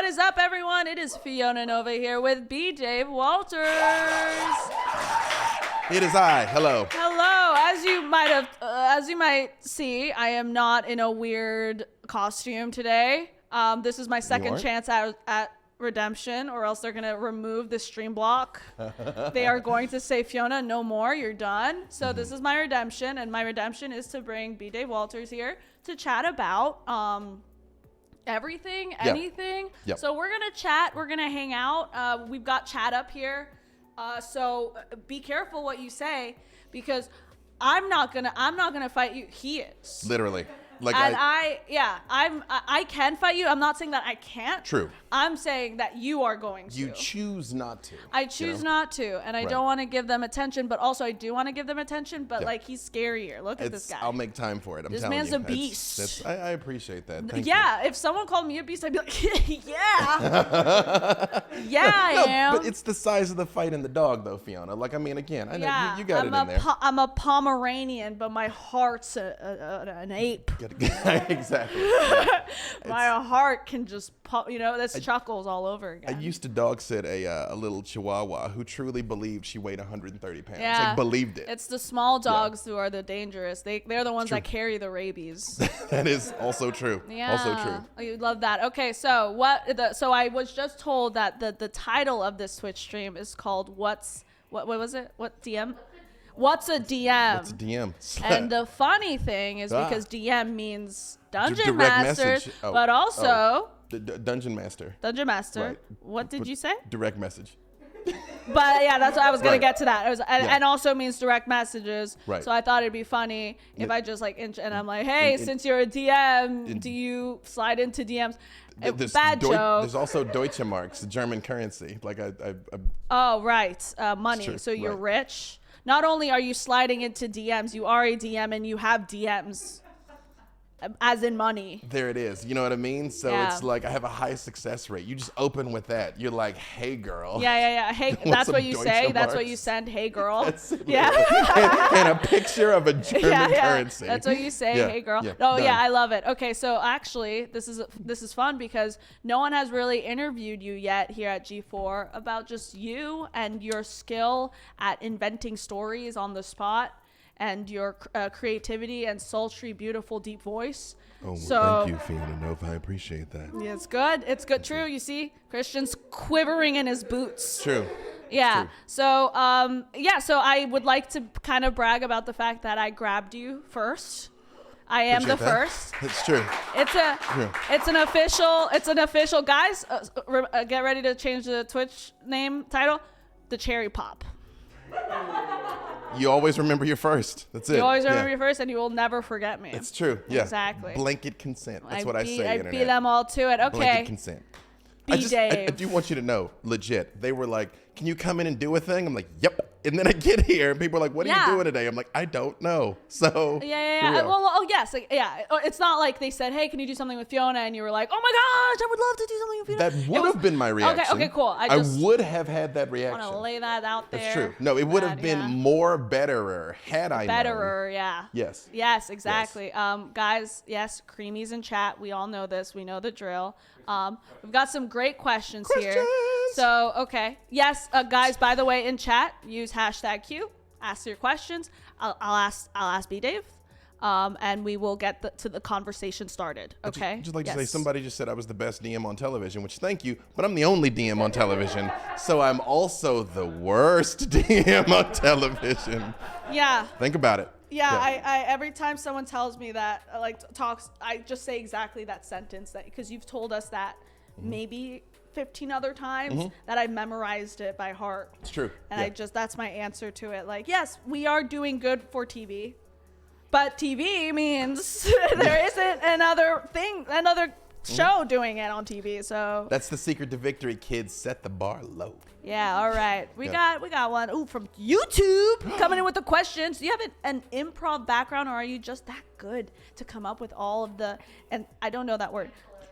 is up, everyone? It is Fiona Nova here with B. Dave Walters. It is I. Hello. Hello. As you might see, I am not in a weird costume today. This is my second chance at redemption, or else they're gonna remove the stream block. They are going to say, Fiona, no more. You're done. So this is my redemption, and my redemption is to bring B. Dave Walters here to chat about everything, anything. Yep. So we're gonna chat. We're gonna hang out. We've got chat up here. So be careful what you say, because I'm not gonna fight you. He is Literally. Like I can fight you. I'm not saying that I can't. True. I'm saying that you are going to. You choose not to. I choose not to, and I don't want to give them attention, but also I do want to give them attention, but like, he's scarier. Look at this guy. I'll make time for it. I'm this telling man's you. a beast. I appreciate that. Thank yeah, you. if someone called me a beast, I'd be like, yeah. Yeah, I am. But it's the size of the fight in the dog, though, Fiona. Like, I mean, again, I know you got it in there. I'm a Pomeranian, but my heart's an ape. Exactly. My heart can just pop, that's chuckles all over again. I used to dog sit a little Chihuahua who truly believed she weighed 130 pounds. Yeah. Like, believed it. It's the small dogs who are the dangerous. They're the ones that carry the rabies. That is also true. Yeah. Also true. You love that. Okay, so so I was just told that the title of this Twitch stream is called what was it? What DM? What's a DM? What's a DM? And the funny thing is, because DM means dungeon direct masters, message. but also Dungeon Master. Dungeon Master. Right. What did you say? Direct message. But yeah, that's what I was gonna get to that. It was, Yeah. and also means direct messages. Right. So I thought it'd be funny if I just and I'm like, hey, since you're a DM, do you slide into DMs? Bad joke. There's also Deutsche Marks, the German currency. Like Oh right, money. True. So you're rich. Not only are you sliding into DMs, you are a DM and you have DMs. As in money. There it is. You know what I mean? So it's like I have a high success rate. You just open with that. You're like, hey, girl. Yeah. Hey, that's what you say. Deutsche That's what Marks? you send. Hey, girl. That's it, yeah. and a picture of a German currency. That's what you say. Yeah. Hey, girl. Yeah. Oh, Done. yeah. I love it. Okay. So actually, this is fun because no one has really interviewed you yet here at G4 about just you and your skill at inventing stories on the spot, and your creativity and sultry, beautiful, deep voice. Oh, so, thank you, Fiona Nova. I appreciate that. Yeah, it's good. It's good. True. You see, Christian's quivering in his boots. True. Yeah. True. So, so I would like to kind of brag about the fact that I grabbed you first. I am the first. It's true. It's an official, guys, get ready to change the Twitch name title, the Cherry Pop. You always remember your first. That's it. You always remember your first, and you will never forget me. It's true. Yeah. Exactly. Blanket consent. That's what I say. I beat them all to it. Okay. Blanket consent. Dave. I do want you to know, legit. They were like, "Can you come in and do a thing?" I'm like, "Yep." And then I get here, and people are like, "What are you doing today?" I'm like, "I don't know." So yeah. Well, yes, yeah. It's not like they said, "Hey, can you do something with Fiona?" And you were like, "Oh my gosh, I would love to do something with Fiona." That would have been my reaction. Okay, cool. I would have had that reaction. I want to lay that out there. That's true. No, it would have been more betterer had I known. Betterer, yeah. Yes. Yes, exactly. Yes. Guys, yes, Creamies in chat. We all know this. We know the drill. We've got some great questions here. So, okay. Yes, guys, by the way, in chat, use #Q. Ask your questions. I'll ask B Dave. And we will get to the conversation started. Okay. Just like to say, somebody just said I was the best DM on television, which thank you, but I'm the only DM on television, so I'm also the worst DM on television. Yeah. Think about it. Yeah. I every time someone tells me that, talks, I just say exactly that sentence, that because you've told us that maybe 15 other times that I memorized it by heart. It's true. And that's my answer to it. Like, yes, we are doing good for TV. But TV means there isn't another show doing it on TV. So that's the secret to victory, kids. Set the bar low. Yeah, all right. We got one from YouTube coming in with the questions. Do you have an improv background, or are you just that good to come up with all of the, and I don't know that word,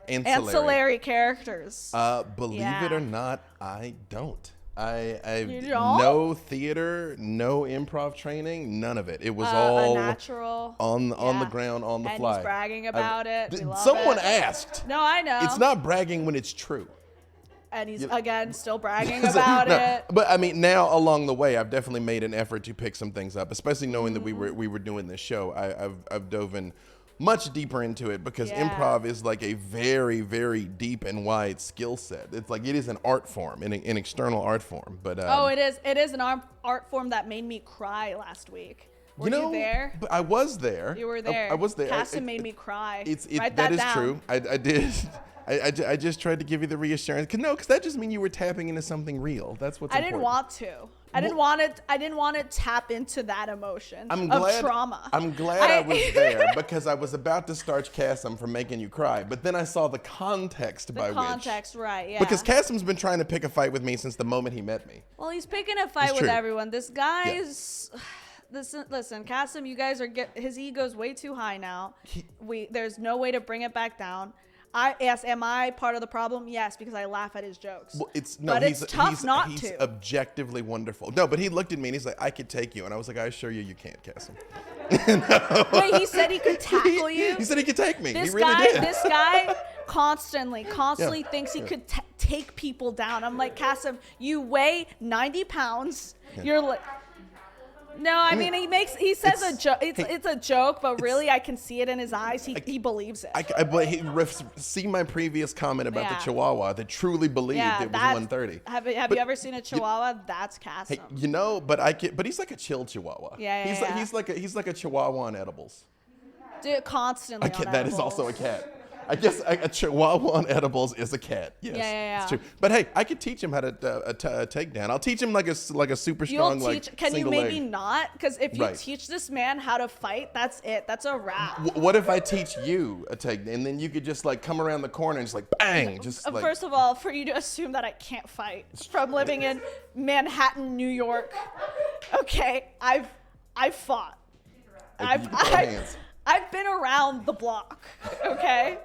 ancillary characters? Believe it or not, I don't. I You don't? no theater, no improv training, none of it. It was all natural on the ground, on the fly. And he's bragging about it. We love Someone it. asked. No, I know. It's not bragging when it's true. and he's again still bragging about it. But I mean, now along the way, I've definitely made an effort to pick some things up, especially knowing that we were doing this show. I've dove in much deeper into it because improv is like a very, very deep and wide skill set. It's like it is an art form, an external art form. But it is. It is an art form that made me cry last week. Were you there? But I was there. You were there. I was there. Cassim made me cry. Write that is down. true. I did. I just tried to give you the reassurance. Because that just means you were tapping into something real. That's what's important. I didn't want to. I didn't want to tap into that emotion of trauma. I'm glad I was there because I was about to starch Cassim for making you cry. But then I saw the context by which. The context, right, yeah. Because Cassim's been trying to pick a fight with me since the moment he met me. Well, he's picking a fight with everyone. This guy's... Yeah. Listen, Cassim, you guys are his ego's way too high now. There's no way to bring it back down. Am I part of the problem? Yes, because I laugh at his jokes. Well, it's tough not to. He's objectively wonderful. No, but he looked at me and he's like, I could take you. And I was like, I assure you, you can't, Cassim. No. Wait, he said he could tackle you? He said he could take me. He really did. This guy constantly thinks he could take people down. I'm like, Cassim, you weigh 90 pounds. Yeah. You're like... No, I mean he says a joke. It's a joke, but really I can see it in his eyes. He believes it. But see my previous comment about the Chihuahua that truly believed it was 130. Have you ever seen a Chihuahua? That's Cassim. Hey, but he's like a chill Chihuahua. He's like a Chihuahua on edibles. Dude, constantly. That is also a cat. I guess a Chihuahua on edibles is a cat. Yes, it's true. But hey, I could teach him how to take down. I'll teach him like a super strong Can you maybe not? Because if you teach this man how to fight, that's it. That's a wrap. What if I teach you a takedown, and then you could just like come around the corner and just like bang, First of all, for you to assume that I can't fight from living in Manhattan, New York. Okay, I've fought. I've been around the block, okay?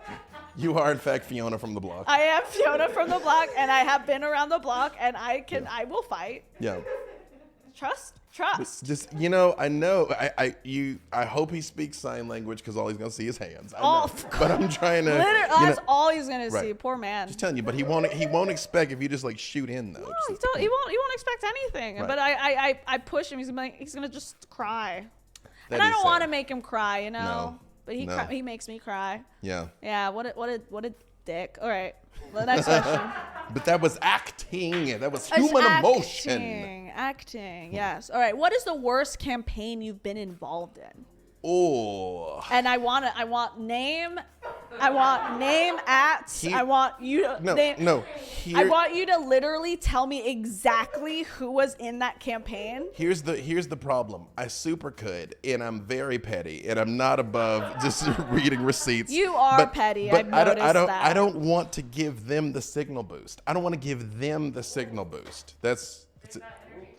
You are, in fact, Fiona from the block. I am Fiona from the block, and I have been around the block, and I will fight. Yeah. Trust. Just, I know, I hope he speaks sign language because all he's going to see is hands. But I'm trying to. Literally, that's all he's going to see. Poor man. Just telling you, but he won't expect if you just like shoot in, though. No, he won't expect anything. Right. But I push him. He's going to just cry. And I don't want to make him cry, No. But he makes me cry. Yeah. Yeah. What a dick. All right. The next question. But that was acting. That was human emotion. Acting. Yes. All right. What is the worst campaign you've been involved in? Oh. And I want name, at. I want you to I want you to literally tell me exactly who was in that campaign. Here's the problem. I super could, and I'm very petty, and I'm not above just reading receipts. You are petty. But I've noticed that. I don't want to give them the signal boost. I don't want to give them the signal boost. That's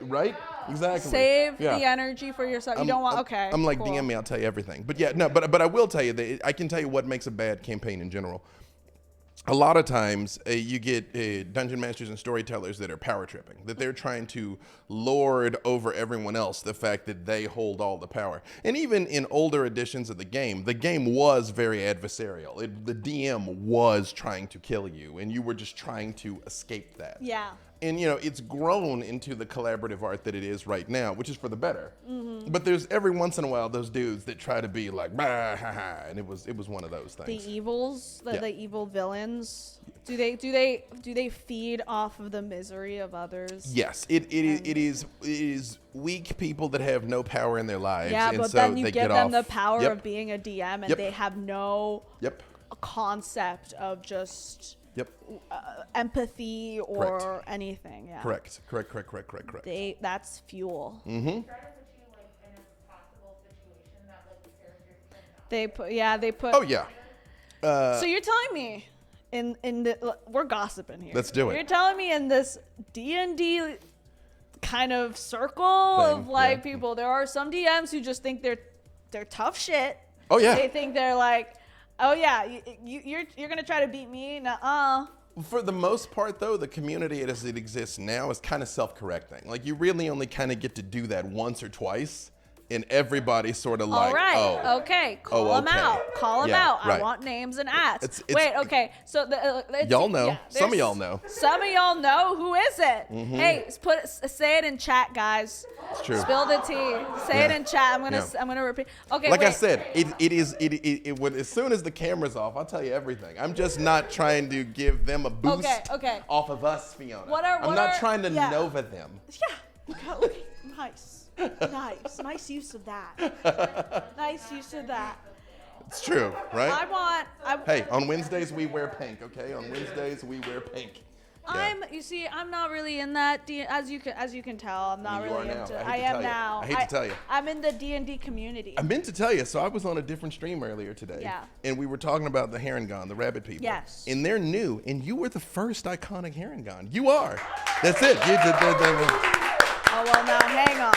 right? Exactly. Save the energy for yourself. You don't want. Okay. I'm like, cool. DM me. I'll tell you everything. But yeah, no. But I will tell you that I can tell you what makes a bad campaign in general. A lot of times you get dungeon masters and storytellers that are power tripping, that they're trying to lord over everyone else the fact that they hold all the power. And even in older editions of the game was very adversarial. The DM was trying to kill you, and you were just trying to escape that. Yeah. And, it's grown into the collaborative art that it is right now, which is for the better. Mm-hmm. But there's every once in a while those dudes that try to be like, bah, ha, ha, and it was one of those things. The evils, the evil villains. Do they feed off of the misery of others? Yes, it is weak people that have no power in their lives. Yeah, and but so then you they give get them off. the power of being a DM, and they have no concept of just. Empathy or anything. Yeah. Correct. That's fuel. Mm-hmm. They put. Oh yeah. So you're telling me, we're gossiping here. Let's do it. You're telling me in this D&D kind of circle of people, there are some DMs who just think they're tough shit. Oh yeah. They think they're like, oh yeah, you're gonna try to beat me? Nuh-uh. For the most part, though, the community as it exists now is kind of self-correcting. Like, you really only kind of get to do that once or twice, and everybody's sort of All like, right. oh, Okay. Call them okay. out. Call them Yeah, out. right. I want names and ads. It's- Wait. Okay. So y'all know. yeah, Some of there's- y'all know. Some of y'all know. Who is it? Hey, say it in chat, guys. It's true. Spill the tea. Say it in chat. I'm gonna repeat. Okay. Like wait. I said, as soon as the camera's off, I'll tell you everything. I'm just not trying to give them a boost Okay. off of us, Fiona. I'm what not are- trying to yeah. Nova them. Yeah. Okay. Nice. Nice use of that. Nice use of that. It's true, right? Hey, on Wednesdays we wear pink, okay? On Wednesdays we wear pink. Yeah. I'm not really in that as you can tell. I'm not You really are now. into. I hate to tell you. now. I hate to tell you. I'm in the D&D community. I meant to tell you, so I was on a different stream earlier today. Yeah. And we were talking about the Herringon, the rabbit people. Yes. And they're new, and you were the first iconic Herringon. You are. That's it. Oh well, now hang on.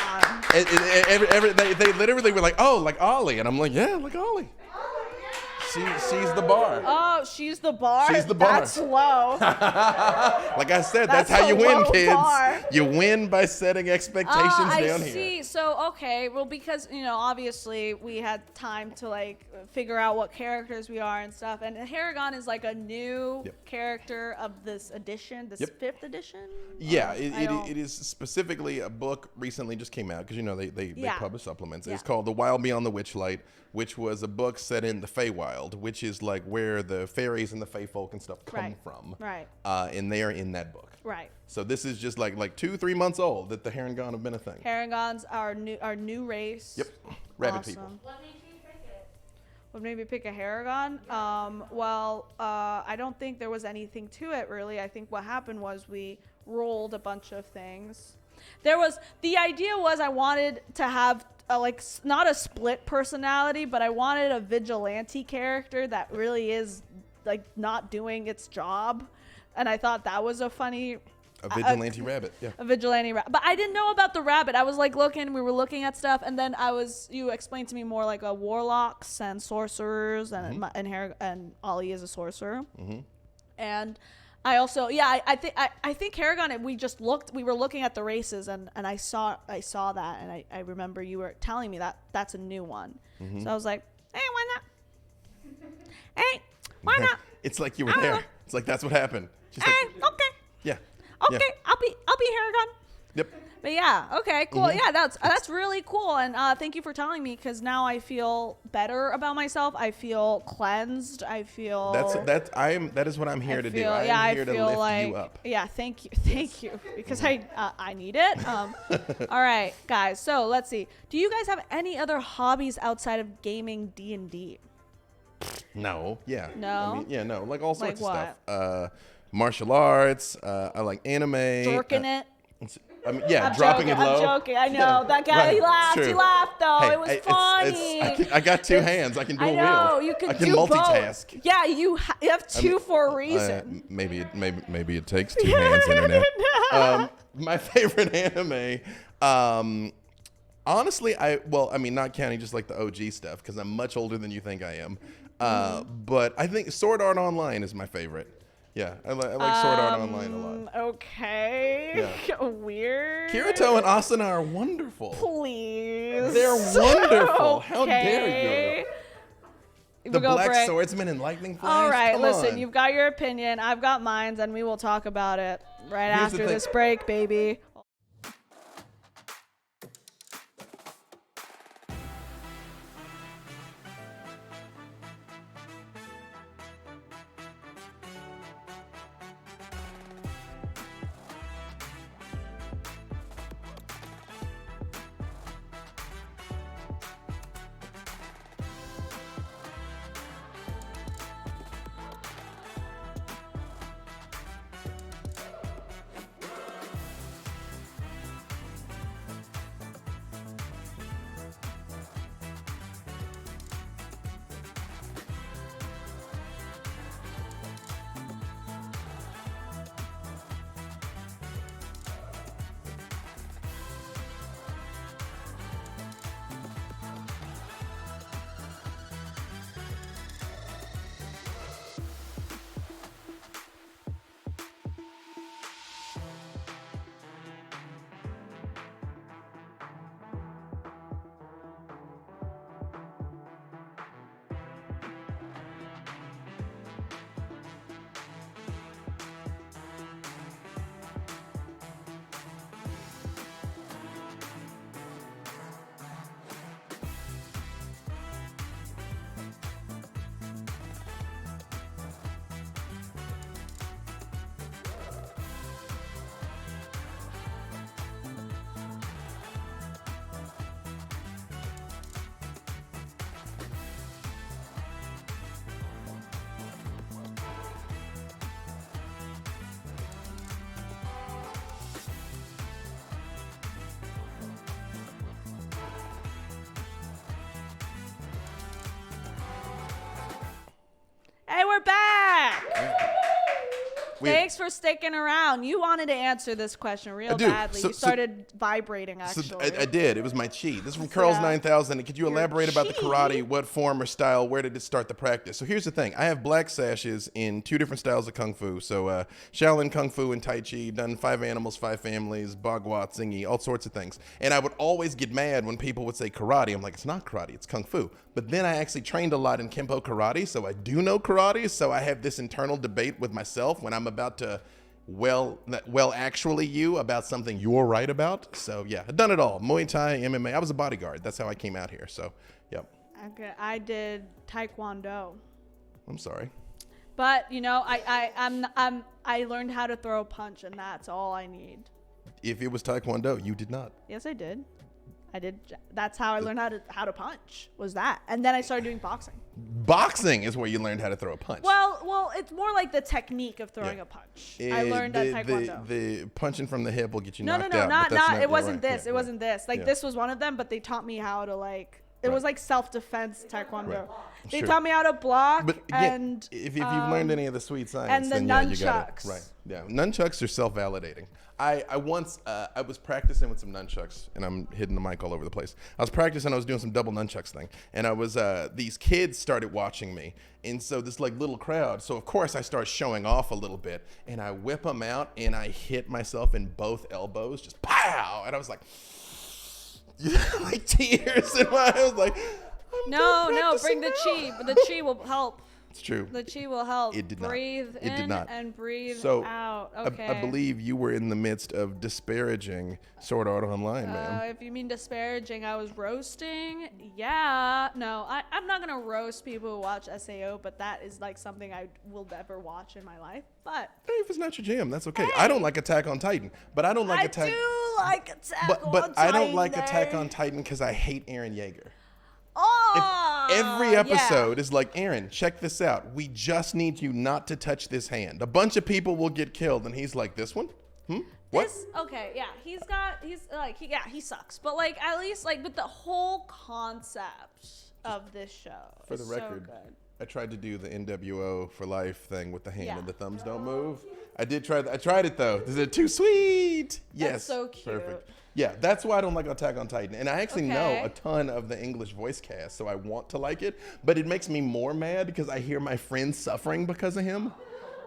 They literally were like, oh, like Ollie. And I'm like, yeah, like Ollie. She's the bar. Oh, she's the bar. She's the bar. That's low. Like I said, that's That's how a you win, low kids. bar. You win by setting expectations I down see. here. So okay, well because obviously we had time to like figure out what characters we are and stuff, and Harrigan is like a new character of this edition, this 5th edition. Yeah, it is specifically a book recently just came out because they publish supplements. It's called The Wild Beyond the Witchlight, which was a book set in the Feywild, which is like where the fairies and the Fey folk and stuff come from. Right. And they are in that book. Right. So this is just like 2-3 months old that the Herringon have been a thing. Herringons are new race. Yep. Rabbit Awesome. people. What made me pick a Harrigan? I don't think there was anything to it really. I think what happened was we rolled a bunch of things. The idea was I wanted to have not a split personality, but I wanted a vigilante character that really is like not doing its job, and I thought that was a funny. A vigilante rabbit, yeah. A vigilante rabbit. But I didn't know about the rabbit. I was like we were looking at stuff, and then you explained to me more like warlocks and sorcerers, and Ollie is a sorcerer. Mm-hmm. And I also, I think Harrigan, we were looking at the races, and I saw that, and I remember you were telling me that that's a new one. Mm-hmm. So I was like, hey, why not? Hey, why not? It's like you were there. It's like that's what happened. She's hey, like, okay. Yeah. Okay, yeah. I'll be Harrigan. Yep. But yeah, okay, cool. Mm-hmm. Yeah, that's really cool, and thank you for telling me because now I feel better about myself. I feel cleansed. I feel that is what I'm here to do. I am here feel to lift like you up. yeah. Thank you because I need it. All right, guys. So let's see. Do you guys have any other hobbies outside of gaming D&D? No. Yeah. No. No. Like all sorts Like of stuff. Martial arts. I like anime. Jerking it. I'm joking, dropping it low. I'm joking. I know that guy. He laughed. True. He laughed though. Hey, it was funny. I got two hands. I can do a wheel. I know. You can I can do multitask. Both. Yeah, you have two for a reason. Maybe it takes two hands. Internet. My favorite anime. Honestly, not counting just like the OG stuff because I'm much older than you think I am. But I think Sword Art Online is my favorite. Yeah, I like Sword Art Online a lot. Okay. Yeah. Weird. Kirito and Asuna are wonderful. Please. They're wonderful. Okay. How dare you? The Black Swordsman and Lightning Flash. All right, Come listen, on. you've got your opinion. I've got mine, and we will talk about it right after this break, baby. Thanks for sticking around. You wanted to answer this question real badly. You started vibrating, actually. I did. It was my chi. This is from Curls 9000. Could you elaborate about the karate? What form or style? Where did it start the practice? So here's the thing. I have black sashes in 2 different styles of Kung Fu. So Shaolin Kung Fu and Tai Chi, done 5 animals, 5 families, Bagua, Tsingy, all sorts of things. And I would always get mad when people would say karate. I'm like, it's not karate, it's Kung Fu. But then I actually trained a lot in Kempo karate, so I do know karate. So I have this internal debate with myself when I'm about to actually you about something you're right about. So yeah, I've done it all. Muay Thai, MMA. I was a bodyguard. That's how I came out here. So, yep. Okay, I did Taekwondo. I'm sorry. But you know, I learned how to throw a punch, and that's all I need. If it was Taekwondo, you did not. Yes, I did. I did. That's how I learned how to punch. Was that, and then I started doing boxing. Boxing is where you learned how to throw a punch. Well, it's more like the technique of throwing a punch. I learned at Taekwondo. The punching from the hip will get you knocked out. No, not. It wasn't right. this. It wasn't this. Like this was one of them, but they taught me how to like. It was like self-defense Taekwondo. Right. They taught me how to block. But again, and if you've learned any of the sweet science, and the then nunchucks. you got it. Right. Yeah. Nunchucks are self-validating. I once I was practicing with some nunchucks, and I'm hitting the mic all over the place. I was practicing. I was doing some double nunchucks thing, and I was these kids started watching me, and so this like little crowd. So of course I start showing off a little bit, and I whip them out, and I hit myself in both elbows, just pow, and I was like, like tears, and I was like. No, bring the chi. But the chi will help. It's true. The chi will help. It did breathe not. in It did not. and breathe out. So Okay. I believe you were in the midst of disparaging Sword Art Online, man. If you mean disparaging, I was roasting. Yeah. No, I'm not going to roast people who watch SAO, but that is like something I will never watch in my life. But hey, if it's not your jam, that's okay. Hey. I don't like Attack on Titan, but I don't like Attack. I do like Attack on Titan. But I don't like Attack on Titan because I hate Eren Yeager. Oh, every episode is like, Eren, check this out. We just need you not to touch this hand. A bunch of people will get killed, and he's like, this one? What? Okay, yeah, he sucks. But like, at least like, but the whole concept of this show For the record, so good. I tried to do the NWO for life thing with the hand and the thumbs don't move. I did try that. I tried it though. Is it too sweet? Yes. That's so cute. Perfect. Yeah, that's why I don't like Attack on Titan. And I actually know a ton of the English voice cast, so I want to like it. But it makes me more mad because I hear my friends suffering because of him.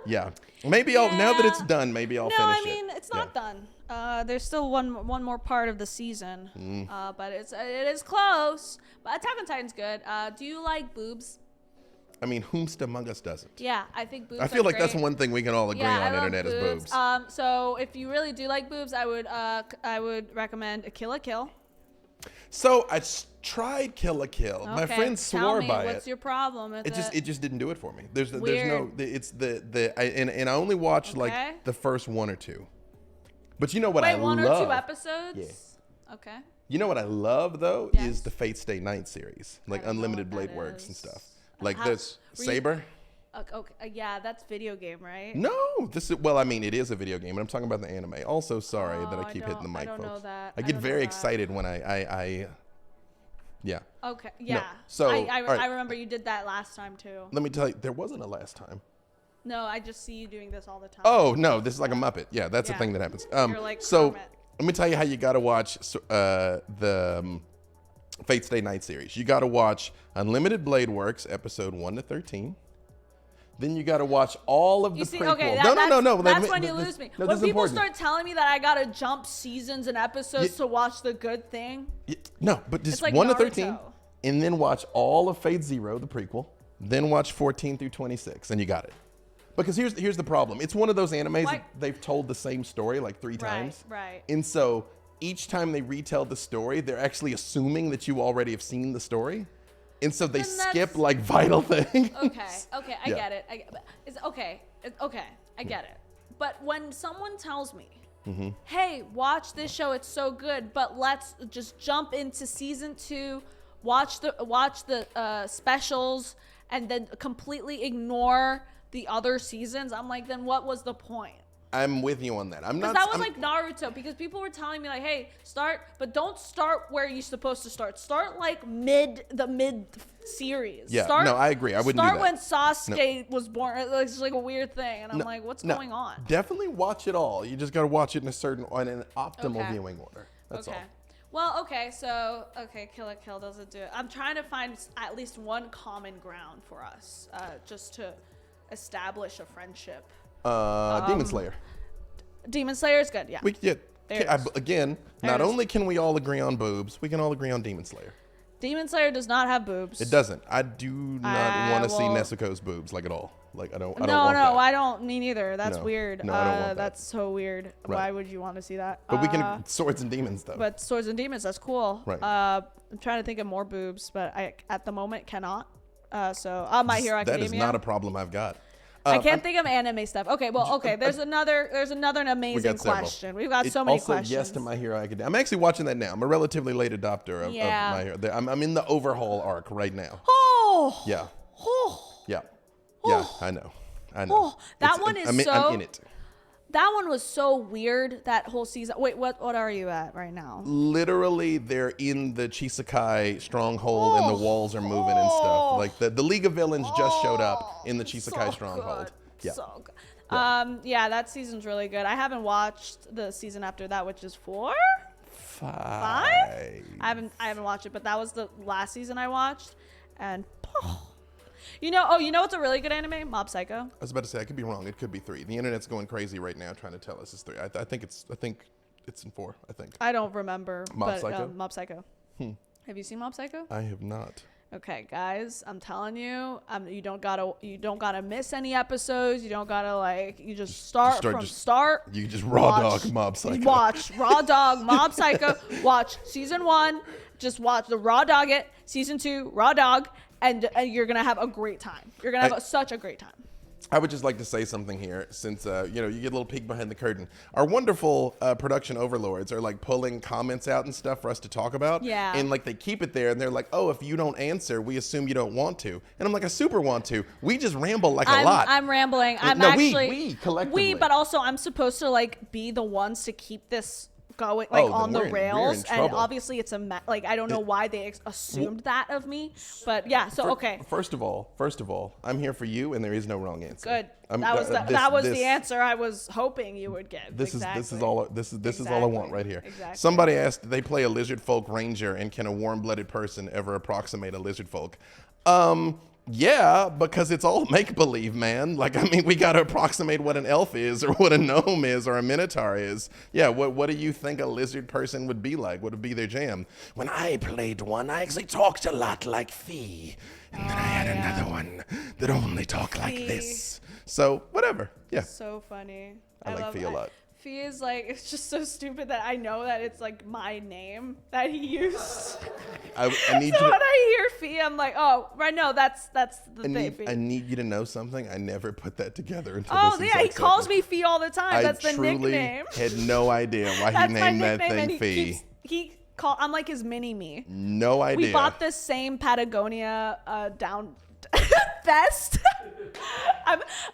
Yeah. Maybe now that it's done, maybe I'll finish it. No, I mean, it's not done. There's still one more part of the season. But it is close. But Attack on Titan's good. Do you like boobs? I mean, whomst among us doesn't? Yeah, I think boobs I feel are like great. that's one thing we can all agree on internet is boobs. So if you really do like boobs, I would recommend A Kill la Kill. So I tried Kill la Kill. Okay, My friends swore by it. What's your problem with it? It just didn't do it for me. There's no I only watched like the first 1 or 2. But you know what I love? Wait, 1 or 2 episodes? Yeah. Okay. You know what I love though is the Fate Stay Night series, like Unlimited Blade Works and stuff. Like this Saber. Okay, yeah, that's video game, right? No, I mean, it is a video game, and I'm talking about the anime. Also, sorry that I keep hitting the mic, folks. folks. That. I get very excited when I yeah. Okay, yeah. No. So I remember you did that last time too. Let me tell you, there wasn't a last time. No, I just see you doing this all the time. Oh no, this is like a Muppet. Yeah, that's the thing that happens. You're like so Kermit. let me tell you how you gotta watch the Fate Stay Night series. You gotta watch Unlimited Blade Works episode 1 to 13. Then you got to watch all of the prequels. Okay, no. That's when you lose me. When people start telling me that I got to jump seasons and episodes to watch the good thing. No, but just like 1 to Naruto. 13. And then watch all of Fate Zero, the prequel. Then watch 14 through 26. And you got it. Because here's the problem. It's one of those animes that they've told the same story like 3 times. Right. And so each time they retell the story, they're actually assuming that you already have seen the story. And so they skip like vital things. Okay, I get it. I get it. But when someone tells me, hey, watch this show, it's so good, but let's just jump into season 2, watch the specials, and then completely ignore the other seasons, I'm like, then what was the point? I'm with you on that. I'm not. Because that was I'm, like Naruto. Because people were telling me like, hey, start, but don't start where you're supposed to start. Start like mid series. Yeah, Start, no, I agree. I wouldn't do start that. when Sasuke was born. It's like a weird thing, and I'm like, what's going on? Definitely watch it all. You just got to watch it in an optimal viewing order. That's all. Well, so Kill la Kill doesn't do it. I'm trying to find at least one common ground for us, just to establish a friendship. Demon Slayer. Demon Slayer is good. Yeah. Again, not only can we all agree on boobs, we can all agree on Demon Slayer. Demon Slayer does not have boobs. It doesn't. I do not want to see Nezuko's boobs, like, at all. Like, I don't want that. I don't. Me neither. That's weird. No, I don't want that. That's so weird. Right. Why would you want to see that? But we can swords and demons, though. But swords and demons, that's cool. Right. I'm trying to think of more boobs, but I at the moment cannot. So My Hero Academia. That is not a problem I've got. I can't think of anime stuff. Okay, there's another amazing question. We've got so many questions. Yes to My Hero Academia. I'm actually watching that now. I'm a relatively late adopter of My Hero. I'm in the overhaul arc right now. Oh. Yeah. Oh. Yeah. Oh. Yeah, I know. Oh, I'm in it. That one was so weird, that whole season. Wait, what are you at right now? Literally, they're in the Chisekai stronghold and the walls are moving and stuff. Like the League of Villains just showed up in the Chisekai stronghold. Good. Yeah. So good. Yeah, that season's really good. I haven't watched the season after that, which is 4? 5? I haven't watched it, but that was the last season I watched. And you know what's a really good anime? Mob Psycho. I was about to say, I could be wrong. It could be 3. The internet's going crazy right now trying to tell us it's 3. I think it's in 4, I think. I don't remember. Mob Psycho? Mob Psycho. Have you seen Mob Psycho? I have not. Okay, guys, I'm telling you, you don't gotta miss any episodes. You don't gotta you just start. You just raw dog Mob Psycho. Watch raw dog Mob Psycho. Watch season 1. Just watch the raw dog it. Season 2, raw dog, and you're gonna have a great time. You're gonna have such a great time. I would just like to say something here, since you get a little peek behind the curtain. Our wonderful production overlords are like pulling comments out and stuff for us to talk about. Yeah. And like they keep it there, and they're like, "Oh, if you don't answer, we assume you don't want to." And I'm like, "I super want to." We just ramble like a lot. I'm rambling. We collectively. But also I'm supposed to be the ones to keep this going on the rails, and obviously it's I don't know why they assumed that of me, but yeah. So okay. First of all, I'm here for you, and there is no wrong answer. Good. That was the answer I was hoping you would get. This is all I want right here. Exactly. Somebody asked, "Did they play a lizard folk ranger, and can a warm-blooded person ever approximate a lizard folk?" Yeah, because it's all make-believe, man. We got to approximate what an elf is, or what a gnome is, or a minotaur is. Yeah, what do you think a lizard person would be like? What would be their jam? When I played one, I actually talked a lot like Fee. And then I had another one that only talked like this. So, whatever. Yeah. So funny. I like Fee a lot. Fee is it's just so stupid that I know that it's my name that he used. I need so when I hear Fee, I'm like, oh, right, no, that's the thing. I need you to know something. I never put that together until this he calls me Fee all the time. That's the nickname. I truly had no idea why he named that thing Fee. I'm like his mini me. No idea. We bought the same Patagonia down vest.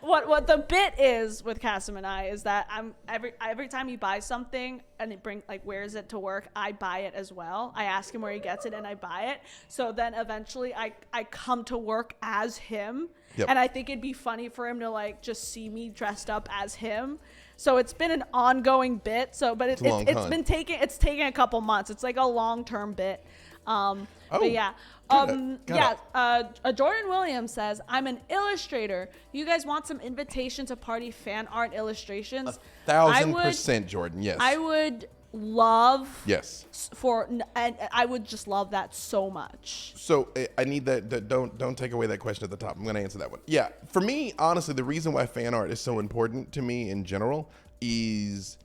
What the bit is with Kasim and I is that every time he buys something and it wears it to work, I buy it as well. I ask him where he gets it and I buy it. So then eventually I come to work as him. Yep. And I think it'd be funny for him to just see me dressed up as him. So it's been an ongoing bit. But it's taking a couple months. It's like a long-term bit. But yeah. Jordan Williams says, "I'm an illustrator. You guys want some invitation to party fan art illustrations?" 1,000%, Jordan. Yes. I would love. Yes. And I would just love that so much. So I need that. Don't take away that question at the top. I'm going to answer that one. Yeah. For me, honestly, the reason why fan art is so important to me in general is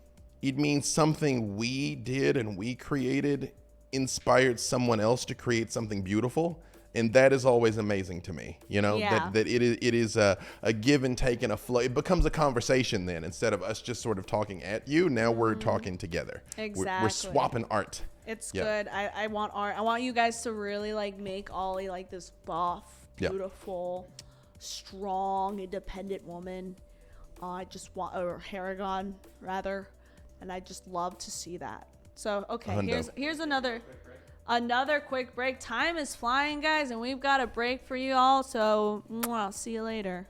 it means something we did and we created inspired someone else to create something beautiful, and that is always amazing to me. That it is a give and take and a flow. It becomes a conversation then, instead of us just sort of talking at you. Now we're talking together. Exactly. We're swapping art. It's good. I want art. I want you guys to really make Ollie this buff, beautiful, strong, independent woman. I just want, or Haragon rather, and I just love to see that. So okay, here's another quick break. Time is flying, guys, and we've got a break for you all. So I'll see you later.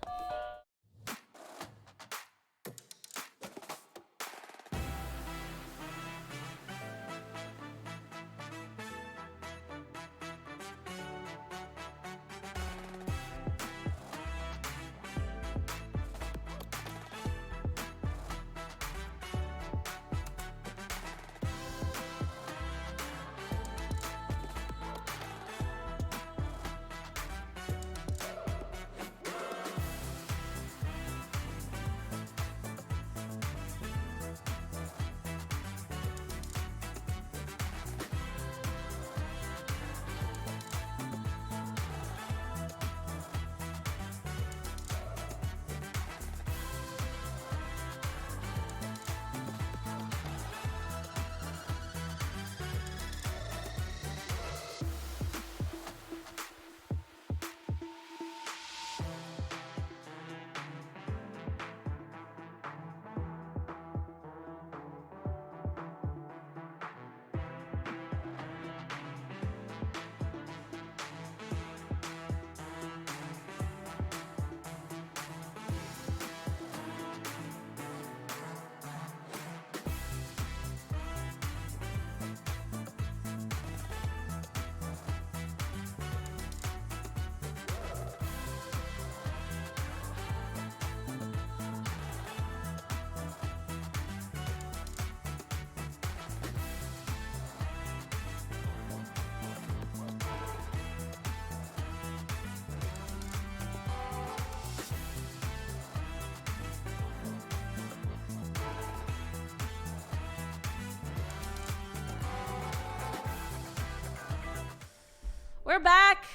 We're back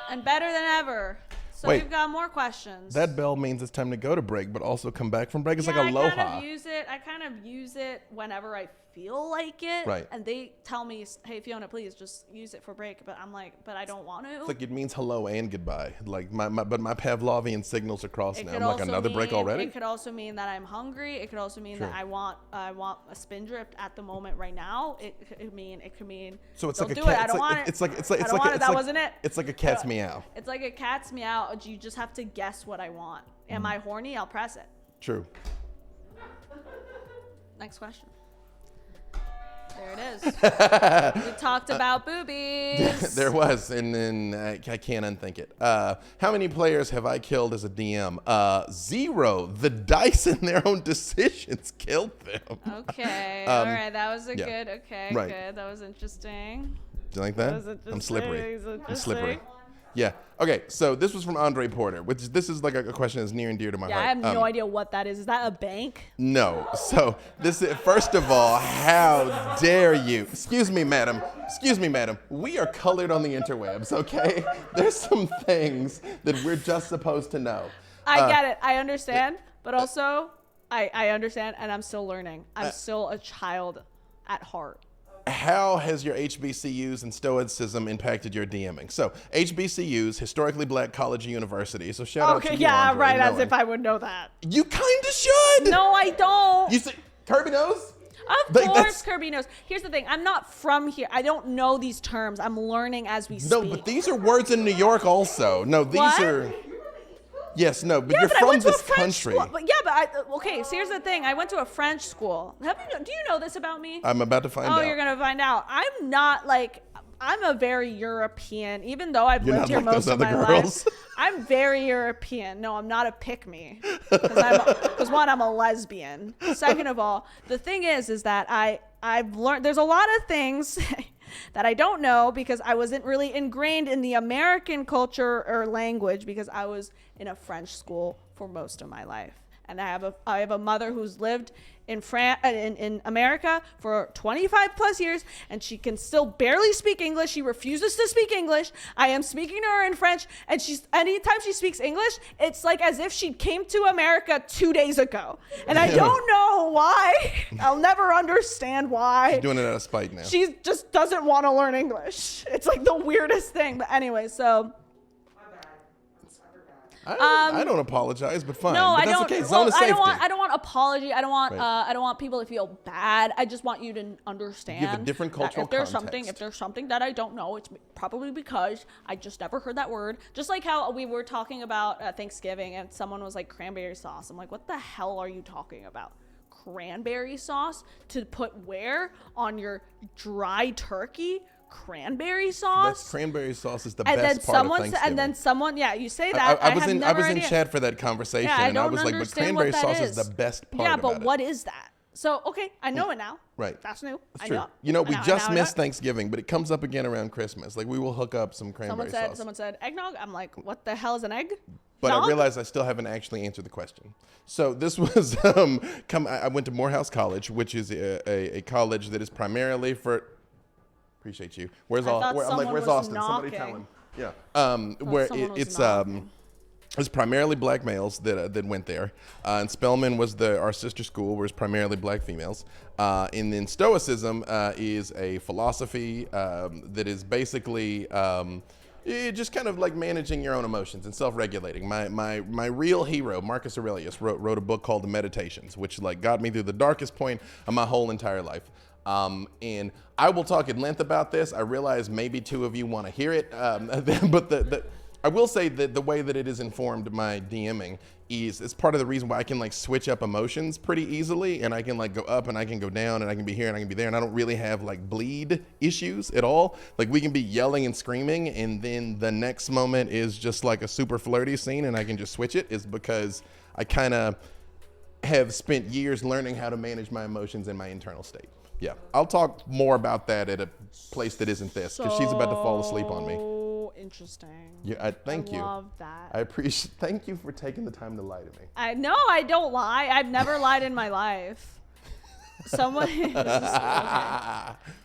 and better than ever. So we've got more questions. That bell means it's time to go to break, but also come back from break. It's like aloha. I kind of use it whenever I feel like it. Right. And they tell me, hey, Fiona, please just use it for break. But I'm like, but I don't want to. It's like it means hello and goodbye. Like my Pavlovian signals are crossed now. I'm like, another break already? It could also mean that I'm hungry. It could also mean that I want a spindrift at the moment right now. It could mean. So it's don't like do a cat. it. I don't want it. It's like that wasn't it. It's like a cat's meow. It's like a cat's meow. You just have to guess what I want. Am I horny? I'll press it. True. Next question. There it is. We talked about boobies. There was, and then I can't unthink it. How many players have I killed as a DM? 0. The dice and their own decisions killed them. Okay. All right. That was good. Okay. Right. Good. That was interesting. Do you like that? I'm slippery. I'm slippery. Yeah. Okay. So this was from Andre Porter, which this is like a question that's near and dear to my heart. I have no idea what that is. Is that a bank? No. So this is, first of all, how dare you? Excuse me, madam. Excuse me, madam. We are colored on the interwebs, okay? There's some things that we're just supposed to know. I get it. I understand. But also, I understand, and I'm still learning. I'm still a child at heart. How has your HBCUs and Stoicism impacted your DMing? So HBCUs, historically black college and universities. So shout out to you, yeah, Andre, right. As if I would know that. You kind of should. No, I don't. You say Kirby knows? Of course, Kirby knows. Here's the thing. I'm not from here. I don't know these terms. I'm learning as we speak. No, but these are words in New York also. No, these are... Yes, no, but you're but from this country. Okay, so here's the thing. I went to a French school. Do you know this about me? I'm about to find out. Oh, you're going to find out. I'm a very European, even though I've lived here most of my life. I'm very European. No, I'm not a pick-me. Because one, I'm a lesbian. Second of all, the thing is that I've learned, there's a lot of things that I don't know because I wasn't really ingrained in the American culture or language because I was in a French school for most of my life. And I have a mother who's lived in America for 25 plus years, and she can still barely speak English. She refuses to speak English. I am speaking to her in French, and anytime she speaks English, it's like as if she came to America 2 days ago. And I don't know why. I'll never understand why. She's doing it out of spite now. She just doesn't want to learn English. It's like the weirdest thing. But anyway, so. I don't apologize, but fine. No, but I that's don't. okay. Zone of safety. I don't want apology. I don't want. Right. I don't want people to feel bad. I just want you to understand. Give a different cultural if there's context. if there's something that I don't know, it's probably because I just never heard that word. Just like how we were talking about Thanksgiving, and someone was like cranberry sauce. I'm like, what the hell are you talking about? Cranberry sauce to put where on your dry turkey? Cranberry sauce. Cranberry sauce is the and best part of Thanksgiving. And then someone, you say that. I was in chat for that conversation, yeah, and I was like, but cranberry sauce is the best part. Yeah, about but what is that? So okay, I know it now. Right. That's new. That's true. We just missed Thanksgiving, but it comes up again around Christmas. Like we will hook up some cranberry sauce. Someone said eggnog. I'm like, what the hell is an egg? But I realized I still haven't actually answered the question. So this was I went to Morehouse College, which is a college that is primarily for. Appreciate you. Where's Austin? Knocking. Somebody tell him. Yeah. Where it's primarily black males that went there, and Spelman was our sister school, where it's primarily black females. And then Stoicism is a philosophy that is basically just kind of like managing your own emotions and self-regulating. My real hero, Marcus Aurelius, wrote a book called The Meditations, which like got me through the darkest point of my whole entire life. And I will talk at length about this. I realize maybe two of you want to hear it, but I will say that the way that it has informed my DMing is part of the reason why I can like switch up emotions pretty easily, and I can like go up and I can go down and I can be here and I can be there, and I don't really have like bleed issues at all. Like we can be yelling and screaming, and then the next moment is just like a super flirty scene, and I can just switch it. Is because I kind of have spent years learning how to manage my emotions and my internal state. Yeah, I'll talk more about that at a place that isn't this, because she's about to fall asleep on me. So interesting. Yeah, thank you. I love that. I appreciate. Thank you for taking the time to lie to me. I don't lie. I've never lied in my life. Someone, okay.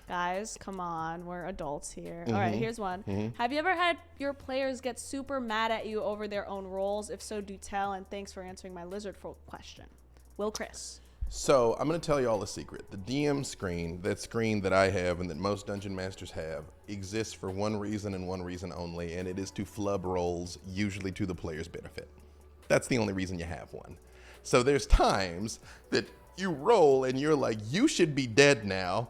Guys, come on, we're adults here. All right, here's one. Have you ever had your players get super mad at you over their own roles? If so, do tell. And thanks for answering my lizard folk question. Will Chris. So I'm going to tell you all a secret. The DM screen, that screen that I have and that most Dungeon Masters have, exists for one reason and one reason only, and it is to flub rolls, usually to the player's benefit. That's the only reason you have one. So there's times that you roll and you're like, you should be dead now.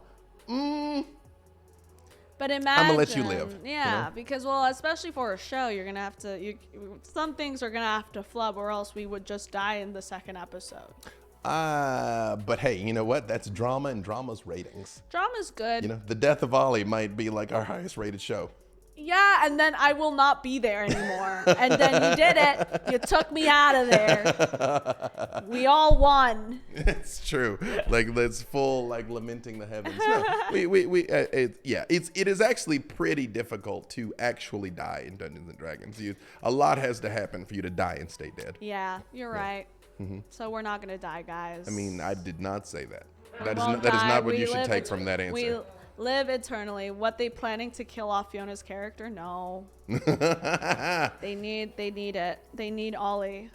But imagine, I'm gonna let you live. Yeah, you know? because especially for a show, you're gonna have to. Some things are gonna have to flub, or else we would just die in the second episode. But hey, you know what? That's drama, and drama's ratings. Drama's good. You know, the death of Ollie might be like our highest rated show. Yeah, and then I will not be there anymore. And then you did it. You took me out of there. We all won. It's true. Like that's full like lamenting the heavens. No, it is actually pretty difficult to actually die in Dungeons and Dragons. A lot has to happen for you to die and stay dead. Yeah, you're right. So we're not gonna die, guys. I mean, I did not say that. That is not what you should take from that answer. We live eternally. What they planning to kill off Fiona's character? No. They need it. They need Ollie.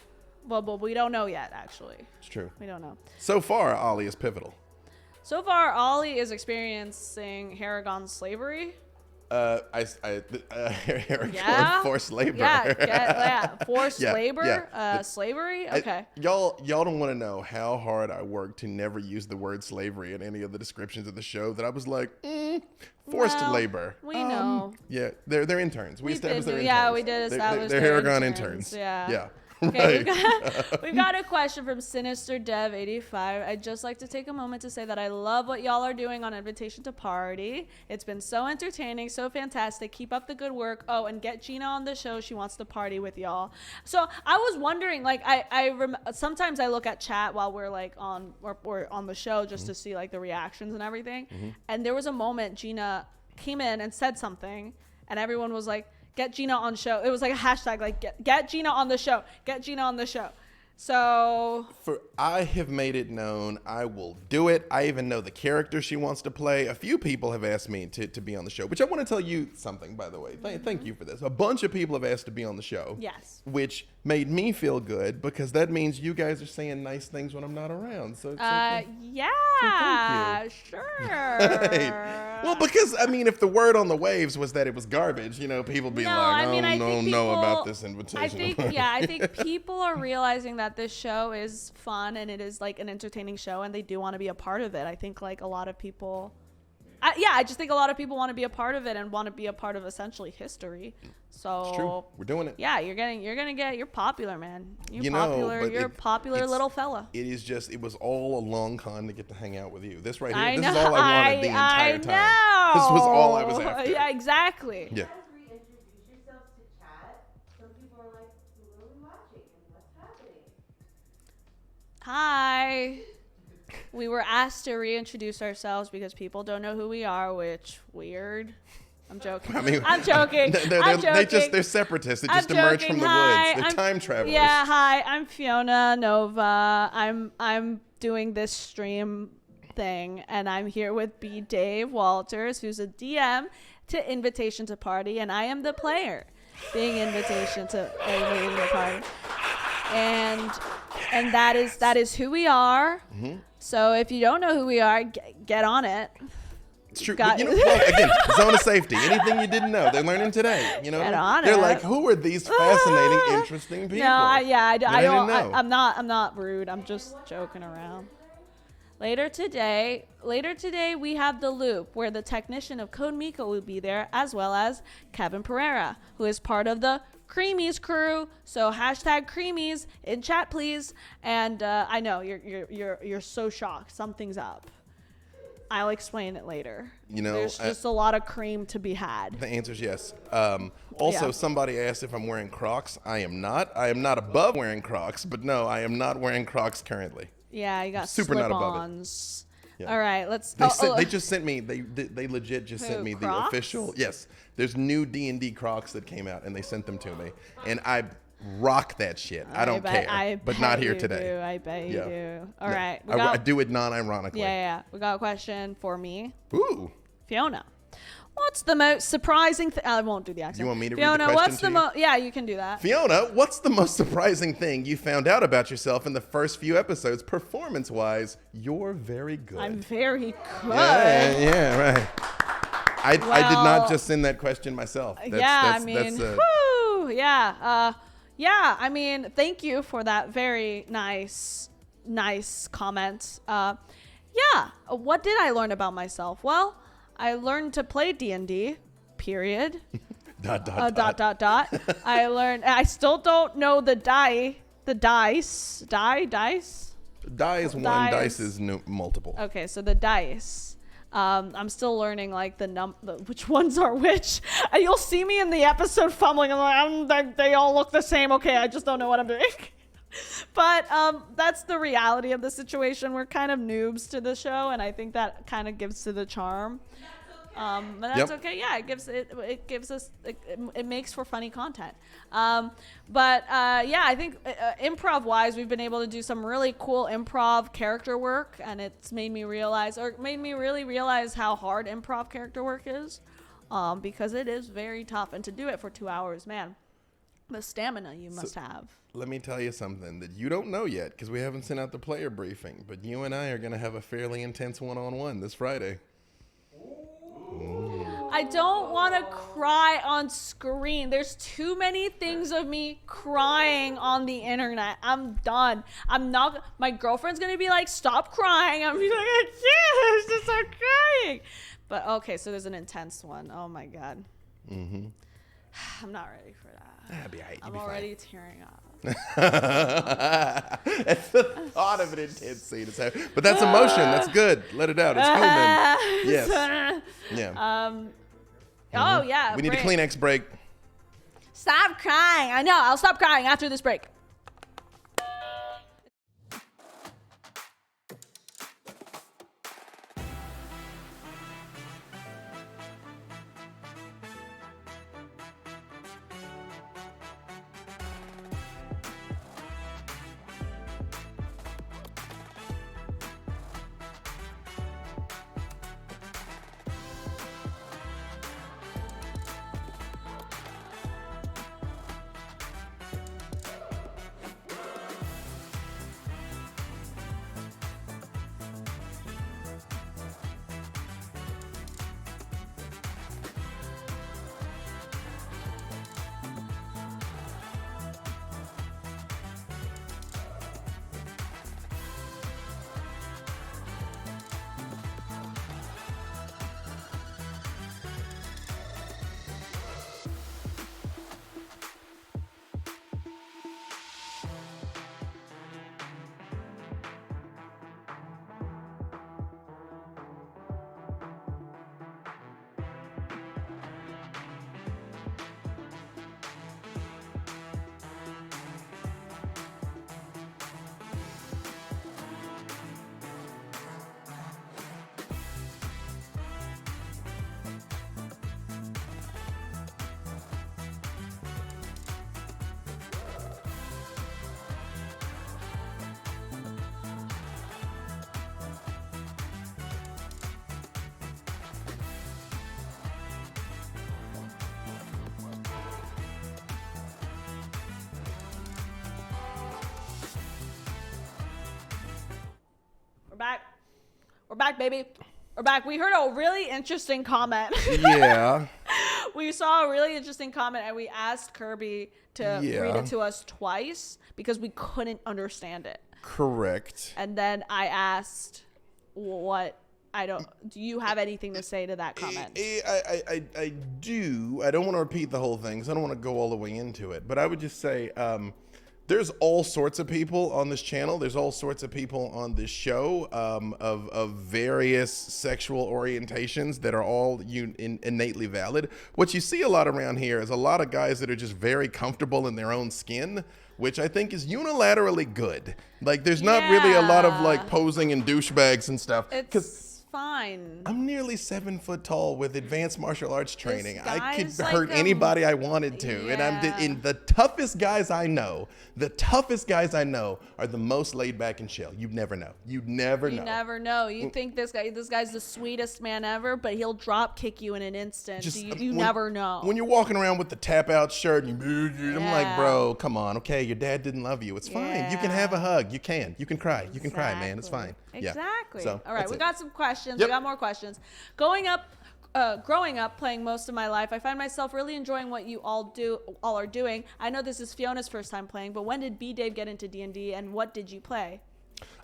Well, but we don't know yet, actually. It's true. We don't know. So far, Ollie is pivotal. So far, Ollie is experiencing Haragon's slavery. Forced labor. Forced labor. Slavery. Okay. Y'all don't want to know how hard I worked to never use the word slavery in any of the descriptions of the show. That I was like, forced labor. We know. Yeah, they're interns. We established they're interns. Yeah, we did establish they're Haragon interns. Yeah. Okay, we've got a question from Sinister Dev 85. I'd just like to take a moment to say that I love what y'all are doing on Invitation to Party. It's been so entertaining, so fantastic. Keep up the good work. Oh, and get Gina on the show. She wants to party with y'all. So I was wondering, like, sometimes I look at chat while we're like on the show just to see like the reactions and everything. And there was a moment Gina came in and said something, and everyone was like, get Gina on show. It was like a hashtag, like get Gina on the show. Get Gina on the show. So I have made it known I will do it. I even know the character she wants to play. A few people have asked me to be on the show, which I want to tell you something, by the way. Thank you for this. A bunch of people have asked to be on the show. Yes. Which made me feel good because that means you guys are saying nice things when I'm not around. So, yeah, sure. Right. Well, because, I mean, if the word on the waves was that it was garbage, people be I don't know about this invitation. I think people are realizing that this show is fun and it is like an entertaining show and they do want to be a part of it. I think like a lot of people, I just think a lot of people want to be a part of it and want to be a part of essentially history. So it's true. We're doing it. Yeah, you're popular, man. You're a popular little fella. It was all a long con to get to hang out with you. This right here, this is all I wanted the entire time. This was all I was after. Yeah, exactly. Yeah. Hi. We were asked to reintroduce ourselves because people don't know who we are, which weird. I'm joking. I'm joking. They're separatists. They just emerged from the woods. They're time travelers. Yeah, hi. I'm Fiona Nova. I'm doing this stream thing, and I'm here with B. Dave Walters, who's a DM to Invitation to Party, and I am the player being Invitation to Party. And that is who we are. Mm-hmm. So if you don't know who we are, get on it. It's true. Again, zone of safety. Anything you didn't know, they're learning today. Get on they're it. like, who are these fascinating, interesting people? No, I don't. know. I'm not rude. I'm just joking around. Later today, we have The Loop, where the technician of Code Miko will be there, as well as Kevin Pereira, who is part of the Creamies crew. So #Creamies in chat, please. And I know you're so shocked. Something's up. I'll explain it later. There's just a lot of cream to be had. The answer is yes. Somebody asked if I'm wearing Crocs. I am not. I am not above wearing Crocs, but no, I am not wearing Crocs currently. Yeah, you got super not above it. Yeah. All right, let's. They just sent me. They legit just sent me Crocs? the official. Yes, there's new D&D Crocs that came out, and they sent them to me, and I rock that shit. I don't care, but not here today. I bet you do. All right, I do it non-ironically. Yeah. We got a question for me. Ooh, Fiona. What's the most surprising thing? I won't do the accent. You want me to Fiona, read the question what's the most? Yeah, you can do that. Fiona, what's the most surprising thing you found out about yourself in the first few episodes? Performance-wise, you're very good. I'm very good. Yeah, right. I did not just send that question myself. Yeah. I mean, thank you for that very nice comment. What did I learn about myself? Well, I learned to play D&D, period. I learned, I still don't know the dice. Dice? Die is one, dice is multiple. Okay, so the dice. I'm still learning like which ones are which. You'll see me in the episode fumbling. I'm like, they all look the same. Okay, I just don't know what I'm doing. But that's the reality of the situation. We're kind of noobs to the show, and I think that kind of gives to the charm. But that's okay. Yeah, it makes for funny content. I think improv wise, we've been able to do some really cool improv character work, and it's made me really realize how hard improv character work is, because it is very tough, and to do it for 2 hours, man, the stamina you must have. Let me tell you something that you don't know yet, because we haven't sent out the player briefing, but you and I are going to have a fairly intense one-on-one this Friday. I don't want to cry on screen. There's too many things of me crying on the internet. I'm done. My girlfriend's going to be like, stop crying. I'm like, I can't. Just start crying. But okay, so there's an intense one. Oh my God. Mm-hmm. I'm not ready for that. I'm already tearing up. That's the thought of an intense scene. But that's emotion. That's good. Let it out. It's human. Yes. Yeah. Oh, yeah. We need a Kleenex break. Stop crying. I know. I'll stop crying after this break. We're back, baby. We're back. We heard a really interesting comment. Yeah. We saw a really interesting comment, and we asked Kirby to read it to us twice because we couldn't understand it. Correct. And then I asked, do you have anything to say to that comment? I do. I don't want to repeat the whole thing, so I don't want to go all the way into it. But I would just say, there's all sorts of people on this channel. There's all sorts of people on this show of various sexual orientations that are all innately valid. What you see a lot around here is a lot of guys that are just very comfortable in their own skin, which I think is unilaterally good. Like, there's not really a lot of like posing and douchebags and stuff. It's fine. I'm nearly 7 foot tall with advanced martial arts training. I could like hurt anybody I wanted to. Yeah. And the toughest guys I know are the most laid back and chill. You never know. You never know. You think this guy's the sweetest man ever, but he'll drop kick you in an instant. You never know. When you're walking around with the tap out shirt, and I'm like, bro, come on. Okay, your dad didn't love you. It's fine. You can have a hug. You can cry. You can cry, man. It's fine. Exactly. So, all right, we got some questions. Yep. We got more questions. Growing up playing most of my life, I find myself really enjoying what you all are doing. I know this is Fiona's first time playing, but when did B-Dave get into D&D, and what did you play?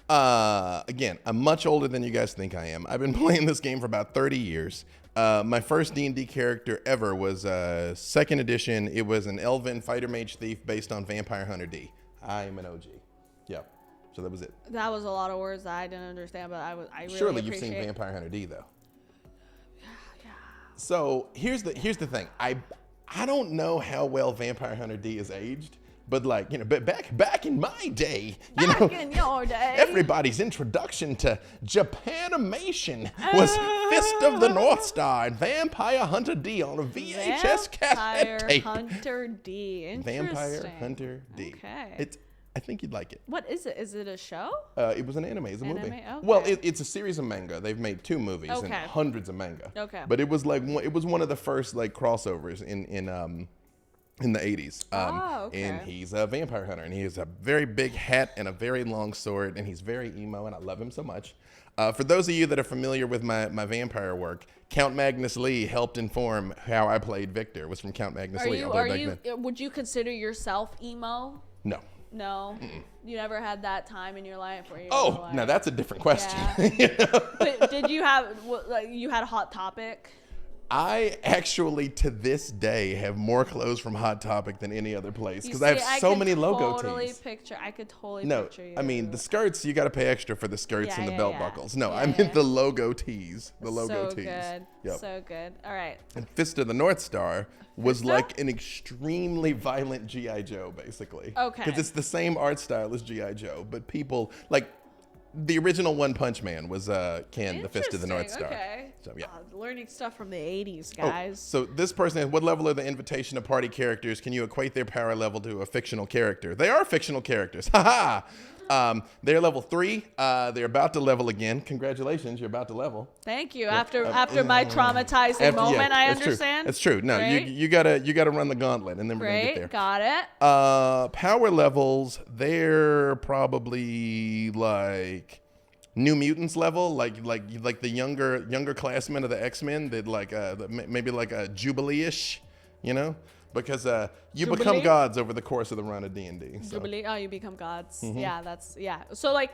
Again, I'm much older than you guys think I am. I've been playing this game for about 30 years. My first D&D character ever was 2nd edition. It was an Elven fighter mage thief based on Vampire Hunter D. I am an OG. Yep. So that was it. That was a lot of words that I didn't understand, but I really Surely you've seen Vampire Hunter D though. Yeah. So here's the thing. I don't know how well Vampire Hunter D is aged, but like, but back in my day, in your day, everybody's introduction to Japanimation was Fist of the North Star and Vampire Hunter D on a VHS cassette tape. Vampire Hunter D. Interesting. Vampire Hunter D. Okay. I think you'd like it. What is it? Is it a show? It was an anime. It's a movie. Okay. Well, it's a series of manga. They've made 2 movies and hundreds of manga. Okay. But it was one of the first like crossovers in the 80s. And he's a vampire hunter, and he has a very big hat and a very long sword, and he's very emo, and I love him so much. For those of you that are familiar with my vampire work, Count Magnus Lee helped inform how I played Victor. It was from Count Magnus Lee. Would you consider yourself emo? No. No, you never had that time in your life where you. Now that's a different question. Yeah. But did you have you had a Hot Topic? I actually, to this day, have more clothes from Hot Topic than any other place because I have so many logo tees. I could totally picture you. I mean, the skirts, you got to pay extra for the skirts and the belt buckles. No, I meant the logo tees. The logo tees. Good. Yep. So good. All right. And Fist of the North Star was like an extremely violent G.I. Joe, basically. Okay. Because it's the same art style as G.I. Joe, but people, like, the original One Punch Man was Ken, the Fist of the North Star. Okay. So, yeah. Learning stuff from the 80s, guys. So this person, what level of the invitation to party characters can you equate their power level to a fictional character? They are fictional characters. Ha ha! They're level 3. They're about to level again. Congratulations, you're about to level. Thank you. After my traumatizing moment, I understand. It's true. No, you gotta run the gauntlet, and then we're gonna get there. Got it. Power levels, they're probably like New Mutants level, like the younger classmen of the X-Men that maybe like a Jubilee-ish, because you Jubilee? become gods over the course of the run of D&D. So. Jubilee. Oh, you become gods. Mm-hmm. So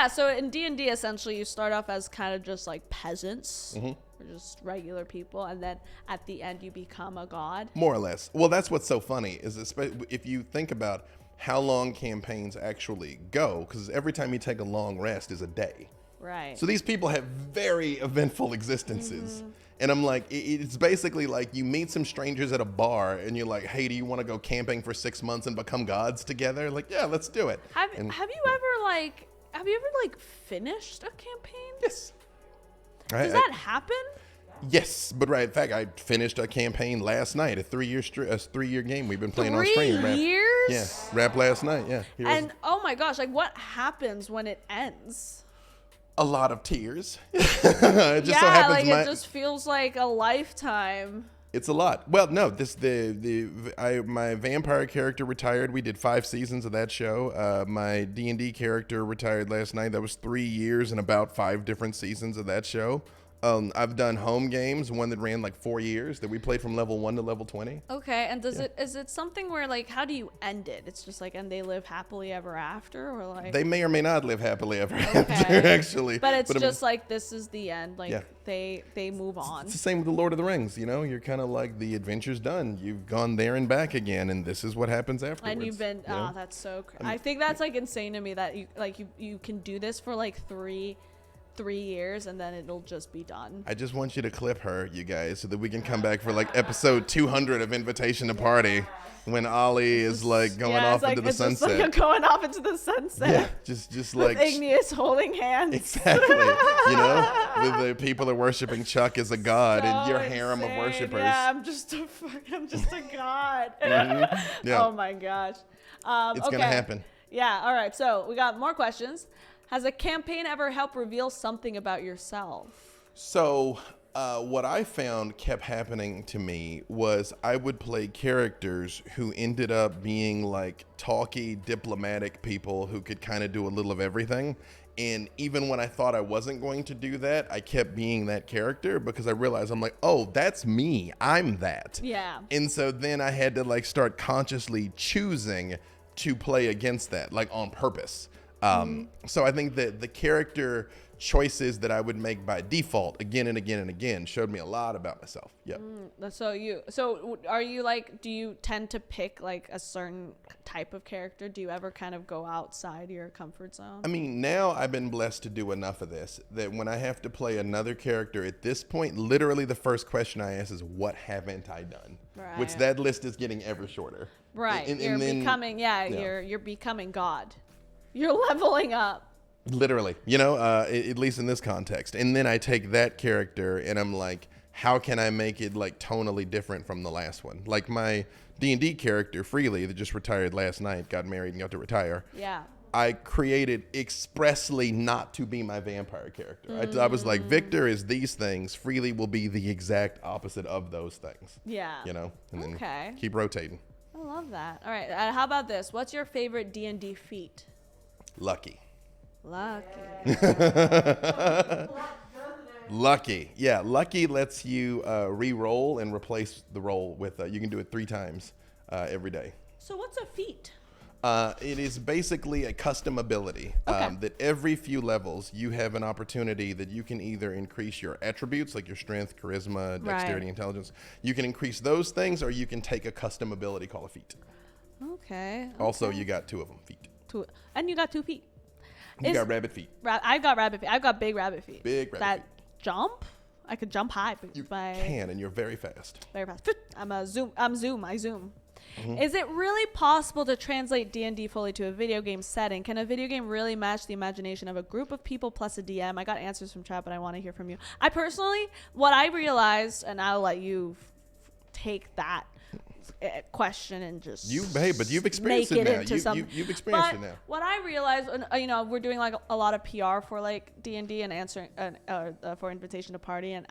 so in D&D, essentially, you start off as kind of just like peasants, Mm-hmm. or just regular people, and then at the end, you become a god. More or less. Well, that's what's so funny is if you think about how long campaigns actually go, because every time you take a long rest is a day. Right. So these people have very eventful existences. Mm-hmm. And I'm like, it's basically like you meet some strangers at a bar and you're like, hey, do you want to go camping for 6 months and become gods together? Like, yeah, let's do it. Have you ever finished a campaign? Yes. Does that happen? Yes, but in fact, I finished a campaign last night, a 3-year game we've been playing on stream. 3 years? Yeah, wrapped last night. Yeah. And oh my gosh, what happens when it ends? A lot of tears. It just so happens it just feels like a lifetime. It's a lot. Well, no, my vampire character retired. We did 5 seasons of that show. My D&D character retired last night. That was 3 years and about 5 different seasons of that show. I've done home games, one that ran like 4 years that we played from level 1 to level 20. Okay, and is it something where like how do you end it? It's just like and they live happily ever after, or like They may or may not live happily ever after, actually. But it's just like this is the end. Like they move on. It's the same with the Lord of the Rings. You know, you're kind of like the adventure's done. You've gone there and back again, and this is what happens afterwards. And you've been that's so crazy. I think that's like insane to me that you can do this for like 3 years and then it'll just be done. I just want you to clip her, you guys, so that we can come back for like episode 200 of Invitation to Party when Ollie is like going off into the sunset. Just like going off into the sunset. Yeah, just like Igneous holding hands. Exactly. You know, with the people are worshiping Chuck as a god and your harem of worshipers. Yeah, I'm just a god. Yeah. Oh my gosh. It's gonna happen. Yeah. All right. So we got more questions. Has a campaign ever helped reveal something about yourself? So what I found kept happening to me was I would play characters who ended up being like talky, diplomatic people who could kind of do a little of everything. And even when I thought I wasn't going to do that, I kept being that character because I realized I'm like, oh, that's me. I'm that. Yeah. And so then I had to like start consciously choosing to play against that, like on purpose. So I think that the character choices that I would make by default again and again and again showed me a lot about myself. Yep. So are you like, do you tend to pick like a certain type of character? Do you ever kind of go outside your comfort zone? I mean, now I've been blessed to do enough of this that when I have to play another character at this point, literally the first question I ask is, what haven't I done? Right. Which that list is getting ever shorter. Right. And you're then, becoming, you're becoming God. You're leveling up. Literally, you know, at least in this context. And then I take that character and I'm like, how can I make it like tonally different from the last one? Like my D&D character, Freely, that just retired last night, got married and got to retire. Yeah. I created expressly not to be my vampire character. I was like, Victor is these things. Freely will be the exact opposite of those things. Yeah. You know, and then keep rotating. I love that. All right. How about this? What's your favorite D&D feat? Lucky. Lucky. Yeah, lucky lets you re-roll and replace the roll with, you can do it 3 times every day. So what's a feat? It is basically a custom ability that every few levels you have an opportunity that you can either increase your attributes like your strength, charisma, dexterity, intelligence. You can increase those things or you can take a custom ability called a feat. Okay. Also, you got 2 of them, feet. And you got 2 feet. You got rabbit feet. I've got rabbit feet. I've got big rabbit feet. Big rabbit feet. Jump? I could jump high. You can, and you're very fast. Very fast. I zoom. Mm-hmm. Is it really possible to translate D&D fully to a video game setting? Can a video game really match the imagination of a group of people plus a DM? I got answers from chat, but I want to hear from you. I personally, what I realized, and I'll let you take that question and just but you've experienced it now. You've experienced it now. What I realized, we're doing like a lot of PR for like D&D and answering for Invitation to Party and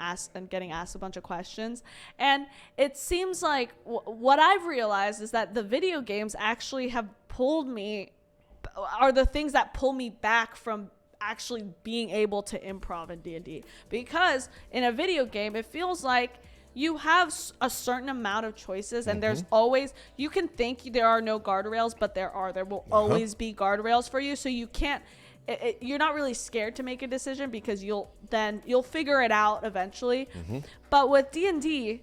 getting asked a bunch of questions, and it seems like what I've realized is that the video games actually have are the things that pull me back from actually being able to improv in D&D, because in a video game it feels like you have a certain amount of choices, and there's always, you can think there are no guardrails, but there will always be guardrails for you. So you can't, you're not really scared to make a decision because you'll figure it out eventually. But with D&D,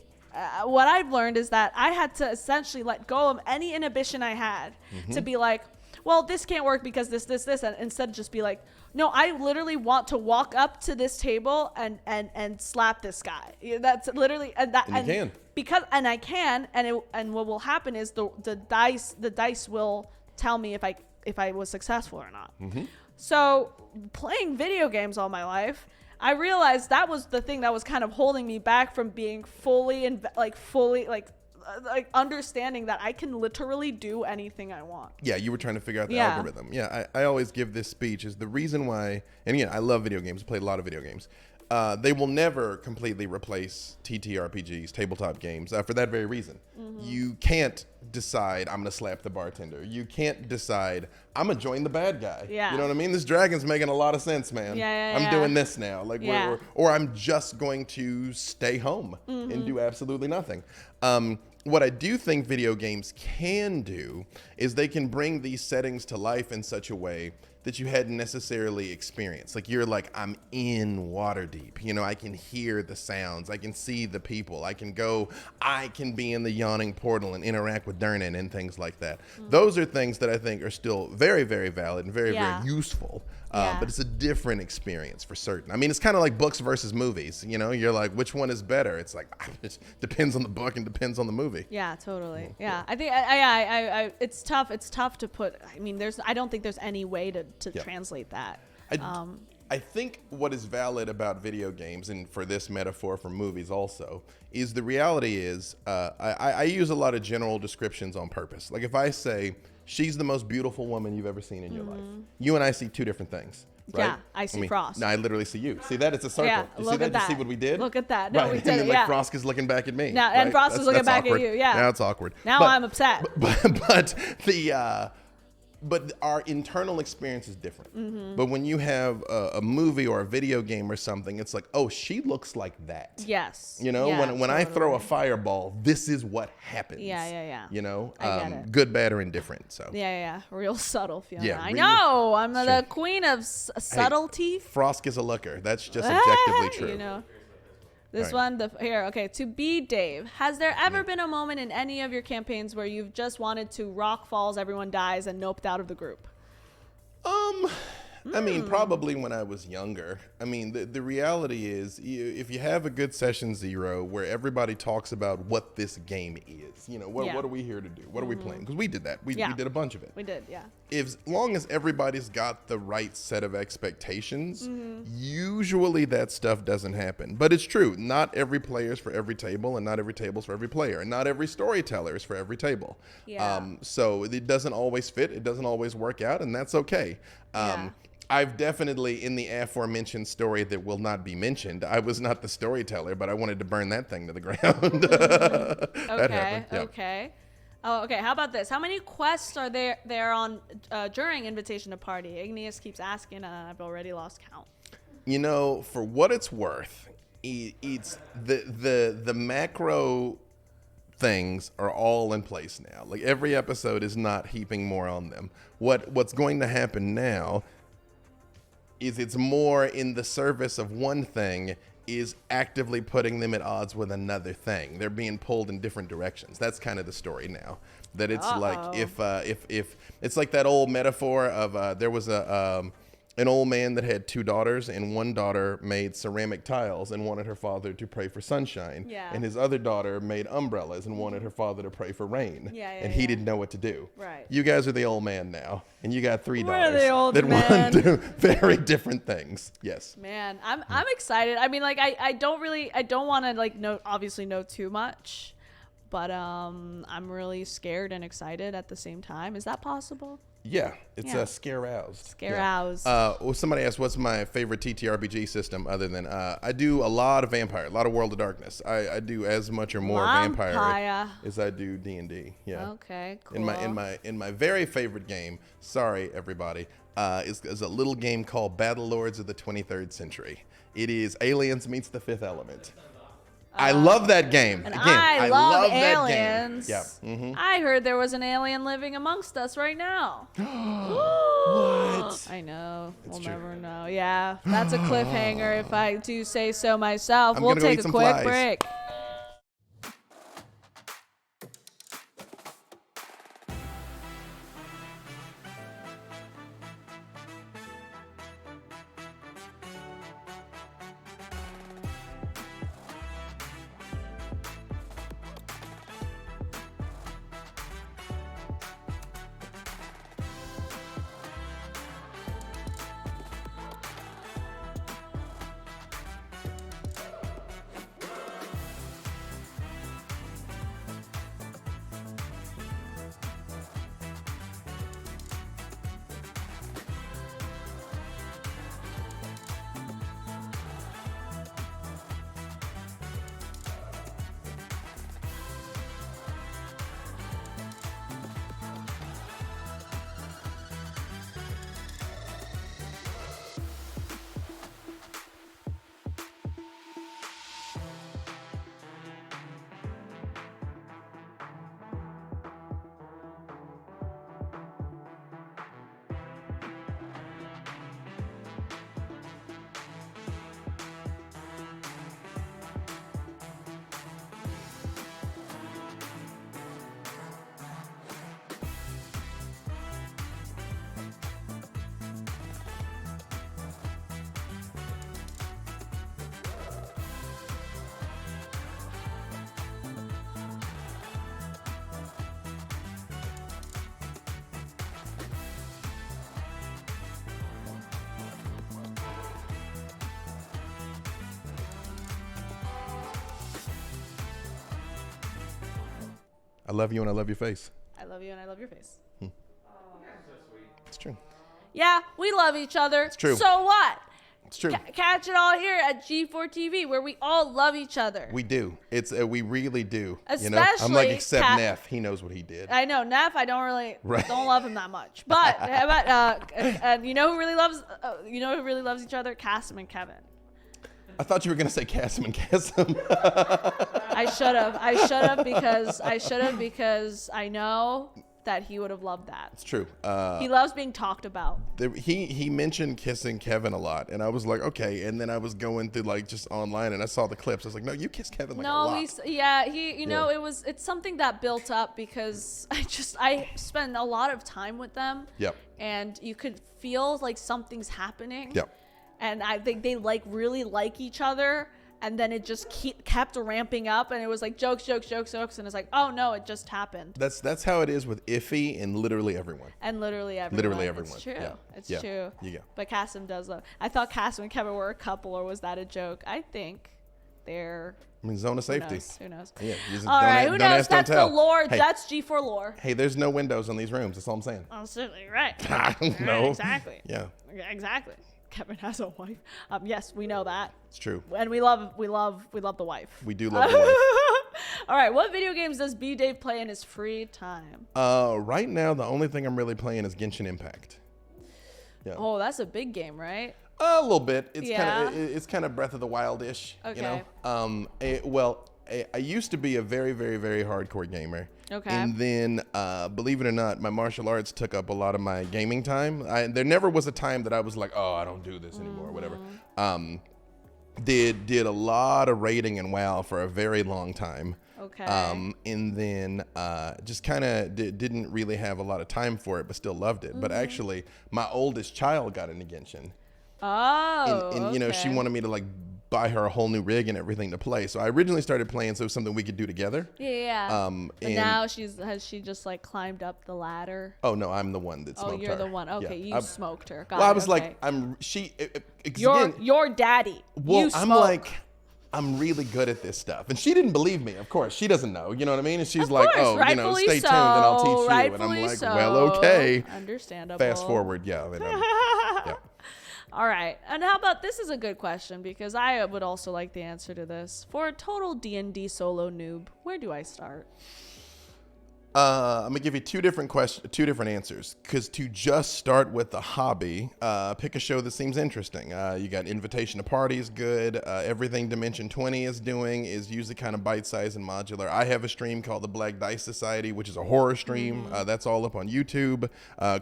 what I've learned is that I had to essentially let go of any inhibition I had to be like, well, this can't work because this, and instead just be like, no, I literally want to walk up to this table and slap this guy. That's literally, and you can. I can, and what will happen is the dice will tell me if I was successful or not. So playing video games all my life, I realized that was the thing that was kind of holding me back from being fully understanding that I can literally do anything I want. Yeah, you were trying to figure out the algorithm. Yeah, I always give this speech is the reason why, and again, I love video games, played a lot of video games. they will never completely replace TTRPGs, tabletop games, for that very reason. You can't decide, I'm going to slap the bartender. You can't decide, I'm going to join the bad guy. Yeah. You know what I mean? This dragon's making a lot of sense, man. I'm doing this now. Like, or I'm just going to stay home and do absolutely nothing. What I do think video games can do is they can bring these settings to life in such a way that you hadn't necessarily experienced. Like, you're like, I'm in Waterdeep. You know, I can hear the sounds. I can see the people. I can be in the yawning portal and interact with Durnan and things like that. Those are things that I think are still very, very valid and very, very useful. But it's a different experience for certain. I mean, it's kind of like books versus movies. You know, you're like, which one is better? It's like, it depends on the book and depends on the movie. Yeah, totally. Yeah, I think I it's tough. It's tough to put. I mean, I don't think there's any way to translate that. I think what is valid about video games, and for this metaphor for movies also, is the reality is I use a lot of general descriptions on purpose. Like, if I say, she's the most beautiful woman you've ever seen in your life, you and I see two different things. Right? Yeah, I see Frost. No, I literally see you. See that? It's a circle. Yeah, you look see at that? that. You see what we did? Look at that. No, right. we did And then, it. like, Frost is looking back at me. Now, right? and Frost is looking back awkward. at you. Yeah. Now it's awkward. Now I'm upset. But our internal experience is different. But when you have a movie or a video game or something, it's like, oh, she looks like that. Yes. You know, yeah, when I throw a fireball, this is what happens. Yeah. You know, I get it. good, bad, or indifferent. So Yeah. Real subtle, Fiona. Yeah, I really- know. I'm the queen of subtlety. Frost is a looker. That's just objectively true. You know. This Right. one, okay, to be Dave, has there ever been a moment in any of your campaigns where you've just wanted to rock falls, everyone dies, and noped out of the group? I mean, probably when I was younger. I mean, the reality is, if you have a good session 0 where everybody talks about what this game is, you know, what are we here to do? What are we playing? Because we did that. We did a bunch of it. We did, yeah. As long as everybody's got the right set of expectations, usually that stuff doesn't happen. But it's true. Not every player is for every table, and not every table is for every player, and not every storyteller is for every table. Yeah. So it doesn't always fit. It doesn't always work out, and that's okay. I've definitely, in the aforementioned story that will not be mentioned, I was not the storyteller, but I wanted to burn that thing to the ground. That happened. Yeah. Okay. Oh, okay. How about this? How many quests are there on during Invitation to Party? Igneous keeps asking, and I've already lost count. You know, for what it's worth, it's the macro things are all in place now. Like, every episode is not heaping more on them. What's going to happen now is it's more in the service of one thing is actively putting them at odds with another thing. They're being pulled in different directions. That's kind of the story now. That it's like if it's like that old metaphor of there was an old man that had 2 daughters, and one daughter made ceramic tiles and wanted her father to pray for sunshine. Yeah. And his other daughter made umbrellas and wanted her father to pray for rain. And he didn't know what to do. Right. You guys are the old man now, and you got 3 We're daughters the old that man. want to do very different things. Yes. Man, I'm excited. I mean, like, I don't want to, like, obviously know too much, but I'm really scared and excited at the same time. Is that possible? Yeah, it's scare-roused. Scare-roused. Well, somebody asked, what's my favorite TTRPG system other than, I do a lot of Vampire, a lot of World of Darkness. I do as much or more Vampire as I do D&D. Yeah. Okay, cool. In my very favorite game, sorry everybody, is a little game called Battle Lords of the 23rd Century. It is Aliens meets the Fifth Element. I love that game. And Again, I love that aliens. game. Yeah. I heard there was an alien living amongst us right now. What? I know. We'll true. never know. Yeah, that's a cliffhanger if I do say so myself. I'm We'll gonna go take eat a some quick flies. break. I love you and I love your face. I love you and I love your face. It's true. Yeah, we love each other. It's true. So what? It's true. Catch it all here at G4TV, where we all love each other. We do. It's we really do. Especially I'm like, except Neff. He knows what he did. I know Neff. I don't really don't love him that much. But and you know who really loves each other? Cassim and Kevin. I thought you were gonna say Cassim and Cassim. I should have because I know that he would have loved that. It's true. He loves being talked about. He mentioned kissing Kevin a lot, and I was like, okay. And then I was going through like just online, and I saw the clips. I was like, no, you kiss Kevin like a lot. It's something that built up because I spend a lot of time with them. Yep. And you could feel like something's happening. Yep. And I think they like really like each other. And then it just kept ramping up, and it was like jokes, and it's like, oh no, it just happened. That's how it is with Iffy and literally everyone. It's true. Yeah. It's yeah. true. You go. But Cassim does love. I thought Cassim and Kevin were a couple, or was that a joke? I think they're. I mean, zone of safety. Who knows? Yeah. All right. Who knows? That's the lore. Hey, that's G4 lore. Hey, there's no windows in these rooms. That's all I'm saying. Oh, certainly right. No. Right, exactly. Yeah. Exactly. Kevin has a wife. Yes, we know that. It's true. And we love the wife. We do love the wife. All right, what video games does B Dave play in his free time? Right now the only thing I'm really playing is Genshin Impact. Yeah. Oh, that's a big game, right? A little bit. It's kind of Breath of the Wild-ish. Okay. I used to be a very, very, very hardcore gamer. Okay. And then, believe it or not, my martial arts took up a lot of my gaming time. There never was a time that I was like, oh, I don't do this anymore, or whatever. Did a lot of raiding and WoW for a very long time. Okay. And then just kind of didn't really have a lot of time for it, but still loved it. But actually, my oldest child got into Genshin. Oh. And you know, she wanted me to like buy her a whole new rig and everything to play. So I originally started playing so it was something we could do together. Yeah. And now has she just like climbed up the ladder? Oh no, I'm the one that smoked her. Oh, you're the one. Okay, yeah. you smoked her. I was like, your daddy. Well, I'm really good at this stuff. And she didn't believe me, of course. She doesn't know, you know what I mean? And she's like, oh, stay tuned and I'll teach you. And I'm like, well, okay. Understandable. Fast forward, yeah. Yeah. All right. And how about, this is a good question because I would also like the answer to this. For a total D&D solo noob, where do I start? I'm gonna give you two different answers. Because to just start with the hobby, pick a show that seems interesting. You got Invitation to Party is good. Everything Dimension 20 is doing is usually kind of bite-sized and modular. I have a stream called the Black Dice Society, which is a horror stream. That's all up on YouTube.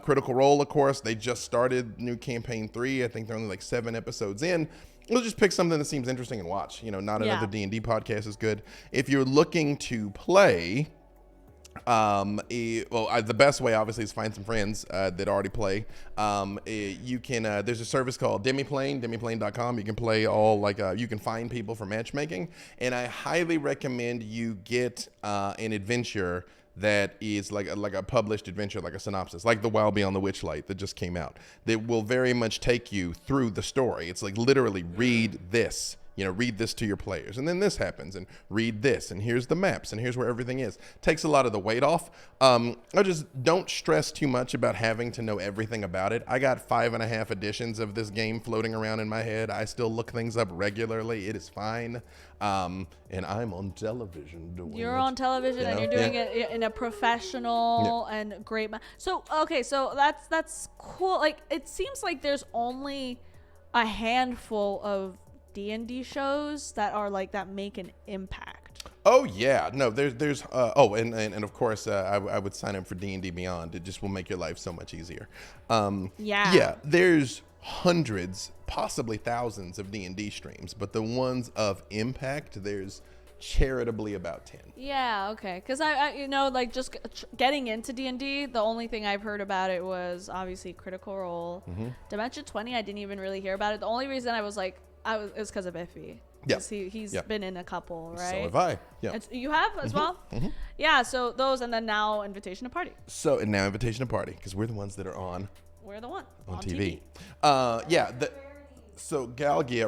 Critical Role, of course, they just started new campaign 3. I think they're only like 7 episodes in. We'll just pick something that seems interesting and watch. You know, not another D&D podcast is good. If you're looking to play. The best way obviously is find some friends that already play. You can there's a service called demiplane.com. You can play all you can find people for matchmaking, and I highly recommend you get an adventure that is like a published adventure, like a synopsis, like the Wild Beyond the Witchlight that just came out, that will very much take you through the story. It's like literally read this. You know, read this to your players, and then this happens, and read this, and here's the maps, and here's where everything is. Takes a lot of the weight off. I just don't stress too much about having to know everything about it. I got 5.5 editions of this game floating around in my head. I still look things up regularly. It is fine. And I'm on television doing it. You're on television, and you're doing it in a professional and great. So that's cool. Like, it seems like there's only a handful of D&D shows that are like that make an impact. Oh yeah, no, there's and of course I would sign up for D&D Beyond. It just will make your life so much easier. There's hundreds, possibly thousands of D&D streams, but the ones of impact, there's charitably about 10. Yeah, okay, because I like just getting into D&D, the only thing I've heard about it was obviously Critical Role. Dimension 20, I didn't even really hear about it. The only reason I was like, it was because of Iffy. Yeah. He's been in a couple, right? So have I. Yeah. You have as well? Yeah, so those, and then now Invitation to Party. And now Invitation to Party, because we're the ones that are on. We're the one. On TV. So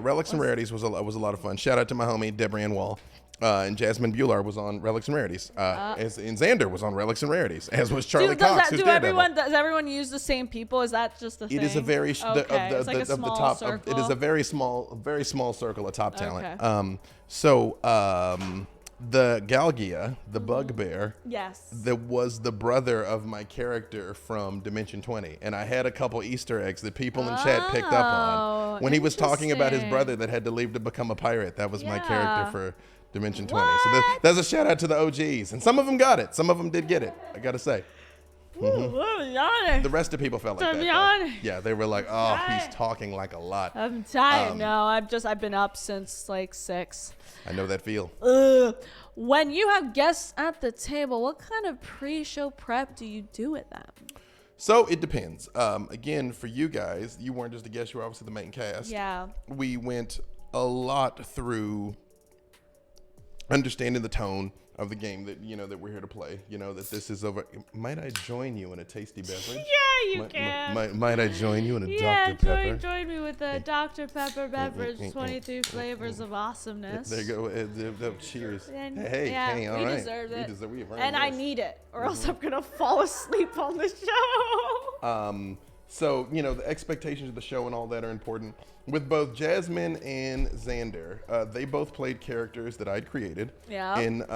Relics and Rarities was a lot of fun. Shout out to my homie, Deborah Ann Wall. And Jasmine Bular was on Relics and Rarities. And Xander was on Relics and Rarities, as was Charlie Cox. Does everyone use the same people? Is that just the thing? It is a very it's like a small circle. It is a very small circle of top talent. Okay. The Galgia, the bugbear, yes, that was the brother of my character from Dimension 20. And I had a couple Easter eggs that people in chat picked up on. When he was talking about his brother that had to leave to become a pirate, that was my character for Dimension 20. So that's a shout out to the OGs. And some of them got it. Some of them did get it, I got to say. The rest of people felt like that. Yeah, they were like, oh, he's talking like a lot. I'm tired. No, I've been up since like 6. I know that feel. When you have guests at the table, what kind of pre-show prep do you do with them? So it depends. Again, for you guys, you weren't just a guest, you were obviously the main cast. Yeah. We went a lot through understanding the tone of the game that that we're here to play. That this is over. Might I join you in a tasty beverage? Yeah, you can. Might I join you in a Dr. Pepper? Join me with a Dr. Pepper beverage, 22 flavors of awesomeness. There you go. Cheers. And, hey, all we right. Deserve it. We have and I need it, or else I'm gonna fall asleep on the show. So, the expectations of the show and all that are important. With both Jasmine and Xander, they both played characters that I'd created. Yeah. And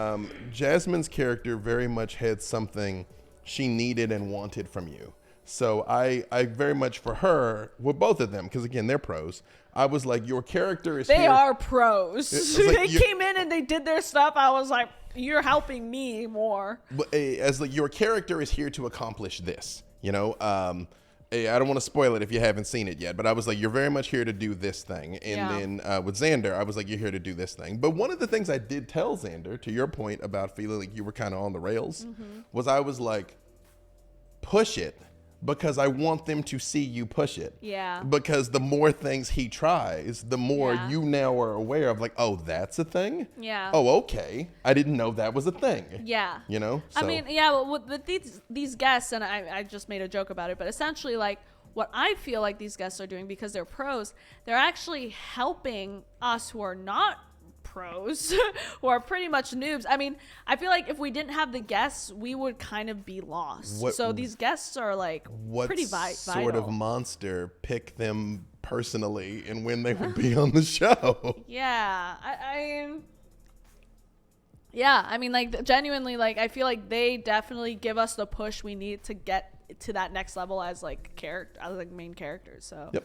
Jasmine's character very much had something she needed and wanted from you. So I very much, for her, with both of them, because again, they're pros, I was like, your character is They here. are pros. Like, they came in and they did their stuff. I was like, you're helping me more. But as like, your character is here to accomplish this, I don't want to spoil it if you haven't seen it yet, but I was like, you're very much here to do this thing. And then with Xander, I was like, you're here to do this thing. But one of the things I did tell Xander, to your point about feeling like you were kind of on the rails, was I was like, push it, because I want them to see you push it. Yeah. Because the more things he tries, the more you now are aware of, like, oh, that's a thing? Yeah. Oh, okay. I didn't know that was a thing. Yeah. So. I mean, well, with these guests, and I just made a joke about it, but essentially, like, what I feel like these guests are doing, because they're pros, they're actually helping us who are not pros, who are pretty much noobs. I mean, I feel like if we didn't have the guests, we would kind of be lost. So these guests are like pretty vital. What sort of monster picked them personally and when they would be on the show? Yeah, I mean, like, genuinely, like, I feel like they definitely give us the push we need to get to that next level as like main characters. So yep,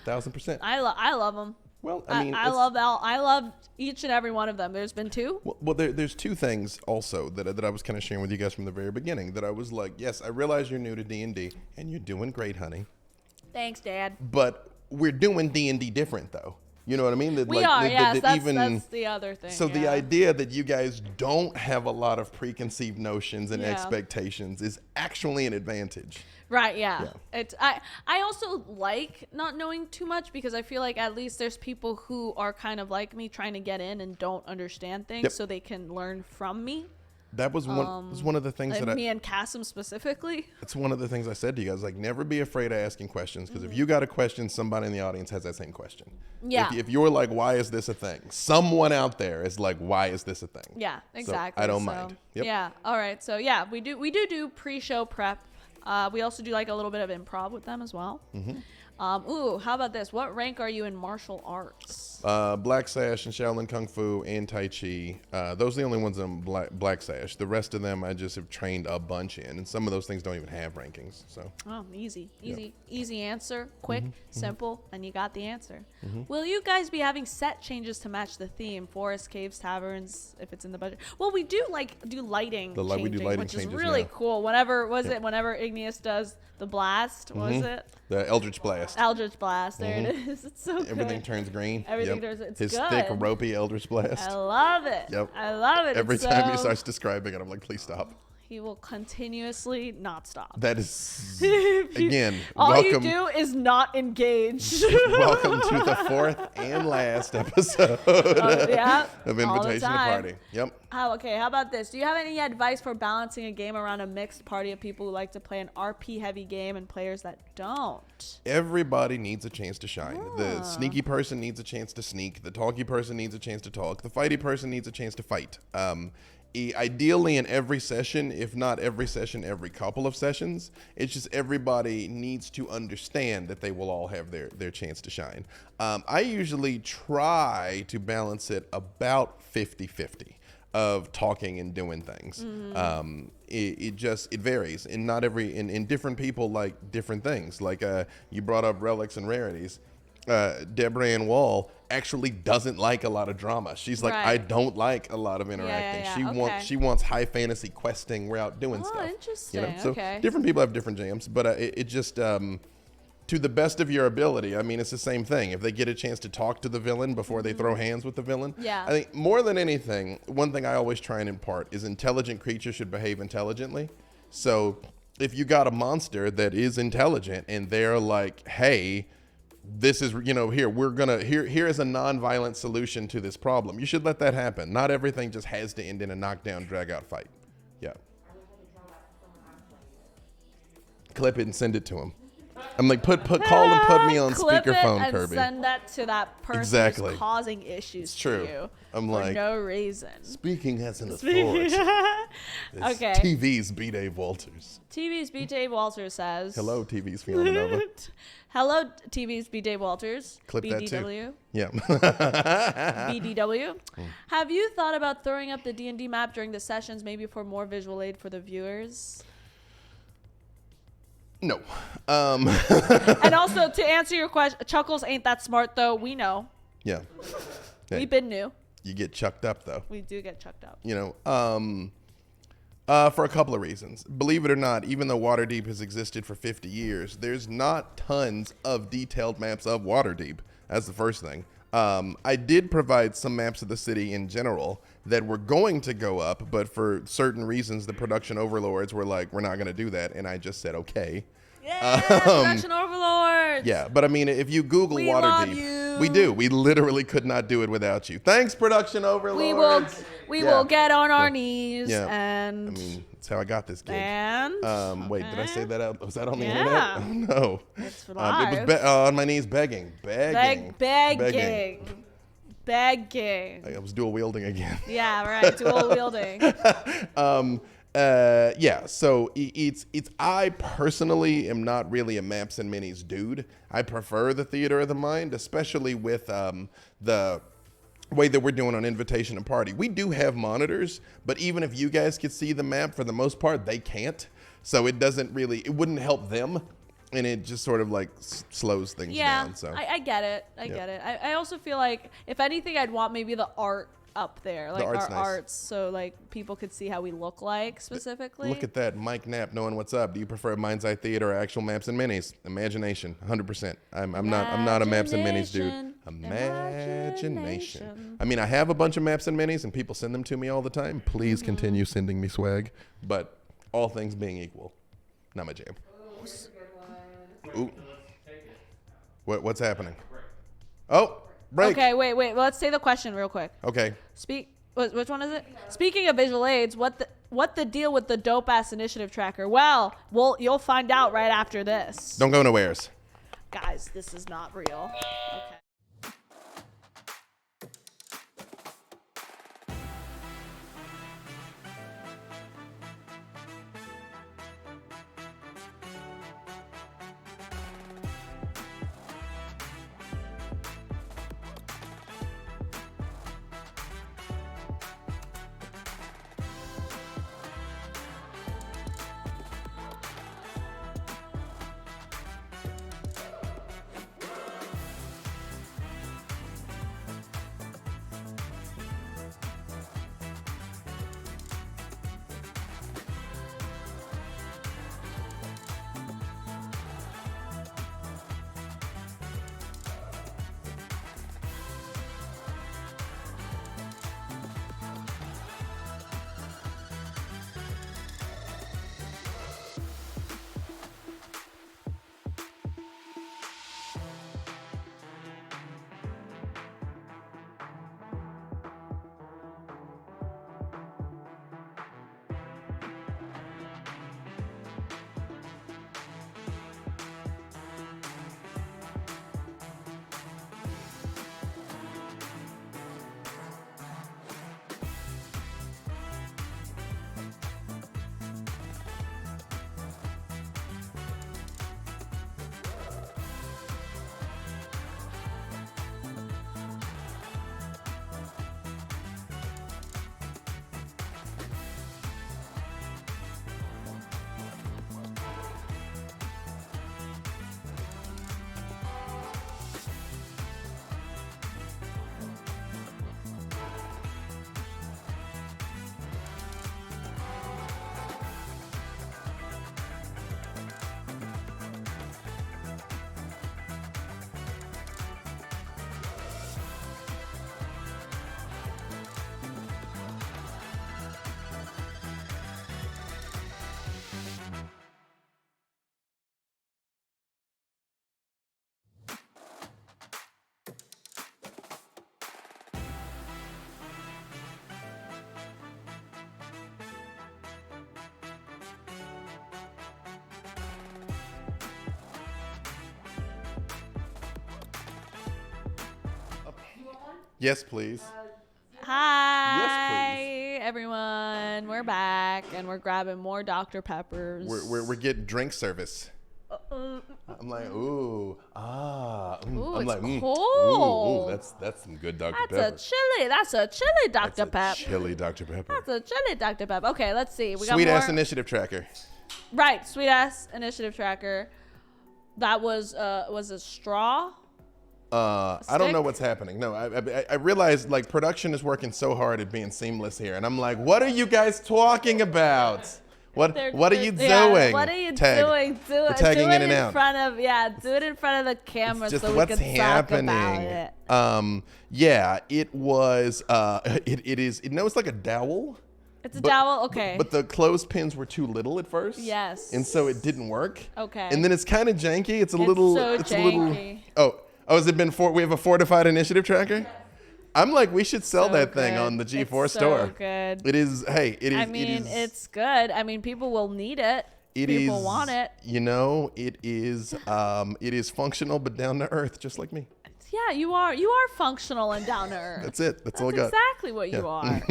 1,000%. I love them. Well, I mean, I love each and every one of them. There's been 2. Well, there's 2 things also that I was kind of sharing with you guys from the very beginning. That I was like, yes, I realize you're new to D&D, and you're doing great, honey. Thanks, Dad. But we're doing D&D different, though. You know what I mean? That, yes. That's the other thing. So the idea that you guys don't have a lot of preconceived notions and expectations is actually an advantage. Right, yeah. I also like not knowing too much, because I feel like at least there's people who are kind of like me, trying to get in and don't understand things, so they can learn from me. That was one of the things like me and Kasim specifically. It's one of the things I said to you guys, like, never be afraid of asking questions, because if you got a question, somebody in the audience has that same question. Yeah. If you're like, why is this a thing? Someone out there is like, why is this a thing? Yeah, exactly. So I don't mind. Yep. Yeah. All right. So yeah, we do pre-show prep. We also do like a little bit of improv with them as well. How about this? What rank are you in martial arts? Black Sash and Shaolin Kung Fu and Tai Chi. Those are the only ones I'm Black Sash. The rest of them I just have trained a bunch in, and some of those things don't even have rankings. So. Oh, easy answer, quick, simple, and you got the answer. Will you guys be having set changes to match the theme? Forest, caves, taverns, if it's in the budget. Well, we do do lighting changing, we do lighting which changes, is really cool. Whenever Igneous does the blast, what was it? The Eldritch Blast. Eldritch Blast. There it is. It's so good. Everything turns green. Everything turns. It's His good. thick, ropey Eldritch Blast. I love it. Yep. I love it. Every time he starts describing it, I'm like, please stop. He will continuously not stop. That is, again, All welcome. you do is not engage. Welcome to the 4th and last episode of Invitation to Party. Yep. Okay, how about this? Do you have any advice for balancing a game around a mixed party of people who like to play an RP-heavy game and players that don't? Everybody needs a chance to shine. The sneaky person needs a chance to sneak. The talky person needs a chance to talk. The fighty person needs a chance to fight. Ideally in every session, if not every session, every couple of sessions, it's just everybody needs to understand that they will all have their chance to shine. I usually try to balance it about 50-50 of talking and doing things. It varies, and not every in different people like different things. Like you brought up relics and rarities. Deborah Ann Wall actually doesn't like a lot of drama. She's like, I don't like a lot of interacting. She wants high fantasy questing. We're out doing stuff. Interesting. So different people have different jams, but it just to the best of your ability. I mean, it's the same thing. If they get a chance to talk to the villain before they throw hands with the villain, I think more than anything, one thing I always try and impart is intelligent creatures should behave intelligently. So if you got a monster that is intelligent and they're like, hey, this is, here is a non-violent solution to this problem, you should let that happen. Not everything just has to end in a knockdown, drag out fight. Yeah. Clip it and send it to him. I'm like, call and put me on speakerphone, Kirby. Send that to that person who's causing issues to you. I'm for like, no reason. Speaking as an authority. Okay. TV's B. Dave Walters. TV's B. Dave Walters says. Hello, TV's Fiona Nova. Hello, TV's B. Dave Walters. Clip BDW. that too. Yeah. BDW. Have you thought about throwing up the D&D map during the sessions, maybe for more visual aid for the viewers? No. And also, to answer your question, Chuckles ain't that smart, though. We know. Yeah. Hey, we've been new. You get chucked up, though. We do get chucked up. For a couple of reasons. Believe it or not, even though Waterdeep has existed for 50 years, there's not tons of detailed maps of Waterdeep. That's the first thing. I did provide some maps of the city in general that were going to go up, but for certain reasons, the production overlords were like, we're not going to do that. And I just said, okay. Yeah, production overlords. Yeah, but I mean, if you Google we Waterdeep, love you. We do. We literally could not do it without you. Thanks, production overlords. We will get on our knees and. I mean, that's how I got this gig. And wait, did I say that out? Was that on the Yeah. internet? Oh no. It's live. It was on my knees begging. Begging. I was dual wielding again. Yeah, right. Dual wielding. So it's I personally am not really a maps and minis dude. I prefer the theater of the mind, especially with the way that we're doing on Invitation and Party. We do have monitors, but even if you guys could see the map, for the most part, they can't. So it wouldn't help them. And it just sort of like slows things down. So I get it. I get it. I also feel like, if anything, I'd want maybe the art up there, like our arts, so like people could see how we look like specifically. Look at that, Mike Knapp knowing what's up. Do you prefer Mind's Eye Theater or actual maps and minis? Imagination, 100%. I'm not a maps and minis dude. Imagination. I mean, I have a bunch of maps and minis, and people send them to me all the time. Please continue sending me swag, but all things being equal, not my jam. Ooh. What's happening? Oh. Break. Okay, wait. Let's say the question real quick. Okay. Which one is it? Speaking of visual aids, what the deal with the dope ass initiative tracker? Well, you'll find out right after this. Don't go nowheres. Guys, this is not real. Okay. Yes, please. Hi, everyone. We're back, and we're grabbing more Dr. Peppers. We're getting drink service. I'm like, ooh, Ooh, I'm it's like, cold. ooh, that's some good Dr. Pepper. That's a chili Dr. Pepper. Chili Dr. Pepper. That's a chili Dr. Pepper. Okay, let's see. We got Sweet more. ass initiative tracker. Right, sweet ass initiative tracker. That was a straw. I don't know what's happening. No, I realized like production is working so hard at being seamless here, and I'm like, what are you guys talking about? What are you doing? Yeah, what are you doing? We're tagging in and out. Do it in front of the camera Just so we what's can talk about happening. it. Yeah, it was. It is. It's like a dowel. It's a dowel, okay. But the clothespins were too little at first. Yes. And so it didn't work. Okay. And then it's kind of janky. It's janky. A little. Oh, has it been we have a fortified initiative tracker? Yes. I'm like, we should sell that thing on the G4 store. So good. It is. Hey, it is. I mean, it's good. I mean, people will need it. People want it. You know, it is. It is functional, but down to earth, just like me. Yeah, you are functional and down to earth. That's it. That's all I got. Exactly what you are.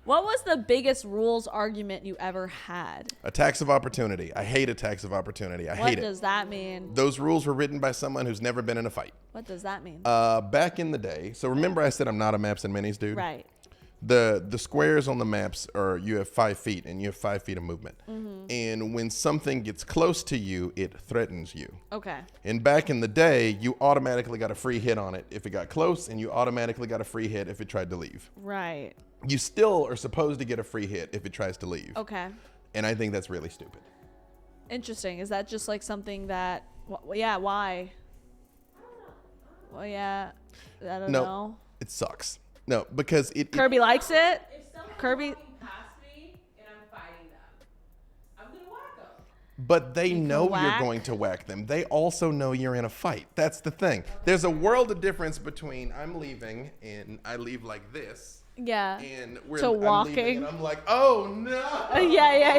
What was the biggest rules argument you ever had? Attacks of opportunity. I hate attacks of opportunity. I hate it. What does that mean? Those rules were written by someone who's never been in a fight. What does that mean? Back in the day. So remember I said I'm not a maps and minis dude? Right. The squares on the maps are you have 5 feet and you have 5 feet of movement. Mm-hmm. And when something gets close to you, it threatens you. Okay. And back in the day, you automatically got a free hit on it if it got close, and you automatically got a free hit if it tried to leave. Right. You still are supposed to get a free hit if it tries to leave. Okay. And I think that's really stupid. Interesting. Is that just like something that, yeah, why? Well, yeah, I don't know. It sucks. No, because Kirby likes it. If someone's Kirby walking past me and I'm fighting them, I'm gonna whack them. But they know you're going to whack them. They also know you're in a fight. That's the thing. There's a world of difference between I'm leaving and I leave like this. Yeah. And I'm walking. Leaving and I'm like, oh no. Yeah.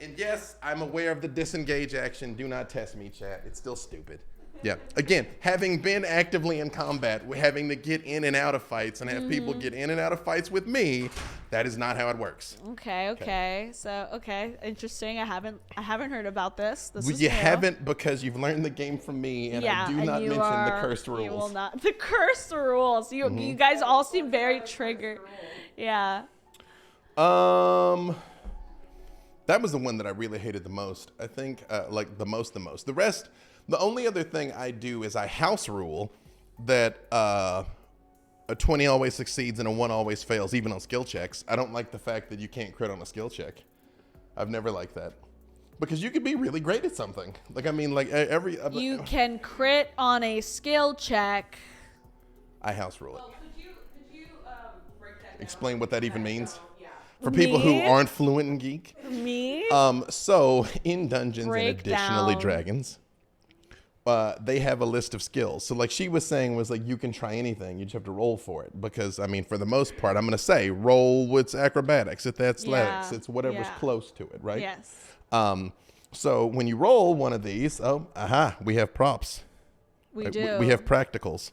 And yes, I'm aware of the disengage action. Do not test me, chat. It's still stupid. Yeah. Again, having been actively in combat, having to get in and out of fights and have people get in and out of fights with me, that is not how it works. Okay. So, interesting. I haven't heard about this. This is You new. haven't because you've learned the game from me, and I do not mention the cursed rules. You will not. The cursed rules. You guys all seem very triggered. Yeah. That was the one that I really hated the most. I think, like the most. The rest. The only other thing I do is I house rule that a 20 always succeeds and a 1 always fails, even on skill checks. I don't like the fact that you can't crit on a skill check. I've never liked that. Because you could be really great at something. Like, I mean, like You can crit on a skill check. I house rule it. Well, could you break that down? Explain what that even means? Yeah. For people who aren't fluent in Geek. Me? So in Dungeons and additionally down. Dragons, they have a list of skills. So like she was saying was like, you can try anything. You just have to roll for it. Because I mean, for the most part, I'm going to say roll with acrobatics. If that's athletics, it's whatever's close to it, right? Yes. So when you roll one of these, we have props. We do. We have practicals.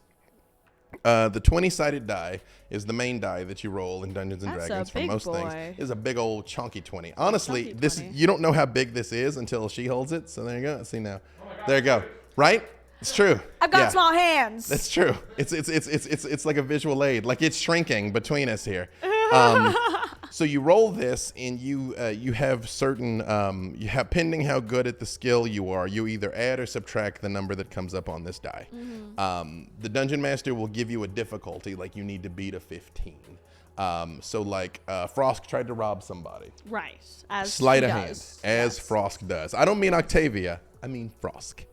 The 20-sided die is the main die that you roll in Dungeons and Dragons for most things. It's a big old chunky 20. Honestly, you don't know how big this is until she holds it. So there you go. See now. There you go. Right? It's true. I've got small hands. That's true. It's like a visual aid. Like it's shrinking between us here. So you roll this, and you have certain pending how good at the skill you are, you either add or subtract the number that comes up on this die. The dungeon master will give you a difficulty, like you need to beat a 15. So like Frosk tried to rob somebody. Right. As sleight of hand, as Frosk does. I don't mean Octavia. I mean Frosk.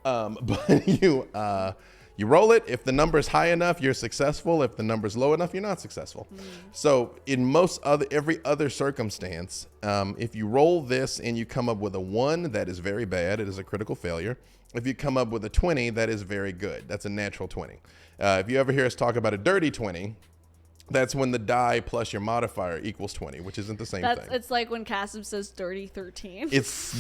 But you roll it. If the number's high enough, you're successful. If the number's low enough, you're not successful. So in every other circumstance, if you roll this and you come up with a 1, that is very bad. It is a critical failure. If you come up with a 20, that is very good. That's a natural 20. If you ever hear us talk about a dirty 20, that's when the die plus your modifier equals 20, which isn't the same thing. It's like when Kasim says dirty 13.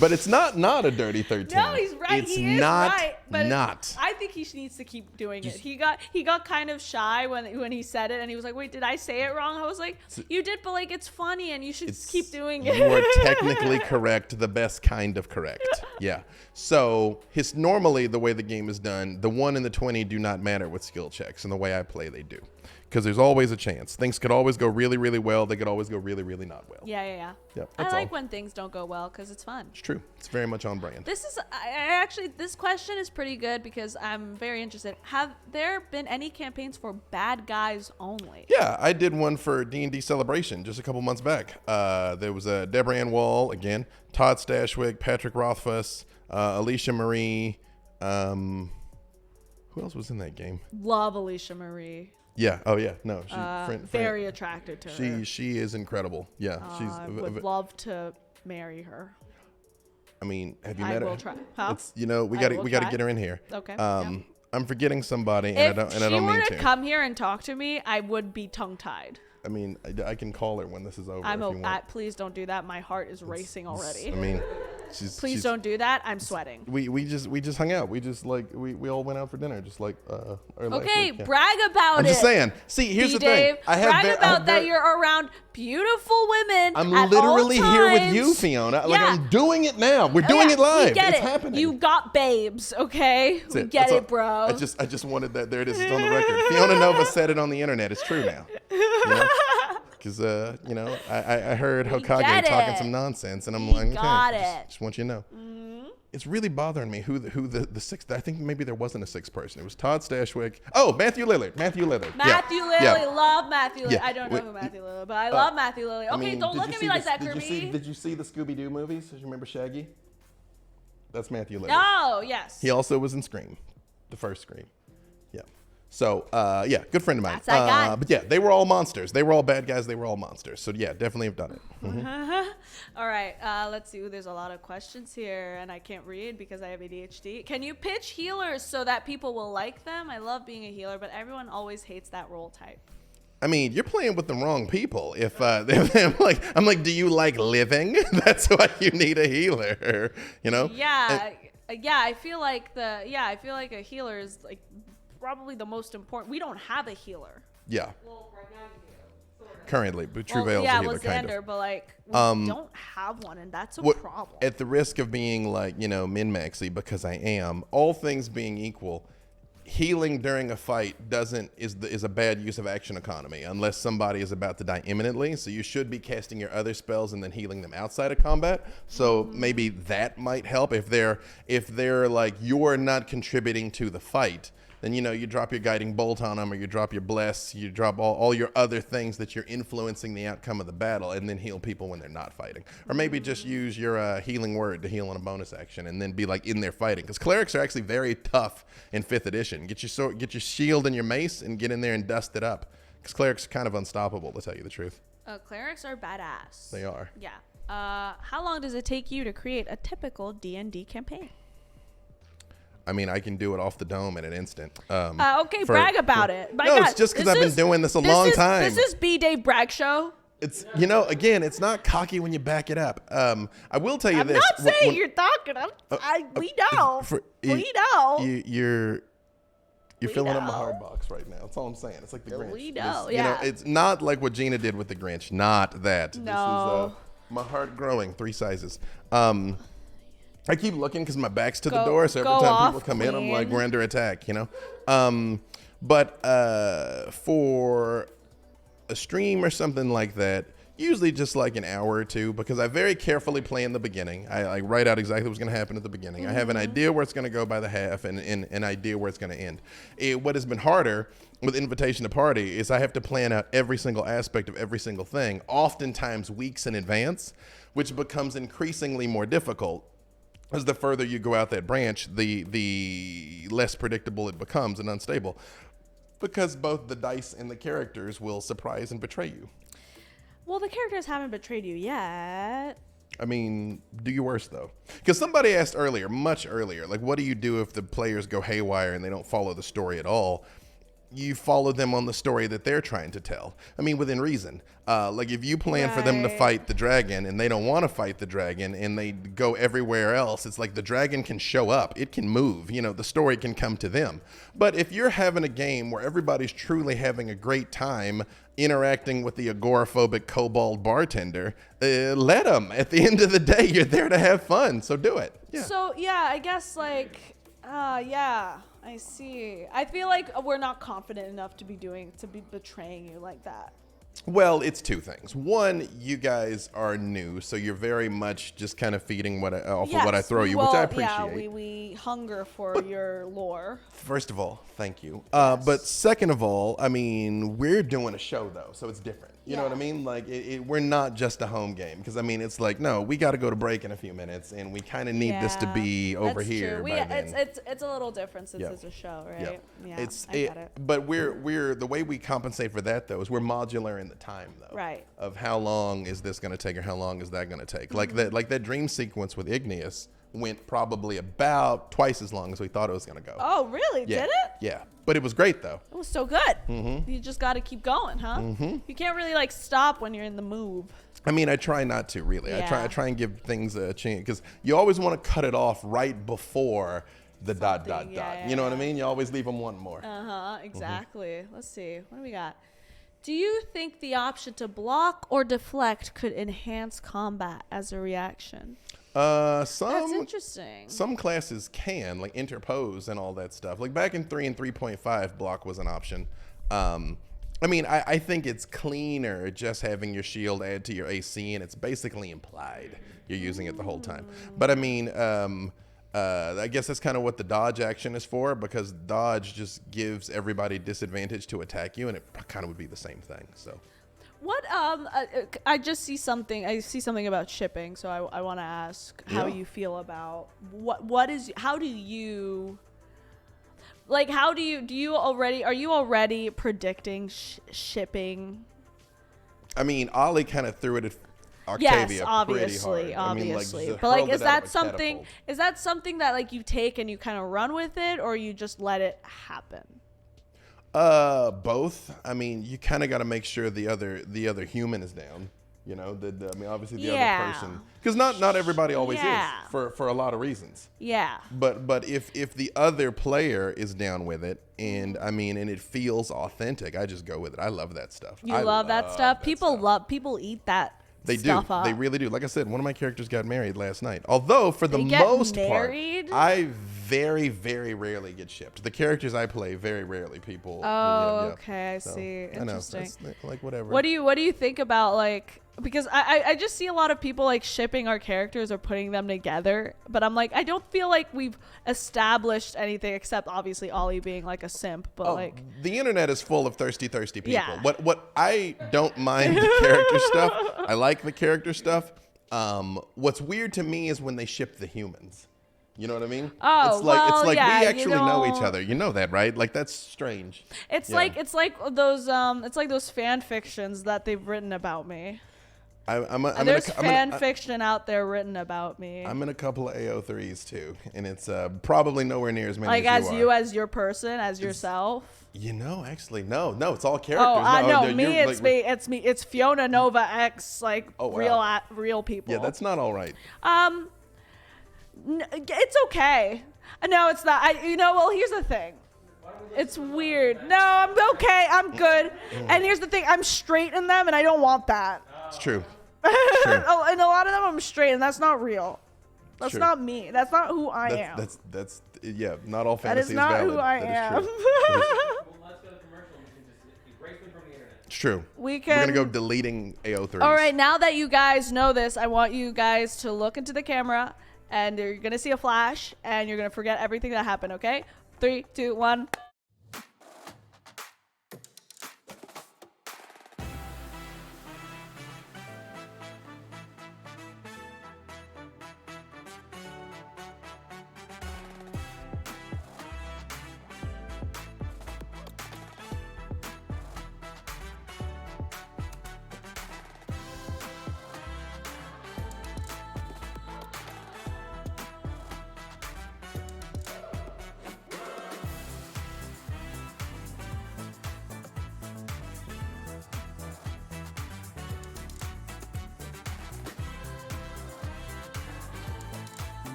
But it's not a dirty 13. No, he's right. It's He is not right. But not. I think he needs to keep doing it. He got kind of shy when he said it, and he was like, "Wait, did I say it wrong?" I was like, "You did, but like it's funny, and you should keep doing it." You are technically correct, the best kind of correct. Yeah. So normally the way the game is done, the 1 and the 20 do not matter with skill checks, and the way I play, they do. Because there's always a chance. Things could always go really, really well. They could always go really, really not well. Yeah. Yep, I that's like all. when things don't go well because it's fun. It's true. It's very much on brand. This question is pretty good because I'm very interested. Have there been any campaigns for bad guys only? Yeah, I did one for D&D Celebration just a couple months back. There was Deborah Ann Wall, again, Todd Stashwick, Patrick Rothfuss, Alicia Marie. Who else was in that game? Love Alicia Marie. Yeah. Oh, yeah. No. Very attracted to her. She is incredible. Yeah. I would love to marry her. I mean, have you met her? I will try. Huh? We got to get her in here. Okay. I'm forgetting somebody, If and I don't she mean were to. to come here and talk to me, I would be tongue-tied. I mean, I can call her when this is over. if you want. Please don't do that. My heart is racing already. I mean, Please don't do that. I'm sweating. We just hung out. We just we all went out for dinner, just like Okay, brag about it. I'm just saying. See, here's the Dave, thing. brag about that you're around beautiful women. I'm at literally all here with times. you, Fiona. Like Yeah. I'm doing it now. We're doing it live. We get it's it. happening. You got babes, okay? That's We it. get That's it, all. bro. I just wanted that. There it is. It's on the record. Fiona Nova said it on the internet. It's true now. Because I heard Hokage get talking it. some nonsense, and I'm We like, okay, got it. Just want you to know. It's really bothering me who the sixth. I think maybe there wasn't a sixth person. It was Todd Stashwick. Oh, Matthew Lillard. Matthew Lillard, Yeah. love Matthew Lillard. Yeah. I don't know who Matthew Lillard, but I love Matthew Lillard. Okay, I mean, don't did look you at see me like the- that, did Kirby. Did you see the Scooby-Doo movies? Do you remember Shaggy? That's Matthew Lillard. Oh, yes. He also was in Scream, the first Scream. Yeah. So, yeah, good friend of mine. That's that guy. But yeah, they were all monsters. They were all bad guys. They were all monsters. So yeah, definitely have done it. All right, let's see. There's a lot of questions here, and I can't read because I have ADHD. Can you pitch healers so that people will like them? I love being a healer, but everyone always hates that role type. I mean, you're playing with the wrong people. If I'm like, do you like living? That's why you need a healer. You know? Yeah, I feel like a healer is like probably the most important. We don't have a healer. Yeah. Well, right now you do. Sort of. Currently, but True Veil's a healer, kind Xander, of. but like we don't have one, and that's a problem. At the risk of being like, min-maxy, because I am, all things being equal, healing during a fight is a bad use of action economy unless somebody is about to die imminently. So you should be casting your other spells and then healing them outside of combat. So maybe that might help if they're like you're not contributing to the fight. Then, you drop your guiding bolt on them, or you drop your bless, you drop all your other things that you're influencing the outcome of the battle, and then heal people when they're not fighting. Or maybe just use your healing word to heal on a bonus action, and then be like in there fighting. Because clerics are actually very tough in 5th edition. Get your shield and your mace, and get in there and dust it up. Because clerics are kind of unstoppable, to tell you the truth. Clerics are badass. They are. Yeah. How long does it take you to create a typical D&D campaign? I mean, I can do it off the dome in an instant. Okay, brag about it. My no, God, it's just because I've been doing this a long time. This is B Dave Bragg Show. It's again, it's not cocky when you back it up. I will tell you I'm this. not saying you're talking. We know. We know. You're filling up my hard box right now. That's all I'm saying. It's like the Grinch. We know. It's not like what Gina did with the Grinch. Not that. No. This is my heart growing 3 sizes. I keep looking because my back's to the Go- door, so every go time off, people come in, I'm like, queen. we're under attack, But for a stream or something like that, usually just like an hour or two, because I very carefully plan the beginning. I write out exactly what's going to happen at the beginning. I have an idea where it's going to go by the half, and an idea where it's going to end. What has been harder with Invitation to Party is I have to plan out every single aspect of every single thing, oftentimes weeks in advance, which becomes increasingly more difficult. As the further you go out that branch, the less predictable it becomes and unstable, because both the dice and the characters will surprise and betray you. Well, the characters haven't betrayed you yet. I mean, do your worst, though. Because somebody asked earlier, much earlier, like, what do you do if the players go haywire and they don't follow the story at all? you follow them on the story that they're trying to tell. I mean, within reason. Like if you plan for them to fight the dragon and they don't want to fight the dragon and they go everywhere else, it's like the dragon can show up. It can move. You know, the story can come to them. But if you're having a game where everybody's truly having a great time interacting with the agoraphobic kobold bartender, let them. At the end of the day, you're there to have fun. So do it. Yeah. So, yeah, I guess, like, yeah, I see. I feel like we're not confident enough to be betraying you like that. Well, it's two things. One, you guys are new, so you're very much just kind of feeding what I throw you, which I appreciate. Yeah, we hunger for your lore. First of all, thank you. But second of all, I mean, we're doing a show though, so it's different. You know what I mean? Like, we're not just a home game. Because, I mean, it's like, no, we got to go to break in a few minutes, and we kind of need this to be over here. True. By then. It's a little different since it's a show, right? Yeah, I get it. But we're the way we compensate for that, though, is we're modular in the time, though. Right. Of how long is this going to take or how long is that going to take. Mm-hmm. Like that dream sequence with Igneous went probably about twice as long as we thought it was going to go. Oh, really? Yeah. Did it? Yeah. But it was great, though. It was so good. Mm-hmm. You just got to keep going, huh? Mm-hmm. You can't really, like, stop when you're in the move. I mean, I try not to, really. Yeah. I try and give things a chance. Because you always want to cut it off right before the ... Yeah, you know what I mean? You always leave them wanting more. Exactly. Mm-hmm. Let's see. What do we got? Do you think the option to block or deflect could enhance combat as a reaction? That's interesting. Some classes can, like interpose and all that stuff. Like back in 3 and 3.5, block was an option. I mean, I think it's cleaner just having your shield add to your AC, and it's basically implied you're using it the whole time. But I mean, I guess that's kind of what the dodge action is for, because dodge just gives everybody disadvantage to attack you, and it kind of would be the same thing. So. What I just see something. I see something about shipping, so I want to ask how you feel about how do you are you already predicting shipping? I mean, Ollie kind of threw it at Octavia. Yes, obviously. Pretty hard. I mean, like, but like, is that something that like you take and you kind of run with it, or you just let it happen? Both. I mean, you kind of got to make sure the other human is down. You know, I mean, obviously the other person, because not everybody always is for a lot of reasons. Yeah. But if the other player is down with it, and I mean, and it feels authentic, I just go with it. I love that stuff. I love that stuff. People eat that. They do. They really do. Like I said, one of my characters got married last night. Although, for the most part, I very, very rarely get shipped. The characters I play, very rarely people. Oh, okay. I see. Interesting. I know. Like, whatever. What do you think about, like, because I just see a lot of people like shipping our characters or putting them together, but I'm like, I don't feel like we've established anything except obviously Ollie being like a simp, but like the internet is full of thirsty people. Yeah. What I don't mind the character stuff. I like the character stuff. What's weird to me is when they ship the humans. You know what I mean? Oh, it's like we actually know each other. You know that, right? Like, that's strange. It's like those fan fictions that they've written about me. There's fan fiction out there written about me. I'm in a couple of AO3s too, and it's probably nowhere near as many as you as your person, as yourself. You know, actually, no, it's all characters. Oh, I know. It's me. It's Fiona Nova X, real people. Yeah, that's not all right. It's okay. No, it's not. Well, here's the thing. It's weird. No, I'm okay. I'm good. And here's the thing. I'm straight in them, and I don't want that. It's true. And a lot of them I'm straight, and that's not real. That's not me. That's not who I am. That's not all fantasy is valid. That is not who I am. Let's go to commercial and we can just erase them from the internet. It's true. We're going to go deleting AO3s. All right, now that you guys know this, I want you guys to look into the camera, and you're going to see a flash, and you're going to forget everything that happened, okay? 3, 2, 1.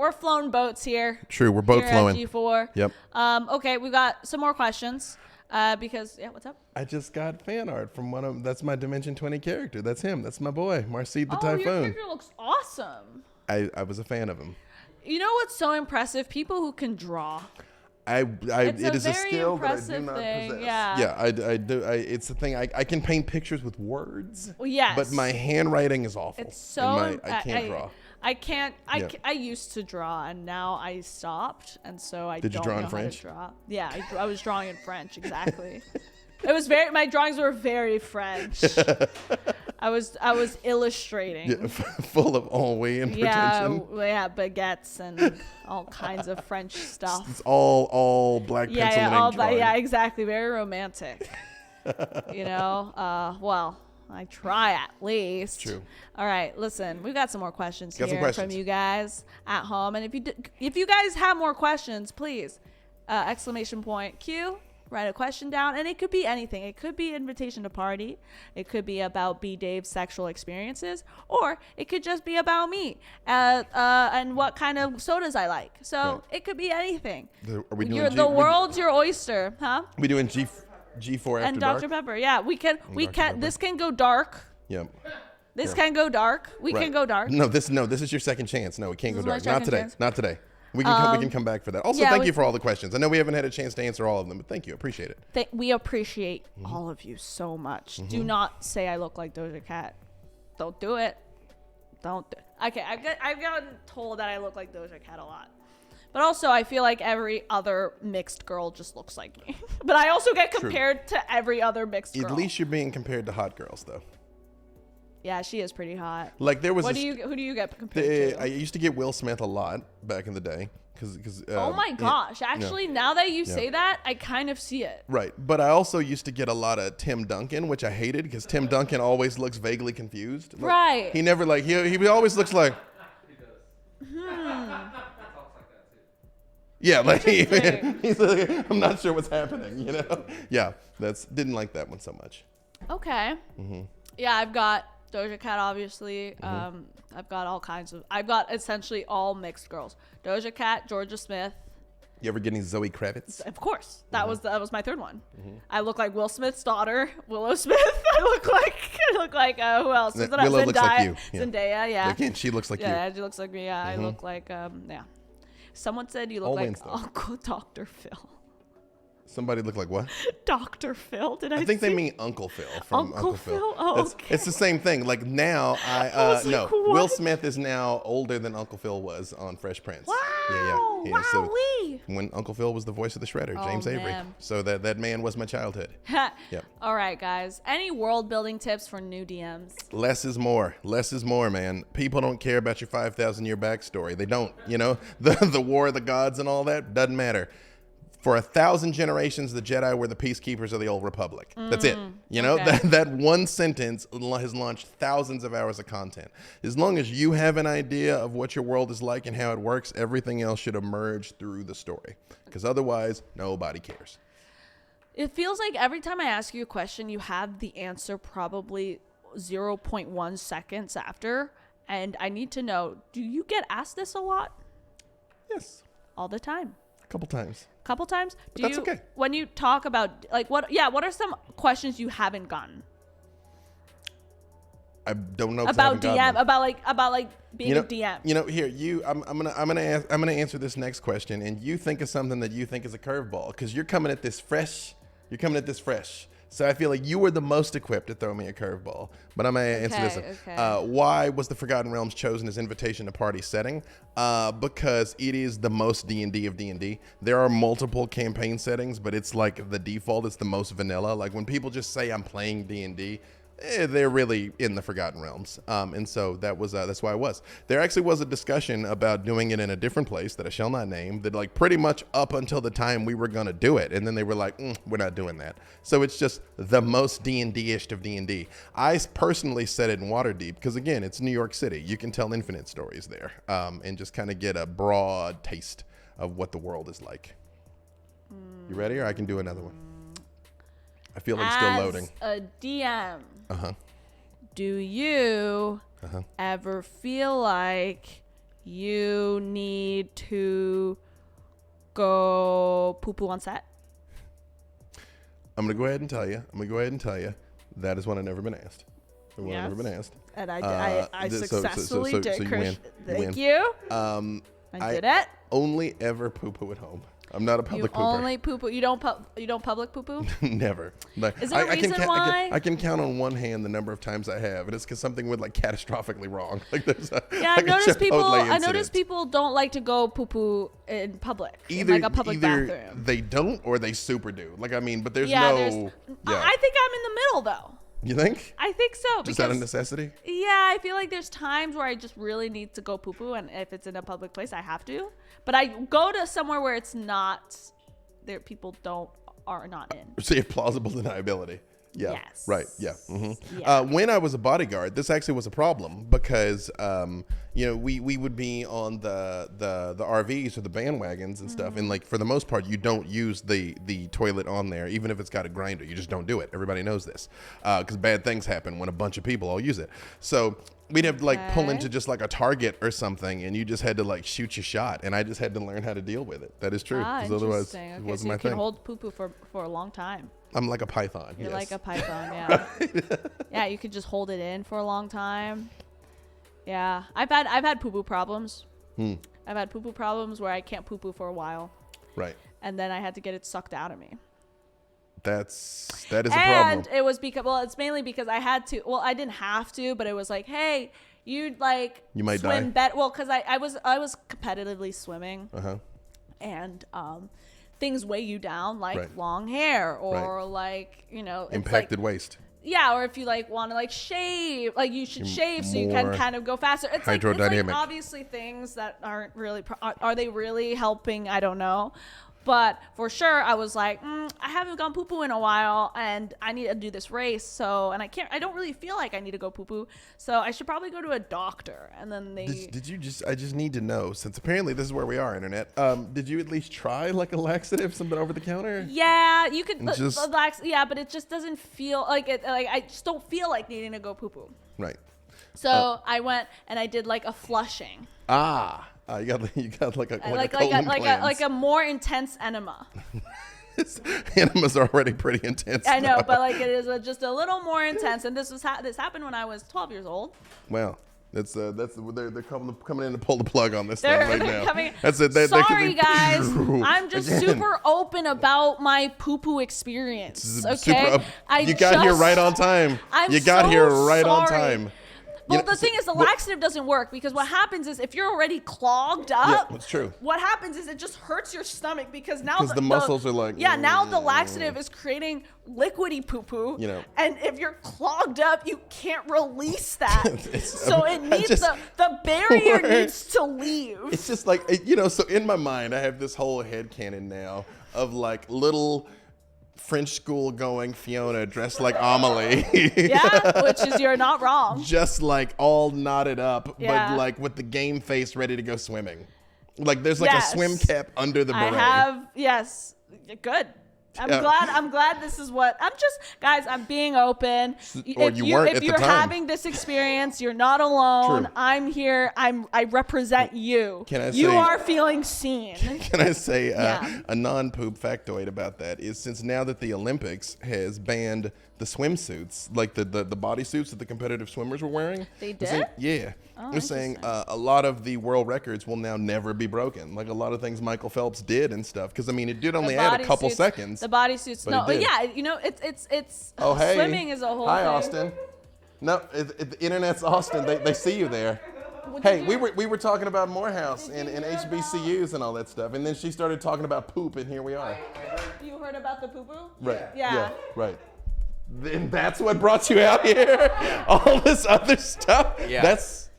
we're flown boats here. True, we're both here flowing. At G4. Yep. Okay, we got some more questions. Because what's up? I just got fan art from that's my Dimension 20 character. That's him. That's my boy, Marcid the Your Typhoon. character looks awesome. I was a fan of him. You know what's so impressive? People who can draw. It is a skill that I do impressive not thing, possess. yeah. I do. It's the thing. I can paint pictures with words. Well, yes. But my handwriting is awful. It's so I can't draw. I can't. Yeah. I used to draw, and now I stopped, and so I Did you don't draw know in how French? to draw. Yeah, I was drawing in French exactly. It was my drawings were very French. I was illustrating. Yeah, full of ennui and pretension. Yeah, baguettes and all kinds of French stuff. It's all black pencil and ink drawing. Yeah, exactly. Very romantic. Well, I try at least. True. All right, listen, we've got some more questions Got some here questions. from you guys at home, and if you guys have more questions, please exclamation point Q. Write a question down, and it could be anything. It could be invitation to party. It could be about B. Dave's sexual experiences, or it could just be about me and what kind of sodas I like. So Right. it could be anything. Are we doing The world's your oyster, huh? We doing G4 after And dark? Dr. Pepper, yeah. We can. Dr. Pepper. This can go dark. Yep. This Yeah. can go dark. We Right. can go dark. No, this is your second chance. No, it can't go This is my dark. Not second today. chance. Not today. We can come back for that. Also, yeah, thank you for all the questions. I know we haven't had a chance to answer all of them, but thank you. Appreciate it. We appreciate Mm-hmm. all of you so much. Do not say I look like Doja Cat. Don't do it. Okay, I've gotten told that I look like Doja Cat a lot. But also, I feel like every other mixed girl just looks like me. But I also get compared to every other mixed girl. At least you're being compared to hot girls, though. Yeah, she is pretty hot. Like there was. Who do you get compared to? I used to get Will Smith a lot back in the day because. Oh my gosh! Actually, now that you say Yeah. that, I kind of see it. Right, but I also used to get a lot of Tim Duncan, which I hated because Tim Duncan always looks vaguely confused. Like, Right. He never he always looks like. Yeah, like he's like, I'm not sure what's happening, you know. Yeah, didn't like that one so much. Okay. Mm-hmm. Yeah, I've got Doja Cat, obviously. I've got all kinds of. I've got essentially all mixed girls. Doja Cat, Georgia Smith. You ever get any Zoe Kravitz? Of course, that Mm-hmm. was my third one. I look like Will Smith's daughter, Willow Smith. I look like who else? Was it Willow Zendaya? looks like you. Yeah. Zendaya, yeah. Again, she looks like Yeah, you. she looks like me. Yeah, I look like yeah. Someone said you look All like wins, though. Uncle Dr. Phil. Somebody looked like what? Dr. Phil? Did I? I think they see- mean Uncle Phil from Uncle Phil? Oh, okay. It's the same thing. Like now, was no. like, Will what? Smith is now older than Uncle Phil was on Fresh Prince. Wow! Yeah. So Wowee! when Uncle Phil was the voice of the Shredder, Oh, James Avery. man. So that man was my childhood. Yep. All right, guys. Any world building tips for new DMs? Less is more. Less is more, man. People don't care about your 5,000 year backstory. They don't. You know, the War of the Gods and all that doesn't matter. For 1,000 generations, the Jedi were the peacekeepers of the old Republic. That's it. You know, okay. that one sentence has launched thousands of hours of content. As long as you have an idea of what your world is like and how it works, everything else should emerge through the story. Because otherwise, nobody cares. It feels like every time I ask you a question, you have the answer probably 0.1 seconds after. And I need to know, do you get asked this a lot? Yes. All the time? A couple times. Couple times? But that's okay. When you talk about, like, what are some questions you haven't gotten? I don't know. 'Cause I About haven't gotten DM, them. about being a DM. You know, here I'm gonna answer this next question, and you think of something that you think is a curveball because you're coming at this fresh. So I feel like you were the most equipped to throw me a curveball. But I'm gonna answer this. Okay. Why was the Forgotten Realms chosen as invitation to party setting? Because it is the most D&D of D&D. There are multiple campaign settings, but it's like the default. It's the most vanilla. Like when people just say I'm playing D&D. They're really in the Forgotten Realms, and so that's why it was. There actually was a discussion about doing it in a different place that I shall not name. That like pretty much up until the time we were gonna do it, and then they were like, "We're not doing that." So it's just the most D&D-ish of D&D. I personally set it in Waterdeep because again, it's New York City. You can tell infinite stories there, and just kind of get a broad taste of what the world is like. You ready, or I can do another one? I feel like it's still loading. As a DM, Uh-huh. do you ever feel like you need to go poo-poo on set? I'm going to go ahead and tell you. That is one I've never been asked. I've never been asked. And I successfully did. So you win. Thank you. I did it. only ever poo-poo at home. I'm not a public pooper. Only poo-poo. You don't public poo-poo? Never. Like, Is there a reason why? I can count on one hand the number of times I have, and it's because something went like catastrophically wrong. Like there's a I've noticed people don't like to go poo-poo in public, either in like a public bathroom. They don't, or they super do. Like I mean, but there's I no. I think I'm in the middle though. You think? I think so. Just out of necessity? Yeah, I feel like there's times where I just really need to go poo-poo, and if it's in a public place, I have to. But I go to somewhere where it's not, there people are not in. So you have plausible deniability. Yeah. Yes. Right. Yeah. Mm-hmm. Yeah. When I was a bodyguard, this actually was a problem because we would be on the RVs or the bandwagons and stuff, and like for the most part, you don't use the toilet on there, even if it's got a grinder. You just don't do it. Everybody knows this because bad things happen when a bunch of people all use it. So we'd have to like pull into just like a Target or something, and you just had to like shoot your shot, and I just had to learn how to deal with it. That is true, because otherwise it wasn't my thing. You can hold poo-poo for a long time. I'm like a python. You're like a python, yeah. Yeah, you could just hold it in for a long time. Yeah, I've had poo-poo problems. I've had poo-poo problems where I can't poo-poo for a while. Right. And then I had to get it sucked out of me. That is a problem. And it was because, it's mainly because I had to. Well, I didn't have to, but it was like, hey, you might swim die. Well, because I was competitively swimming, and things weigh you down, like long hair or like impacted waist. Yeah, or if you want to shave, you should shave so you can kind of go faster. It's like obviously things that aren't really. Are they really helping? I don't know. But for sure, I was like, I haven't gone poo-poo in a while, and I need to do this race. So, and I don't really feel like I need to go poo-poo. So I should probably go to a doctor. And then they. I just need to know, since apparently this is where we are, internet. Did you at least try like a laxative, something over the counter? Yeah, you could. Yeah, but it just doesn't feel like it. Like I just don't feel like needing to go poo-poo. Right. So I went and I did like a flushing. You got like a more intense enema. Enemas are already pretty intense. I know, but it is just a little more intense. And this happened when I was 12 years old. Well, they're coming in to pull the plug on this thing right now. That's it. Sorry, guys. I'm just super open about my poo-poo experience. Okay, you got here right on time. On time. Well, the thing is, the laxative doesn't work because what happens is if you're already clogged up, yeah, that's true. What happens is it just hurts your stomach because now the muscles are like, now the laxative is creating liquidy poo-poo, and if you're clogged up, you can't release that. So it needs the barrier needs to leave. It's just like so in my mind, I have this whole headcanon now of like little French school going Fiona dressed like Amelie. Yeah, which is, you're not wrong. Just like all knotted up, but like with the game face ready to go swimming. Like there's like a swim cap under the beret. Yes. Good. I'm glad this is what guys, I'm being open. If you're having this experience, you're not alone. True. I'm here. I represent you. You are feeling seen. Can I say a non-poop factoid about that is, since now that the Olympics has banned the swimsuits, like the bodysuits that the competitive swimmers were wearing. They did? Yeah. They're saying a lot of the world records will now never be broken. Like a lot of things Michael Phelps did and stuff. Because, I mean, it did only add a couple seconds. The bodysuits. No, it's oh, hey. Swimming is a whole Hi, thing. Austin. No, the internet's Austin. They see you there. Hey, we were talking about Morehouse and HBCUs and all that stuff. And then she started talking about poop, and here we are. You heard about the poo-poo? Right. Yeah. Right. Then that's what brought you out here? All this other stuff? Yeah.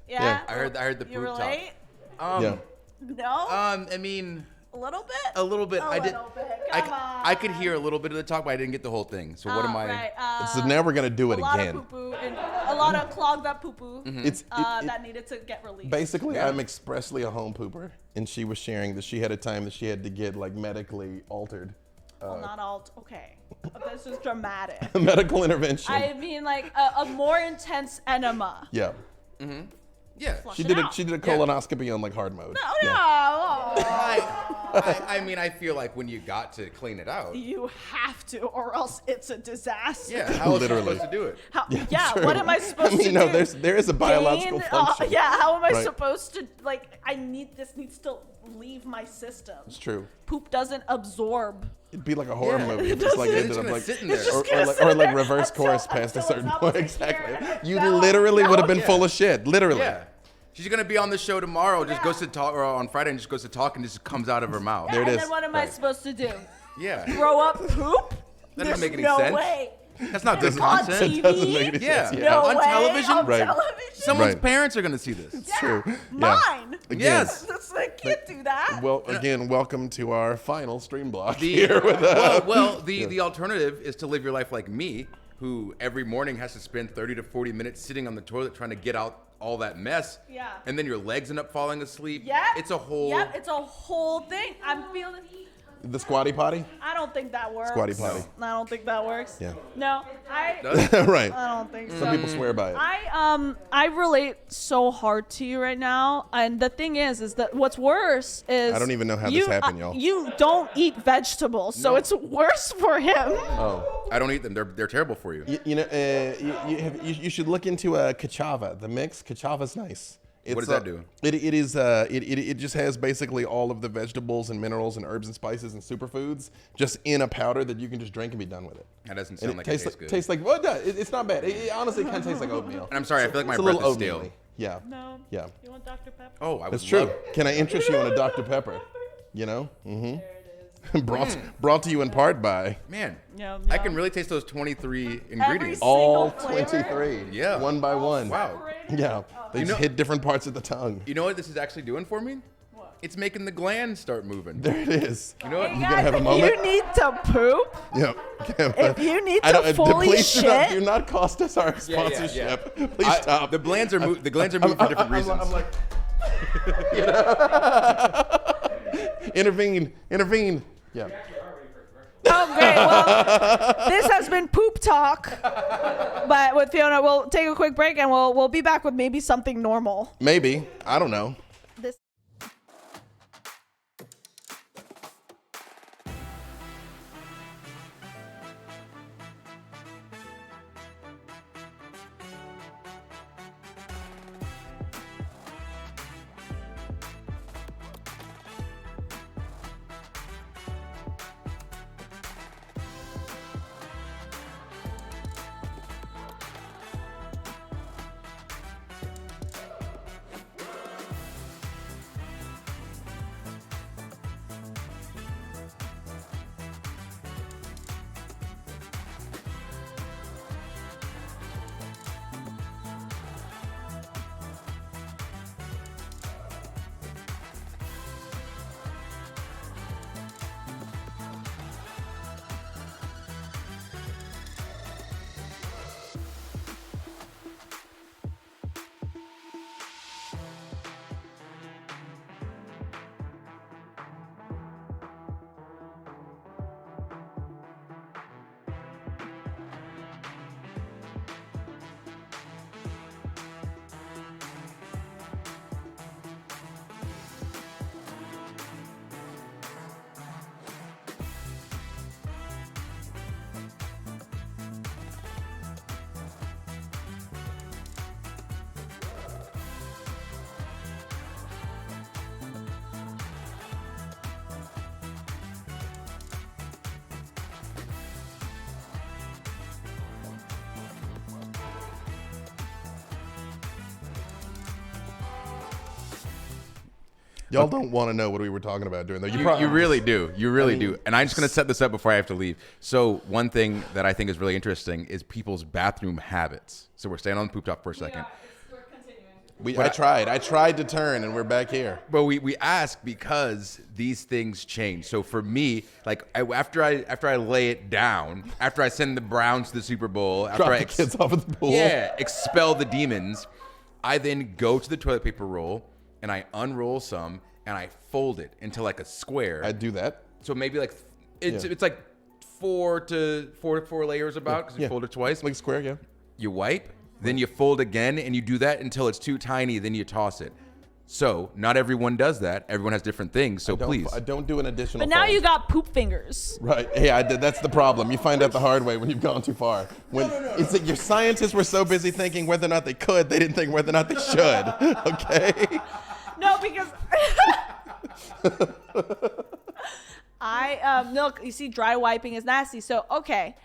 Yeah. I heard the poop you relate? talk. Yeah. No? I mean, a little bit? A little bit. I could hear a little bit of the talk, but I didn't get the whole thing. So what am I? Right. So now we're going to do it again. A lot of poo-poo and a lot of clogged up poo-poo Mm-hmm. that needed to get released. Basically, I'm expressly a home pooper, and she was sharing that she had a time that she had to get like medically altered. Not all. Okay. This is dramatic. Medical intervention. I mean, like a more intense enema. Yeah. Mm-hmm. Yeah. flush She it did out. a colonoscopy on like hard mode. Oh, Yeah. yeah. I mean, I feel like when you got to clean it out. You have to, or else it's a disaster. Yeah, how else are you Literally. supposed to do it? Yeah, what am I supposed to do? No, there is a biological Gain? function. Yeah, how am I Right. supposed to, this needs to leave my system. It's true. Poop doesn't absorb. It'd be like a horror Yeah. movie. It just like It's ended up gonna like, sit in there. It's just or gonna like, sit or like there reverse until- course past a until certain it's point. up to here and Exactly. it You fell literally would have been down. full of shit. Literally. Yeah. She's gonna be on the show tomorrow. Just Yeah. goes to talk, or on Friday, and just goes to talk, and just comes out of her mouth. There it and is. then what am I supposed to do? Yeah, Throw up poop? That doesn't There's make any no sense. way. that's not good It's on content. It doesn't make any Yeah. sense. No On way. television? On Right. television? Someone's Right. parents are gonna see this. It's true. Yeah. Mine. Again, Yes. I can't do that. Well, again, welcome to our final stream block The, here with the alternative is to live your life like me, who every morning has to spend 30 to 40 minutes sitting on the toilet trying to get out all that mess. Yeah. And then your legs end up falling asleep. Yep. It's a whole. Yep, it's a whole thing. I'm feeling. the squatty potty. I don't think that works. Squatty potty. I don't think that works. Yeah. No, I Right. don't think so. Some people swear by it. I relate so hard to you right now, and the thing is that what's worse is I don't even know how you, this happened, y'all. You don't eat vegetables, so it's worse for him. Oh. I don't eat them. They're terrible for you. You should look into cassava. The mix cassava's nice. What does that do? It just has basically all of the vegetables and minerals and herbs and spices and superfoods just in a powder that you can just drink and be done with it. That doesn't And sound like it tastes good. Tastes like well, it does. It's not bad. It honestly kind of tastes like oatmeal. And I'm sorry, I feel like my It's a breath little is stale. oatmeal-y. Yeah. No. Yeah. You want Dr. Pepper? Oh, I That's would true. love. Can I interest you in a Dr. Pepper? You know? Mm-hmm. There it is. brought to you in part by Man, Yeah, I yeah. can really taste those 23 ingredients. all Single flavor? 23. Yeah. One by one. Wow. Yeah. They You just know- hit different parts of the tongue. You know what this is actually doing for me? What? It's making the glands start moving. There it is. You know what? Hey You gonna have a guys, moment? if you need to poop, Yep. if you need I don't- to fully please do shit, not cost us our Yeah, yeah, yeah. sponsorship. Please stop. The glands are the glands are moving for different reasons. I'm like, intervene. Yeah. oh great. Well, this has been Poop Talk, but with Fiona, we'll take a quick break and we'll be back with maybe something normal. Maybe. I don't know. This. Y'all don't want to know what we were talking about during the. You really do. You really do. And I'm just going to set this up before I have to leave. So one thing that I think is really interesting is people's bathroom habits. So we're staying on Poop Talk for a second. We're continuing. I tried to turn, and we're back here. But we ask because these things change. So for me, like after I lay it down, after I send the Browns to the Super Bowl, after Drop I the kids off at the pool. yeah, expel the demons, I then go to the toilet paper roll and I unroll some and I fold it into like a square. I do that. So maybe like it's Yeah. it's like four layers about because you fold it twice. Like square, yeah. You wipe then you fold again, and you do that until it's too tiny, then you toss it. So not everyone does that. Everyone has different things. So please. I don't do an additional. But now fold. you got poop fingers. Right. Yeah, I did. That's the problem. You find out the hard way when you've gone too far. It's that your scientists were so busy thinking whether or not they could, they didn't think whether or not they should. Okay. No, because milk. You see, dry wiping is nasty. So okay.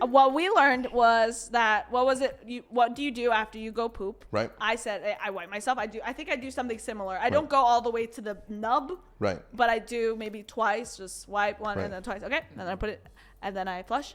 What we learned was that what do you do after you go poop? Right. I said I wipe myself. I think I do something similar. I don't go all the way to the nub. Right. But I do maybe twice, just wipe one Right. and then twice. Okay. And then I put it and then I flush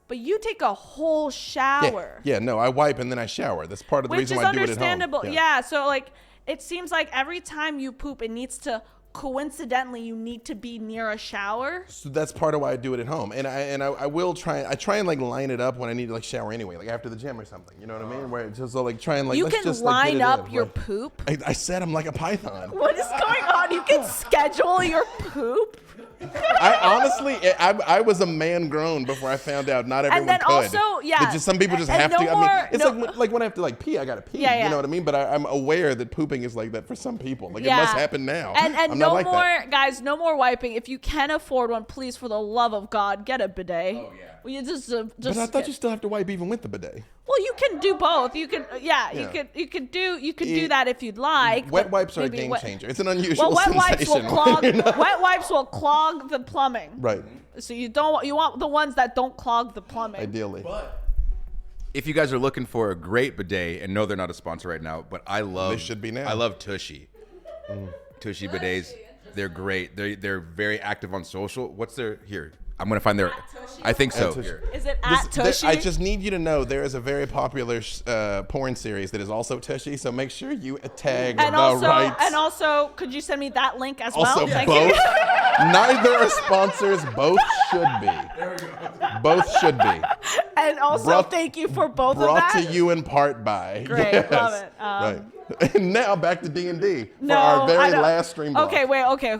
but you take a whole shower. Yeah, no, I wipe and then I shower. That's part of the Which reason is why I do it at home. understandable. Yeah, so like it seems like every time you poop it needs to coincidentally you need to be near a shower. So that's part of why I do it at home, and I will try. I try and like line it up when I need to like shower anyway, like after the gym or something. You know what I mean? Where just so like try and like You let's can just, like, line get it up in. your Right. poop. I said I'm like a python. What is going on? You can schedule your poop. I honestly, I was a man grown before I found out not everyone And then could. also, yeah, That just some people just and have no to. I more- mean, it's no- like when I have to like pee, I gotta pee. Yeah, yeah. You know what I mean? But I'm aware that pooping is like that for some people. Like Yeah. it must happen now. And I'm no not like more, that. guys, no more wiping. If you can afford one, please, for the love of God, get a bidet. Oh, yeah. Well, you just But I thought you still have to wipe even with the bidet. Well, you can do both. You can, Yeah. you could do that if you'd like. Wet but wipes are a maybe game wet- changer. It's an unusual Well, sensation. wet wipes will clog the plumbing. Right. So you want the ones that don't clog the plumbing. Ideally. If you guys are looking for a great bidet, and no, they're not a sponsor right now, but I love. They should be now. I love Tushy. Tushy bidets, they're great. They're very active on social. What's their here? I'm gonna find their. I think so. Tushy. Here. Is it at Tushy? I just need you to know there is a very popular porn series that is also Tushy, so make sure you tag and the also, right. and also, could you send me that link as Also, well? Thank both. you. Neither are sponsors. Both should be. There we go. Both should be. And also, Brought- thank you for both of Brought that. to you in part by. Great, Yes. love it. Right. And now back to D&D for No, our I very don't- last stream block. Okay, wait, okay.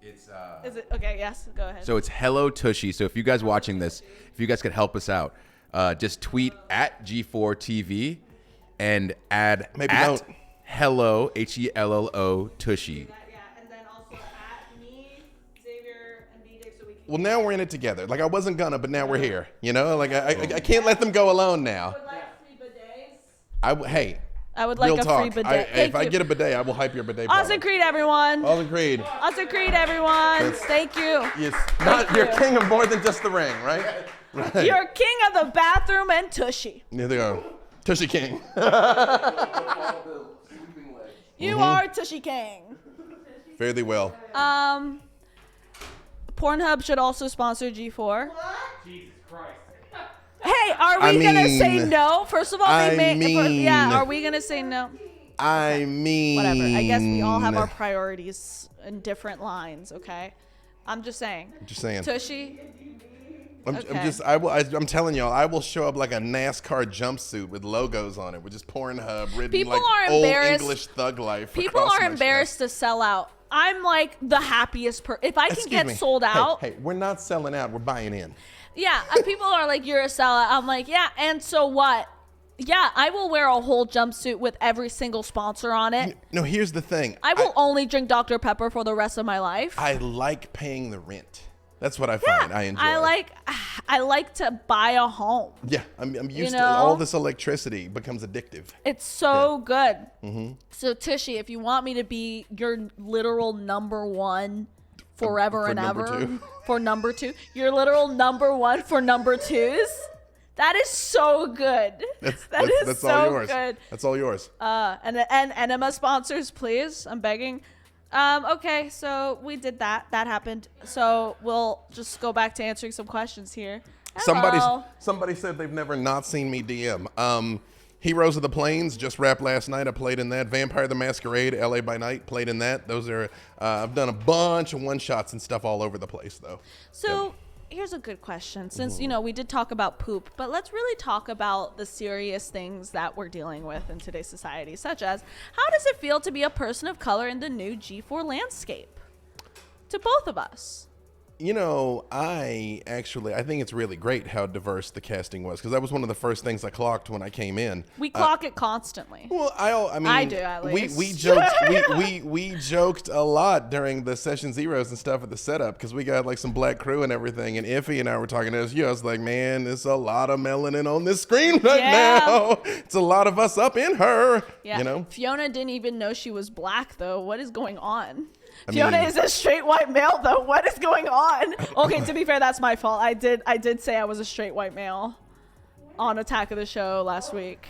It's Is it okay? Yes, go ahead. So it's Hello Tushy. So if you guys watching this, if you guys could help us out, just tweet at G4TV and add Maybe at don't. Hello HELLO Tushy. Yeah, and then also at me, Xavier, and B-Dave, so we can. Well, now we're in it together. Like I wasn't gonna, but now we're here. You know, like I can't let them go alone now. Would like free bidets. Hey, I would like real a talk. free bidet. If I get a bidet, I will hype your bidet. Awesome product. Creed, everyone. Awesome Creed. Awesome Creed, everyone. Thank you. Yes. Thank You're you. king of more than just the ring, right? Right. You're king of the bathroom and Tushy. There they go. Tushy King. You are Tushy King. Fare thee well. Pornhub should also sponsor G4. Jesus Christ. Hey, are I we gonna say mean- no? First of all, I yeah. mean- Are we gonna say no? I mean. Whatever. I guess we all have our priorities in different lines. Okay. I'm just saying. Just saying. Tushy. I'm Okay. I'm telling y'all, I will show up like a NASCAR jumpsuit with logos on it, with just Pornhub written People like are old embarrassed- English thug life. People across are my embarrassed chest. to sell out. I'm like the happiest person. If I can Excuse get me. sold out, Hey, we're not selling out. We're buying in. yeah. People are like, you're a sellout. I'm like, yeah. And so what? Yeah, I will wear a whole jumpsuit with every single sponsor on it. No, here's the thing. I will only drink Dr. Pepper for the rest of my life. I like paying the rent. That's what I find. I enjoy. I like to buy a home. Yeah, I'm used to know? all this electricity becomes addictive. It's so good. Mm-hmm. So Tushy, if you want me to be your literal number one forever For and number ever two. for number two, your literal number one for number twos, that is so good. That's so all yours. good. That's all yours. And enema sponsors, please. I'm begging. Okay, so we did that. That happened. So we'll just go back to answering some questions here. Hello. Somebody said they've never not seen me DM. Heroes of the Plains just wrapped last night. I played in that. Vampire the Masquerade, LA by Night, played in that. Those are I've done a bunch of one shots and stuff all over the place though. So here's a good question. Since, we did talk about poop, but let's really talk about the serious things that we're dealing with in today's society, such as how does it feel to be a person of color in the new G4 landscape? To both of us. You know, I think it's really great how diverse the casting was, because that was one of the first things I clocked when I came in. We clock it constantly. Well, I mean, I do, at least. We joked we joked a lot during the session zeros and stuff at the setup, because we got like some black crew and everything, and Iffy and I were talking to SU. I was like, man, there's a lot of melanin on this screen right now. It's a lot of us up in her. Yeah. You know, Fiona didn't even know she was black, though. What is going on? Fiona is a straight white male, though. What is going on? Okay, to be fair, that's my fault. I did say I was a straight white male on Attack of the Show last week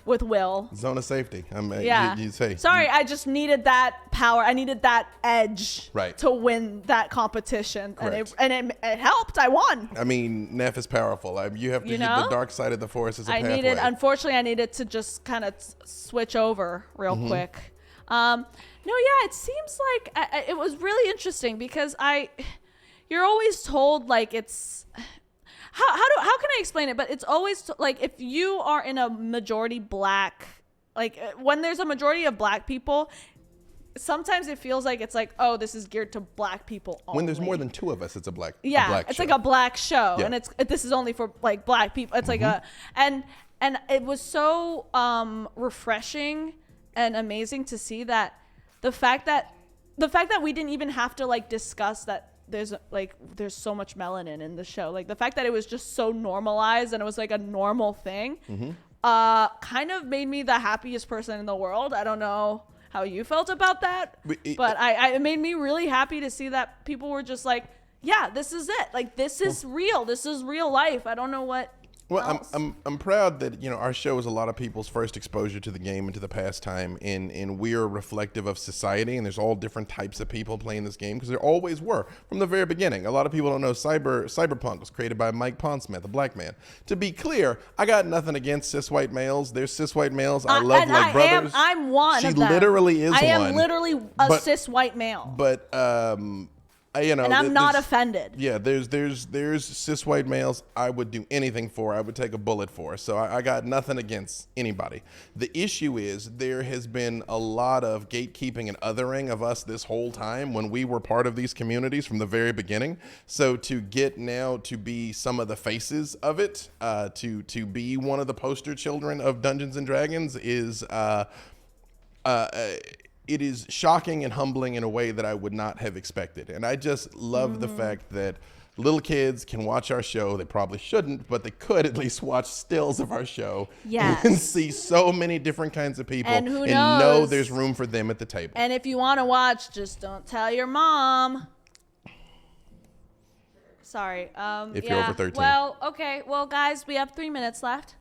with Will. zone of safety. I mean, Yeah. you say. Sorry, I just needed that power. I needed that edge Right. to win that competition, Correct. and it helped. I won. I mean, Neff is powerful. You have to You use know? the dark side of the force as a pathway. Unfortunately, I needed to just kind of switch over real Mm-hmm. quick. No, yeah, it seems like it was really interesting because you're always told like it's, how can I explain it? But it's always like if you are in a majority black, like when there's a majority of black people, sometimes it feels like it's like, oh, this is geared to black people only. When there's more than two of us, it's a black. Yeah, a black it's show. like a black show, Yeah. and this is only for like black people. It's like and it was so refreshing and amazing to see that the fact that we didn't even have to like discuss that there's so much melanin in the show, like the fact that it was just so normalized and it was like a normal thing, kind of made me the happiest person in the world. I don't know how you felt about that, but it made me really happy to see that people were just like, yeah, this is it. Like, this is real. This is real life. I don't know what Well, else. I'm proud that our show is a lot of people's first exposure to the game and to the pastime, and we're reflective of society. And there's all different types of people playing this game, because there always were from the very beginning. A lot of people don't know Cyberpunk was created by Mike Pondsmith, a black man. To be clear, I got nothing against cis white males. There's cis white males I love like brothers. I'm one. She of them. literally is I am one. literally a cis white male, But and I'm not offended. Yeah, there's cis white males I would do anything for. I would take a bullet for. So I got nothing against anybody. The issue is there has been a lot of gatekeeping and othering of us this whole time when we were part of these communities from the very beginning. So to get now to be some of the faces of it, to be one of the poster children of Dungeons and Dragons is it is shocking and humbling in a way that I would not have expected. And I just love the fact that little kids can watch our show. They probably shouldn't, but they could at least watch stills of our show Yes. and see so many different kinds of people And who know knows? there's room for them at the table. And if you want to watch, just don't tell your mom. Sorry. If you're over 13. Well, okay. Well, guys, we have 3 minutes left.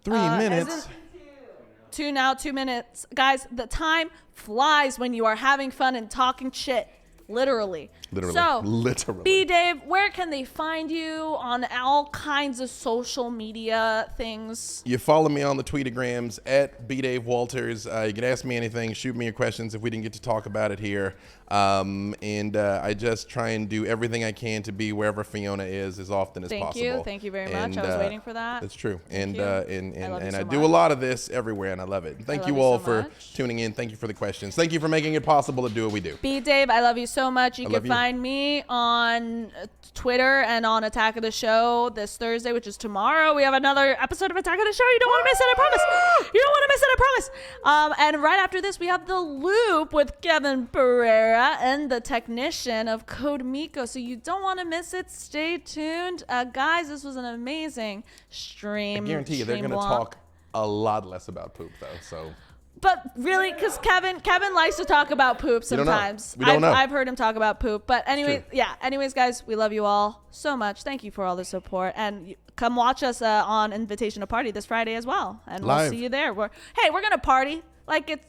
3 minutes. Isn't- 2 minutes. Guys, the time flies when you are having fun and talking shit. Literally. So, Literally. B Dave, where can they find you on all kinds of social media things? You follow me on the tweetagrams at bdavewalters. You can ask me anything, shoot me your questions if we didn't get to talk about it here. And I just try and do everything I can to be wherever Fiona is as often as possible. Thank you very much. And, I was waiting for that. That's true. And you. and I love you and so I do a much. lot of this everywhere, and I love it. Thank love you you all so for much. tuning in. Thank you for the questions. Thank you for making it possible to do what we do. B Dave, I love you so much. You I can love you. find me on Twitter and on Attack of the Show this Thursday, which is tomorrow. We have another episode of Attack of the Show. You don't want to miss it, I promise. You don't want to miss it, I promise. And right after this, we have The Loop with Kevin Pereira and the technician of Code Miko. So you don't want to miss it. Stay tuned. Guys, this was an amazing stream. I guarantee you they're stream going to block. talk a lot less about poop, though. So But really, because Kevin likes to talk about poop don't know. sometimes. We don't know. I've heard him talk about poop. But anyway, true. yeah. Anyways, guys, we love you all so much. Thank you for all the support. And come watch us on Invitation to Party this Friday as well. And Live. we'll see you there. We're going to party like it's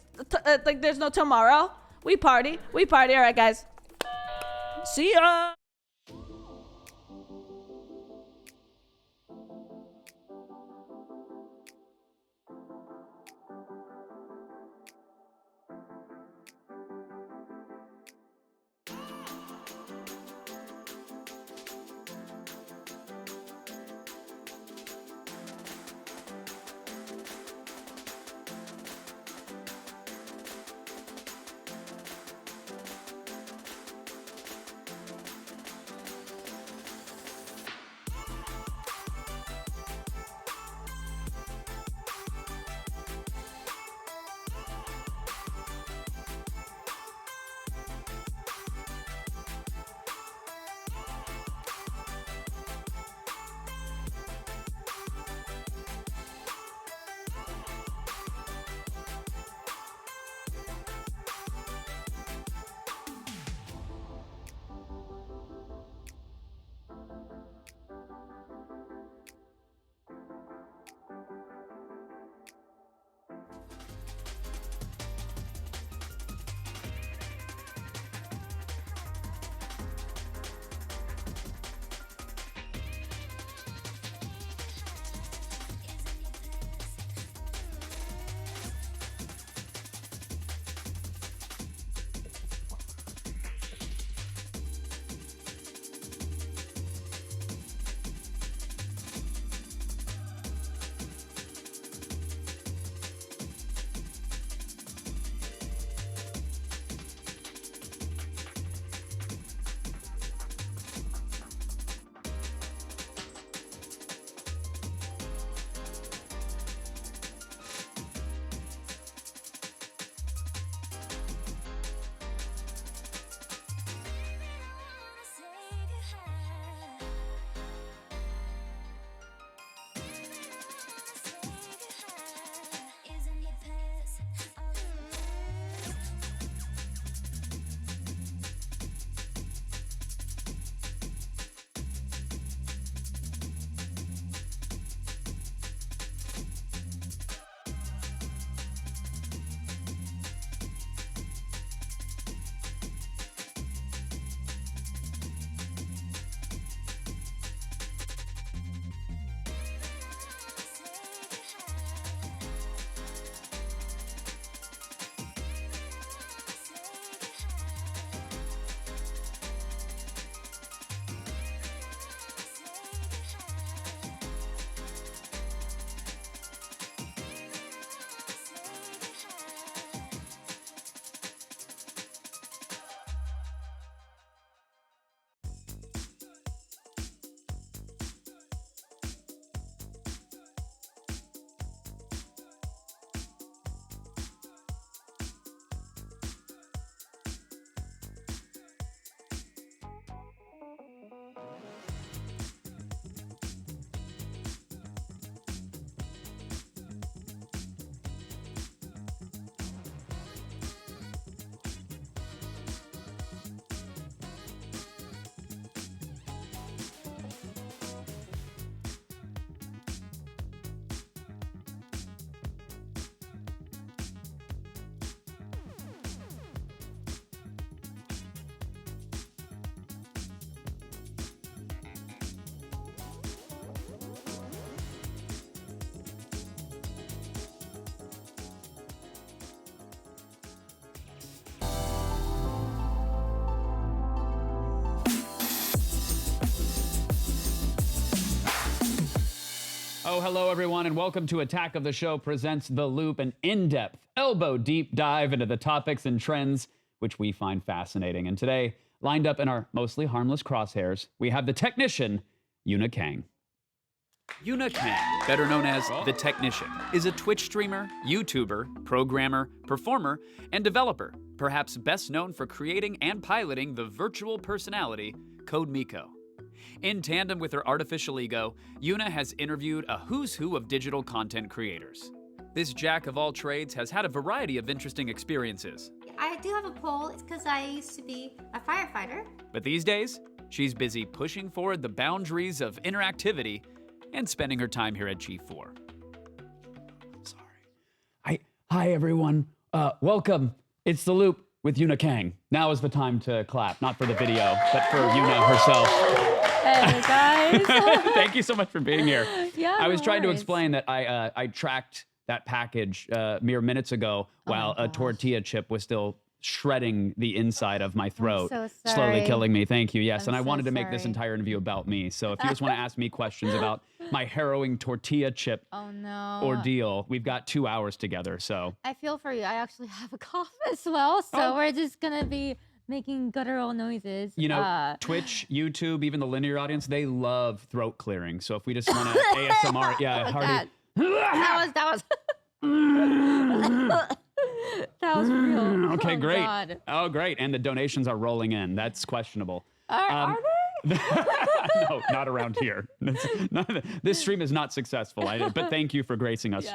like there's no tomorrow. We party. All right, guys. See ya. Oh, hello, everyone, and welcome to Attack of the Show presents The Loop, an in-depth, elbow-deep dive into the topics and trends which we find fascinating. And today, lined up in our mostly harmless crosshairs, we have the technician, Yuna Kang. Yuna Kang, better known as The Technician, is a Twitch streamer, YouTuber, programmer, performer, and developer, perhaps best known for creating and piloting the virtual personality, CodeMiko. In tandem with her artificial ego, Yuna has interviewed a who's who of digital content creators. This jack of all trades has had a variety of interesting experiences. I do have a poll. It's because I used to be a firefighter. But these days, she's busy pushing forward the boundaries of interactivity and spending her time here at G4. Sorry. Hi, everyone. Welcome. It's The Loop with Yuna Kang. Now is the time to clap, not for the video, but for Yuna herself. Hey, guys. Thank you so much for being here. Yeah, I was no trying to worries. explain that I tracked that package mere minutes ago while a tortilla chip was still shredding the inside of my throat, so slowly sorry. killing me. Thank you. Yes, and I so wanted to make this sorry. entire interview about me. So if you just want to ask me questions about my harrowing tortilla chip Oh, no. ordeal, we've got 2 hours together. So I feel for you. I actually have a cough as well, so Oh. we're just going to be making guttural noises. you know, Twitch, YouTube, even the linear audience, they love throat clearing. So if we just want to ASMR, yeah, Hardy. That was that was real. Okay, Oh, great. God. Oh, great. And the donations are rolling in. That's questionable. Are they? No, not around here. This stream is not successful, but thank you for gracing us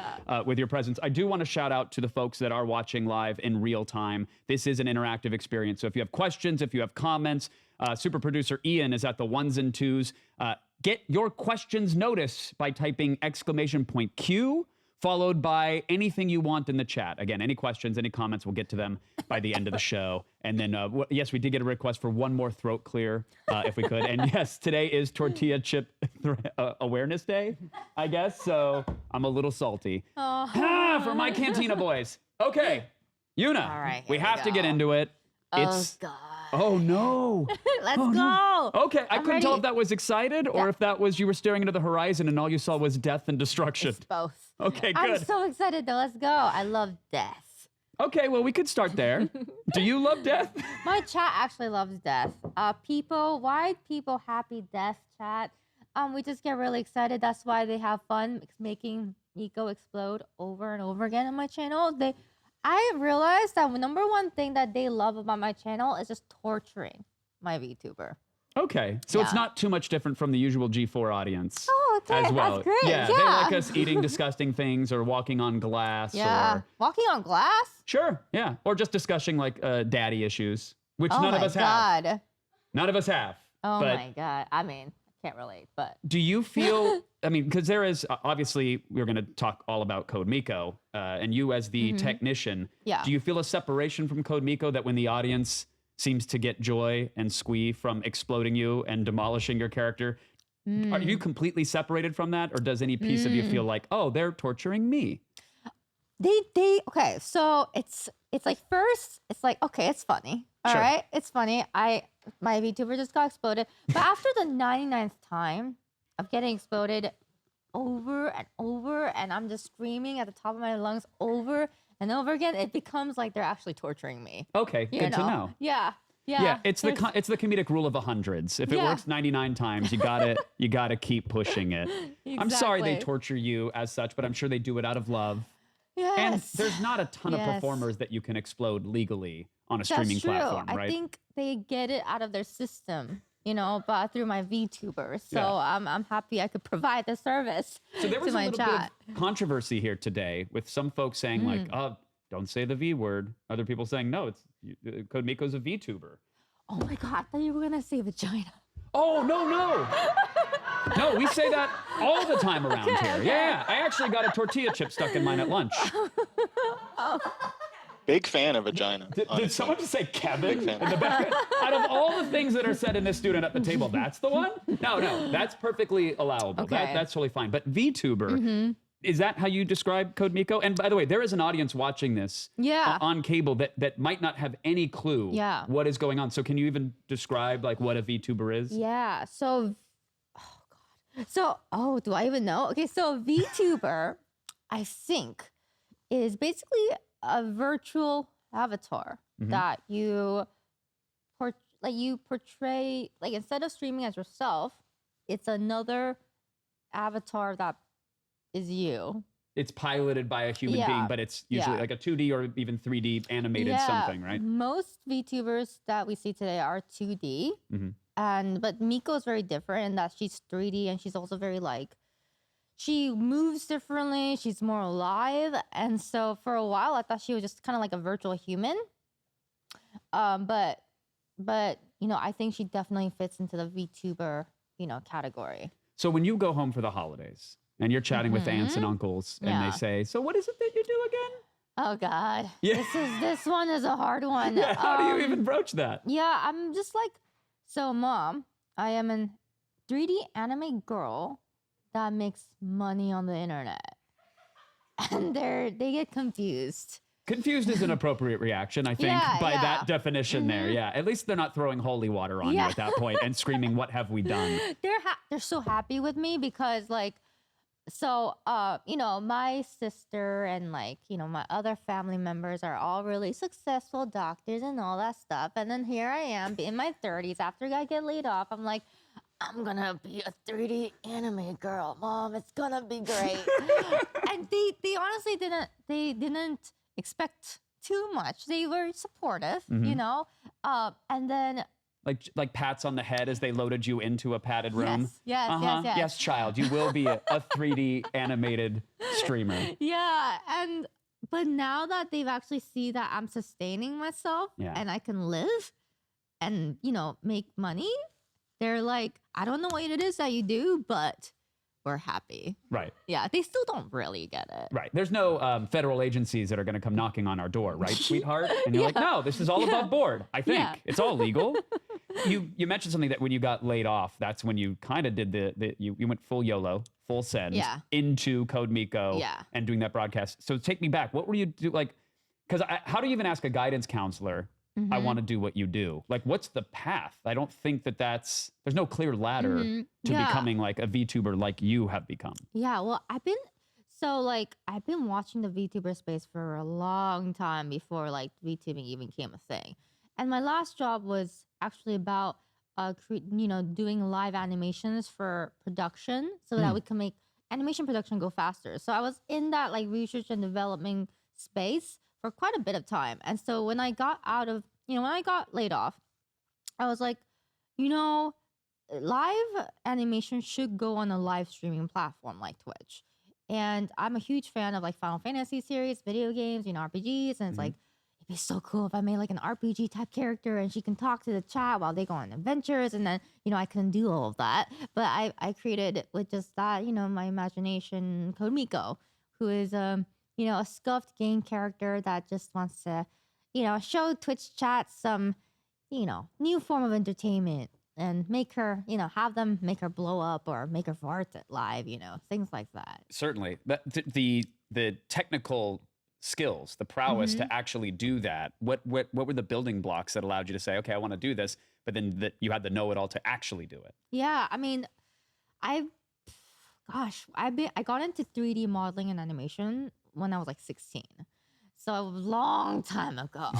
with your presence. I do want to shout out to the folks that are watching live in real time. This is an interactive experience. So if you have questions, if you have comments, super producer Ian is at the ones and twos. Get your questions noticed by typing !Q followed by anything you want in the chat. Again, any questions, any comments, we'll get to them by the end of the show. And then, yes, we did get a request for one more throat clear, if we could. And yes, today is Tortilla Chip Awareness Day, I guess. So I'm a little salty. For my Cantina boys. Okay, Yuna, All right, we here we have to get go. into it. Oh, God. Oh, no. Let's go. Okay, I I'm couldn't tell ready. if that was excited or Yeah. if that was you were staring into the horizon and all you saw was death and destruction. It's both. Okay, I'm good. so excited, though. Let's go. I love death. Okay, well, we could start there. Do you love death? My chat actually loves death. White people happy death chat. We just get really excited. That's why they have fun making Nico explode over and over again on my channel. I realized that number one thing that they love about my channel is just torturing my VTuber. Okay, so it's Yeah. not too much different from the usual G4 audience. Oh, okay, as well. that's great. Yeah, they Yeah. like us eating disgusting things or walking on glass Yeah. or Walking on glass? sure, yeah, or just discussing like daddy issues, which Oh none of my us have. God. None of us have. Oh but my God. I mean, I can't relate, but do you feel? I mean, because there is obviously we're going to talk all about CodeMiko, and you as the technician. Yeah. Do you feel a separation from CodeMiko that when the audience seems to get joy and squee from exploding you and demolishing your character, are you completely separated from that, or does any piece of you feel like, oh, they're torturing me? they okay, so it's like first it's like, okay, it's funny. All Sure. right, it's funny. My VTuber just got exploded. But after the 99th time of getting exploded over and over, and I'm just screaming at the top of my lungs over and over again, it becomes like they're actually torturing me. Okay, You good to know. Yeah. Yeah, it's the There's- it's the comedic rule of the hundreds. If it Yeah. works 99 times, you gotta keep pushing it. I'm sorry they Exactly. torture you as such, but I'm sure they do it out of love. Yes. And there's not a ton of Yes. performers that you can explode legally on a That's streaming true. platform, right? I think they get it out of their system, but through my VTubers. So Yeah. I'm happy I could provide the service So there was to a my little chat. bit of controversy here today with some folks saying like, "Oh, don't say the V word." Other people saying, "No, CodeMiko's a VTuber." Oh my God, I thought you were gonna say vagina. Oh no! No, we say that all the time around here. okay. Yeah, I actually got a tortilla chip stuck in mine at lunch. Big fan of vagina. Did honestly. someone just say Kevin fan. in the back? Out of all the things that are said in this student at the table, that's the one? No, that's perfectly allowable. Okay. That's totally fine. But VTuber, is that how you describe CodeMiko? And by the way, there is an audience watching this Yeah. on cable that might not have any clue Yeah. what is going on. So can you even describe like what a VTuber is? Yeah. So, oh God, So, do I even know? Okay, so a VTuber, I think, is basically a virtual avatar that you portray, like instead of streaming as yourself, it's another avatar that is you. It's piloted by a human being, but it's usually like a 2D or even 3D animated something, right? Most VTubers that we see today are 2D. But Miko is very different in that she's 3D and she's also very like, she moves differently. She's more alive. And so for a while, I thought she was just kind of like a virtual human. But I think she definitely fits into the VTuber, category. So when you go home for the holidays and you're chatting with aunts and uncles and they say, so what is it that you do again? Oh God. Yeah. This one is a hard one. Yeah, how do you even broach that? Yeah, I'm just like, so Mom, I am a 3D anime girl that makes money on the internet. And they get confused. Confused is an appropriate reaction, I think, by that definition there. Yeah, at least they're not throwing holy water on you at that point and screaming, what have we done? They're so happy with me because like, so, my sister and like, my other family members are all really successful doctors and all that stuff. And then here I am in my 30s after I get laid off. I'm like, I'm gonna be a 3D anime girl, Mom. It's gonna be great. And they honestly didn't expect too much. They were supportive, and then like pats on the head as they loaded you into a padded room. Yes. Yes, child, you will be a 3D animated streamer. Yeah, but now that they've actually see that I'm sustaining myself and I can live and make money, they're like, I don't know what it is that you do, but we're happy. Right. Yeah, they still don't really get it. Right. There's no federal agencies that are going to come knocking on our door, right, sweetheart? And you're like, no, this is all above board. I think it's all legal. You mentioned something that when you got laid off, that's when you kind of did you went full YOLO, full send into Code Miko and doing that broadcast. So take me back. What were you do like? Because how do you even ask a guidance counselor? I want to do what you do. Like, what's the path? I don't think there's no clear ladder to becoming like a VTuber like you have become. Yeah, well, I've been watching the VTuber space for a long time before like VTubing even became a thing. And my last job was actually about doing live animations for production so that we can make animation production go faster. So I was in that like research and development space for quite a bit of time. And so when I got when I got laid off, I was like, live animation should go on a live streaming platform like Twitch. And I'm a huge fan of like Final Fantasy series, video games, RPGs. And it's like, it'd be so cool if I made like an RPG type character and she can talk to the chat while they go on adventures. And then, I couldn't do all of that. But I created with just that, my imagination, Code Miko, who is, a scuffed game character that just wants to, show Twitch chat some, new form of entertainment and make her, have them make her blow up or make her fart live, things like that. Certainly. But the technical skills, the prowess to actually do that, what were the building blocks that allowed you to say, okay, I want to do this, but then you had the know-it-all to actually do it? Yeah, I mean, I got into 3D modeling and animation when I was like 16. So a long time ago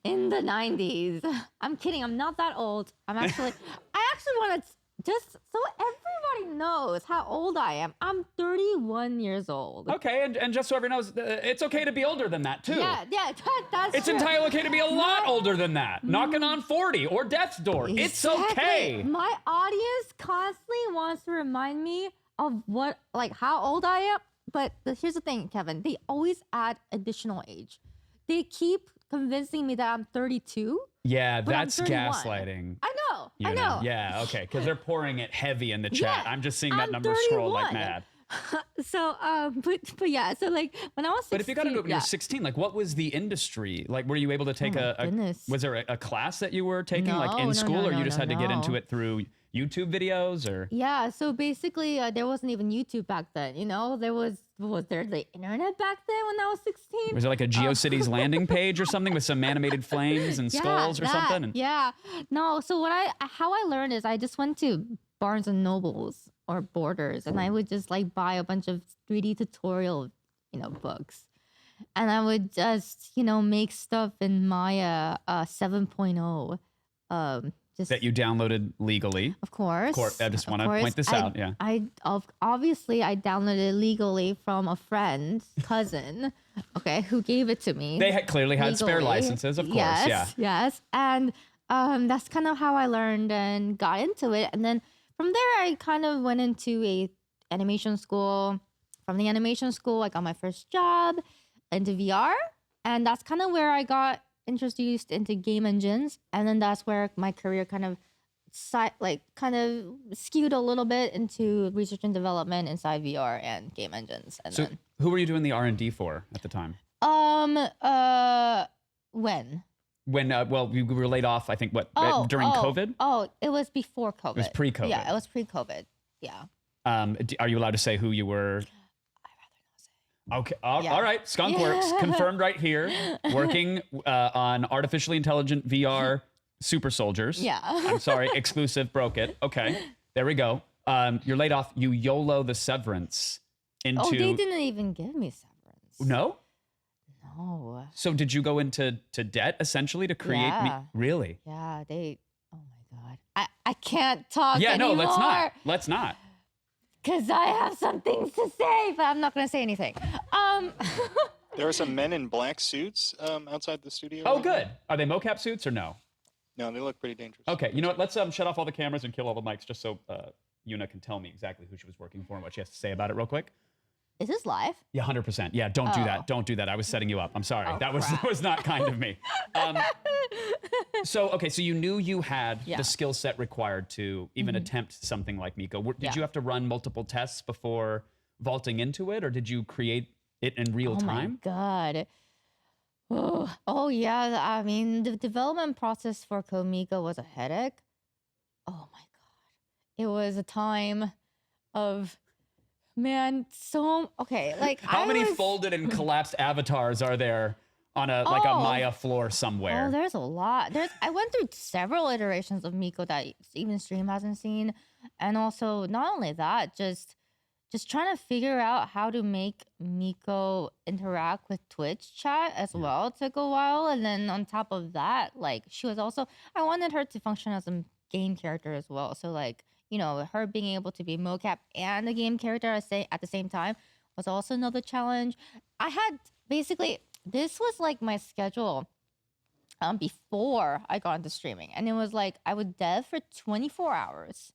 in the 90s. I'm kidding. I'm not that old. I actually want to just so everybody knows how old I am. I'm 31 years old. Okay, and just so everyone knows, it's okay to be older than that too. Yeah, that's It's true. entirely okay to be a lot older than that. Knocking on 40 or death's door. Exactly. It's okay. My audience constantly wants to remind me of how old I am. But here's the thing, Kevin. They always add additional age. They keep convincing me that I'm 32. Yeah, but that's I'm 31. gaslighting. I know. Yeah, okay, because they're pouring it heavy in the chat. Yeah, I'm just seeing that I'm number scroll like 31. mad. So, but yeah, so like when I was 16. But if you got into it when you were 16, like what was the industry? Like were you able to take was there a class that you were taking like in school or you just had to get into it through YouTube videos or? Yeah, so basically there wasn't even YouTube back then, was there the internet back then when I was 16? Was it like a GeoCities landing page or something with some animated flames and skulls or something? Yeah. No, so how I learned is I just went to Barnes and Nobles or Borders, and I would just like buy a bunch of 3D tutorial, books, and I would just make stuff in Maya 7.0. Just That you downloaded legally. of course. I just want to point this out. Yeah. Obviously I downloaded it legally from a friend, cousin, okay, who gave it to me. They clearly had spare legally. licenses, of course. Yes, Yeah. yes, and that's kind of how I learned and got into it. And then from there, I kind of went into a animation school. From the animation school, I got my first job into VR, and that's kind of where I got introduced into game engines, and then that's where my career kind of skewed a little bit into research and development inside VR and game engines. And So then who were you doing the R&D for at the time? when When we were laid off, I think during COVID? Oh, it was before COVID. It was pre-COVID. Yeah, it was pre-COVID. Yeah. Are you allowed to say who you were? Okay. Yeah. All right. Skunk Works confirmed right here. Working on artificially intelligent VR super soldiers. Yeah. I'm sorry. Exclusive. Broke it. Okay. There we go. You're laid off. You YOLO the severance into. Oh, they didn't even give me severance. No. No. So did you go into debt essentially to create? Yeah. Really? Yeah. They. Oh my God. I can't talk. Yeah. anymore. No. Let's not. Let's not. Because I have some things to say, but I'm not going to say anything. There are some men in black suits outside the studio. Oh, right good. now. Are they mocap suits or no? No, they look pretty dangerous. Okay. You know what? Let's shut off all the cameras and kill all the mics just so Yuna can tell me exactly who she was working for and what she has to say about it real quick. Is this live? Yeah, 100%. Yeah, don't do Oh. that. Don't do that. I was setting you up. I'm sorry. Oh, that was not kind of me. So you knew you had Yeah. the skill set required to even attempt something like Miko. Did Yeah. you have to run multiple tests before vaulting into it, or did you create it in real time? Oh my God. Oh yeah. I mean, the development process for Komiko was a headache. Oh my God. It was a time of, man, like How I many was- folded and collapsed avatars are there on a Maya floor somewhere? Oh, there's a lot. I went through several iterations of Miko that even Stream hasn't seen, and also not only that, just trying to figure out how to make Miko interact with Twitch chat as well took a while. And then on top of that, like I wanted her to function as a game character as well. So like, her being able to be mocap and a game character at the same time was also another challenge. This was like my schedule before I got into streaming. And it was like I would dev for 24 hours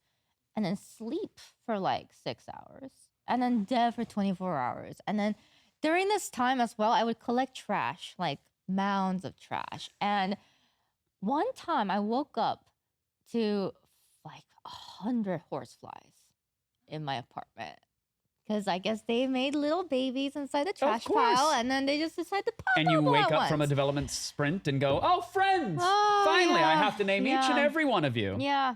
and then sleep for like 6 hours and then dev for 24 hours. And then during this time as well, I would collect trash, like mounds of trash. And one time I woke up to like 100 horseflies in my apartment. Because I guess they made little babies inside the trash course. pile, and then they just decided to pop And you up all wake at up from a once. development sprint and go, "Oh, friends! Oh, Finally, I yeah, have to name each and yeah. every one of you." Yeah.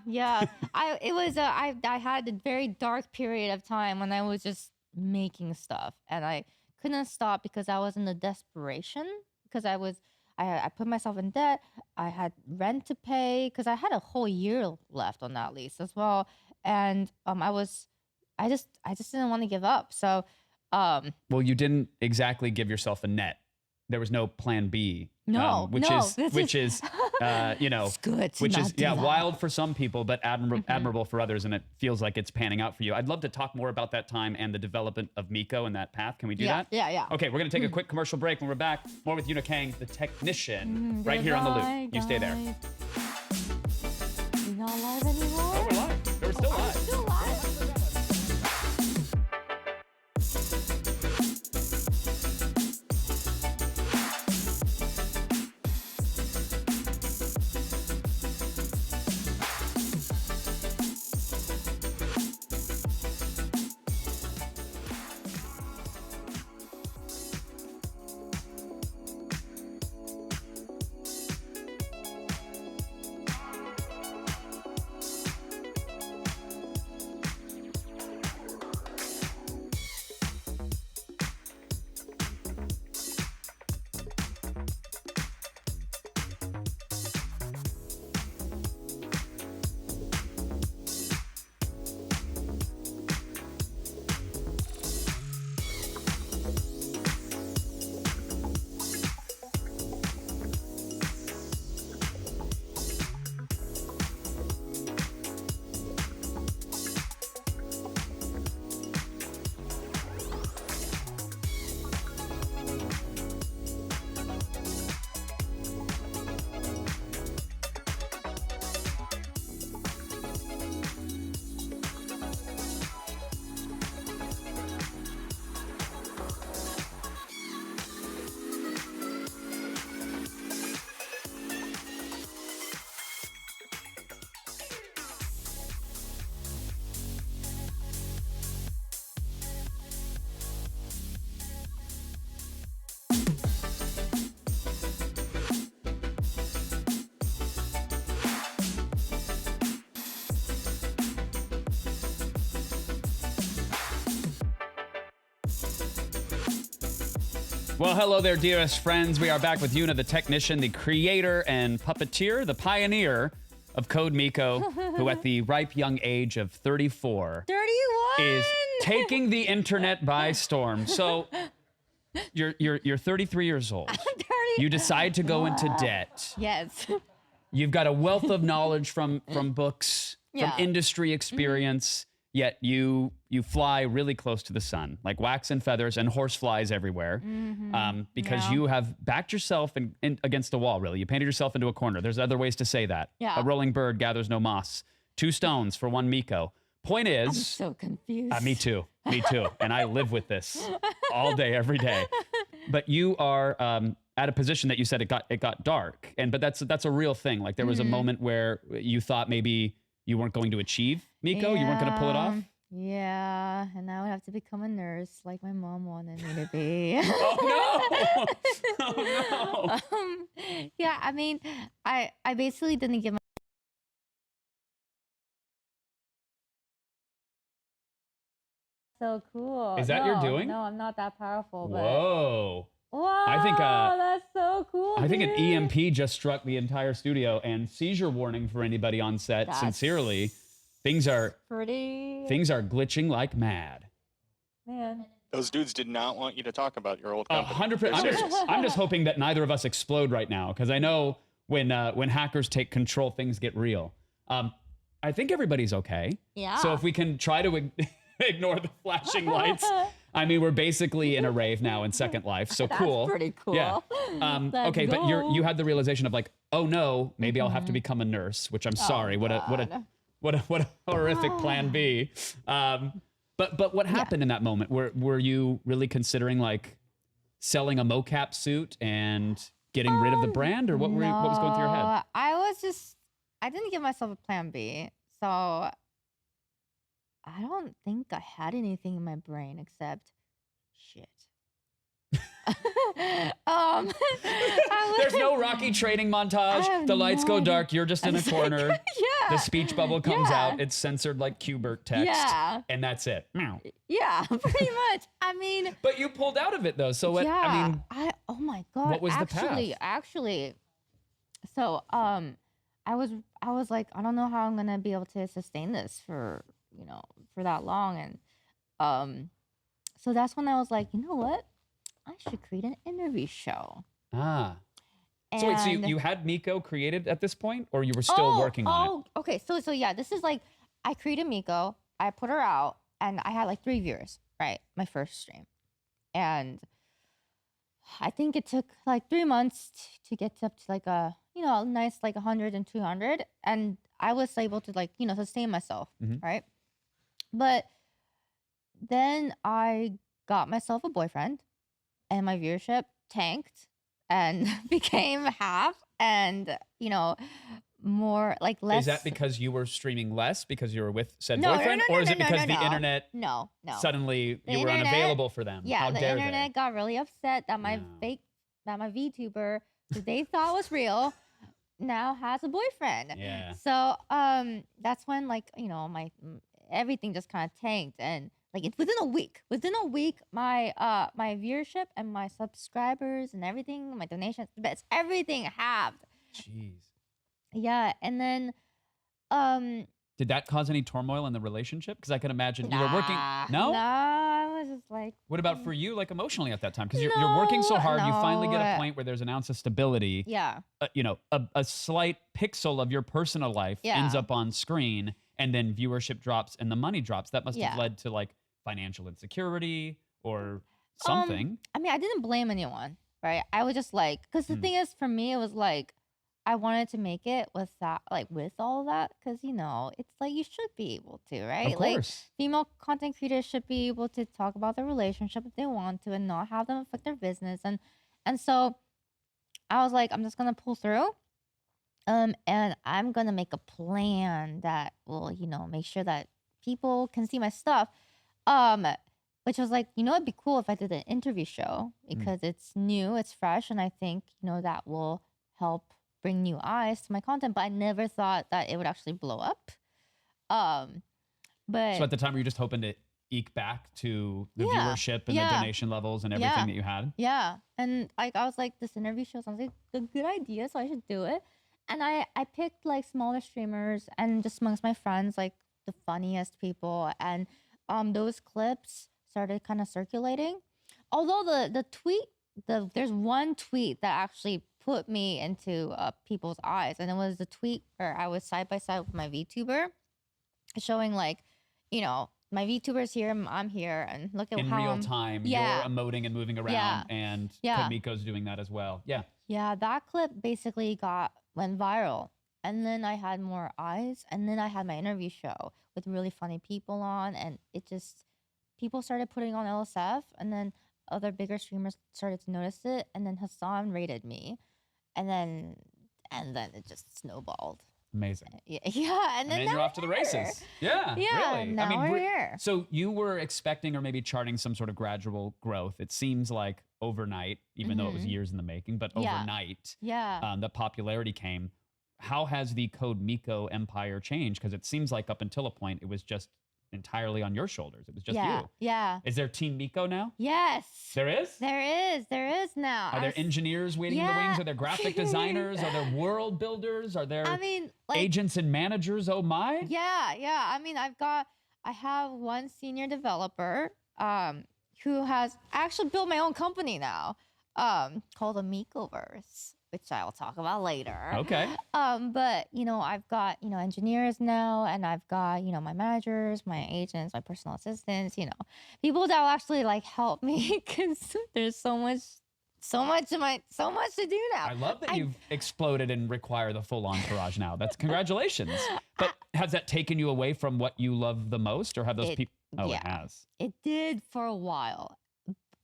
I had a very dark period of time when I was just making stuff, and I couldn't stop because I was in a desperation because I put myself in debt. I had rent to pay because I had a whole year left on that lease as well, and I just didn't want to give up. So, Well, you didn't exactly give yourself a net. There was no plan B. Which is It's good to which not is do that. wild for some people, but admirable for others, and it feels like it's panning out for you. I'd love to talk more about that time and the development of Miko and that path. Can we do that? Yeah. Okay, we're gonna take a quick commercial break. When we're back, more with Yuna Kang, the technician, right here on the loop. You stay there. You're not live anymore. Oh, we're live. We're still live. Still live. Well, hello there, dearest friends. We are back with Yuna, the technician, the creator and puppeteer, the pioneer of Code Miko, who at the ripe young age of 34 31 is taking the internet by storm. So you're 33 years old. 30. You decide to go into debt. Yes. You've got a wealth of knowledge from books, Yeah. from industry experience, yet you fly really close to the sun, like wax and feathers and horse flies everywhere, because Yeah. you have backed yourself in against the wall, really. You painted yourself into a corner. There's other ways to say that. Yeah. A rolling bird gathers no moss. 2 stones for 1 Miko. Point is... I'm so confused. Me too. Me too. And I live with this all day, every day. But you are at a position that you said it got dark, but that's a real thing. Like there was a moment where you thought maybe you weren't going to achieve Miko. You weren't going to pull it off. Yeah, and I would have to become a nurse like my mom wanted me to be. Oh no! Oh no! Yeah, I mean, I basically didn't give my so cool. Is that you're doing? No, I'm not that powerful. But Whoa! wow, I think, that's so cool. I think an dude. EMP just struck the entire studio, and seizure warning for anybody on set. That's Sincerely, things are pretty. glitching like mad. Man. Those dudes did not want you to talk about your old company. 100%. They're serious. I'm just hoping that neither of us explode right now, because I know when hackers take control, things get real. I think everybody's okay. Yeah. So if we can try to ignore the flashing lights. I mean, we're basically in a rave now in Second Life, so That's cool. pretty cool. Yeah. Let's Okay, but go. you had the realization of like, oh no, maybe I'll have to become a nurse, which I'm sorry. What a horrific plan B. But what happened in that moment? Were you really considering like selling a mocap suit and getting rid of the brand, or what was going through your head? I didn't give myself a plan B, so I don't think I had anything in my brain except shit. There's no Rocky training montage. The lights go dark. You're just in a corner. Yeah. The speech bubble comes Yeah. out. It's censored like Qbert text. Yeah. And that's it. Meow. Yeah, pretty much. I mean, But you pulled out of it though. So what? yeah. I mean, Oh my god. what was the path? Actually, so I was like, I don't know how I'm gonna be able to sustain this for that long, and so that's when I was like, you know what, I should create an interview show. So wait, so And- you had Miko created at this point, or you were still working on it? Okay. So yeah, this is like, I created Miko, I put her out, and I had like 3 viewers, right? My first stream. And I think it took like 3 months to get up to like a, nice like 100 and 200. And I was able to like, sustain myself, Mhm. right? But then I got myself a boyfriend and my viewership tanked and became half, and more like less. Is that because you were streaming less because you were with said No, no, boyfriend, no, or no, is it no, because no, the no. internet No. suddenly The you were internet- unavailable for them? Yeah, How the dare internet got really upset that my No. VTuber, who they thought was real, now has a boyfriend. they? Yeah. So that's when my everything just kind of tanked, and like within a week, my viewership and my subscribers and everything, my donations, bets, everything halved. Jeez. Yeah, and then Did that cause any turmoil in the relationship? Because I can imagine you were working. No? I was just like, What about for you, like emotionally at that time? Because you're working so hard, you finally get a No. point where there's an ounce of stability. yeah, A slight pixel of your personal life Yeah. ends up on screen, and then viewership drops and the money drops. That must have Yeah. led to like financial insecurity or something. I mean, I didn't blame anyone, right? I was just like, because the Mm. thing is, for me, it was like, I wanted to make it with that, like with all that, because it's like you should be able to, right? Of Like course. female content creators should be able to talk about their relationship if they want to, and not have them affect their business. And so I was like, I'm just gonna pull through, and I'm gonna make a plan that will, make sure that people can see my stuff. Which was like, it'd be cool if I did an interview show, because it's new, it's fresh, and I think that will help bring new eyes to my content. But I never thought that it would actually blow up. But So at the time, were you just hoping to eke back to the Yeah. viewership and Yeah. the donation levels and everything Yeah. that you had? Yeah. And like I was like, this interview show sounds like a good idea, so I should do it. And I picked like smaller streamers and just amongst my friends, like the funniest people. And those clips started kind of circulating. Although the tweet, there's one tweet that actually put me into people's eyes, and it was the tweet where I was side by side with my VTuber, showing like, you know, my VTuber's here, I'm here, and look at In how real I'm, time, Yeah. you're emoting and moving around, Yeah. and Yeah. Kamiko's doing that as well. Yeah. Yeah, that clip basically went viral. And then I had more eyes, and then I had my interview show with really funny people on, and it just, people started putting on LSF, and then other bigger streamers started to notice it, and then Hassan rated me, and then it just snowballed. Amazing. Yeah, yeah, And then you're now off to the we're here. races. Yeah, Yeah, really. now we're we're- here. So you were expecting or maybe charting some sort of gradual growth. It seems like overnight, even though it was years in the making, but Yeah. overnight, Yeah. the popularity came. How has the Code Miko empire changed? Because it seems like up until a point, it was just entirely on your shoulders. It was just Yeah. you. Yeah. Is there Team Miko now? Yes. There is? There is now. Are there engineers waiting in the wings? Yeah. Are there graphic designers? Are there world builders? Are there I mean, like, agents and managers? Oh my! yeah. I mean, I have one senior developer who has actually built my own company now, called the Mikoverse, which I will talk about later. Okay. But you know, I've got, you know, engineers now, and I've got, you know, my managers, my agents, my personal assistants, you know, people that will actually like help me, because there's so much to do now. I love that you've exploded and require the full entourage now. That's congratulations. But has that taken you away from what you love the most, or have those people? Oh, yeah. it has. It did for a while,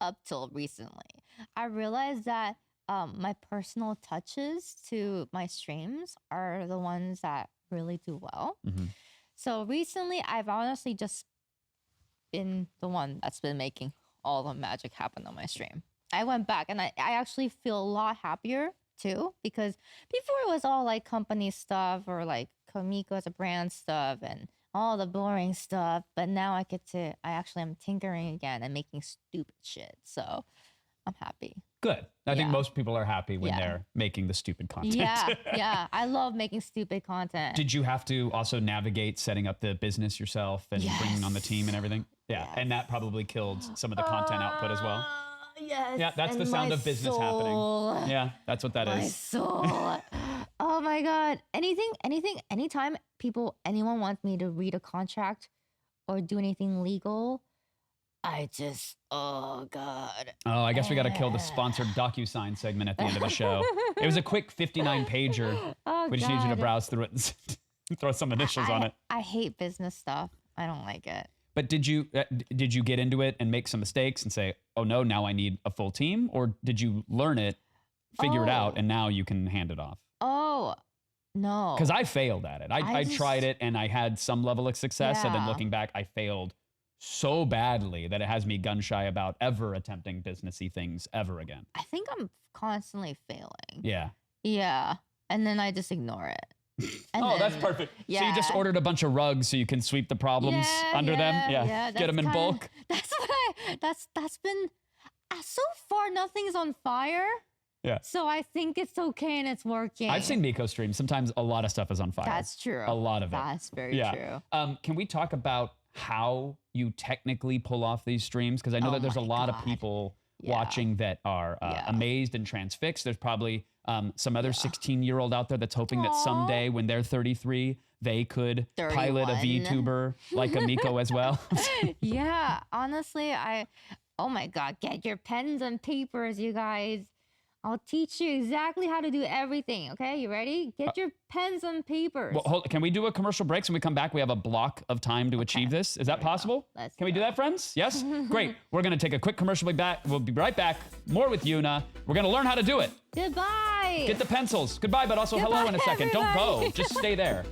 up till recently. I realized that my personal touches to my streams are the ones that really do well. Mhm. So recently, I've honestly just been the one that's been making all the magic happen on my stream. I went back and I actually feel a lot happier too, because before it was all like company stuff or like Komiko as a brand stuff and all the boring stuff. But now I actually am tinkering again and making stupid shit. So I'm happy. Good. I think Yeah. most people are happy when Yeah. they're making the stupid content. Yeah. I love making stupid content. Did you have to also navigate setting up the business yourself and bringing on the team and everything? Yeah. And that probably killed some of the content output as well. Yes. Yeah, that's the and sound my of business soul. happening. Yeah, that's what that My is. soul. Oh my God. Anytime anyone wants me to read a contract or do anything legal, oh God. Oh, I guess we got to kill the sponsored DocuSign segment at the end of the show. It was a quick 59 pager. Oh, We just need you to God. browse through it and throw some initials on it. I hate business stuff. I don't like it. But did you get into it and make some mistakes and say, oh no, now I need a full team? Or did you learn it, figure it out, and now you can hand it off? Oh, no. Because I failed at it. I tried it and I had some level of success. And then Yeah. looking back, I failed so badly that it has me gun shy about ever attempting businessy things ever again. I think I'm constantly failing. Yeah. Yeah. And then I just ignore it. And Oh, that's then- perfect. So you just yeah. ordered a bunch of rugs so you can sweep the problems under them? Yeah. Get them in that's bulk? That's what that's been, so far nothing's on fire. Yeah. So I think it's okay and it's working. I've seen Miko stream. Sometimes a lot of stuff is on fire. That's true. A lot of it. That's very true. Can we talk about how you technically pull off these streams? Because I know Oh that there's a my lot of God. people Yeah. watching that are Yeah. amazed and transfixed. There's probably some other 16-year-old out there that's hoping that someday when they're 33, they could pilot a 31. VTuber like a Miko as well. Yeah, honestly, oh my God, get your pens and papers, you guys. I'll teach you exactly how to do everything. Okay, you ready? Get your pens and papers. Well, can we do a commercial break? So when we come back, we have a block of time to achieve this. Is that possible? Let's Can we do that, friends? Yes? Great. We're going to take a quick commercial break back. We'll be right back. More with Yuna. We're going to learn how to do it. Goodbye. Get the pencils. Goodbye, but also hello in a Goodbye, second. Don't go. everybody. Just stay there.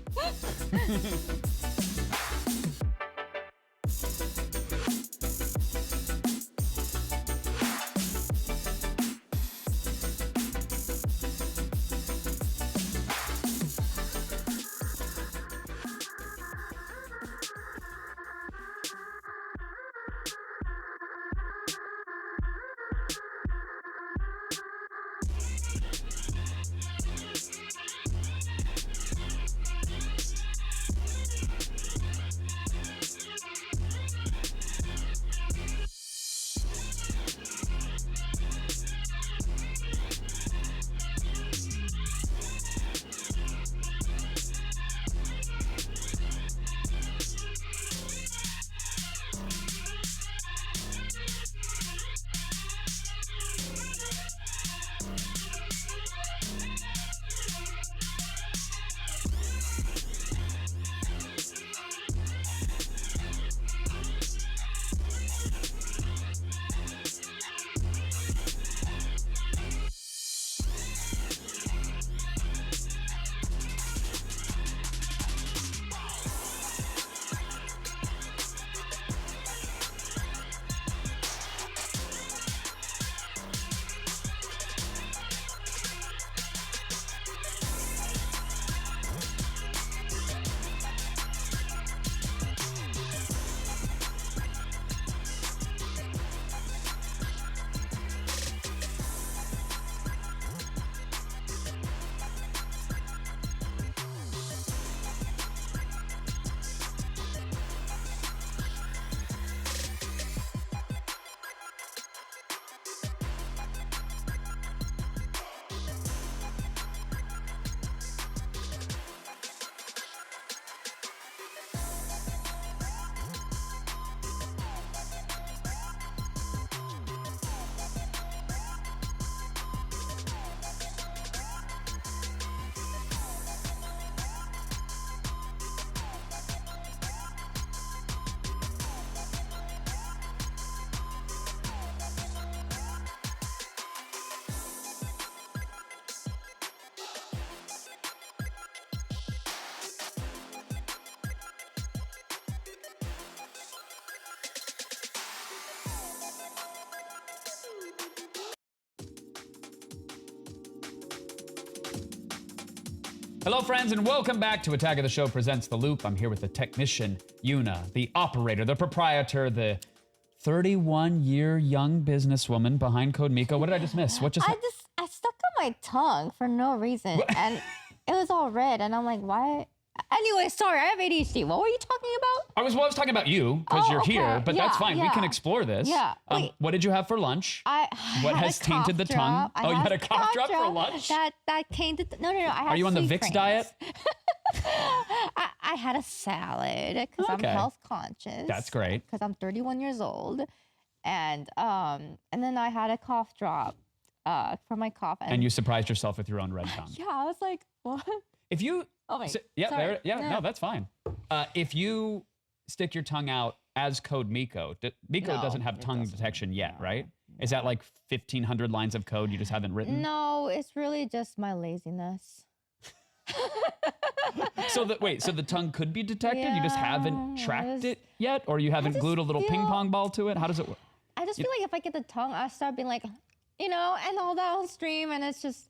Hello, friends, and welcome back to Attack of the Show Presents The Loop. I'm here with the technician, Yuna, the operator, the proprietor, the 31-year young businesswoman behind Code Miko. What did I just miss? What just? I stuck on my tongue for no reason, and it was all red, and I'm like, why? Anyway, sorry, I have ADHD. What were you talking about? I was talking about you because you're okay. here, but that's Yeah, fine. We yeah. can explore this. Yeah. Wait. What did you have for lunch? What had has a tainted the cough tongue? drop. Oh, you had a cough drop for lunch? That tainted. No. I had Are you on the sweet Vicks greens. diet? I had a salad because Okay. I'm health conscious. That's great. Because I'm 31 years old, and then I had a cough drop for my cough. And you surprised yourself with your own red tongue. Yeah, I was like, what? If you, Oh wait. yeah, sorry. no, that's fine. If you stick your tongue out as Code Miko, Miko No, doesn't have it tongue doesn't. detection yet, right? Is that like 1,500 lines of code you just haven't written? No, it's really just my laziness. So the tongue could be detected. You just haven't Yeah, tracked I it yet, or you haven't just glued a little ping feel- pong ball to it. How does it work? I just feel like if I get the tongue, I start being like, and all that on stream, and it's just,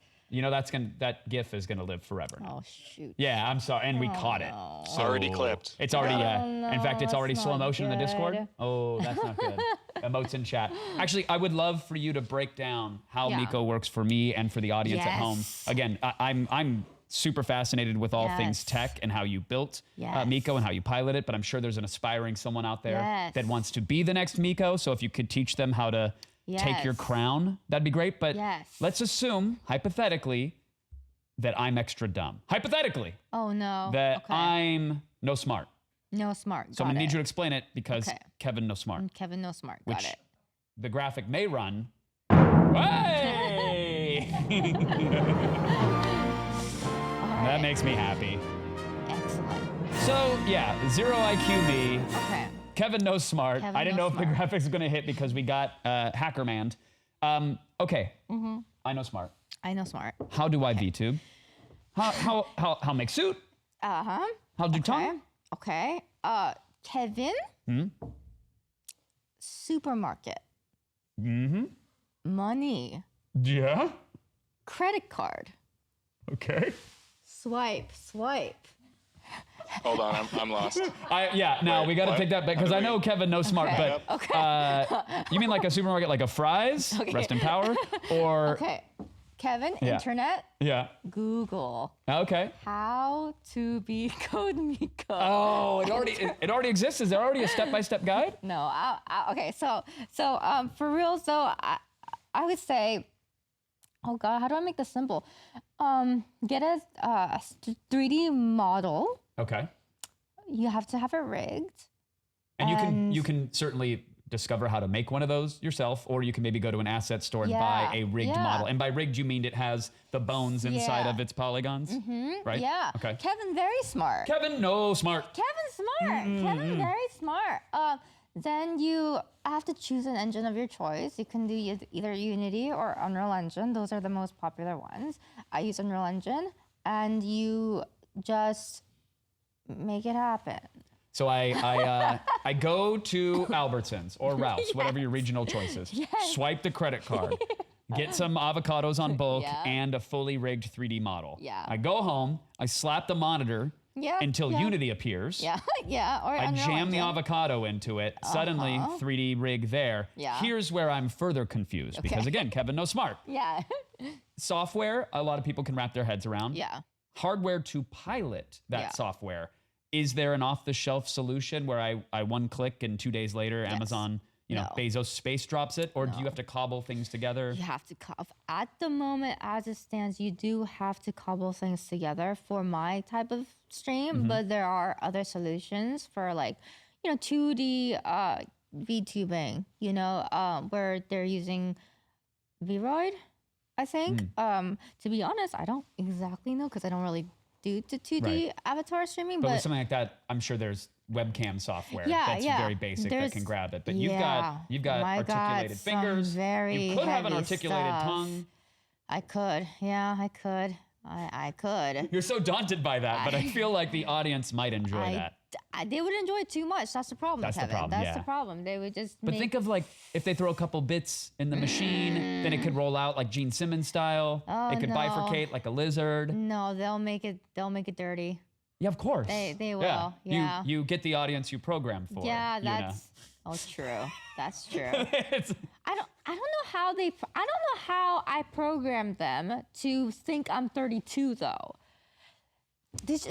That GIF is gonna live forever now. oh shoot. Yeah, I'm sorry, and we caught it. no. It's already So- clipped. It's already Oh, In fact, it's no, already that's slow not motion in the Discord. good. Oh, that's not good. Emotes in chat. Actually, I would love for you to break down how Yeah. Miko works for me and for the audience at home. Yes. Again, I'm super fascinated with all things Yes. tech and how you built Yes. Miko and how you pilot it. But I'm sure there's an aspiring someone out there Yes. that wants to be the next Miko. So if you could teach them how to take your Yes. crown, that'd be great. But Yes. let's assume hypothetically that I'm extra dumb. Hypothetically Oh no. that okay. I'm no smart. no smart. So I'm gonna need you to explain it because Okay. Kevin no smart. Kevin, no smart. Got Which it. the graphic may run. Hey! That makes me happy. Excellent. So yeah, 0 IQ me. Okay. Kevin no smart. Kevin I didn't no know if the smart. graphics are gonna hit because we got hacker manned. Okay. Mm-hmm. I know smart. I know smart. How do I VTube? How make suit? Uh-huh. How do tongue? Okay. Kevin. Supermarket. Mm-hmm. Money. Yeah. Credit card. Okay. Swipe. Hold on, I'm lost. No, Wait, we got to what? take that back because How I do know we- Kevin knows smart, Okay. but you mean like a supermarket, like a Fry's, Okay. rest in power, or Okay. Kevin, Yeah. internet, yeah, Google. okay. How to be Code Miko. Oh, it already exists. Is there already a step-by-step guide? No, okay. So, for real. So, I would say, oh God, how do I make this simple? Get a 3D model. Okay. You have to have it rigged. And you can certainly discover how to make one of those yourself, or you can maybe go to an asset store and buy a rigged yeah. model. And by rigged, you mean it has the bones inside Yeah. of its polygons, right? Yeah. Okay. Kevin, very smart. Kevin, no smart. Kevin, smart. Kevin, very smart. Then you have to choose an engine of your choice. You can do either Unity or Unreal Engine. Those are the most popular ones. I use Unreal Engine, and you just make it happen. So I go to Albertsons or Ralph's, whatever your regional choice is. Swipe the credit card, get some avocados on bulk Yeah. and a fully rigged 3D model. Yeah. I go home, I slap the monitor Yeah, until yeah. Unity appears. Yeah, yeah. Or I Unreal jam the Engine. avocado into it. Suddenly, 3D rig there. Yeah. Here's where I'm further confused because again, Kevin knows smart. Yeah, Software, a lot of people can wrap their heads around. yeah. Hardware to pilot that Yeah. software. Is there an off-the-shelf solution where I one click and 2 days later Amazon, No. Bezos space drops it, or do you have to cobble things together? You have to at the moment as it stands, you do have to cobble things together for my type of stream, but there are other solutions for 2D VTubing, where they're using Vroid, I think. To be honest, I don't exactly know because I don't really do the 2D avatar streaming, But but with something like that, I'm sure there's webcam software Yeah, that's yeah. very basic that There's- can grab it. But yeah. you've got I got articulated some fingers. very You could have an heavy articulated stuff. tongue. I could. Yeah, I could. I could. You're so daunted by that, but I feel like the audience might enjoy that. they would enjoy it too much. That's the problem, That's the Kevin. problem, That's yeah. the problem. They would just. But think of like if they throw a couple bits in the machine, then it could roll out like Gene Simmons style. It could no. bifurcate like a lizard. No, they'll make it dirty. Yeah, of course. They will. Yeah. You get the audience you program for. Yeah, Yuna. that's true. That's true. It's- I don't know how I programmed them to think I'm 32 though.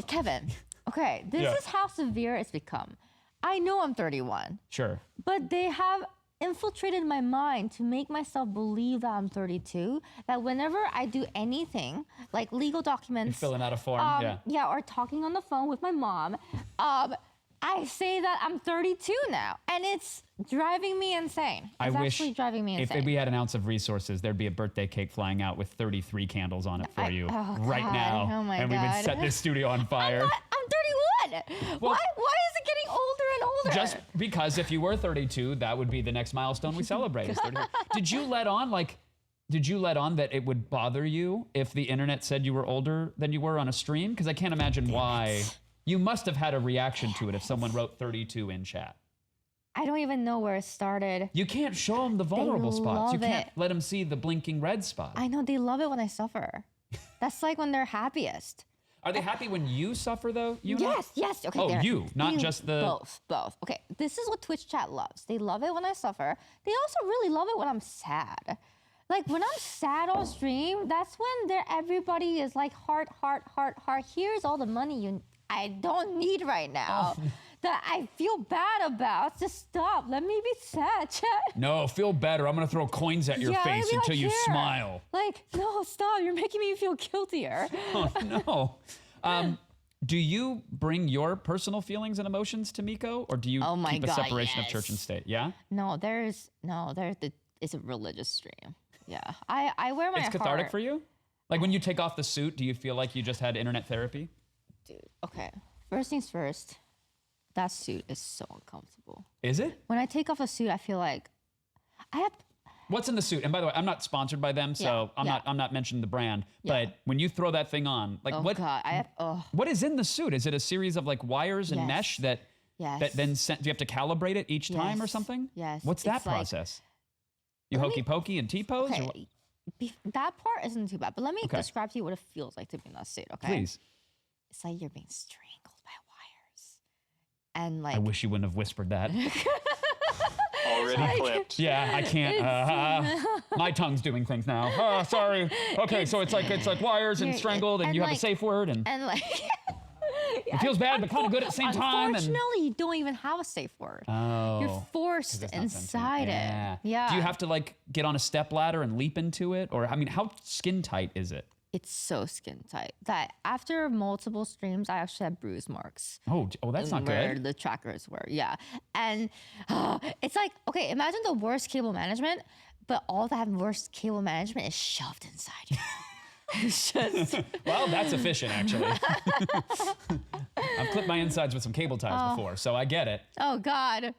Kevin. Okay, this is how severe it's become. I know I'm 31, sure. but they have infiltrated my mind to make myself believe that I'm 32. That whenever I do anything like legal documents, Filling out a form. Yeah. or talking on the phone with my mom, I say that I'm 32 now, and it's driving me insane. It's actually driving me insane. If we had an ounce of resources, there'd be a birthday cake flying out with 33 candles on it for you right God. now. Oh my and we would God. set this studio on fire. I'm 31. Well- why is it getting older and older? Just because if you were 32, that would be the next milestone we celebrate. Is 33. Did you let on that it would bother you if the internet said you were older than you were on a stream? Because I can't imagine why. You must have had a reaction to it if someone wrote 32 in chat. I don't even know where it started. You can't show them the vulnerable spots. You love can't it. let them see the blinking red spot. I know they love it when I suffer. That's like when they're happiest. Are they happy when you suffer though? Yuna? Yes. Okay. Oh, they're- you, not just the- both. Okay, this is what Twitch chat loves. They love it when I suffer. They also really love it when I'm sad. Like when I'm sad on stream, that's when everybody is like heart. Here's all the money I don't need right now. That I feel bad about. Just stop. Let me be sad, chat. No, feel better. I'm gonna throw coins at your Yeah, face maybe I until you care. smile. Like, no, stop. You're making me feel guiltier. Oh no. Do you bring your personal feelings and emotions to Miko, or do you Oh my keep a God, separation of yes. church and state? Yeah, It's a religious stream. Yeah, I wear my it's cathartic heart. for you. Like when you take off the suit, do you feel like you just had internet therapy? Dude, okay. First things first, that suit is so uncomfortable. Is it? When I take off a suit, I feel like I have. What's in the suit? And by the way, I'm not sponsored by them, so Yeah, I'm not mentioning the brand. Yeah. But when you throw that thing on, like Oh what? God, I have. What is in the suit? Is it a series of like wires and Yes. mesh that Yes. then do you have to calibrate it each time or Yes. something? Yes. What's that It's like- process? You Let hokey me- pokey and T-pose? or what? Okay. That part isn't too bad, but let me Okay. describe to you what it feels like to be in that suit. Okay. Please. It's like you're being strangled by wires, and like. I wish you wouldn't have whispered that. Already clipped. Yeah, I can't. My tongue's doing things now. Oh, sorry. Okay, so it's like wires and You're- strangled, and and you have a like- safe word, and And like. it feels bad, but kind of good at the same time. And Unfortunately, you don't even have a safe word. oh, You're forced it's not inside sentient. it. Yeah. Do you have to like get on a step ladder and leap into it, or I mean, how skin tight is it? It's so skin tight that after multiple streams, I actually have bruise marks. Oh, that's not where good. the trackers were. Yeah. And it's like, okay, imagine the worst cable management, but all that worst cable management is shoved inside you. It's just. Well, that's efficient, actually. I've clipped my insides with some cable ties before, so I get it. Oh, God.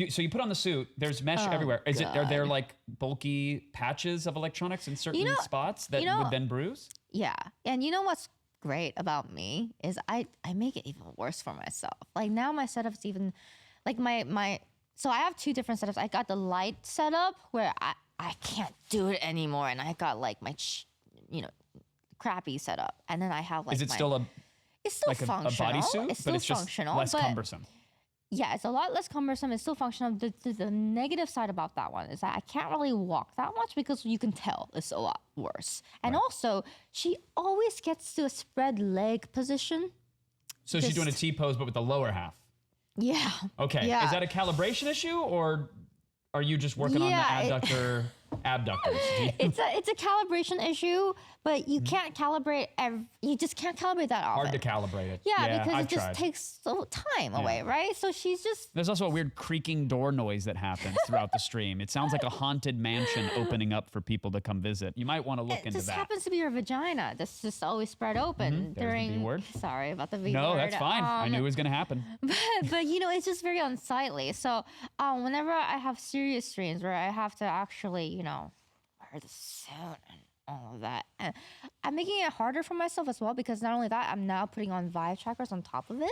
So you put on the suit, there's mesh everywhere. Are there God. like bulky patches of electronics in certain spots that would then bruise? Yeah. And you know what's great about me is I make it even worse for myself. Like now my setup's even like so I have two different setups. I got the light setup where I can't do it anymore, and I got like my crappy setup. And then I have like Is it still it's still like a functional. bodysuit, It's still but it's just functional, less but cumbersome? yeah, it's a lot less cumbersome. It's still functional. The negative side about that one is that I can't really walk that much because you can tell it's a lot worse. And also, she always gets to a spread leg position. So she's doing a just- T-pose, but with the lower half. Yeah. Okay. Yeah. Is that a calibration issue, or are you just working on the abductors? It's a calibration issue, but you can't calibrate. You just can't calibrate that often. Hard to calibrate it. Yeah, because I've it just tried. takes so time away, right? So she's just. There's also a weird creaking door noise that happens throughout the stream. It sounds like a haunted mansion opening up for people to come visit. You might want to look It into just that. happens to be her vagina. That's just always spread open There's the during. V word. Sorry about the V No, word. that's fine. I knew it was going to happen. but it's just very unsightly. So whenever I have serious streams where I have to actually, wear the suit and all of that, and I'm making it harder for myself as well because not only that, I'm now putting on Vive trackers on top of it.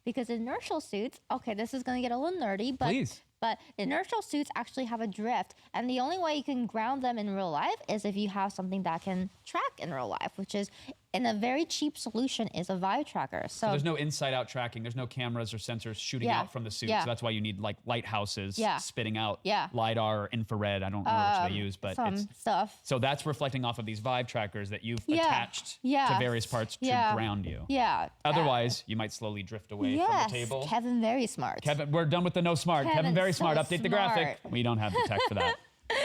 Because inertial suits, okay, this is going to get a little nerdy, but Please. but inertial suits actually have a drift, and the only way you can ground them in real life is if you have something that can track in real life, which is, in a very cheap solution, is a vibe tracker. So There's no inside-out tracking. There's no cameras or sensors shooting Yeah. out from the suit. Yeah. So that's why you need like lighthouses Yeah. spitting out Yeah. LiDAR or infrared. I don't remember which they use, but some it's stuff. so that's reflecting off of these vibe trackers that you've Yeah. attached Yeah. to various parts to Yeah. ground you. Yeah. Otherwise, you might slowly drift away yes, from the table. Kevin, very smart. Kevin, we're done with the no smart. Kevin, Kevin's very so smart. Update the graphic. smart. We don't have the tech for that.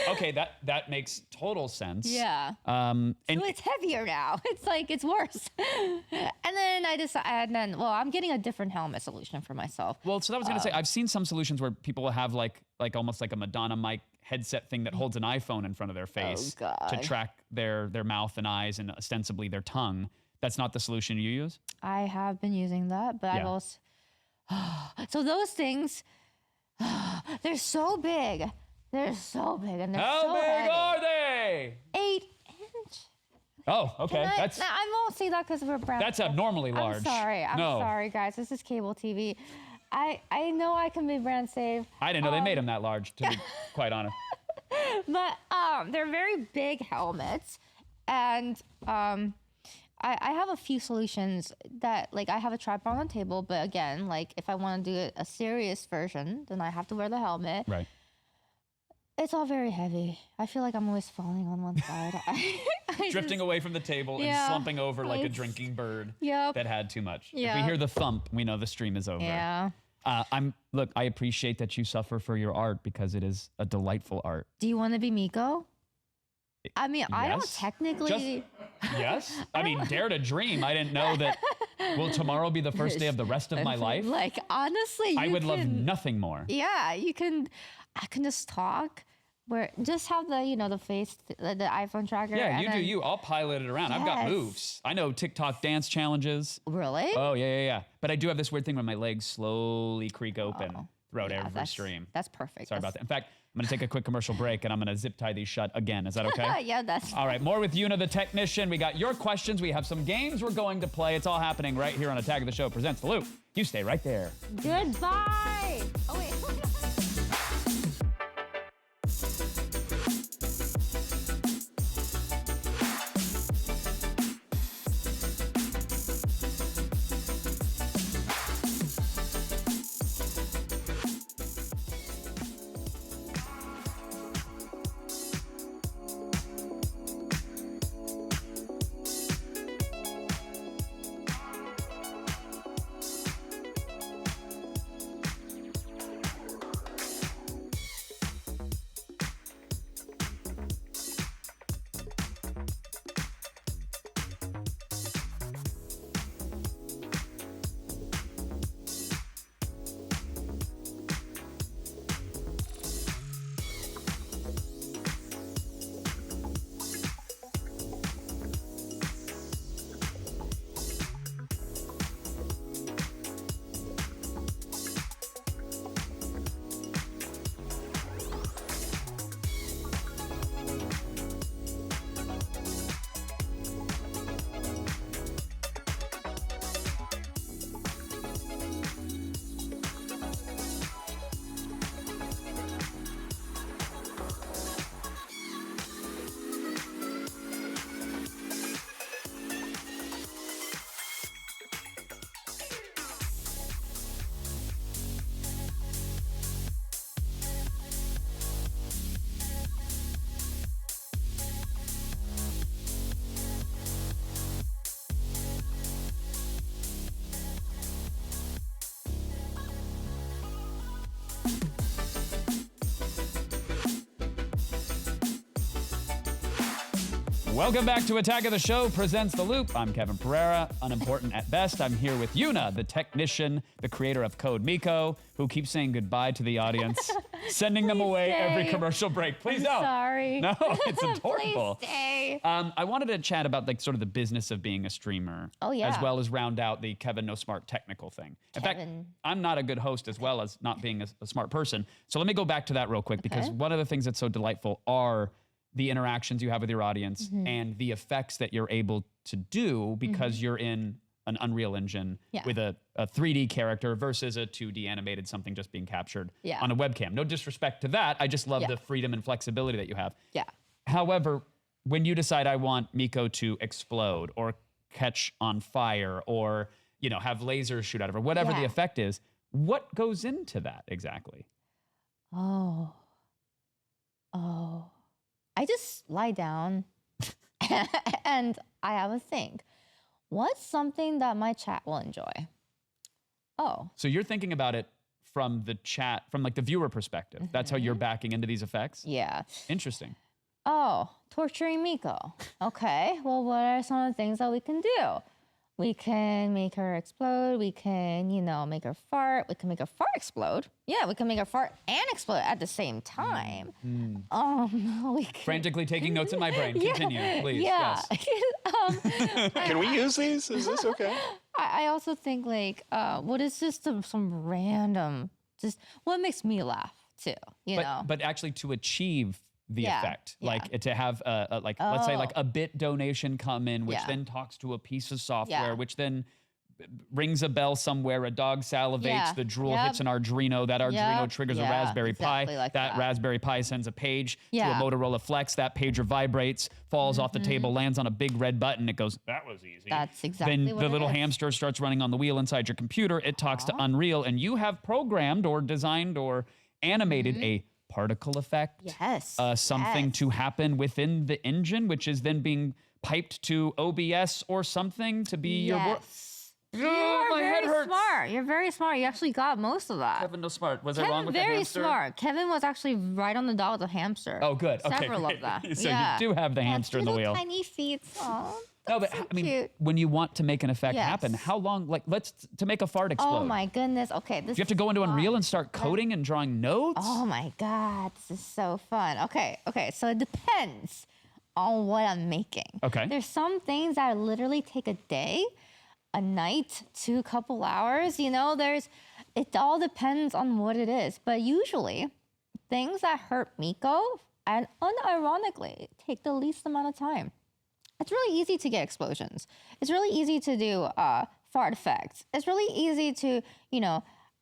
Okay, that makes total sense. Yeah. And So it's heavier now. It's like it's worse. And then I decided, I'm getting a different helmet solution for myself. well, so that was gonna say, I've seen some solutions where people will have like almost like a Madonna mic headset thing that holds an iPhone in front of their face to God. track their mouth and eyes and ostensibly their tongue. That's not the solution you use? I have been using that, but I've Yeah. also. So those things, they're so big. They're so big, and they're How so big heavy. are they? 8-inch. Oh, okay. I won't say that because we're brown. That's abnormally large. I'm sorry. I'm No. sorry, guys. This is cable TV. I know I can be brand safe, I didn't know they made them that large, to be quite honest. but they're very big helmets, and I have a few solutions that, like, I have a tripod on the table, but again, like, if I want to do a serious version, then I have to wear the helmet. Right. It's all very heavy. I feel like I'm always falling on one side. Drifting away from the table and Yeah, slumping over like a it's- drinking bird Yep. that had too much. If we Yep. hear the thump, we know the stream is over. Yeah. I appreciate that you suffer for your art because it is a delightful art. Do you want to be Miko? I mean, I don't Yes. technically. Yes? I mean, dare to dream. I didn't know that. Will tomorrow be the first day of the rest of my life? Like, honestly, I you would love can- nothing more. Yeah, you can. I can just talk. Where just have the face, the iPhone tracker. Yeah, and you do then- you. I'll pilot it around. I've got Yes. moves. I know TikTok dance challenges. Really? Oh, yeah. But I do have this weird thing where my legs slowly creak open throughout every that's, stream. That's perfect. Sorry about that. In fact, I'm going to take a quick commercial break and I'm going to zip tie these shut again. Is that okay? Yeah, that's. All right, more with Yuna, the technician. We got your questions. We have some games we're going to play. It's all happening right here on Attack of the Show presents The Loop. You stay right there. Goodbye. Oh wait. Welcome back to Attack of the Show presents The Loop. I'm Kevin Pereira, unimportant at best. I'm here with Yuna, the technician, the creator of Code Miko, who keeps saying goodbye to the audience, sending them away every stay. commercial break. Please I'm don't. sorry. No, it's adorable. Please stay. I wanted to chat about like sort of the business of being a streamer. Oh, yeah. As well as round out the Kevin No Smart technical thing. In fact, Kevin. I'm not a good host as well as not being a smart person. So let me go back to that real quick because Okay. one of the things that's so delightful are the interactions you have with your audience Mm-hmm. and the effects that you're able to do because you're in an Unreal Engine Yeah. with a 3D character versus a 2D animated something just being captured Yeah. on a webcam. No disrespect to that. I just love Yeah. the freedom and flexibility that you have. Yeah. However, when you decide I want Miko to explode or catch on fire or, have lasers shoot out of her, whatever the Yeah. effect is, what goes into that exactly? Oh. I just lie down and I have a think. What's something that my chat will enjoy? Oh. So you're thinking about it from the chat, from like the viewer perspective. That's how you're backing into these effects? Yeah. Interesting. Oh, torturing Miko. Okay. Well, what are some of the things that we can do? We can make her explode. We can, make her fart. We can make her fart explode. Yeah, we can make her fart and explode at the same time. We can... Frantically taking notes in my brain. Continue, please. Yeah. Yes. Can we use these? Is this okay? I also think what is just some random, just what makes me laugh too, But actually to achieve the Yeah, effect, yeah. like to have let's say like a bit donation come in, which Yeah. then talks to a piece of software, Yeah. which then rings a bell somewhere, a dog salivates, Yeah, the drool yep. hits an Arduino, that Arduino Yep, triggers a yeah, Raspberry Pi, exactly like that. Raspberry Pi sends a page Yeah. to a Motorola Flex, that pager vibrates, falls off the table, lands on a big red button, it goes, that was easy. That's exactly Then what the it little is. hamster starts running on the wheel inside your computer, it talks to Unreal, and you have programmed or designed or animated a particle effect. Yes. Something yes. to happen within the engine, which is then being piped to OBS or something to be your work. Yes. You You're my head very hurts. smart. You're very smart. You actually got most of that. Kevin, no smart. Was I wrong Kevin, with very the hamster? smart. Kevin was actually right on the dot with the hamster. Oh, good. Okay, Several great. of them. So yeah. you do have the Yeah, hamster in the little wheel. Tiny feet. Oh, No, but so I mean, cute. when you want to make an effect Yes. happen, how long? Like, to make a fart explode. Oh my goodness. Okay, this. You have to go into Unreal and start coding and drawing notes. Oh my god, this is so fun. Okay. So it depends on what I'm making. Okay. There's some things that literally take a day, a night, to a couple hours. It all depends on what it is. But usually, things that hurt Miko and unironically take the least amount of time. It's really easy to get explosions. It's really easy to do fart effects. It's really easy to,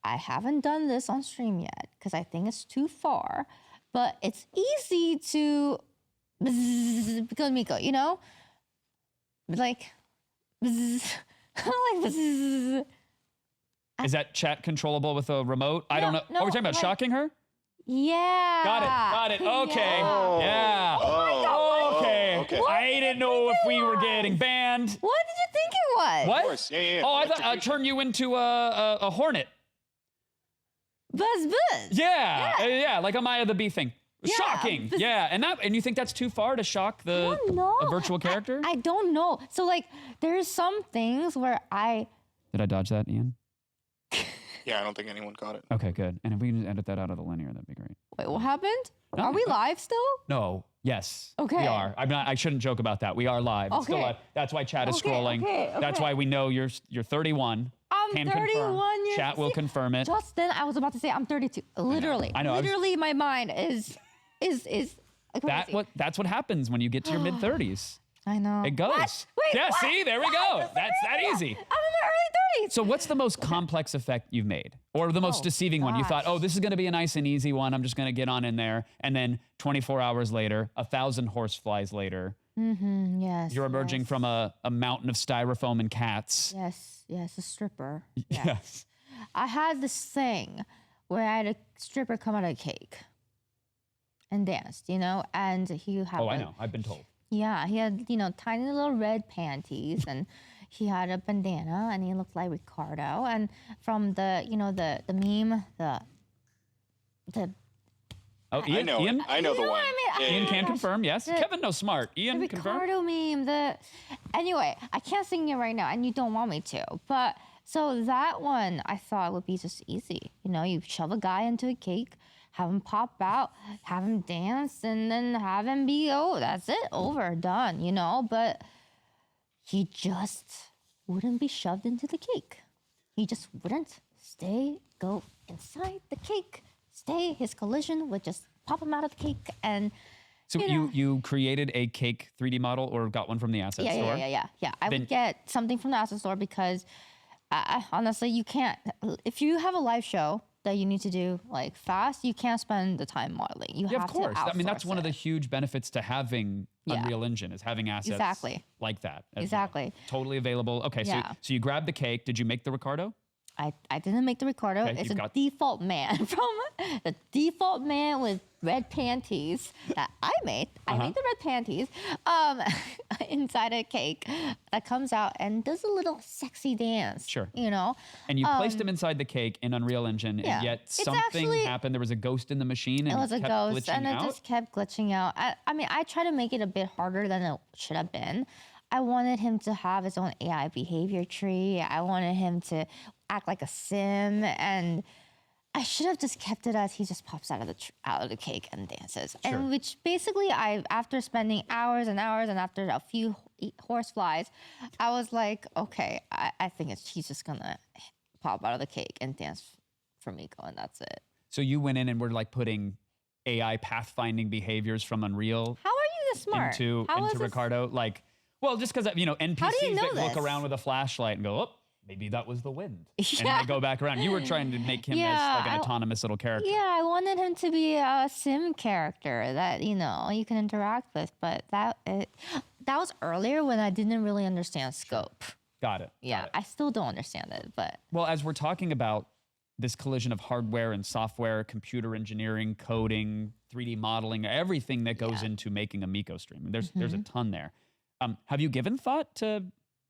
I haven't done this on stream yet because I think it's too far, but it's easy to go Miko, like, like bzzz. Is that chat controllable with a remote? I don't know. no, Are we talking about like- shocking her? Yeah. Got it. Okay. Yeah. Yeah. Oh, Okay. okay. I didn't know if we were getting banned. What did you think it was? What? Of course. Yeah. Oh, I thought I'd Electrocution. turn you into a hornet. Buzz buzz. Yeah, like a Maya the Bee thing. Yeah, Shocking. but- Yeah, and you think that's too far to shock I don't know. a virtual character? I don't know. So there's some things where Did I dodge that, Ian? Yeah, I don't think anyone caught it. Okay, good. And if we can just edit that out of the linear, that'd be great. wait, what happened? No, Are we no. live still? No. Yes. Okay. We are. I shouldn't joke about that. We are live. It's still Okay. live. That's why chat is Okay, scrolling. okay, That's okay. why we know you're 31. I'm Can 31 confirm. years Chat will see, confirm it. Just then I was about to say I'm 32. Literally. I know, I was- Literally my mind is crazy. That's what happens when you get to your mid 30s. I know. It goes. What? Wait, yeah, what? see, there we What? go. That's That's that yeah. easy. I'm in my early 30s. So what's the most complex effect you've made? Or the most Oh, deceiving one? You thought, gosh. oh, this is going to be a nice and easy one. I'm just going to get on in there. And then 24 hours later, 1,000 horseflies later, Yes. you're emerging yes. from a mountain of styrofoam and cats. Yes, a stripper. Yes. I had this thing where I had a stripper come out of a cake and danced, and he had Oh, I know. I've been told. Yeah, he had, tiny little red panties and he had a bandana and he looked like Ricardo. And from the, the meme, the Oh, I Ian, know. Ian, I know the You know one. what I mean? Ian Oh can my gosh. confirm. Yes. The- Kevin knows smart. Ian the confirm. Ricardo meme, anyway, I can't sing it right now and you don't want me to, but so that one I thought would be just easy. You shove a guy into a cake, have him pop out, have him dance, and then have him be, that's it, over, done, but he just wouldn't be shoved into the cake. He just wouldn't go inside the cake, stay. His collision would just pop him out of the cake, and So you created a cake 3D model or got one from the asset store? Yeah. I would get something from the asset store because honestly, you can't, if you have a live show that you need to do like fast, you can't spend the time modeling. You have of course. to I mean, that's outsource one of the it. huge benefits to having Unreal Engine is having assets like that. Exactly. Totally available. Okay, so you grabbed the cake. Did you make the Ricardo? I didn't make the Ricardo. Okay, it's a default man from the default man with red panties that I made. I made the red panties inside a cake that comes out and does a little sexy dance. Sure. You know? And you placed him inside the cake in Unreal Engine, and yet It's something actually- happened. There was a ghost in the machine, and It was a kept ghost glitching and it out. just kept glitching out. I mean, I tried to make it a bit harder than it should have been. I wanted him to have his own AI behavior tree. I wanted him to act like a sim, and I should have just kept it as he just pops out of the cake and dances. Sure. And which basically, after spending hours and hours and after a few horse flies, I was like, okay, I think he's just gonna pop out of the cake and dance for Miko, and that's it. So you went in and were like putting AI pathfinding behaviors from Unreal How are you this smart? into this- Ricardo, like, well, just because NPCs How do you know that look this? around with a flashlight and go, oh, maybe that was the wind, and Yeah. they go back around. You were trying to make him as like an autonomous little character. Yeah, I wanted him to be a sim character that you can interact with, but that was earlier when I didn't really understand scope. Got it. Yeah, I still don't understand it, but Well, as we're talking about this collision of hardware and software, computer engineering, coding, 3D modeling, everything that goes into making a Miko stream, and there's a ton there. Have you given thought to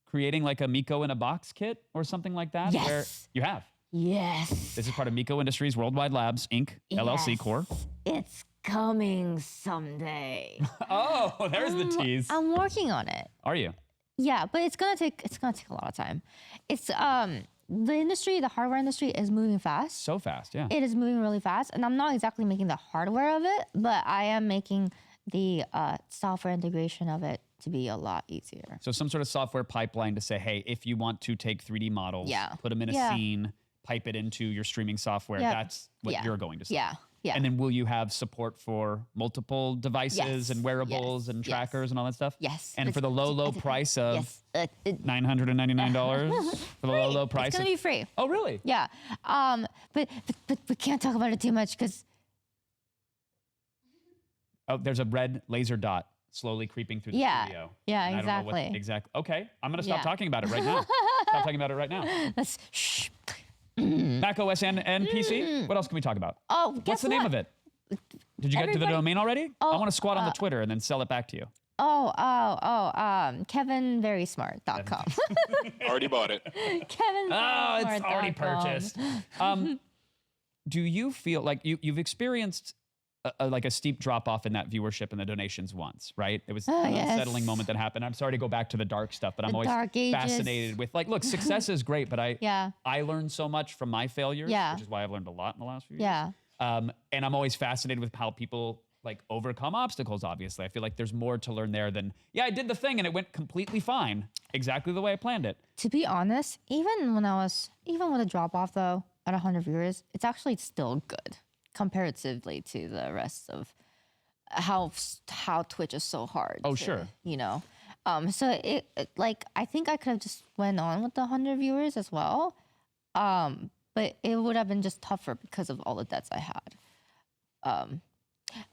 creating like a Miko in a box kit or something like that? Yes. Where you have. yes, This is part of Miko Industries Worldwide Labs Inc. LLC Core. it's coming someday. Oh, there's the tease. I'm working on it. Are you? Yeah, but it's gonna take a lot of time. It's the hardware industry is moving fast. So fast, yeah. It is moving really fast, and I'm not exactly making the hardware of it, but I am making the software integration of it to be a lot easier. So some sort of software pipeline to say, hey, if you want to take 3D models, put them in a scene, pipe it into your streaming software, that's what you're going to say. Yeah. And then will you have support for multiple devices Yes. and wearables Yes. and Yes. trackers and all that stuff? Yes. And for the low price of Yes. $999, for the low price It's gonna of, be free. oh, really? Yeah. But we can't talk about it too much because Oh, there's a red laser dot slowly creeping through the studio. Yeah, And I don't know what exactly. exactly. Okay, I'm going to stop Yeah. talking about it right now. Stop talking about it right now. let's shh. Mac OS and PC. What else can we talk about? Oh, What's guess the name what? of it? Did you get to the Everybody- domain already? I want to squat on the uh, Twitter and then sell it back to you. KevinVerySmart.com. Already bought it. Oh, it's already KevinVerySmart.com. purchased. Do you feel like you've experienced like a steep drop off in that viewership and the donations once, right? It was an yes. unsettling moment that happened. I'm sorry to go back to the dark stuff, but I'm The always dark ages. fascinated with like, look, success is great, but Yeah. I learned so much from my failures, Yeah. which is why I've learned a lot in the last few years. Yeah. And I'm always fascinated with how people like overcome obstacles. Obviously, I feel like there's more to learn there than I did the thing and it went completely fine, exactly the way I planned it. To be honest, even with a drop off though at 100 viewers, it's actually still good comparatively to the rest of how Twitch is so hard. Oh, to, sure. So it like I think I could have just went on with the 100 viewers as well, but it would have been just tougher because of all the debts I had.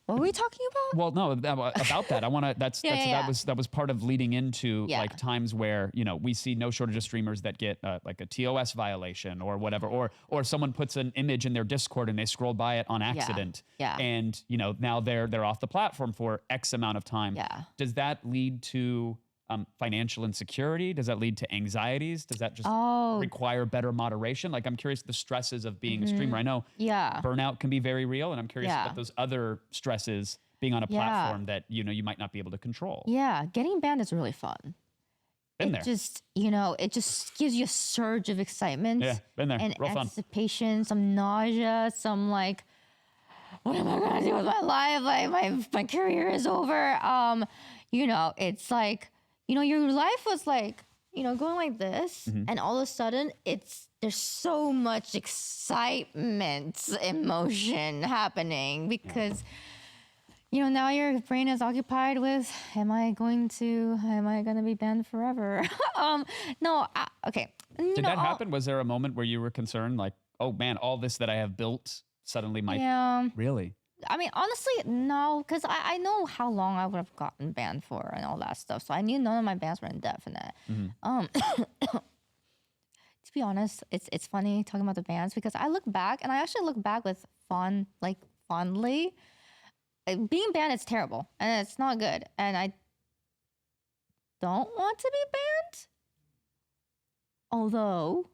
What were we talking about? Well, no, about that. I want to. That was part of leading into Yeah. like times where we see no shortage of streamers that get like a TOS violation or whatever, or someone puts an image in their Discord and they scroll by it on accident, Yeah. and now they're off the platform for X amount of time. Yeah. Does that lead to financial insecurity? Does that lead to anxieties? Does that just require better moderation? Like, I'm curious the stresses of being a streamer. I know Yeah. burnout can be very real, and I'm curious Yeah. about those other stresses being on a Yeah. platform that you might not be able to control. Yeah, getting banned is really fun. Been it there. just it just gives you a surge of excitement. Yeah, been there. And Real fun. anticipation, some nausea, some like, what am I gonna do with my life? Like my career is over. It's like, your life was like, going like this, Mm-hmm. and all of a sudden there's so much excitement, emotion happening because now your brain is occupied with, am I gonna be banned forever? No, okay. Did that happen? Was there a moment where you were concerned, like, oh man, all this that I have built suddenly might? Yeah. Really? I mean, honestly, no, because I know how long I would have gotten banned for and all that stuff. So I knew none of my bans were indefinite. To be honest, it's funny talking about the bans because I look back and I actually look back with fondly. Being banned is terrible and it's not good. And I don't want to be banned. Although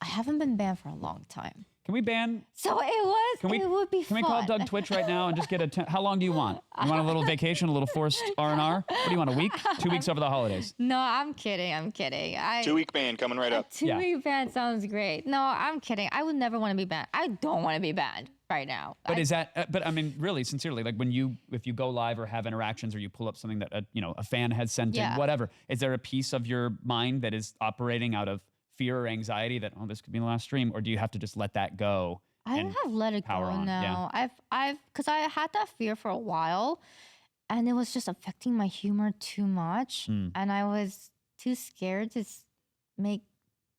I haven't been banned for a long time. Can we ban? So it would be fun. Can we call Doug Twitch right now and just get how long do you want? You want a little vacation, a little forced R&R? What do you want, a week? 2 weeks over the holidays? No, I'm kidding. 2-week ban coming right up. 2-week ban sounds great. No, I'm kidding. I would never want to be banned. I don't want to be banned right now. But but I mean, really, sincerely, like if you go live or have interactions or you pull up something that, a fan has sent in, whatever, is there a piece of your mind that is operating out of fear or anxiety that, oh, this could be the last stream, or do you have to just let that go? I have let it go now. Yeah. Because I had that fear for a while, and it was just affecting my humor too much, and I was too scared to make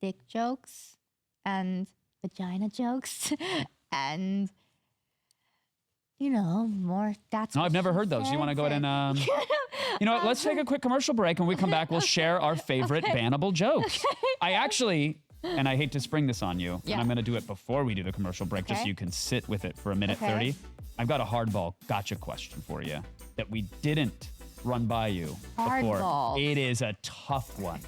dick jokes and vagina jokes, and more. No, I've never heard those. You want to go ahead and you know what? Let's take a quick commercial break. When we come back, we'll share our favorite bannable jokes. I actually, and I hate to spring this on you, and I'm going to do it before we do the commercial break, just so you can sit with it for a minute 30. I've got a hardball gotcha question for you that we didn't run by you before. Hardball. It is a tough one.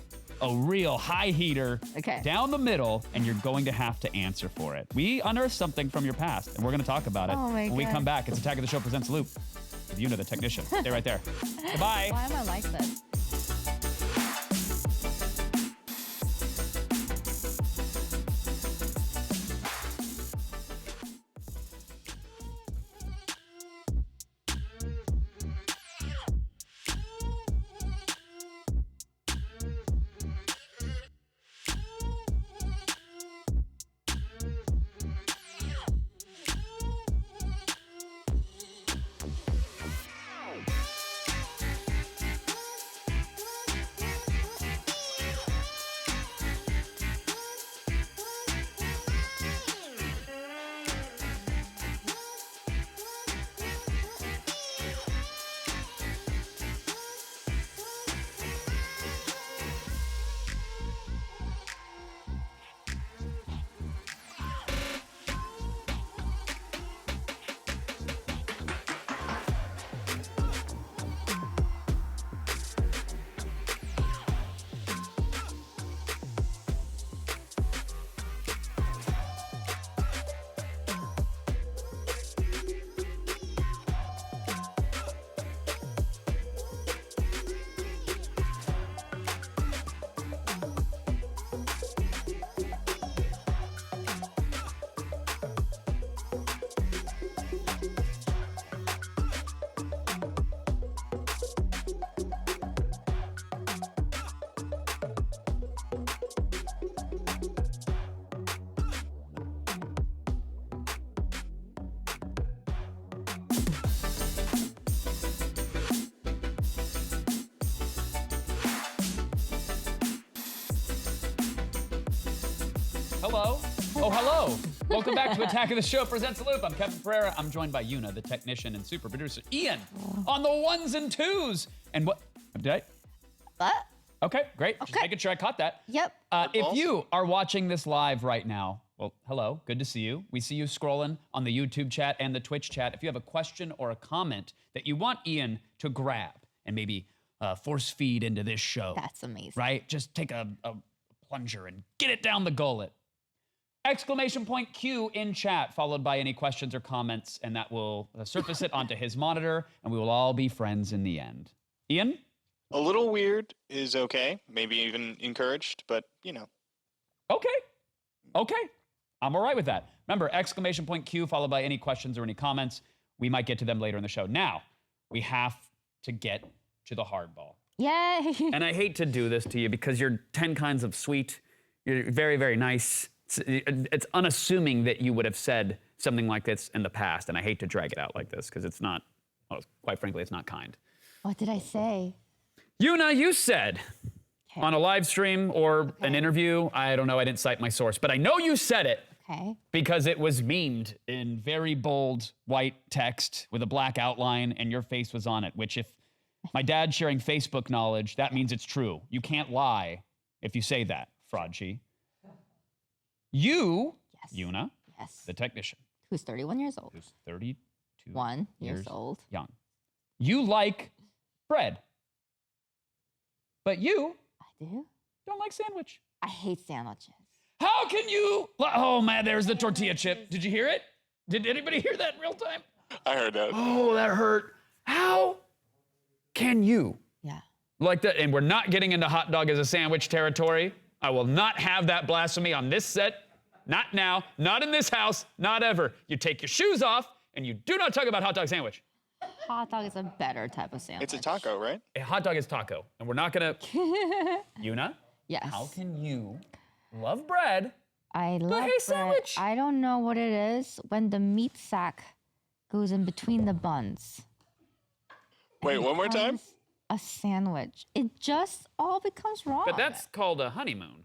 A real high heater down the middle, and you're going to have to answer for it. We unearthed something from your past, and we're going to talk about it. Oh my when we come back. It's Attack of the Show presents Loop with Yuna, the technician. Stay right there. Goodbye. Why am I like this? Hello. Oh, hello. Welcome back to Attack of the Show presents Loop. I'm Kevin Pereira. I'm joined by Yuna, the technician and super producer. Ian on the ones and twos. And what? Did I? What? Okay, great. Just making sure I caught that. Yep. If you are watching this live right now, well, hello. Good to see you. We see you scrolling on the YouTube chat and the Twitch chat. If you have a question or a comment that you want Ian to grab and maybe force feed into this show. That's amazing. Right? Just take a plunger and get it down the gullet. Exclamation point Q in chat, followed by any questions or comments, and that will surface it onto his monitor, and we will all be friends in the end. Ian? A little weird is okay, maybe even encouraged, but Okay. I'm all right with that. Remember, exclamation point Q, followed by any questions or any comments. We might get to them later in the show. Now, we have to get to the hardball. Yay! And I hate to do this to you because you're 10 kinds of sweet. You're very, very nice. It's unassuming that you would have said something like this in the past, and I hate to drag it out like this because it's not Well, quite frankly, it's not kind. What did I say? Yuna, you said on a live stream or an interview, I don't know, I didn't cite my source, but I know you said it Okay. because it was memed in very bold white text with a black outline and your face was on it, which if my dad's sharing Facebook knowledge, that means it's true. You can't lie if you say that, Fraudgy. You, Yes. Yuna, Yes. the technician, Who's 31 years old? who's 32 1 years old. young. You like bread, but you I do. don't like sandwich. I hate sandwiches. How can you? Oh man, there's the tortilla chip. Did you hear it? Did anybody hear that in real time? I heard that. Oh, that hurt. How can you Yeah. like that? And we're not getting into hot dog as a sandwich territory. I will not have that blasphemy on this set. Not now, not in this house, not ever. You take your shoes off and you do not talk about hot dog sandwich. Hot dog is a better type of sandwich. It's a taco, right? A hot dog is taco, and we're not gonna. Yuna, Yes. how can you love bread? I love hate bread. sandwich. I don't know what it is when the meat sack goes in between the buns. Wait, one more time? Becomes a sandwich. It just all becomes wrong. But that's called a honeymoon.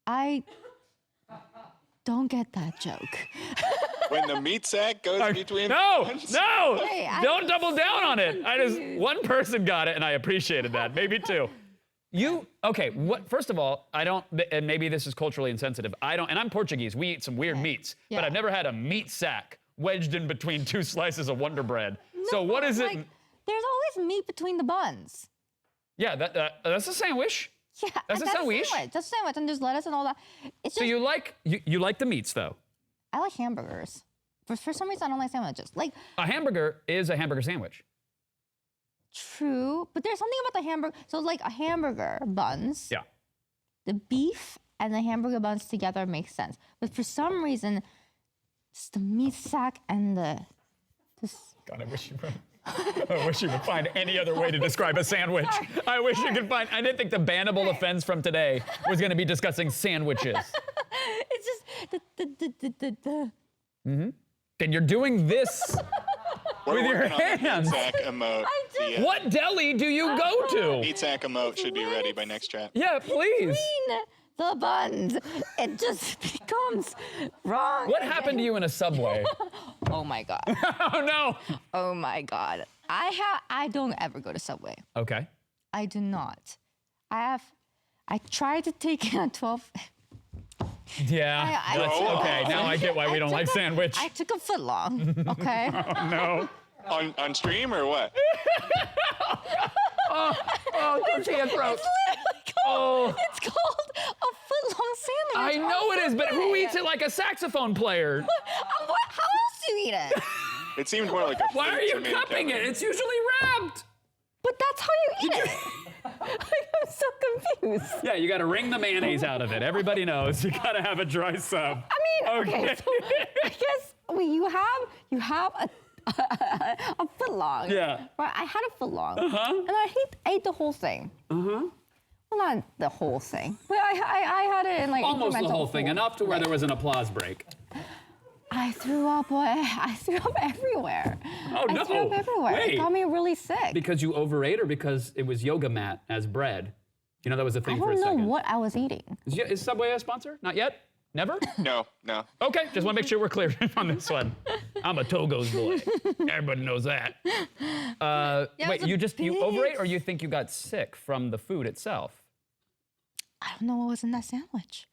I don't get that joke. When the meat sack goes between No, buns? no, Hey, don't double down on it. One person got it, and I appreciated that. Maybe two. Okay, first of all, I don't, and maybe this is culturally insensitive. And I'm Portuguese. We eat some weird meats, but Yeah. I've never had a meat sack wedged in between two slices of Wonder Bread. So what is it? There's always meat between the buns. Yeah, that's a sandwich. Yeah, That's and a sandwich. That's a sandwich, and there's lettuce and all that. It's just, So you like the meats though. I like hamburgers. For some reason, I don't like sandwiches. Like, A hamburger is a hamburger sandwich. true, but there's something about the hamburger. So, like, a hamburger buns, Yeah. the beef and the hamburger buns together makes sense. But for some reason, it's the meat sack and this. God, I wish you would find any other way to describe a sandwich. I wish you could find. I didn't think the bannable offense from today was going to be discussing sandwiches. It's just the. Then you're doing this We're with your working on the hands. meat sack emote. The What deli do you go to? meat sack emote should be ready by next chat. Yeah, please. Between the buns, it just becomes wrong. What happened to you in a Subway? Oh my god. Oh no. Oh my god. I don't ever go to Subway. Okay. I do not. I tried to take a 12. Yeah. That's okay. Now I get why we don't like sandwich. I took a foot long. Okay. No. On stream or what? Oh, tortilla throat. Oh. It's called a foot long I sandwich. know it is, but who eats it like a saxophone player? How else do you eat it? It seemed more like a Why are food you to me, cupping Kevin. it? It's usually wrapped. But that's how you eat it. I'm so confused. Yeah, you got to wring the mayonnaise out of it. Everybody knows you got to have a dry sub. I mean, okay. So I guess you have a foot long. Yeah. Right. I had a foot long. And I ate the whole thing. Well, not the whole thing, but I had it in like Almost the incremental whole thing, form. enough to where there was an applause break. I threw up. I threw up everywhere. Oh, I no. threw up everywhere. Wait. It got me really sick. Because you overate or because it was yoga mat as bread? You know that was a I thing for a don't know second. what I was eating. Is Subway a sponsor? Not yet? Never? No. Okay, just want to make sure we're clear on this one. I'm a Togo's boy. Everybody knows that. it Wait, was a you big- overate or you think you got sick from the food itself? I don't know what was in that sandwich.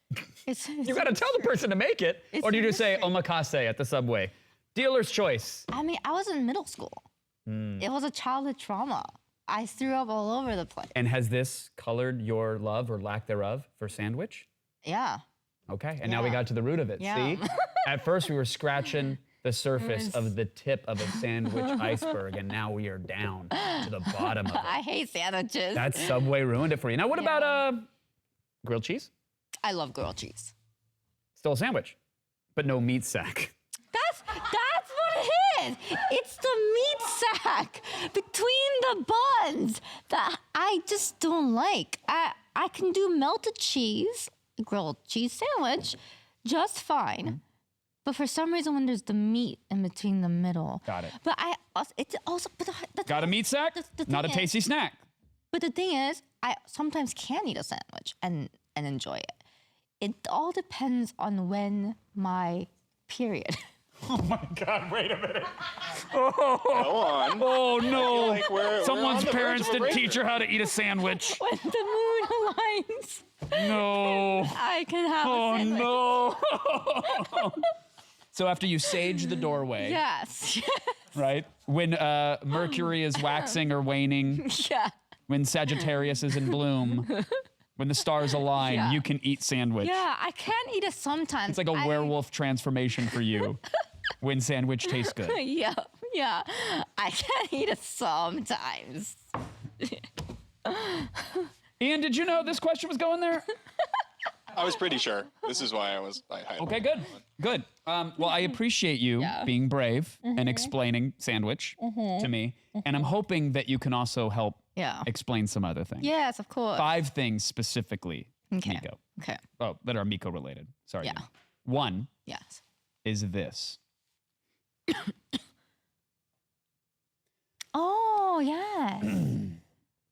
It's You got to tell the person to make it. It's Or do you a just say mystery. omakase at the Subway? Dealer's choice. I mean, I was in middle school. It was a childhood trauma. I threw up all over the place. And has this colored your love or lack thereof for sandwich? Yeah. Okay, and now we Yeah. got to the root of it. Yeah. See? At first we were scratching the surface of the tip of a sandwich iceberg, and now we are down to the bottom of it. I hate sandwiches. That Subway ruined it for you. Now what about grilled cheese? I love grilled cheese. Still a sandwich, but no meat sack. That's what it is. It's the meat sack between the buns that I just don't like. I can do melted cheese, grilled cheese sandwich, just fine. But for some reason, when there's the meat in between the middle. Got it. But it's also, Got a meat sack? the Not a thing is- tasty snack. But the thing is, I sometimes can eat a sandwich and enjoy it. It all depends on when my period. Oh my God, wait a minute. Go on. Oh no. like we're Someone's on the verge parents of a didn't teach breakthrough. her how to eat a sandwich. When the moon aligns, No. I can have a Oh sandwich. no. So after you sage the doorway, Yes. right? When Mercury is waxing or waning, Yeah. when Sagittarius is in bloom, when the stars align, Yeah. you can eat sandwich. Yeah, I can eat it sometimes. It's like a werewolf transformation for you when sandwich tastes good. Yeah, yeah. I can eat it sometimes. Ian, did you know this question was going there? I was pretty sure. This is why I highlighted Okay, that good, one. good. Well, I appreciate you Yeah. being brave and explaining sandwich to me, and I'm hoping that you can also help Yeah. explain some other things. Yes, of course. 5 things specifically, Okay. Miko. Okay. Oh, that are Miko related. Sorry. Yeah. Ian. One Yes. is this. Oh, yeah.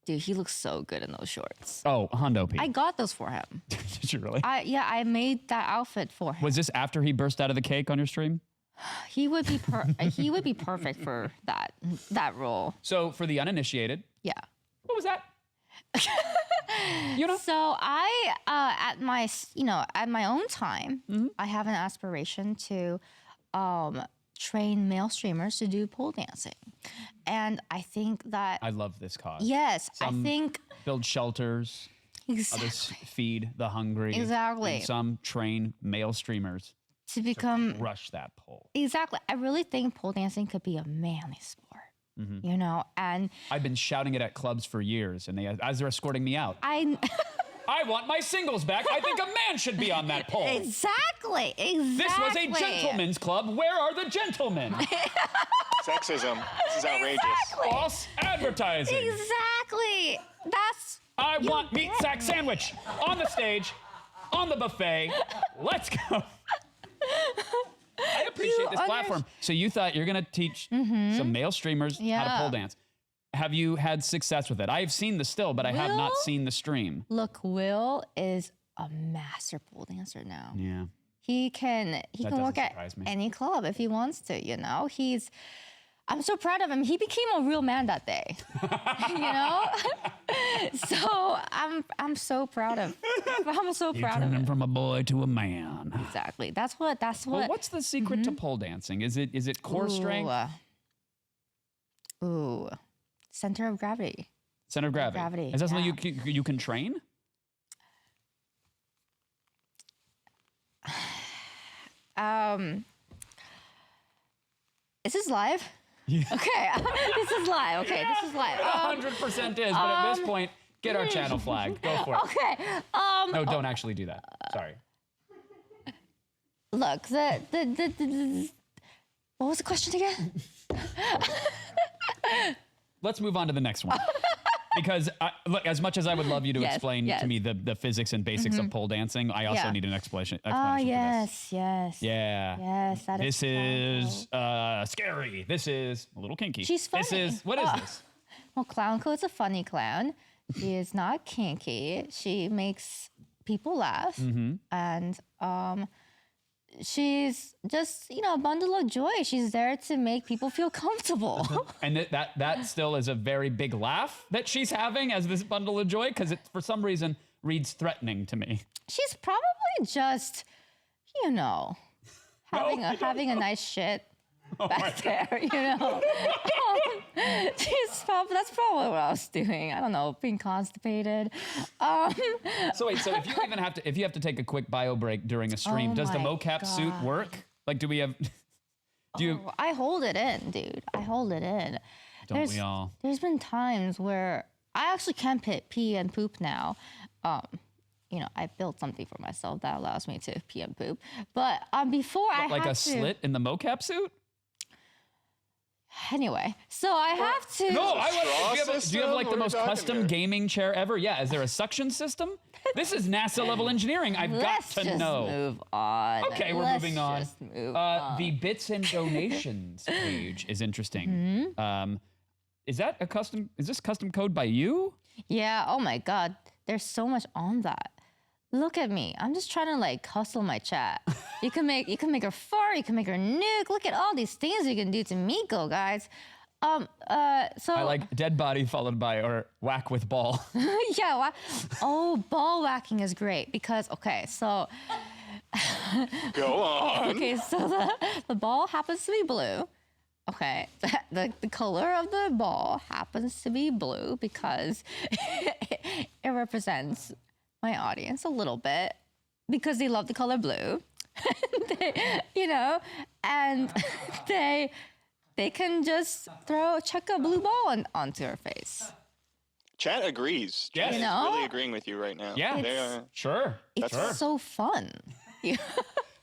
Dude, he looks so good in those shorts. Oh, Hondo P. I got those for him. Did you really? I made that outfit for him. Was this after he burst out of the cake on your stream? He would be he would be perfect for that role. So for the uninitiated, Yeah. what was that? You know? So I at my own time, I have an aspiration to train male streamers to do pole dancing. And I think that I love this cause. yes, I Some think build shelters, exactly others feed the hungry. Exactly. And some train male streamers to become rush that pole. exactly. I really think pole dancing could be a manly sport. You know, and I've been shouting it at clubs for years, and as they're escorting me out, I I want my singles back. I think a man should be on that pole. exactly. This was a gentleman's club. Where are the gentlemen? Sexism. This is outrageous. False advertising. Exactly. That's I want meat sack sandwich on the stage, on the buffet. Let's go. I appreciate this platform. So you thought you're going to teach some male streamers how to Yeah. pole dance. Have you had success with it? I've seen the still, but I have not Will? seen the stream. look. Will is a master pole dancer now. Yeah. He can doesn't work at surprise me. any club if he wants to. You know, I'm so proud of him. He became a real man that day. You know, so I'm so proud of. I'm so You of turned him him. from a boy to a man. Exactly. That's what. Well, what's the secret to pole dancing? Is it core strength? Ooh, center of gravity. Center of gravity. Gravity, Is that something you can train? Is this live? Yeah. Okay, this is live. Okay, this is live. 100% is, but at this point, get our channel flag. Go for it. Okay. No, don't actually do that. Sorry. Look, what was the question again? Let's move on to the next one. Because look, as much as I would love you to Yes, explain yes. to me the physics and basics of pole dancing, I also Yeah. need an explanation. Oh, For this. yes. Yeah. Yes, that is. This is scary. This is a little kinky. She's This funny. is what is this? Well, Clownco is a funny clown. She is not kinky. She makes people laugh, and she's just a bundle of joy. She's there to make people feel comfortable. And that still is a very big laugh that she's having as this bundle of joy, because it for some reason reads threatening to me. She's probably just, having a nice shit back there. That's probably what I was doing. I don't know, being constipated. So wait, so if you have to take a quick bio break during a stream, Oh does the my mocap suit God. work? Like, do we have? Do you? I hold it in, dude. I hold it in. Don't we all? There's been times where I actually can pee and poop now. I built something for myself that allows me to pee and poop. But before I Like had a to, slit in the mocap suit? Anyway, so I have to. No, I Straw want. Do you have system? like the What are we most talking custom here? gaming chair ever? Yeah. Is there a suction system? This is NASA level engineering. I've got Let's to just know. move on. Okay, we're Let's moving on. just move on. The bits and donations page is interesting. Mm-hmm. Is that a custom? Is this custom code by you? Yeah. Oh my God. There's so much on that. Look at me. I'm just trying to like hustle my chat. You can make her fart. You can make her nuke. Look at all these things you can do to Miko, guys. So I like dead body followed by or whack with ball. yeah. Oh, ball whacking is great because so Go on. okay, so the ball happens to be blue. Okay, the color of the ball happens to be blue because it represents my audience a little bit because they love the color blue. And they can just chuck a blue ball onto her face. Chat agrees. Yes. Chat is You know? really agreeing with you right now. Yeah. They are. Sure. It's so fun.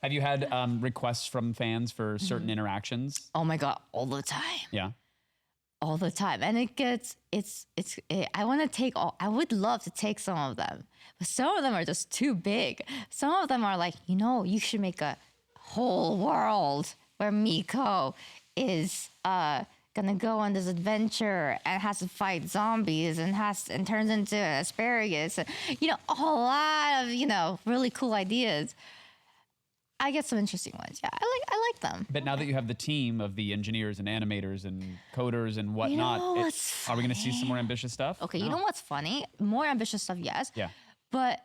Have you had requests from fans for certain interactions? Oh my God, all the time. Yeah. All the time. And I would love to take some of them, but some of them are just too big. Some of them are like, you should make a whole world where Miko is gonna go on this adventure and has to fight zombies and turns into an asparagus. A lot of, really cool ideas. I get some interesting ones. Yeah, I like them. But now that you have the team of the engineers and animators and coders and whatnot, what's are we going to see some more funny? ambitious stuff? Okay, No. you know what's funny? More ambitious stuff, yes. Yeah. But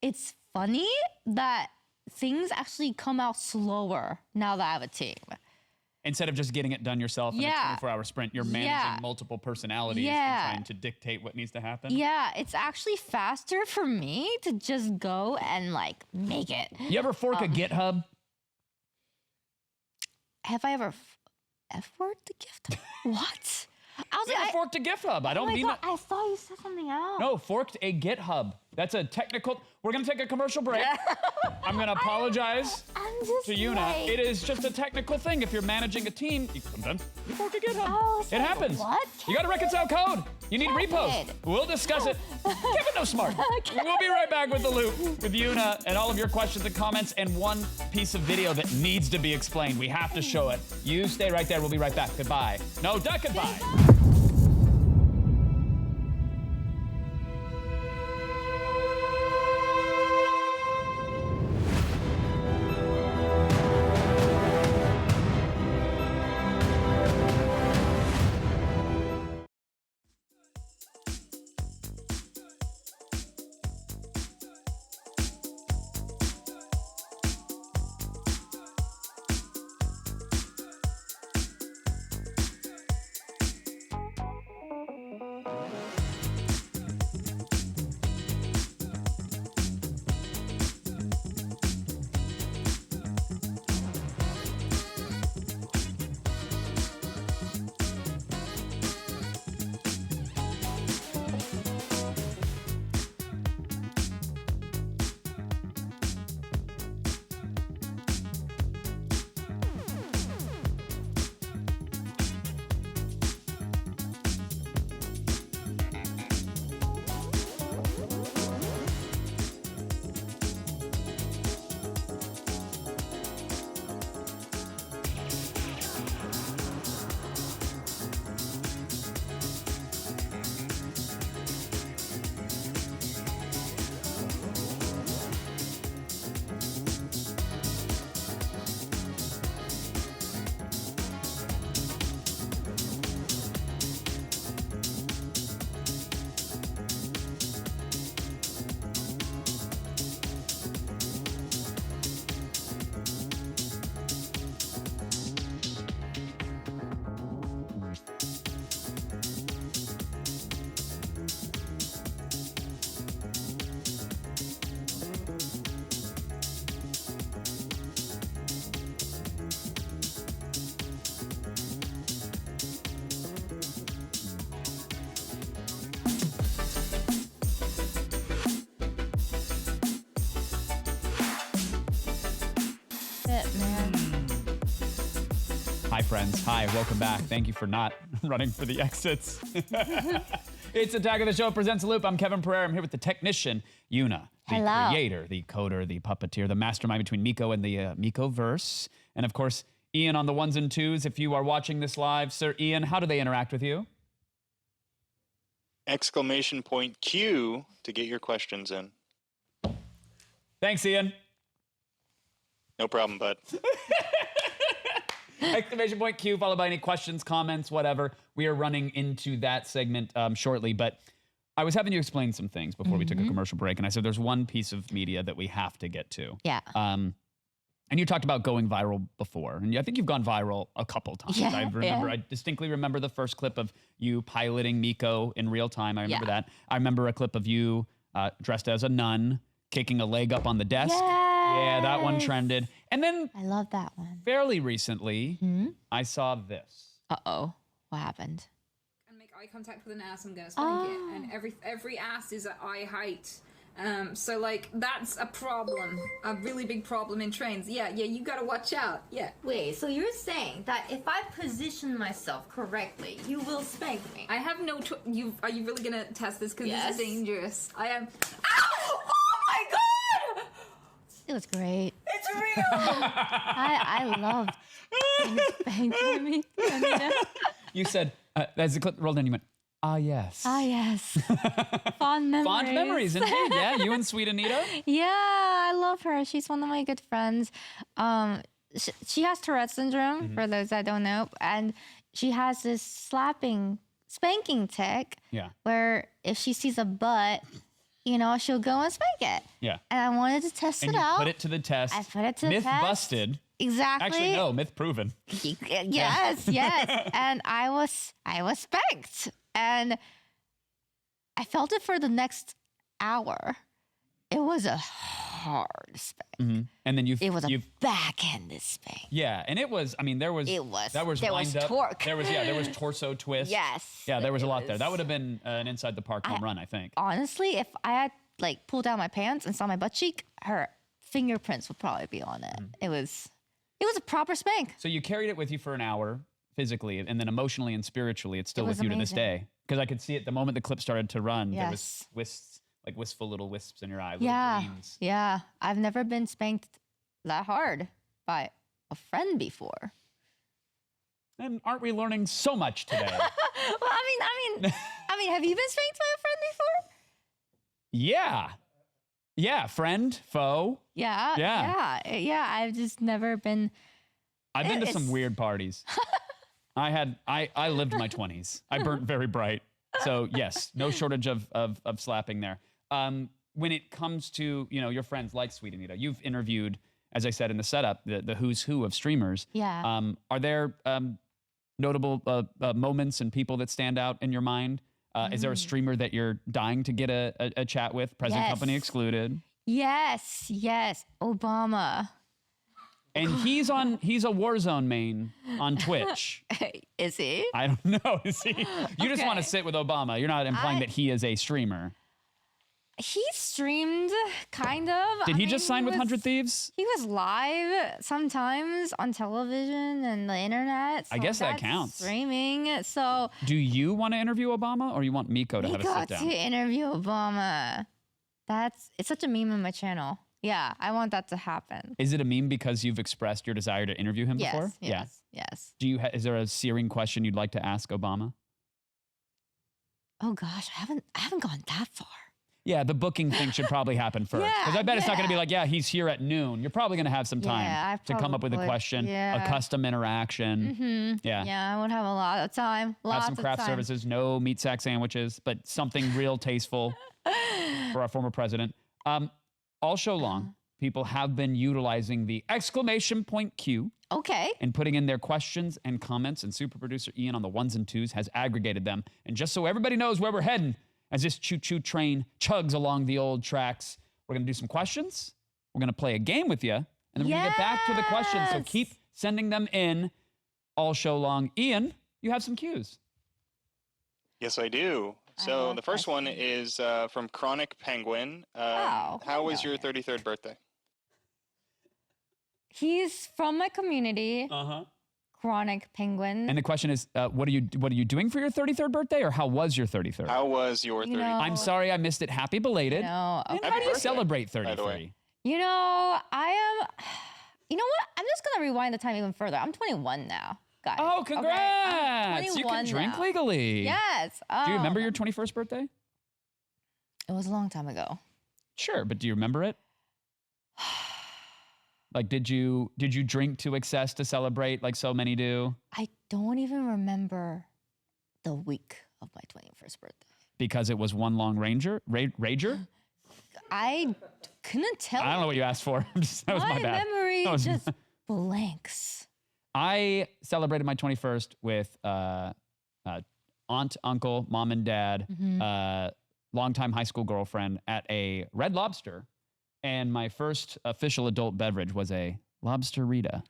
it's funny that things actually come out slower now that I have a team. Instead of just getting it done yourself in a Yeah. 24-hour sprint, you're managing Yeah. multiple personalities Yeah. and trying to dictate what needs to happen. Yeah, it's actually faster for me to just go and make it. You ever fork a GitHub? Have I ever F-word the gift? What? I was You ever like, forked a GitHub? I oh don't my mean God, that. I thought you said something else. No, forked a GitHub. That's a technical. We're going to take a commercial break. I'm going to apologize I'm just to Yuna. like- It is just a technical thing. If you're managing a team, sometimes you fork a GitHub. Oh, it so happens. what? You got to reconcile code. You need repos. Kevin. We'll discuss it. Kevin knows smart. We'll be right back with The Loop with Yuna and all of your questions and comments and one piece of video that needs to be explained. We have to show it. You stay right there. We'll be right back. Goodbye. No, duck goodbye. Hi, friends. Hi, welcome back. Thank you for not running for the exits. It's Attack of the Show presents a Loop. I'm Kevin Pereira. I'm here with the technician, Yuna, the Hello. creator, the coder, the puppeteer, the mastermind between Miko and the Miko-verse. And of course, Ian on the ones and twos. If you are watching this live, Sir Ian, how do they interact with you? !Q to get your questions in. Thanks, Ian. No problem, bud. !Q followed by any questions, comments, whatever. We are running into that segment shortly, but I was having you explain some things before we took a commercial break, and I said there's one piece of media that we have to get to. Yeah. And you talked about going viral before, and I think you've gone viral a couple times. Yeah, I distinctly remember the first clip of you piloting Miko in real time. I remember that. I remember a clip of you dressed as a nun, kicking a leg up on the desk. Yeah, that one trended. And then I love that one. fairly recently, I saw this. Uh-oh. What happened? And make eye contact with an ass and go spank it. And every ass is at eye height. So like that's a problem, a really big problem in trains. Yeah, you gotta watch out. Yeah. Wait, so you're saying that if I position myself correctly, you will spank me? I have no. Are you really gonna test this? Because Yes. this is dangerous. I am. Ow! Oh my god! It was great. It's real! I loved being spanked by me. Anita. You said, as the clip rolled in, you went, ah, yes. Ah, yes. Fond memories. Fond memories, indeed. Yeah, you and Sweet Anita. Yeah, I love her. She's one of my good friends. She has Tourette syndrome, for those that don't know, and she has this spanking tick. Yeah. Where if she sees a butt, she'll go and spank it. Yeah. And I wanted to test And it you out. put it to the test. I put it to the Myth test. busted. Exactly. Actually, no, myth proven. Yes. And I was spanked, and I felt it for the next hour. It was a hard spank. And then It was a backhanded spank. Yeah, and it was. I mean, there was. It was. That was There wind was up. torque. There was torso twist. Yes. Yeah, there was a it lot there. That was- would have been an inside the park home run, I think. Honestly, if I had pulled down my pants and saw my butt cheek, her fingerprints would probably be on it. It was a proper spank. So you carried it with you for an hour physically, and then emotionally and spiritually, it's still It was with you to this amazing. day. Because I could see it the moment the clip started to run. There Yes. was wisps, like wistful little wisps in your eye, little Yeah. gleams. Yeah. I've never been spanked that hard by a friend before. And aren't we learning so much today? Well, I mean, have you been spanked by a friend before? Yeah, friend, foe. Yeah. Yeah. Yeah. I've just never been. I've been to some It's- weird parties. I lived my 20s. I burnt very bright. So yes, no shortage of slapping there. When it comes to, your friends like Sweet Anita, you've interviewed, as I said in the setup, the who's who of streamers. Yeah. Are there notable moments and people that stand out in your mind? Is there a streamer that you're dying to get a chat with, present Yes. company excluded? Yes. Obama. And he's a Warzone main on Twitch. Is he? I don't know. See, you just want to Okay. sit with Obama. You're not implying that he is a streamer. He streamed, kind of. Did he just sign with 100 Thieves? Thieves? He was live sometimes on television and the internet. I so guess that that's counts. Streaming. So Do you want to interview Obama, or you want Miko to we have a got sit to down? interview Obama. It's such a meme on my channel. Yeah, I want that to happen. Is it a meme because you've expressed your desire to interview him before? Yes. Do you? Is there a searing question you'd like to ask Obama? Oh gosh, I haven't gone that far. Yeah, the booking thing should probably happen first. Because I bet it's not going to be like, yeah, he's here at noon. You're probably going to have some time Yeah, I to come up with a probably- question, a yeah. custom interaction. Yeah. Yeah, I would have a lot of time. Have Lots some craft of time. services, no meat sack sandwiches, but something real tasteful for our former president. All show long, people have been utilizing the !Q Okay. and putting in their questions and comments, and super producer Ian on the ones and twos has aggregated them. And just so everybody knows where we're heading, as this choo-choo train chugs along the old tracks, we're going to do some questions, we're going to play a game with you, and then we're going to get back to the questions. So Yes. keep sending them in all show long. Ian, you have some cues. Yes, I do. So love the first one questions. is from Chronic Penguin. Oh, How was hello. your 33rd birthday? He's from my community. Uh-huh. chronic penguin. And the question is, what are you doing for your 33rd birthday, or how was your 33rd? How was your 30? I'm sorry I missed it. Happy belated. No, And okay. how do you birthday, celebrate by the 33? way. You know, I am. You know what? I'm just gonna rewind the time even further. I'm 21 now, guys. Oh, okay? congrats! I'm You can 21 drink now. legally. Yes. Do you remember your 21st birthday? It was a long time ago. Sure, but do you remember it? Like, did you drink to excess to celebrate like so many do? I don't even remember the week of my 21st birthday. Because it was one long rager? I couldn't tell. I don't know what you asked for. That was my bad. memory That was- just blanks. I celebrated my 21st with aunt, uncle, mom, and dad, longtime high school girlfriend at a Red Lobster. And my first official adult beverage was a Lobsterita,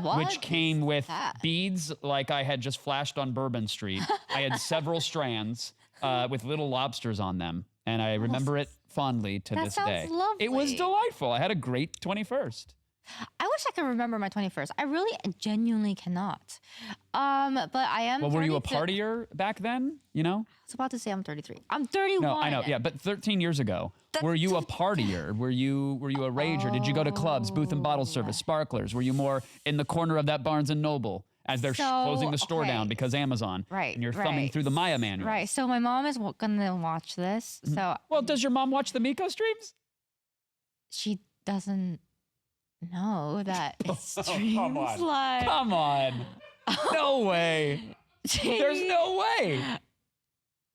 What which came is with that? beads like I had just flashed on Bourbon Street. I had several strands with little lobsters on them. And I remember it fondly to That this sounds day. It was lovely. delightful. I had a great 21st. I wish I could remember my 21st. I really genuinely cannot. But I am. Well, were you a 33 partier back then? You know? I was about to say I'm 33. I'm 31. No, I know. Yeah, but 13 years ago, were you a partier? Were you a rager? Did you go to clubs, booth and bottle service, sparklers? Were you more in the corner of that Barnes and Noble as they're closing the store okay. down because Amazon? Right, And you're thumbing right. through the Maya manual. Right. So my mom is gonna watch this. So Well, does your mom watch the Miko streams? she doesn't know that it streams on. live. Come on. No way. There's no way.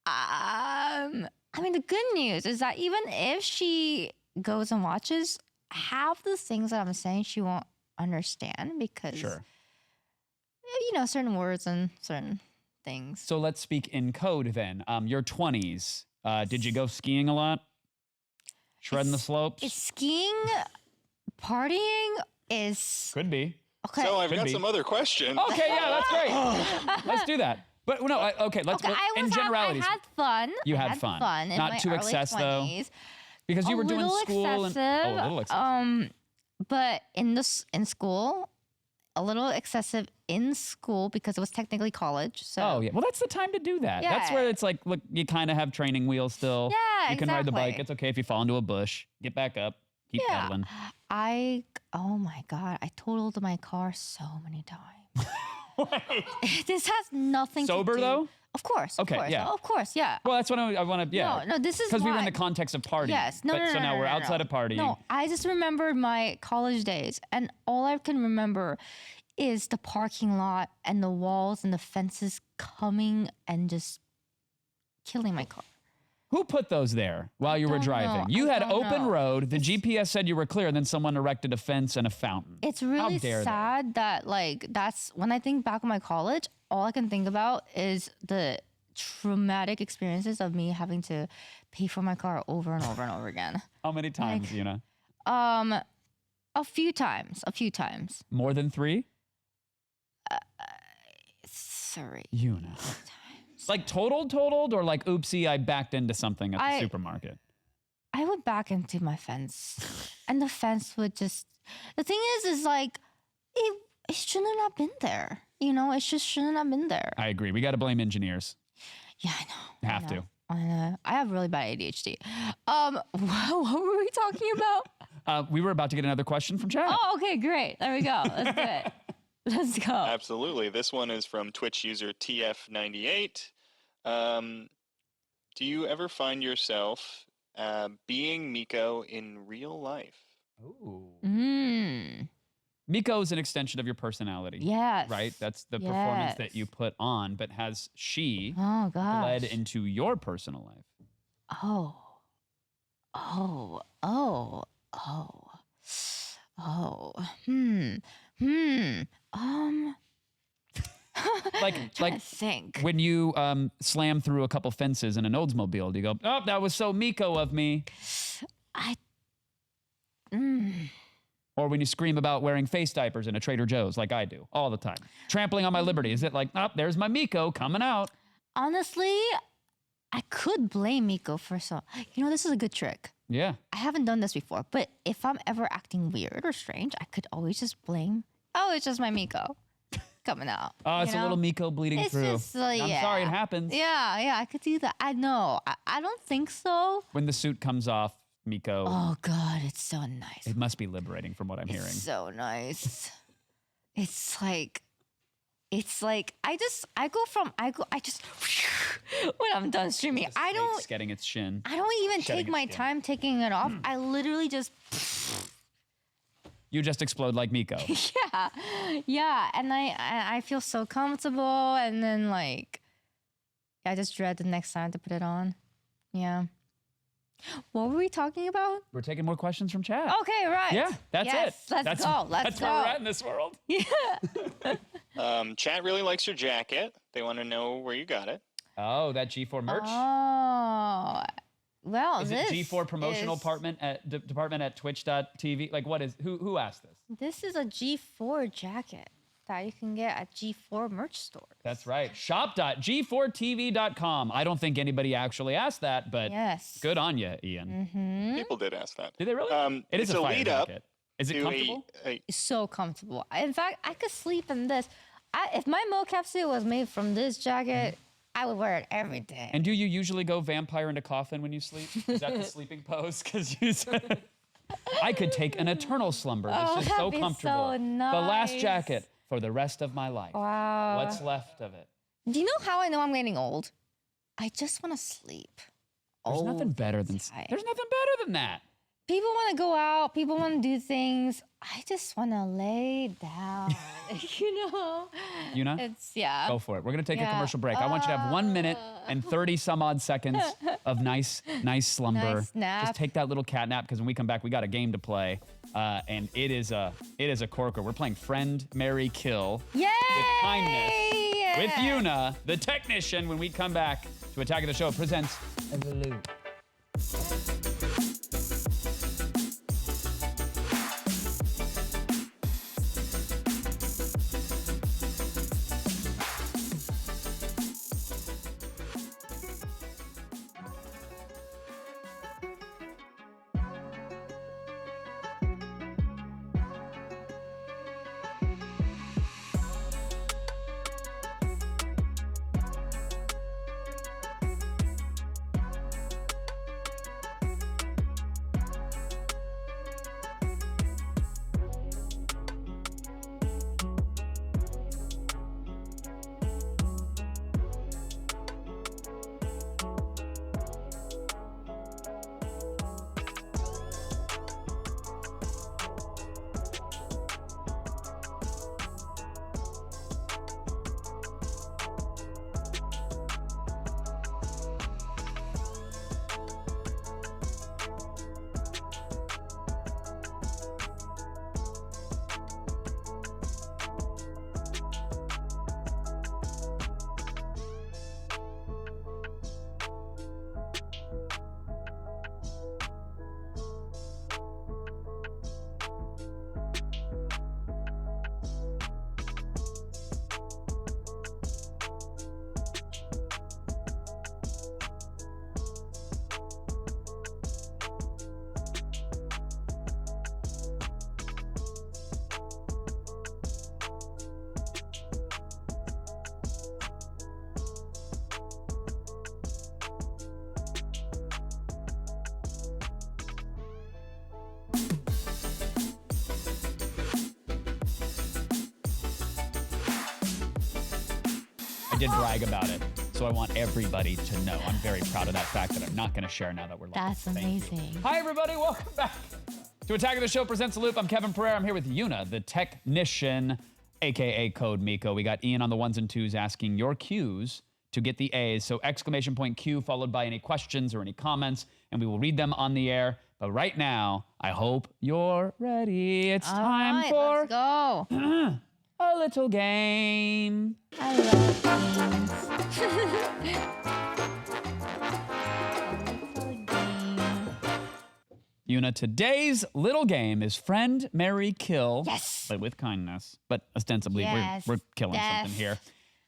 I mean, the good news is that even if she goes and watches, half the things that I'm saying she won't understand because, Sure. you know, certain words and certain things. So let's speak in code then. Your 20s. Did you go skiing a lot? Shredding the slopes? Is skiing, partying is Could be. okay. So I've Could got be. some other questions. Okay, yeah, that's great. Let's do that. But no, okay, let's okay, in generalities. I had fun. You I had fun. in Not my too early excess, though. 20s. Because you were doing little school excessive, and a little excessive. But in school, a little excessive in school because it was technically college. So Oh yeah, well that's the time to do that. That's where Yeah. it's like, look, you kind of have training wheels still. Yeah, You can ride the bike. exactly. It's okay if you fall into a bush. Get back up. Keep Yeah. pedaling. Oh my God, I totaled my car so many times. This has nothing Sober to do. though? Of course. Okay, Of course, yeah. Of course, yeah. Well, that's what I want to. Yeah. No, this is because we were in why- the context of partying. Yes. No, but, no, So no, now no, we're no, outside no. of partying. No, I just remembered my college days, and all I can remember is the parking lot and the walls and the fences coming and just killing my car. Who put those there while you were don't driving? know. You I had don't open know. road. The GPS said you were clear, and then someone erected a fence and a fountain. It's really dare they. sad that that's when I think back on my college, all I can think about is the traumatic experiences of me having to pay for my car over and over and over again. How many times, Yuna? A few times. More than 3? Sorry. Yuna. Like totaled, or like oopsie, I backed into something at the supermarket. I would back into my fence, and the fence would just. The thing is like, it shouldn't have been there. You know, it just shouldn't have been there. I agree. We got to blame engineers. Yeah, I know. Have to. I know. I have really bad ADHD. What were we talking about? We were about to get another question from chat. Oh, okay, great. There we go. Let's do it. Let's go. Absolutely. This one is from Twitch user TF98. Do you ever find yourself being Miko in real life? Ooh. Mm. Miko is an extension of your personality. Yes. Right? That's the performance that Yes. you put on, but has she Oh gosh. bled into your personal life? Oh. Oh. Oh. Oh. Oh. Like Trying to think. when you slam through a couple fences in an Oldsmobile, do you go, oh, that was so Miko of me? Or when you scream about wearing face diapers in a Trader Joe's like I do all the time. Trampling on my liberty. Is it like, oh, there's my Miko coming out? Honestly, I could blame Miko for some. You know, this is a good trick. Yeah. I haven't done this before, but if I'm ever acting weird or strange, I could always just blame. Oh, it's just my Miko. coming out. Oh, it's you a know? little Miko bleeding It's through. just, I'm yeah. sorry it happens. Yeah, I could do that. I know. I don't think so. When the suit comes off, Miko, Oh God, it's so nice. it must be liberating from what I'm hearing. It's so nice. It's like I just when I'm done streaming, I Snake's getting its shin. don't even shedding take my its skin. time taking it off. I literally just You just explode like Miko. yeah, and I feel so comfortable, and then like I just dread the next time to put it on. Yeah. What were we talking about? We're taking more questions from chat. Okay, right. Yeah, that's Yes, it. Let's go. That's where we're at in this world. Chat really likes your jacket. They want to know where you got it. Oh, that G4 merch. Oh, well, Is this it G4 promotional is- department at Twitch.tv? Like, what is? Who asked this? This is a G4 jacket that you can get at G4 merch store. That's right. Shop.g4tv.com. I don't think anybody actually asked that, but Yes. good on you, Ian. People did ask that. Did they really? It is it's a a fire lead up jacket. Is it to comfortable? It's so comfortable. In fact, I could sleep in this. If my mocap suit was made from this jacket, I would wear it every day. And do you usually go vampire into coffin when you sleep? Is that the sleeping pose? Because you said I could take an eternal slumber. Oh, This is so that'd be so comfortable. The last nice. jacket for the rest of my life. Wow. What's left of it? Do you know how I know I'm getting old? I just want to sleep. There's nothing better than time. there's nothing better than that. People want to go out. People want to do things. I just want to lay down. You know? Yuna? Yeah. Go for it. We're going to take a Yeah. commercial break. I want you to have 1 minute and 30 some odd seconds of nice slumber. Nice nap. Just take that little cat nap because when we come back, we got a game to play. And it is a corker. We're playing Friend, Marry, Kill Yay! with kindness with Yuna, the technician, when we come back to Attack of the Show presents Evolute. I did brag about it, so I want everybody to know. I'm very proud of that fact that I'm not going to share now that we're live. That's Thank you. amazing. Hi, everybody. Welcome back to Attack of the Show presents a loop. I'm Kevin Pereira. I'm here with Yuna, the technician, a.k.a. Code Miko. We got Ian on the ones and twos asking your cues to get the A's. So exclamation point Q followed by any questions or any comments, and we will read them on the air. But right now, I hope you're ready. It's All time right, for let's go. a little game. I love games. A little game. Yuna, today's little game is Friend, Marry, Kill. Yes. But with kindness. But ostensibly, Yes. we're killing Yes. something here.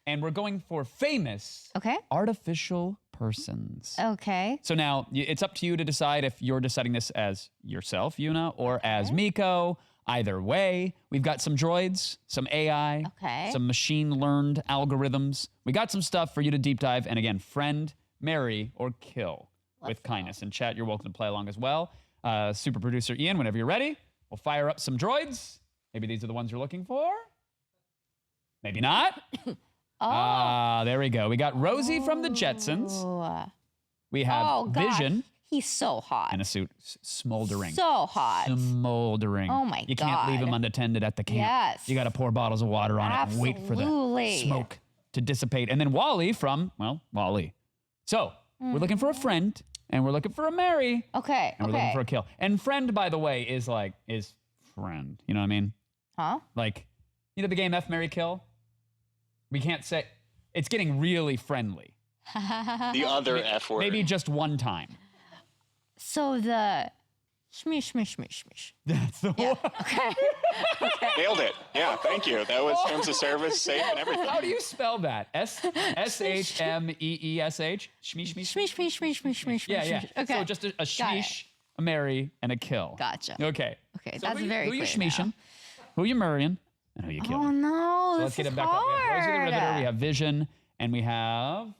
And we're going for famous Okay. artificial persons. Okay. So now it's up to you to decide if you're deciding this as yourself, Yuna, or as Miko. Either way, we've got some droids, some AI, some machine learned algorithms. We got some stuff for you to deep dive. And again, friend, marry, or kill with kindness. And chat, you're welcome to play along as well. Super producer Ian, whenever you're ready, we'll fire up some droids. Maybe these are the ones you're looking for. Maybe not. There we go. We got Rosie from the Jetsons. We have Vision. He's so hot. In a suit, smoldering. So hot. Smoldering. Oh my God. You can't leave him unattended at the camp. Yes. You got to pour bottles of water on it and wait for the smoke to dissipate. And then Wally from, Wally. So we're looking for a friend and we're looking for a marry. Okay. And we're looking for a kill. And friend, by the way, is friend. You know what I mean? Huh? Like, you know the game F, marry, kill? We can't say, it's getting really friendly. The other F word. Maybe just one time. So the shmish, shmish, shmish, shmish. That's the one. Okay. Nailed it. Yeah, thank you. That was terms of service, safe, and everything. How do you spell that? S-H-M-E-E-S-H? Shmish, shmish, shmish, shmish, shmish, shmish, shmish. Yeah. Okay. So just a shmish, a marry, and a kill. Gotcha. Okay. Okay, So that's very who clear you shmishing, who you marrying, and who you killing. Oh no, So let's this get is it back up. We have Rosie the hard. Riveter, we have Vision, and we have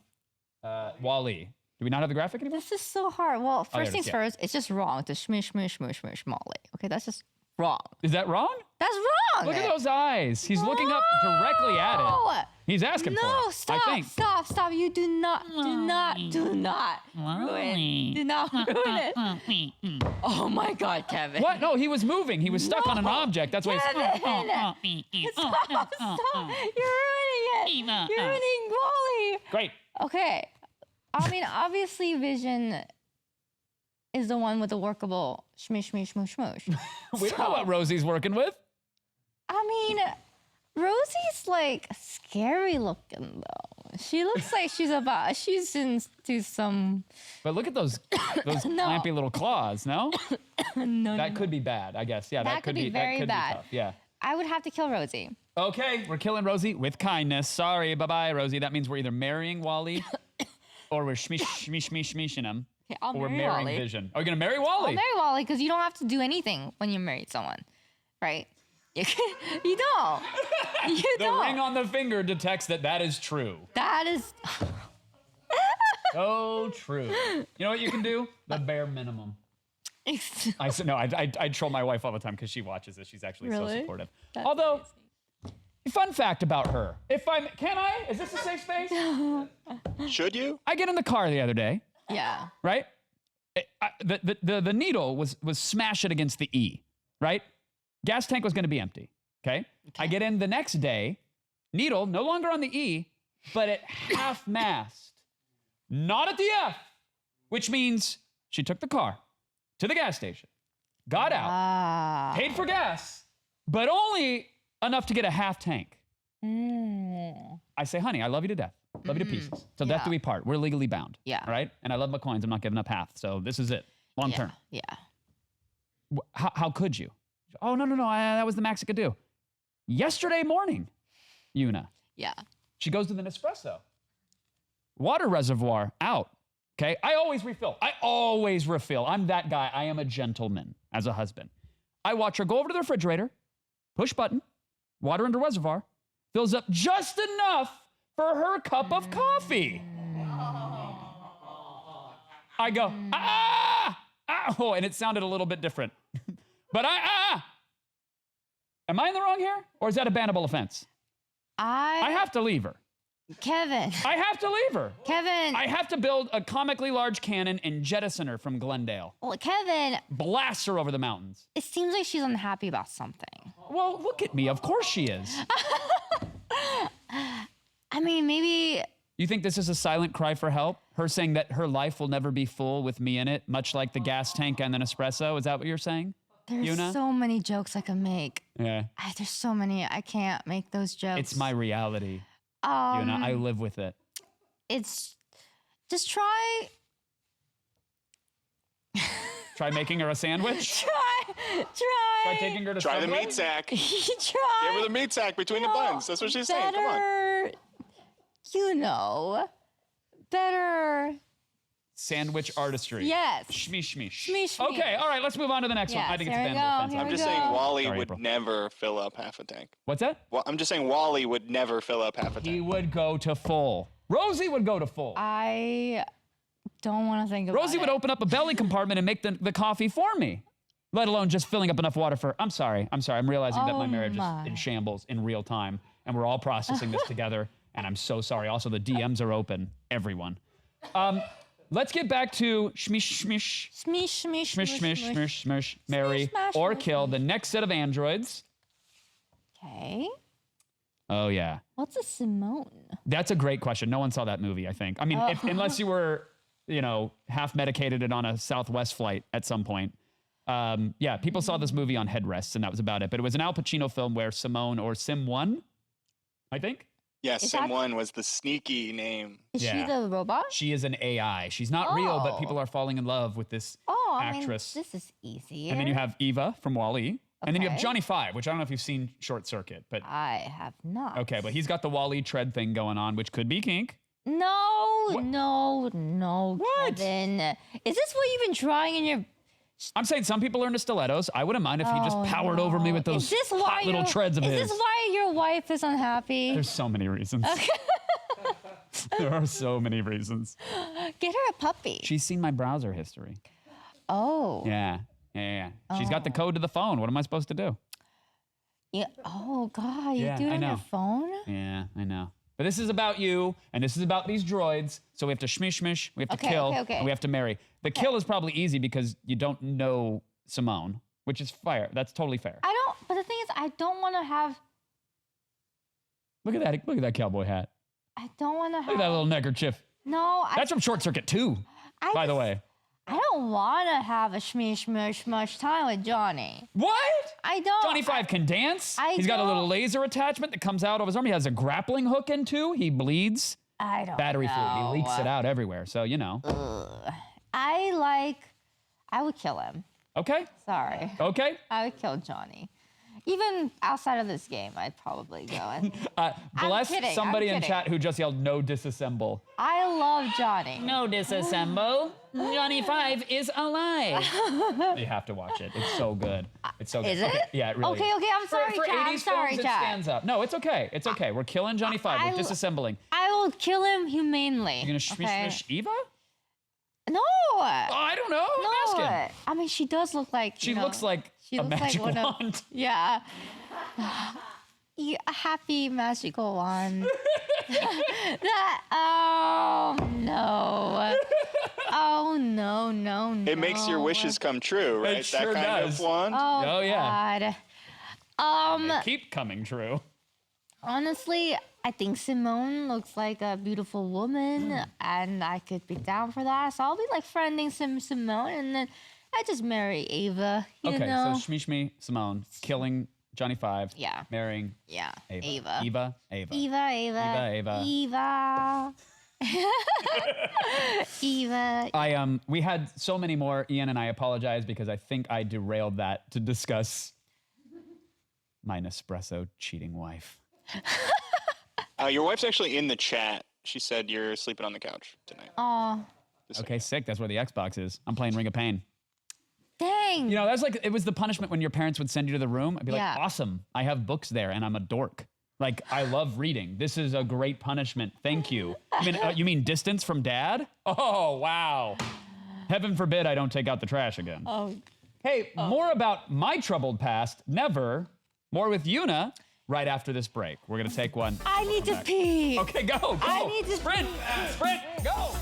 Wally. Do we not have the graphic anymore? This is so hard. Well, there first it things is, first, it's just wrong to shmish, shmish, shmish, shmish, Molly. Okay, that's just wrong. Is that wrong? That's wrong. Look at those eyes. He's looking up directly at it. He's asking for it. No, stop, I think. stop. You do not ruin. Do not ruin it. Oh my God, Kevin. What? No, he was moving. He was stuck on an object. That's why he's. Kevin. Stop. You're ruining it. You're ruining Wally. Great. Okay. I mean, obviously, Vision is the one with the workable shmish, shmish, shmoosh, shmoosh. We don't know what Rosie's working with. I mean, Rosie's like scary looking though. She looks like she's into some. But look at those clampy little claws. No, that could be bad. I guess. Yeah, that could be very bad. Tough. Yeah. I would have to kill Rosie. Okay, we're killing Rosie with kindness. Sorry, bye-bye, Rosie. That means we're either marrying Wally, or we're shmishing him, Okay, I'll or we're marry marrying Wally. Vision. Are you gonna marry Wally? I'll marry Wally because you don't have to do anything when you marry someone, right? You don't. You The don't. ring on the finger detects that is true. That is. So true. You know what you can do? The bare minimum. I said no. I troll my wife all the time because she watches this. She's actually so Really? supportive. That's Although, fun fact about her: can I? Is this a safe space? Should you? I get in the car the other day, Yeah. right? The needle was smashed against the E, right? Gas tank was going to be empty. Okay. I get in the next day, needle no longer on the E, but at half mast, not at the F, which means she took the car to the gas station, got out, paid for gas, but only enough to get a half tank. I say, honey, I love you to death. Love you to pieces. So death do we part. We're legally bound. Yeah. Right? And I love my coins. I'm not giving up half. So this is it. Long term. Yeah. How could you? Oh, no. That was the max I could do. Yesterday morning, Yuna. Yeah. She goes to the Nespresso. Water reservoir out. Okay. I always refill. I'm that guy. I am a gentleman as a husband. I watch her go over to the refrigerator, push button, water into reservoir, fills up just enough for her cup of coffee. I go, oh, and it sounded a little bit different. But am I in the wrong here? Or is that a bannable offense? I have to leave her. Kevin. I have to leave her. Kevin. I have to build a comically large cannon and jettison her from Glendale. Well, Kevin. Blast her over the mountains. It seems like she's unhappy about something. Well, look at me. Of course she is. I mean, maybe. You think this is a silent cry for help? Her saying that her life will never be full with me in it, much like the gas tank and the Nespresso? Is that what you're saying? There's Yuna? so many jokes I can make. Yeah. There's so many. I can't make those jokes. It's my reality. Yuna, I live with it. It's just try. Try making her a sandwich? Try taking her to Try the Subway? meat sack. Try. Give her the meat sack between the buns. That's what she's saying. Come on. Better Sandwich artistry. Yes. Shmish. Shmish. Okay, all right, let's move on to the next one. Yes, I think it's here we Vandal go, offensive. here I'm we just go. saying Wally Sorry, would April. never fill up half a tank. What's that? Well, I'm just saying Wally would never fill up half a He tank. would go to full. Rosie would go to full. I don't want to think about Rosie it. would open up a belly compartment and make the coffee for me, let alone just filling up enough water for. I'm sorry. I'm realizing that my marriage is in shambles in real time, and we're all processing this together. And I'm so sorry. Also, the DMs are open. Everyone. Let's get back to Shmish, marry, smash, or smash, kill the next set of androids. Okay. Oh, yeah. What's a Simone? That's a great question. No one saw that movie, I think. I mean, unless you were, half medicated and on a Southwest flight at some point. Yeah, people saw this movie on headrests, and that was about it. But it was an Al Pacino film where Simone, or Sim 1, I think. Yeah, Is Sim that- 1 was the sneaky name. Is she Yeah. the robot? She is an AI. She's not real, but Oh. people are falling in love with this actress. This is easy. And then you have Eva from Wall-E. And then you have Okay. Johnny Five, which I don't know if you've seen Short Circuit, but I have not. okay, but he's got the Wall-E tread thing going on, which could be kink. No, What? no, What? Kevin. Is this what you've been trying in your? I'm saying some people are into stilettos. I wouldn't mind if he just powered over me with those Is this why hot little your- treads of his. Is this why your wife is unhappy? There's so many reasons. There are so many reasons. Get her a puppy. She's seen my browser history. Oh. Yeah. She's got the code to the phone. What am I supposed to do? Yeah. Oh God, you Yeah, do it I on your know. phone? Yeah, I know. But this is about you, and this is about these droids. So we have to shmish, we have to Okay, kill, okay, okay. and we have to marry. The kill is probably easy because you don't know Simone, which is fair. That's totally fair. I don't. But the thing is, I don't want to have. Look at that! Look at that cowboy hat. I don't want to have. Look at that little neckerchief. No, That's from Short Circuit 2, I by the just- way. I don't want to have a shmish time with Johnny. What? I don't. Johnny Five can dance. I He's got a little don't- laser attachment that comes out of his arm. He has a grappling hook in too. He bleeds. I don't. Battery fluid. know. He leaks it out everywhere. So you know. I would kill him. Okay. Sorry. Okay. I would kill Johnny. Even outside of this game, I'd probably go. And Bless kidding, I'm somebody in kidding. chat who just yelled no disassemble. I love Johnny. No disassemble. Johnny Five is alive. You have to watch it. It's so good. It's so good. Is it? Okay, yeah, it really Okay, is. okay, I'm sorry, for Chad. 80s I'm sorry, films, it Chad. stands up. No, it's okay. It's okay. We're killing Johnny Five. We're disassembling. I will kill him humanely. You're gonna shmish Eva? No. Oh, I don't know. I'm No. asking. I mean, she does look like. She you know, looks like she a looks magic like one of- wand. Yeah. A happy magical wand. Oh no. Oh no. It makes your wishes come true, right? It sure that kind does. of wand. Oh, Oh, yeah. God. They keep coming true. Honestly, I think Simone looks like a beautiful woman, and I could be down for that. So I'll be like friending Simone, and then I just marry Ava. You Okay, know? so Shmi Simone, killing Johnny Five. Yeah. Marrying Yeah. Ava. Eva. Eva. Eva. Eva. We had so many more, Ian, and I apologize because I think I derailed that to discuss my Nespresso cheating wife. Your wife's actually in the chat. She said you're sleeping on the couch tonight. Aw. Okay, sick. That's where the Xbox is. I'm playing Ring of Pain. Dang. You know, that's like, it was the punishment when your parents would send you to the room. I'd be Yeah. like, awesome. I have books there and I'm a dork. Like, I love reading. This is a great punishment. Thank you. You mean distance from dad? Oh, wow. Heaven forbid I don't take out the trash again. Oh. Hey, more about my troubled past. Never. More with Yuna right after this break. We're going to take one. I need to pee. Okay, go. I need to sprint. Sprint. Go.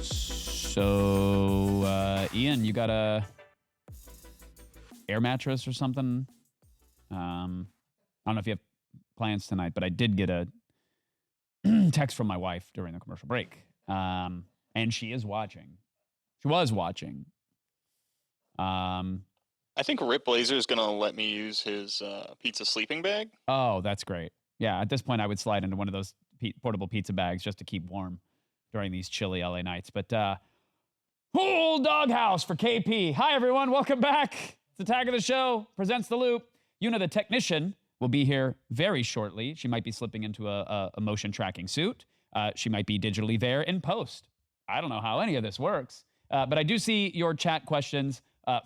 So, Ian, you got a air mattress or something? I don't know if you have plans tonight, but I did get a text from my wife during the commercial break. And she is watching. She was watching. I think Rip Blazer is going to let me use his pizza sleeping bag. Oh, that's great. Yeah, at this point, I would slide into one of those portable pizza bags just to keep warm during these chilly LA nights. But whole doghouse for KP. Hi, everyone. Welcome back. It's the Tag of the Show. Presents The Loop. Yuna, the technician, will be here very shortly. She might be slipping into a motion tracking suit. She might be digitally there in post. I don't know how any of this works. But I do see your chat questions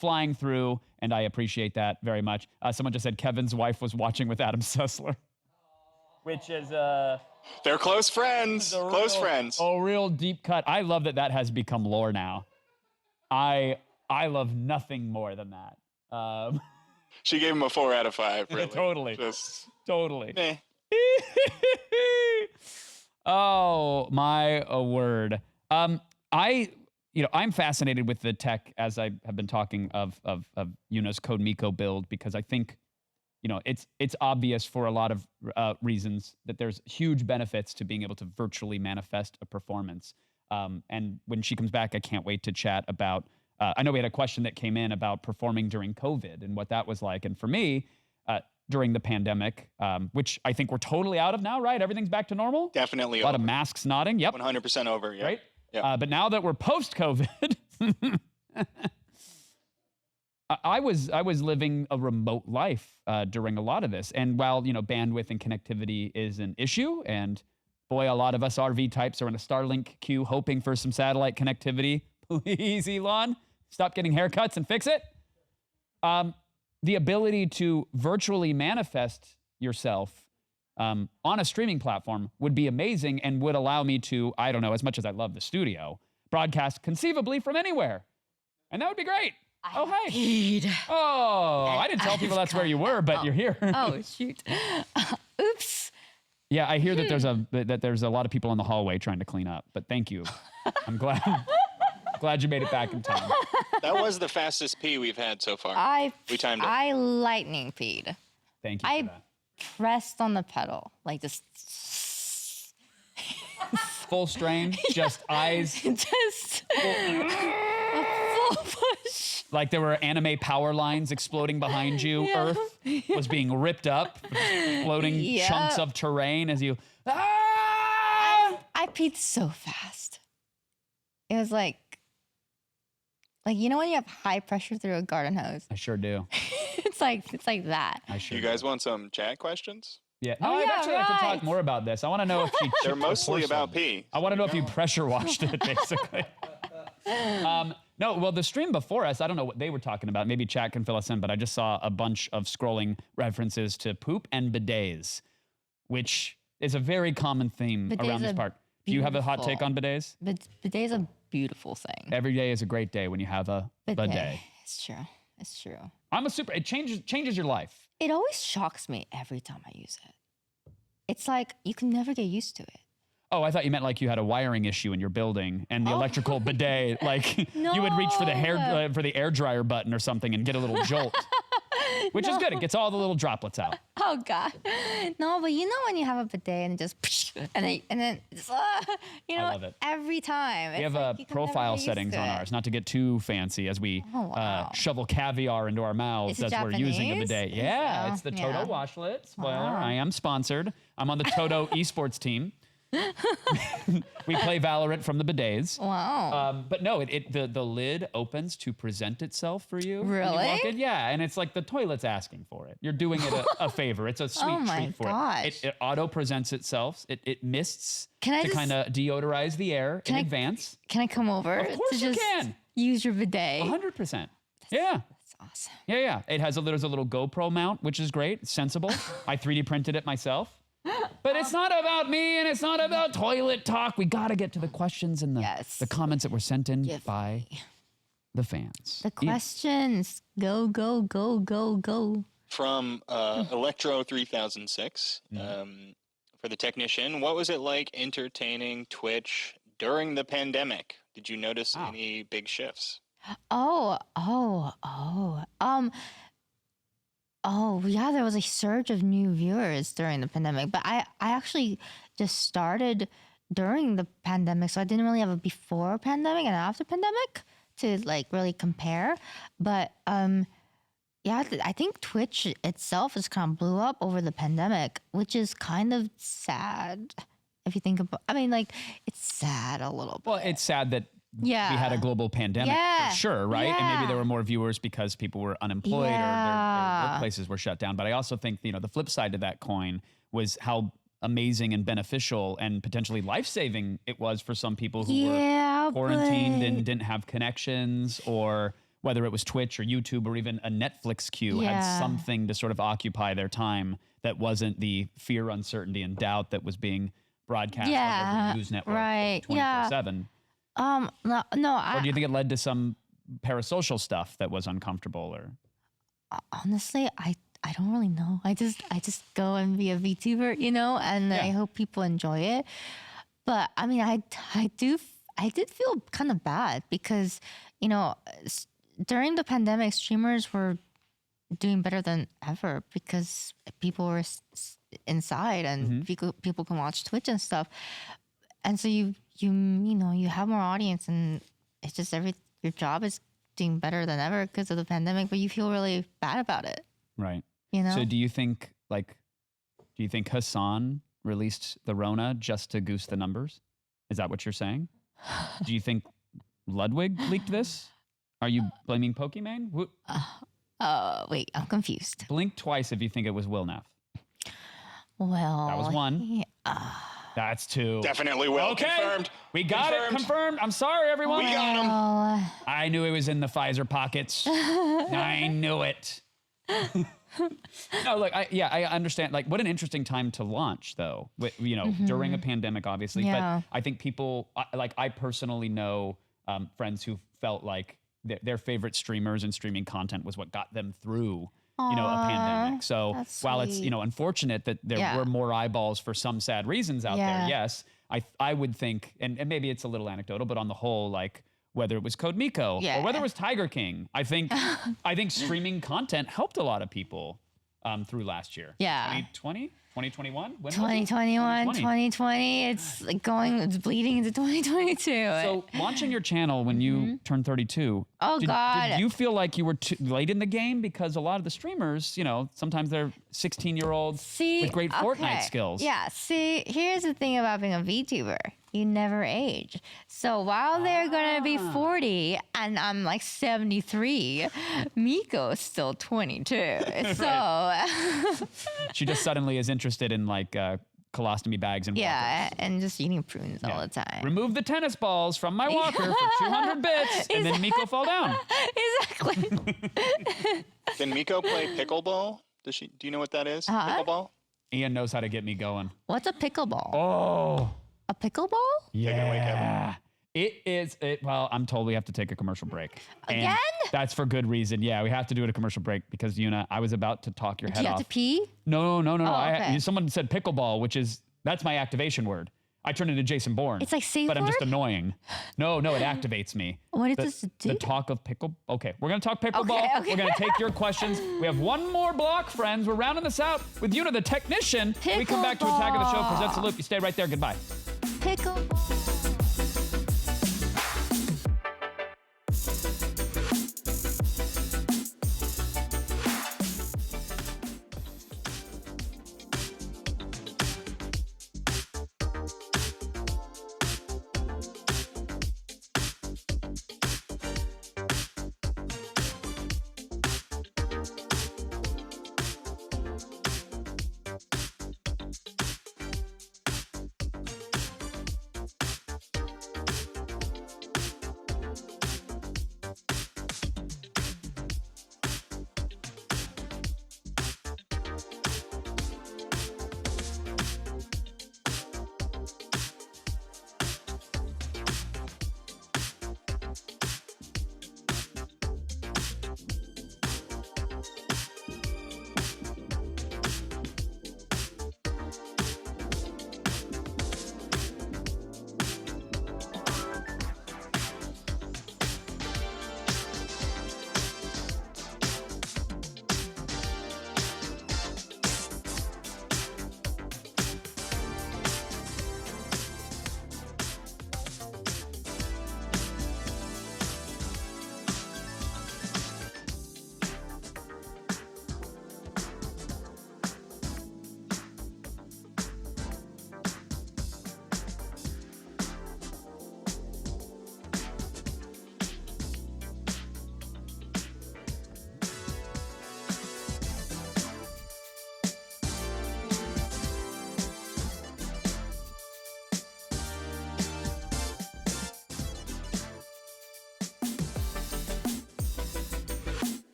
flying through, and I appreciate that very much. Someone just said Kevin's wife was watching with Adam Sessler. Which is they're close friends. Friends. Oh, real deep cut. I love that has become lore now. I love nothing more than that. She gave him a 4 out of 5. Really. Totally. Totally. Eh. Oh my word. I'm fascinated with the tech, as I have been talking of Yuna's Code Miko build, because I think, it's obvious for a lot of reasons that there's huge benefits to being able to virtually manifest a performance. And when she comes back, I can't wait to chat about, I know we had a question that came in about performing during COVID and what that was like. And for me, during the pandemic, which I think we're totally out of now, right? Everything's back to normal? Definitely A lot of masks nodding. Yep. 100% over. Yep. Right? Yep. But now that we're post-COVID, I was living a remote life during a lot of this. And while, bandwidth and connectivity is an issue, and boy, a lot of us RV types are in a Starlink queue hoping for some satellite connectivity. Please, Elon, stop getting haircuts and fix it. The ability to virtually manifest yourself on a streaming platform would be amazing and would allow me to, I don't know, as much as I love the studio, broadcast conceivably from anywhere. And that would be great. Oh, hey. Oh, I didn't tell people that's where you were, but you're here. Oh, shoot. Oops. Yeah, I hear that there's a lot of people in the hallway trying to clean up, but thank you. I'm glad you made it back in time. That was the fastest pee we've had so far. We timed it. I lightning peed. Thank you for that. Pressed on the pedal, like just full strain, just eyes. Just a full push. Like there were anime power lines exploding behind you. Yeah. Earth was being ripped up, floating chunks of terrain as you. I peed so fast. It was like when you have high pressure through a garden hose. I sure do. It's like that. I sure. You guys want some chat questions? Yeah. I'd actually like to talk more about this. I want to know if she. They're mostly about pee. I want to know if you pressure washed it, basically. No, well, the stream before us, I don't know what they were talking about. Maybe chat can fill us in, but I just saw a bunch of scrolling references to poop and bidets, which is a very common theme around this part. Do you have a hot take on bidets? Bidet's a beautiful thing. Every day is a great day when you have a bidet. It's true. It's true. It changes your life. It always shocks me every time I use it. It's like you can never get used to it. Oh, I thought you meant like you had a wiring issue in your building and the electrical bidet, like you would reach for the for the air dryer button or something and get a little jolt, which is good. It gets all the little droplets out. Oh God, no! But when you have a bidet and it just and then just, I love it. Every time we have profile settings on ours, not to get too fancy as we shovel caviar into our mouths as we're using a bidet. Yeah, it's the Toto washlet. Spoiler: I am sponsored. I'm on the Toto esports team. We play Valorant from the bidets. Wow. But no, the lid opens to present itself for you. Really? You walk in. Yeah, and it's like the toilet's asking for it. You're doing it a favor. It's a sweet treat for it. It auto presents itself. It mists to kind of deodorize the air in advance. Can I come over? Of course you can. Use your bidet. 100%. Yeah. That's awesome. Yeah. There's a little GoPro mount, which is great. It's sensible. I 3D printed it myself. But it's not about me and it's not about toilet talk. We got to get to the questions and the comments that were sent in by the fans. The questions. Go, go, go, go, go. From Electro 3006. For the technician, what was it like entertaining Twitch during the pandemic? Did you notice any big shifts? Oh, yeah, there was a surge of new viewers during the pandemic, but I actually just started during the pandemic, so I didn't really have a before pandemic and after pandemic to like really compare. But yeah, I think Twitch itself has kind of blew up over the pandemic, which is kind of sad if you think about. I mean, like it's sad a little bit. Well, it's sad that we Yeah. had a global pandemic, Yeah. for sure, right? And maybe Yeah. there were more viewers because people were unemployed or Yeah. their workplaces were shut down. But I also think, the flip side to that coin was how amazing and beneficial and potentially life-saving it was for some people who were quarantined and didn't have connections, or whether it was Twitch or YouTube or even a Netflix queue had Yeah. something to sort of occupy their time that wasn't the fear, uncertainty, and doubt that was being broadcast on Yeah, every news network right. Yeah. 24/7. No, Or do you think it led to some parasocial stuff that was uncomfortable? Or honestly, I don't really know. I just go and be a VTuber, and I hope people enjoy it. But I mean, I did feel kind of bad because, during the pandemic, streamers were doing better than ever because people were inside and people can watch Twitch and stuff. And so you have more audience, and it's just your job is doing better than ever because of the pandemic, but you feel really bad about it. right. You know? So do you think Hassan released the Rona just to goose the numbers? Is that what you're saying? Do you think Ludwig leaked this? Are you blaming Pokimane? Wait, I'm confused. Blink twice if you think it was Wilnath. Well, That was one. That's two. Definitely Will. Okay. Confirmed. We got it confirmed. I'm sorry, everyone. We got him. well, I knew it was in the Pfizer pockets. I knew it. No, look, I understand. Like, what an interesting time to launch, though. During a pandemic, obviously. Yeah. But I think people, I personally know friends who felt like their favorite streamers and streaming content was what got them through, a pandemic. So that's while it's, sweet. Unfortunate that there Yeah. were more eyeballs for some sad reasons out Yeah. there, yes, I would think, and maybe it's a little anecdotal, but on the whole, like, whether it was Code Miko Yeah. or whether it was Tiger King, I think streaming content helped a lot of people through last year. Yeah. 2020, 2021, when was it? 2021, 2020. 2020, it's like it's bleeding into 2022. So launching your channel when you turned 32. Oh, God. Did you feel like you were too late in the game? Because a lot of the streamers, sometimes they're 16-year-olds with great Fortnite skills. Yeah, see, here's the thing about being a VTuber. You never age. So while they're going to be 40 and I'm like 73, Miko's still 22. So, She just suddenly is interested in like colostomy bags and yeah, walkers. and just eating prunes all the time. Remove the tennis balls from my walker for 200 bits, and then Miko fall down. Exactly. Can Miko play pickleball? Do you know what that is? Pickleball? Ian knows how to get me going. What's a pickleball? Oh, A pickleball? Take it away, Kevin. yeah. It is. Well, I'm told we have to take a commercial break. And Again? that's for good reason. Yeah, we have to do it a commercial break because, Yuna, I was about to talk your Do head you off. have to pee? No. okay. Someone said pickleball, that's my activation word. I turn into Jason Bourne. It's like safe But I'm just word? annoying. No, it activates me. What does it do? The talk of pickle. Okay, we're gonna talk pickleball. Okay. We're gonna take your questions. We have one more block, friends. We're rounding this out with Yuna, the technician. We come back to Attack of the Show. Presents the Loop. You stay right there. Goodbye. Pickleball.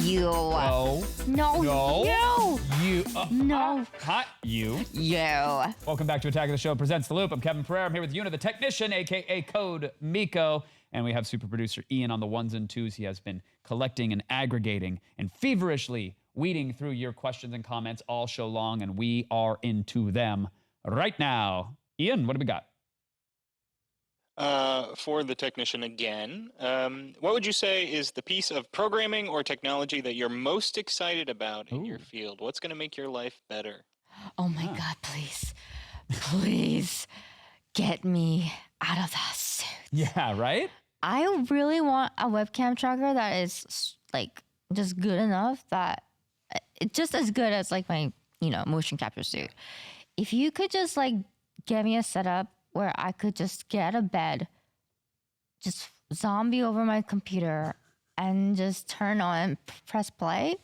You. No. No. No. You. You. No. Hot you. You. Welcome back to Attack of the Show presents The Loop. I'm Kevin Pereira. I'm here with Yuna, the technician, a.k.a. Code Miko. And we have super producer Ian on the ones and twos. He has been collecting and aggregating and feverishly weeding through your questions and comments all show long, and we are into them right now. Ian, what do we got? For the technician again, what would you say is the piece of programming or technology that you're most excited about in your field? What's going to make your life better? Oh my God, please. Please get me out of that suit. Yeah, right? I really want a webcam tracker that is like just good enough that it's just as good as like my, motion capture suit. If you could just like get me a setup where I could just get out of bed, just zombie over my computer and just turn on, press play,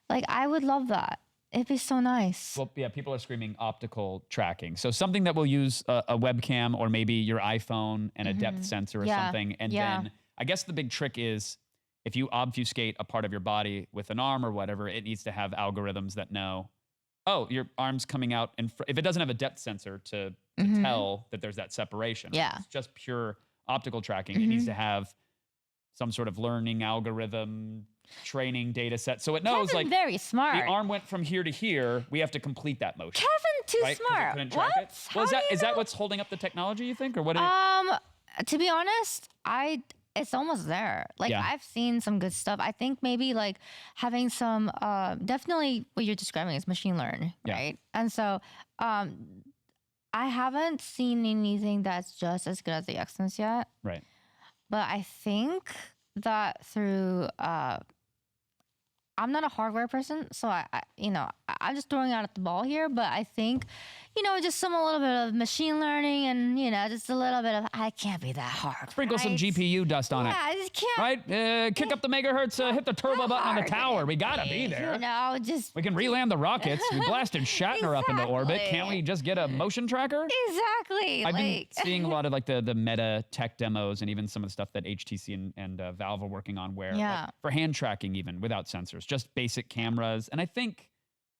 like I would love that. It'd be so nice. Well, yeah, people are screaming optical tracking. So something that will use a webcam or maybe your iPhone and a depth sensor or something. And then I guess the big trick is if you obfuscate a part of your body with an arm or whatever, it needs to have algorithms that know, oh, your arm's coming out. And if it doesn't have a depth sensor to tell that there's that separation, it's just pure optical tracking. It needs to have some sort of learning algorithm, training data set. So it knows Kevin's very smart. the arm went from here to here. We have to complete that motion. Kevin, too right? 'Cause it smart. couldn't track What? it. Well, is that what's holding up the technology, you think? Or what? To be honest, it's almost there. Like I've seen some good stuff. I think maybe like having some definitely what you're describing is machine learning, right? And so I haven't seen anything that's just as good as the Exynos yet. Right. But I think that through I'm not a hardware person, so I'm just throwing out at the ball here. But I think, just a little bit of machine learning and just a little bit of I can't be that hard. Sprinkle some GPU dust on it. Yeah, I just can't. Right? Kick up the megahertz, hit the turbo button on the tower. We gotta be there. Just we can reland the rockets. We blasted Shatner up into orbit. Can't we just get a motion tracker? Exactly. I've been seeing a lot of like the meta tech demos and even some of the stuff that HTC and Valve are working on where like, for hand tracking even without sensors, just basic cameras. And I think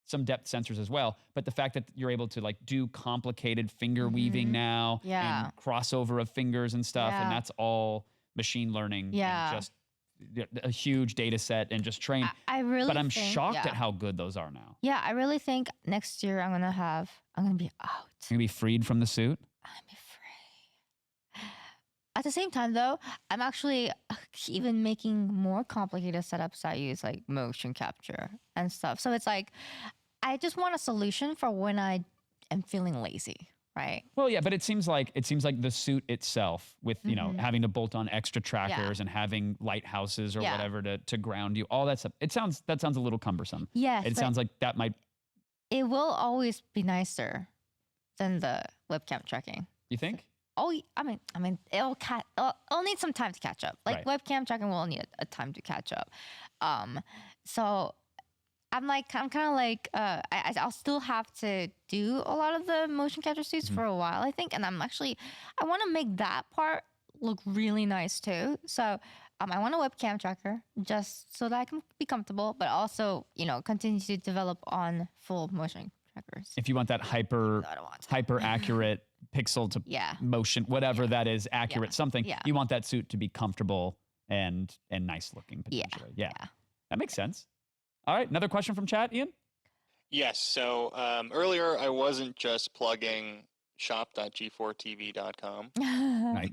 some depth sensors as well, but the fact that you're able to like do complicated finger weaving now and crossover of fingers and stuff, and that's all machine learning and just a huge data set and just train. I really but I'm think, shocked at how good those are now. Yeah, I really think next year I'm gonna be out. You're gonna be freed from the suit? I'm gonna be free. At the same time though, I'm actually even making more complicated setups that use like motion capture and stuff. So it's like, I just want a solution for when I am feeling lazy, right? Well, yeah, but it seems like the suit itself with, having to bolt on extra trackers and having lighthouses or whatever to ground you, all that stuff. That sounds a little cumbersome. Yes. It sounds like that might. It will always be nicer than the webcam tracking. You think? Oh, I mean, it'll need some time to catch up. Like webcam tracking will need a time to catch up. So I'm kind of like, I'll still have to do a lot of the motion capture suits for a while, I think. And I want to make that part look really nice too. So I want a webcam tracker just so that I can be comfortable, but also, continue to develop on full motion trackers. If you want that hyper accurate pixel to motion, whatever that is, accurate something, you want that suit to be comfortable and nice looking potentially. Yeah. That makes sense. All right, another question from chat, Ian? Yes, so earlier I wasn't just plugging shop.g4tv.com.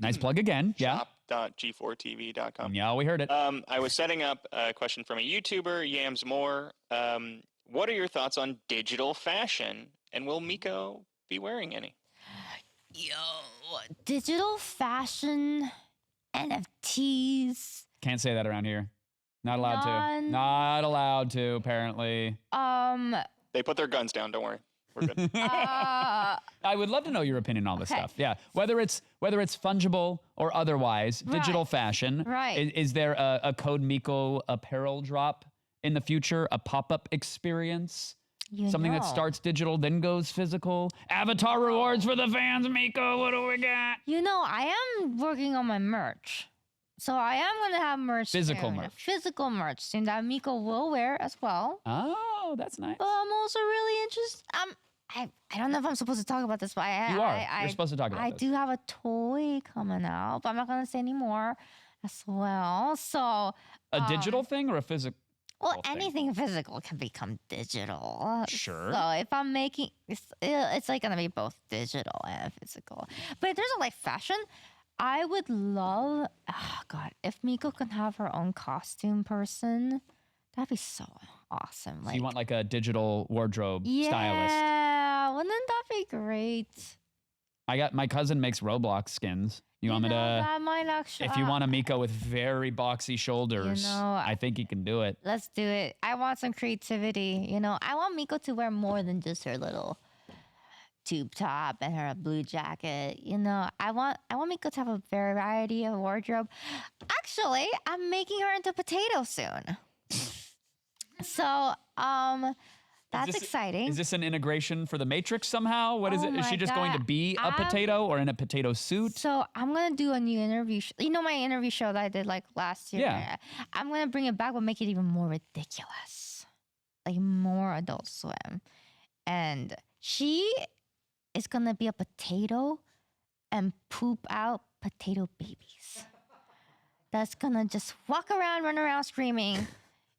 Nice plug again. Shop.g4tv.com. Yeah, we heard it. I was setting up a question from a YouTuber, Yams More. What are your thoughts on digital fashion, and will Miko be wearing any? Yo, digital fashion, NFTs. Can't say that around here. Not allowed to. Not allowed to, apparently. They put their guns down, don't worry. We're good. I would love to know your opinion on all this stuff. Yeah. Whether it's fungible or otherwise, digital fashion. Right. Is there a Code Miko apparel drop in the future? A pop-up experience? Something that starts digital, then goes physical. Avatar rewards for the fans, Miko. What do we got? I am working on my merch. So I am going to have merch Physical soon. merch. Physical merch soon that Miko will wear as well. Oh, that's nice. But I'm also really interested. I don't know if I'm supposed to talk about this, but You are. You're supposed to talk about I this. do have a toy coming out, but I'm not going to say any more as well. So A digital thing or a physical? well, thing? anything physical can become digital. Sure. So if I'm making, it's like gonna be both digital and physical. But in terms of like fashion, I would love, oh God, if Miko can have her own costume person, that'd be so awesome. So you want like a digital wardrobe stylist? Yeah, wouldn't that be great? My cousin makes Roblox skins. You want me to? That might actually. If you want a Miko with very boxy shoulders, I think he can do it. Let's do it. I want some creativity. I want Miko to wear more than just her little tube top and her blue jacket. I want Miko to have a variety of wardrobe. Actually, I'm making her into potato soon. So, that's exciting. Is this an integration for the Matrix somehow? What is Oh it? Is she my just going to God. be a potato or in a potato suit? So I'm gonna do a new interview. My interview show that I did like last year. Yeah. I'm gonna bring it back, but make it even more ridiculous, like more Adult Swim. And she is gonna be a potato and poop out potato babies. That's gonna just walk around, run around screaming,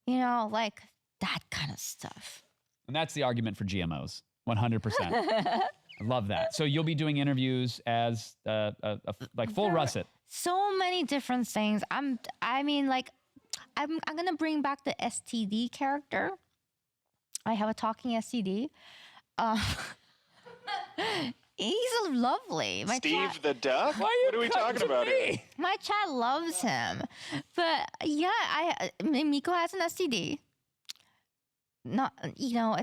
like that kind of stuff. And that's the argument for GMOs, 100%. I love that. So you'll be doing interviews as like full russet. So many different things. I'm gonna bring back the STD character. I have a talking STD. He's lovely. Steve the Duck? Why are you What are we coming talking to about here? me? My chat loves him. But yeah, Miko has an STD. Not,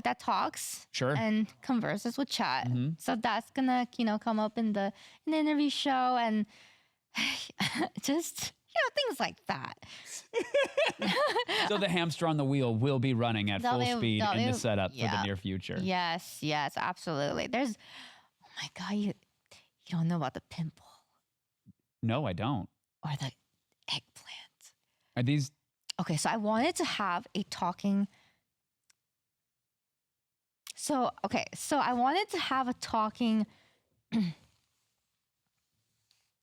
that talks. Sure. And converses with chat. So that's gonna, come up in the interview show and just, things like that. So the hamster on the wheel will be running at full speed in the setup for the near future. Yes, absolutely. Oh my God, you don't know about the pimple No, I don't. or the eggplant. Are these? Okay, so I wanted to have a talking. So I wanted to have a talking,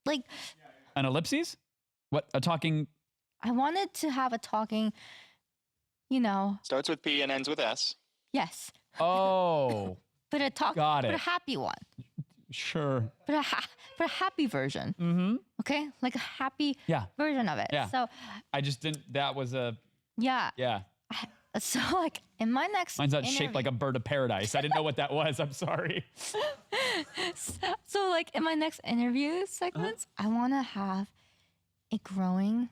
like. An ellipses? What, a talking? I wanted to have a talking, Starts with P and ends with S. Yes. Oh, But a talk. Got But it. a happy one. sure. But a happy version. Mm-hmm. Okay, like a happy version of it. Yeah. So I just didn't, that was a, yeah. yeah. So like in my next. Mine's not shaped like a bird of paradise. I didn't know what that was. I'm sorry. So like in my next interview segments, I want to have a growing.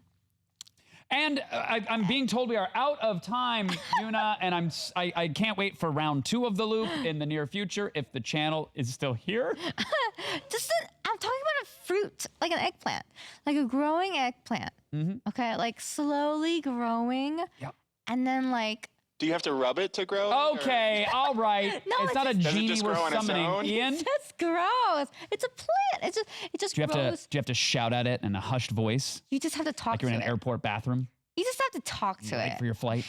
And I'm being told we are out of time, Yuna, and I can't wait for round 2 of the loop in the near future if the channel is still here. I'm talking about a fruit, like an eggplant, like a growing eggplant. Okay, like slowly growing. Yep. And then like. Do you have to rub it to grow? Okay, all right. No, it's not a Does it genie just we're grow on its summoning, own? Ian. It just grows. It's a plant. It just Do you grows. have to shout at it in a hushed voice, You just have to talk like you're to in an it. airport bathroom? You just have to talk to Wait it. for your flight.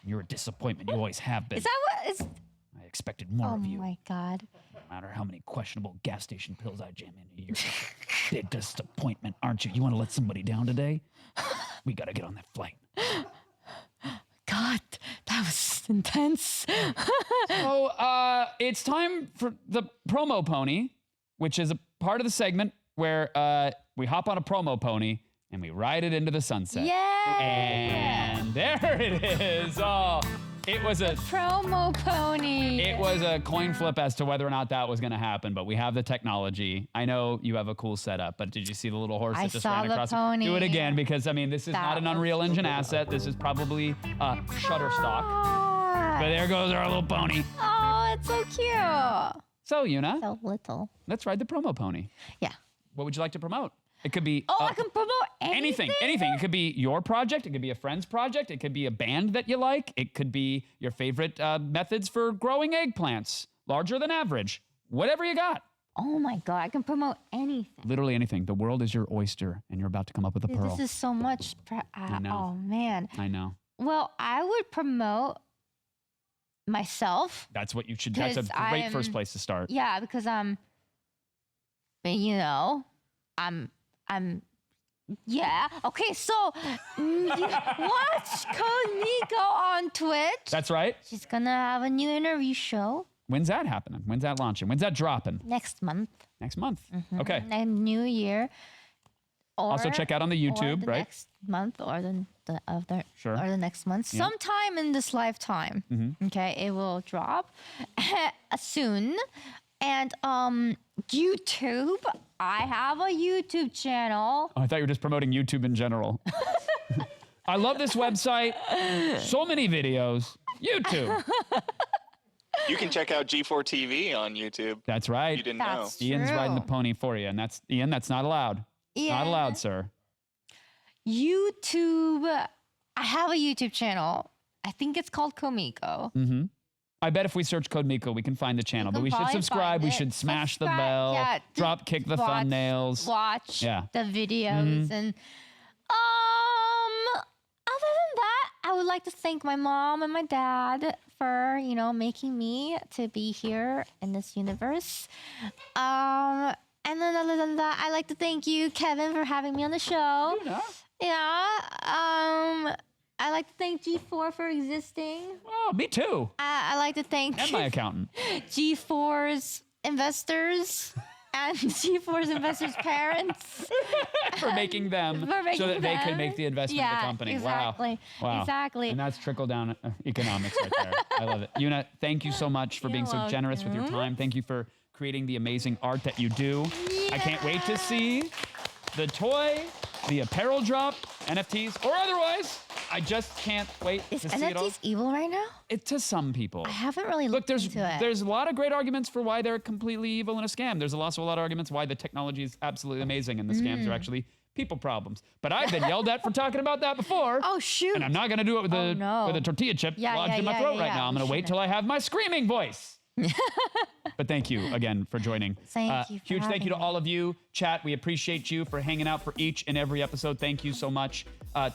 You're a disappointment. You always have been. Is that what is? I expected more Oh of you. my God. No matter how many questionable gas station pills I jam into you, you're a big disappointment, aren't you? You want to let somebody down today? We got to get on that flight. God, that was intense. So it's time for the promo pony, which is a part of the segment where we hop on a promo pony and we ride it into the sunset. Yeah. And there it is. Oh, it was a Promo pony. It was a coin flip as to whether or not that was going to happen, but we have the technology. I know you have a cool setup, but did you see the little horse I that just saw ran the across? pony. Do it again, because I mean, this is That not an was Unreal Engine asset. This is probably Shutterstock. But there goes our little pony. Oh, it's so cute. So, Yuna, So little. let's ride the promo pony. Yeah. What would you like to promote? It could be Oh, I can promote anything. It could be your project. It could be a friend's project. It could be a band that you like. It could be your favorite methods for growing eggplants, larger than average. Whatever you got. Oh my God, I can promote anything. Literally anything. The world is your oyster, and you're about to come up with a Dude, pearl. this is so much. I know. Oh man. I know. Well, I would promote myself. That's what you should. That's a 'Cause great first place to start. Yeah, because I'm. Yeah. Okay, so watch Code Nico on Twitch. That's right. She's gonna have a new interview show When's that happening? When's that launching? When's that dropping? next month. Next month. Mm-hmm. Okay. And New Year. Also check out on the YouTube, right? Next month or the other Sure. or the next month. Yeah. Sometime in this lifetime. Okay, it will drop soon. And YouTube. I have a YouTube channel. Oh, I thought you were just promoting YouTube in general. I love this website. So many videos. YouTube. You can check out G4TV on YouTube. That's right. You didn't That's know. Ian's riding the true. pony for you, and that's Ian. That's not allowed. Not allowed, sir. YouTube. I have a YouTube channel. I think it's called Komiko. Mm-hmm. I bet if we search Code Miko, we can find the channel. But can we should probably subscribe. find We it. should smash the Subscribe, bell. yeah, Drop kick the watch- thumbnails. Watch Yeah. the videos and other than that, I would like to thank my mom and my dad for, making me to be here in this universe. And then other than that, I'd like to thank you, Kevin, for having me on the show. Yeah. I like to thank G4 for existing. Oh, me too. I like to thank And my accountant. G4's investors and G4's investors' parents For making them For making so that they could them. make the investment in the company. Exactly. Wow. Exactly. And that's trickle down economics right there. I love it. Yuna, thank you so much for being so generous with your time. Thank you for creating the amazing art that you do. I can't wait to see the toy, the apparel drop, NFTs, or otherwise. I just can't wait Is to see it all. NFTs evil right now? To some people. I haven't really Look, looked there's into it. there's a lot of great arguments for why they're completely evil and a scam. There's also a lot of arguments why the technology is absolutely amazing and the scams are actually people problems. But I've been yelled at for talking about that before. Oh shoot! And I'm not gonna do it with Oh, a no. with a tortilla chip Yeah, lodged yeah, in my yeah, throat yeah, right yeah, now. I'm we gonna wait shouldn't. till I have my screaming voice. But thank you again for joining. Thank you for Huge thank you to having me. all of you. Chat, we appreciate you for hanging out for each and every episode. Thank you so much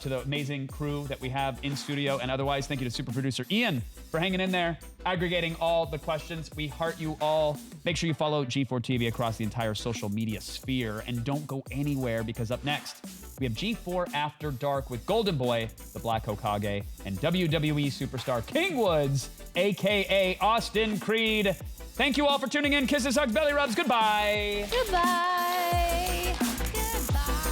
to the amazing crew that we have in studio and otherwise. Thank you to super producer Ian for hanging in there, aggregating all the questions. We heart you all. Make sure you follow G4TV across the entire social media sphere and don't go anywhere because up next, we have G4 After Dark with Golden Boy, the Black Hokage, and WWE superstar King Woods, aka Austin Creed. Thank you all for tuning in. Kisses, hugs, belly rubs. Goodbye. Goodbye. Goodbye.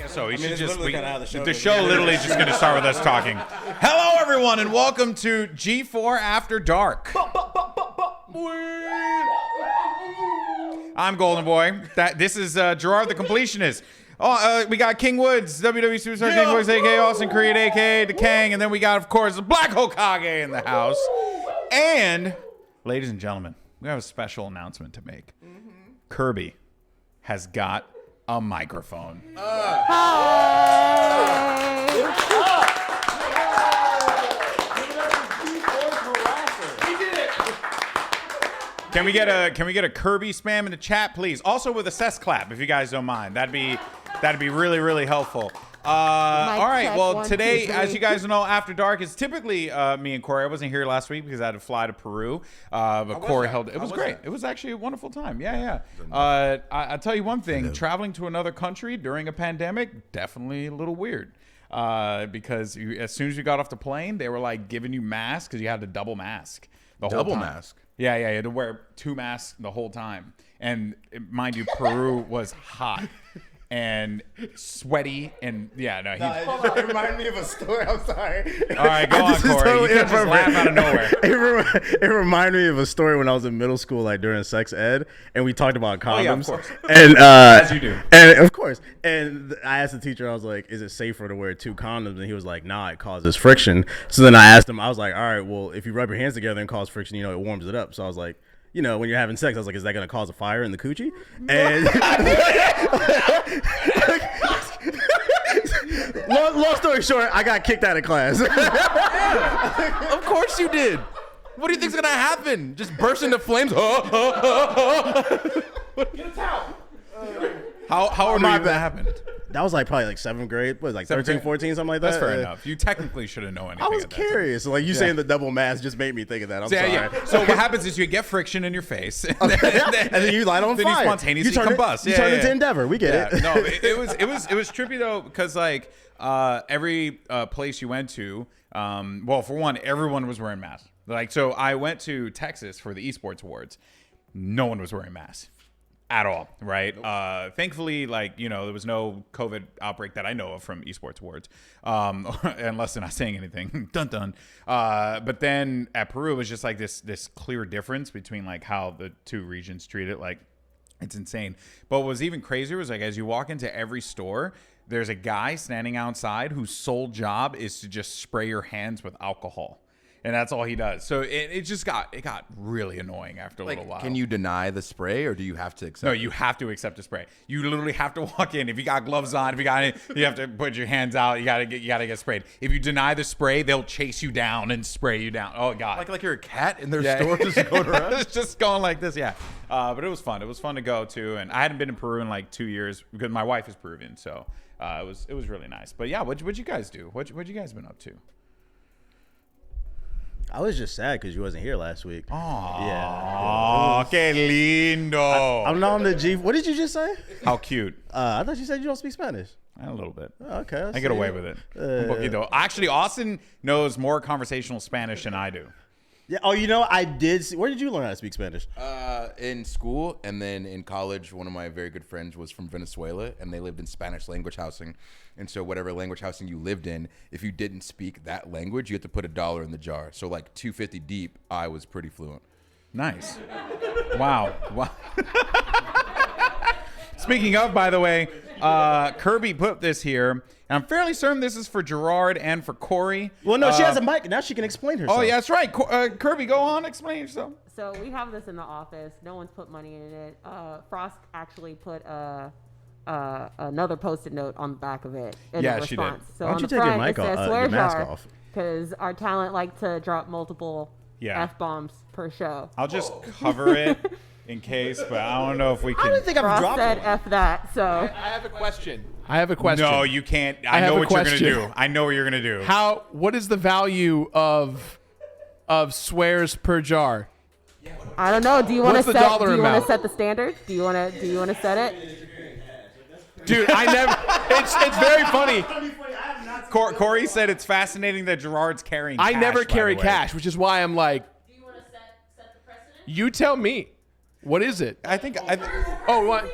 So it's literally kinda how the show the is. show literally is just going to start with us talking. Hello, everyone, and welcome to G4 After Dark. I'm Golden Boy. This is Gerard the Completionist. We got King Woods, WWE Superstar King Woods, aka Austin Creed, aka the Kang, and then we got, of course, the Black Hokage in the house. And, ladies and gentlemen, we have a special announcement to make. Kirby has got a microphone. Can we get a Kirby spam in the chat, please? Also with a cess clap, if you guys don't mind. That'd be really, really helpful. All right. Well, today, as you guys know, After Dark is typically me and Corey. I wasn't here last week because I had to fly to Peru. But Corey held it. It was great. It was actually a wonderful time. Yeah. I'll tell you one thing. Traveling to another country during a pandemic, definitely a little weird. Because as soon as you got off the plane, they were like giving you masks because you had to double mask. the whole Double time. mask. Yeah, you had to wear 2 masks the whole time. And mind you, Peru was hot and sweaty and It reminded me of a story. I'm sorry. All right, go on, Corey. You can't just laugh out of nowhere. It reminded me of a story when I was in middle school, like during sex ed, and we talked about condoms. Oh, yeah, of course. And As you do. And of course. And I asked the teacher, I was like, "Is it safer to wear 2 condoms?" And he was like, "Nah, it causes friction." So then I asked him, I was like, "All right, well, if you rub your hands together and cause friction, it warms it up." So I was like, when you're having sex, I was like, "Is that going to cause a fire in the coochie?" And long story short, I got kicked out of class. Of course you did. What do you think's gonna happen? Just burst into flames? Get a towel. How old were you that happened? That was probably 7th grade. What was it, 13, 14, something like that? That's fair enough. You technically should have known anything. I was curious. So you saying the double mask just made me think of that. I'm sorry. Yeah. So what happens is you get friction in your face, and then you light on fire. Then you spontaneously combust. You turn into Endeavor. We get it. No, it was trippy though, because every place you went to, well, for one, everyone was wearing masks. So I went to Texas for the esports awards. No one was wearing masks. At all, right? Nope. Thankfully, there was no COVID outbreak that I know of from esports awards, unless they're not saying anything. Dun dun. But then at Peru, it was just this clear difference between how the 2 regions treat it. It's insane. But what was even crazier was as you walk into every store, there's a guy standing outside whose sole job is to just spray your hands with alcohol. And that's all he does. So it got really annoying after a little while. Can you deny the spray, or do you have to accept? No, you have to accept the spray. You literally have to walk in. If you got gloves on, if you got it, you have to put your hands out. You gotta get sprayed. If you deny the spray, they'll chase you down and spray you down. Oh god, like you're a cat in their store just going around. It's just going like this, yeah. But it was fun. It was fun to go to, and I hadn't been in Peru in 2 years because my wife is Peruvian, so it was really nice. But yeah, what'd you guys do? What you guys been up to? I was just sad because you wasn't here last week. Oh, yeah. Que lindo. I'm not on the G. What did you just say? How cute. I thought you said you don't speak Spanish. A little bit. Oh, okay. I get away with it. Un poquito. Actually, Austin knows more conversational Spanish than I do. Yeah. Oh, I did. Where did you learn how to speak Spanish? In school, and then in college. One of my very good friends was from Venezuela, and they lived in Spanish language housing. And so whatever language housing you lived in, if you didn't speak that language, you had to put $1 in the jar. So $2.50 deep, I was pretty fluent. Nice. Wow. Speaking of, by the way, Kirby put this here, and I'm fairly certain this is for Gerard and for Corey. Well, no, she has a mic. Now she can explain herself. Oh, yeah, that's right. Kirby, go on, explain yourself. So we have this in the office. No one's put money in it. Frost actually put another Post-it note on the back of it in the response. She did. So why don't on you the take front, your mic it says off, swear your mask jar, off? because our talent like to drop multiple F-bombs per show. I'll just cover it in case, but I don't know if we can. I don't think I've Frost dropped said it. F that, so. I have a question. No, you can't. I know what you're going to do. I know what you're going to do. What is the value of swears per jar? I don't know. Do you want to What's the dollar amount? set the standard? Do you want to set it? Dude, I never. It's very funny. Corey said it's fascinating that Gerard's carrying I cash, never by carry the way. cash, which is why I'm like. Do you want to set the precedent? You tell me. What is it? I think. Oh, what?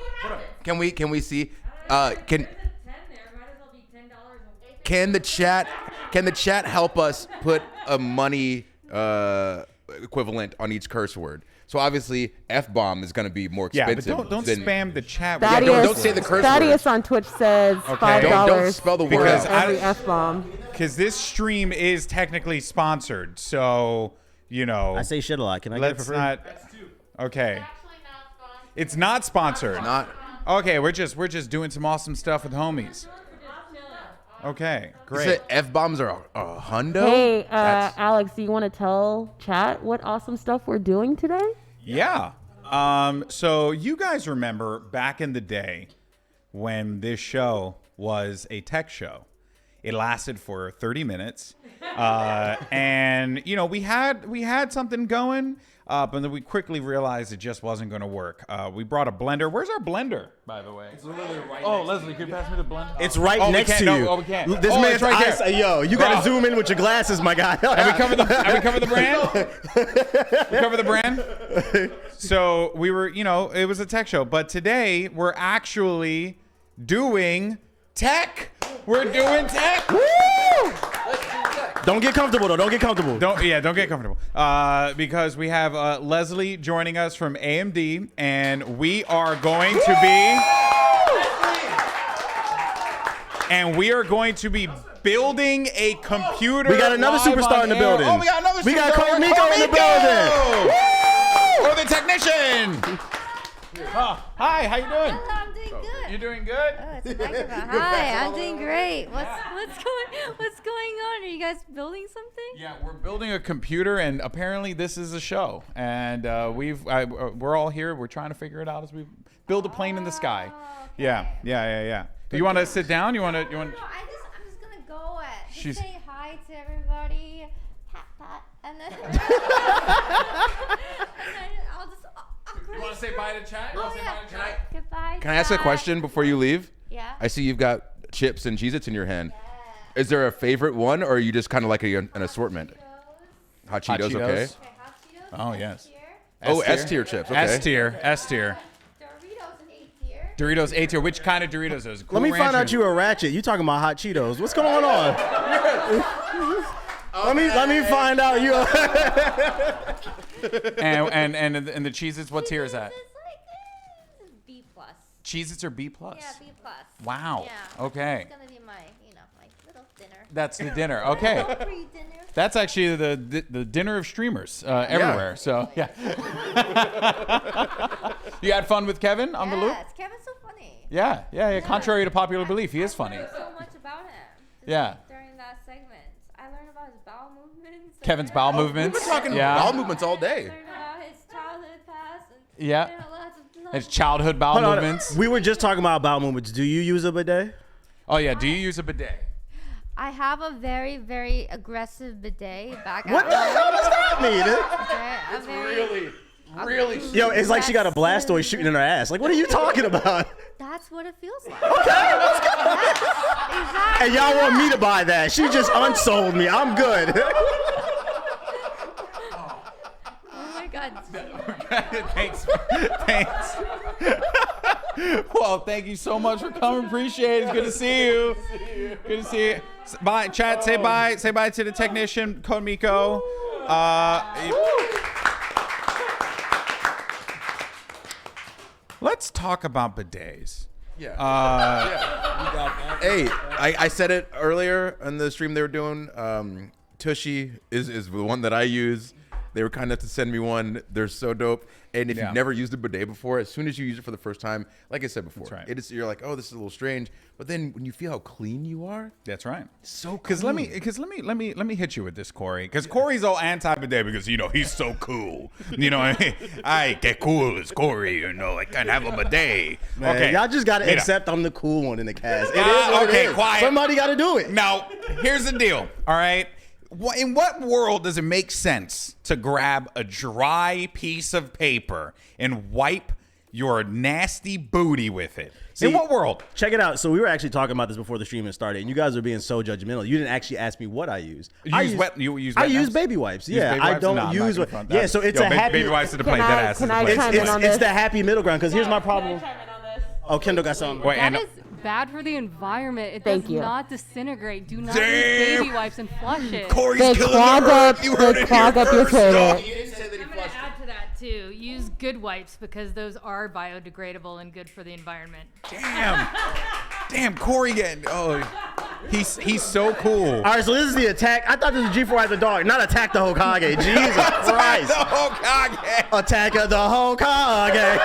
Can we see? Can the chat help us put a money equivalent on each curse word? So obviously, F-bomb is going to be more expensive. Yeah, but don't spam the chat. Don't say the curse word. Thaddeus on Twitch says $5 Don't spell the word because out. every F-bomb. Because this stream is technically sponsored, so I say shit a lot. Can I get it for free? Okay. It's not sponsored. Not. Okay, we're just doing some awesome stuff with homies. Okay, great. You said F-bombs are a hundo? Hey, Alex, do you want to tell chat what awesome stuff we're doing today? Yeah. So you guys remember back in the day when this show was a tech show, It lasted for 30 minutes. And, you know, we had something going, but then we quickly realized it just wasn't going to work. We brought a blender. Where's our blender, by the way? It's literally right Leslie, could you pass me the blender? It's right next to you. No, we can't. This man's right there. yo, you got to zoom in with your glasses, my guy. Have we covered the brand? We covered the brand? So we were, you know, it was a tech show. But today, we're actually doing tech. We're doing tech. Woo! Don't get comfortable, though. Don't get comfortable. Don't get comfortable. Because we have Leslie joining us from AMD, and we are going to be building a computer. We got another superstar in the building. Oh, we got another superstar. We got Miko in the building. Or the technician. Hi, how you doing? Hello, I'm doing good. You doing good? Oh, it's a microphone. Hi, I'm doing great. What's going on? Are you guys building something? Yeah, we're building a computer, and apparently this is a show. And we're all here. We're trying to figure it out as we build a plane in the sky. Okay. Yeah. Do you want to sit down? No, I'm just gonna go just say hi to everybody, pat, and then I'll just. You want to say bye to chat? Goodbye. Can I ask a question before you leave? Yeah. I see you've got chips and Cheez-Its in your hand. Yeah. Is there a favorite one, or are you just kind of like an assortment? Hot Cheetos, okay. Okay, hot Cheetos. Oh, yes. S-tier chips, okay. S tier. Doritos A tier. Doritos A tier. Which kind of Doritos is? Let me find out you a ratchet. You talking about hot Cheetos. What's going on? Let me find out you and the Cheez-Its, what tier is that? It's B plus. Cheez-Its are B plus? Yeah, B plus. Wow. Yeah. Okay. It's gonna be my little dinner. That's the dinner. Okay. Pre-dinner. That's actually the dinner of streamers everywhere. Yeah. So yeah. You had fun with Kevin on the loop? Yes, Kevin's so funny. Yeah. Contrary to popular belief, he is funny. I learned so much about him. Yeah. During that segment, I learned about his bowel movements. Kevin's bowel movements. We've been talking bowel movements all day. I learned about his childhood past. Yeah. His childhood bowel movements. We were just talking about bowel movements. Do you use a bidet? Oh yeah. Do you use a bidet? I have a very, very aggressive bidet back. What the hell does that mean? It's really. Yo, it's like she got a Blastoise shooting in her ass. Like, what are you talking about? That's what it feels like. Okay, let's go. Yes, exactly. And y'all want me to buy that? She just unsold me. I'm good. Oh my God. Thanks. Well, thank you so much for coming. Appreciate it. It's good to see you. Good to see you. Bye, chat. Say bye. Say bye to the technician, Code Miko. Let's talk about bidets. Hey, I said it earlier on the stream they were doing. Tushy is the one that I use. They were kind enough to send me one. They're so dope. And if you've never used a bidet before, as soon as you use it for the first time, like I said before, you're like, oh, this is a little strange. But then when you feel how clean you are, that's right. So clean. Let me hit you with this, Corey. Because Corey's all anti-bidet because he's so cool. You know what I mean? I get cool as Corey. I can't have a bidet. Man, okay, y'all just gotta accept I'm the cool one in the cast. It is what it is. Quiet. Somebody got to do it. Now, here's the deal. All right. In what world does it make sense to grab a dry piece of paper and wipe your nasty booty with it? See, in what world? Check it out. So we were actually talking about this before the stream started, and you guys were being so judgmental. You didn't actually ask me what I use. You use baby wipes. Yeah, baby wipes? I don't use. Yeah, so it's a happy. Baby wipes to the plate. That ass. It's the happy middle ground because here's my problem. Oh, Kendall got something. That is bad for the environment. It does not disintegrate. Do not use baby wipes and flush it. Corey's killing the earth. You heard it here first. I'm going to add to that too. Use good wipes because those are biodegradable and good for the environment. Damn, Corey getting. Oh, he's so cool. All right, so this is the attack. I thought this was G4 as a dog, not attack the Hokage. Jesus Christ. Attack the Hokage. Attack of the Hokage.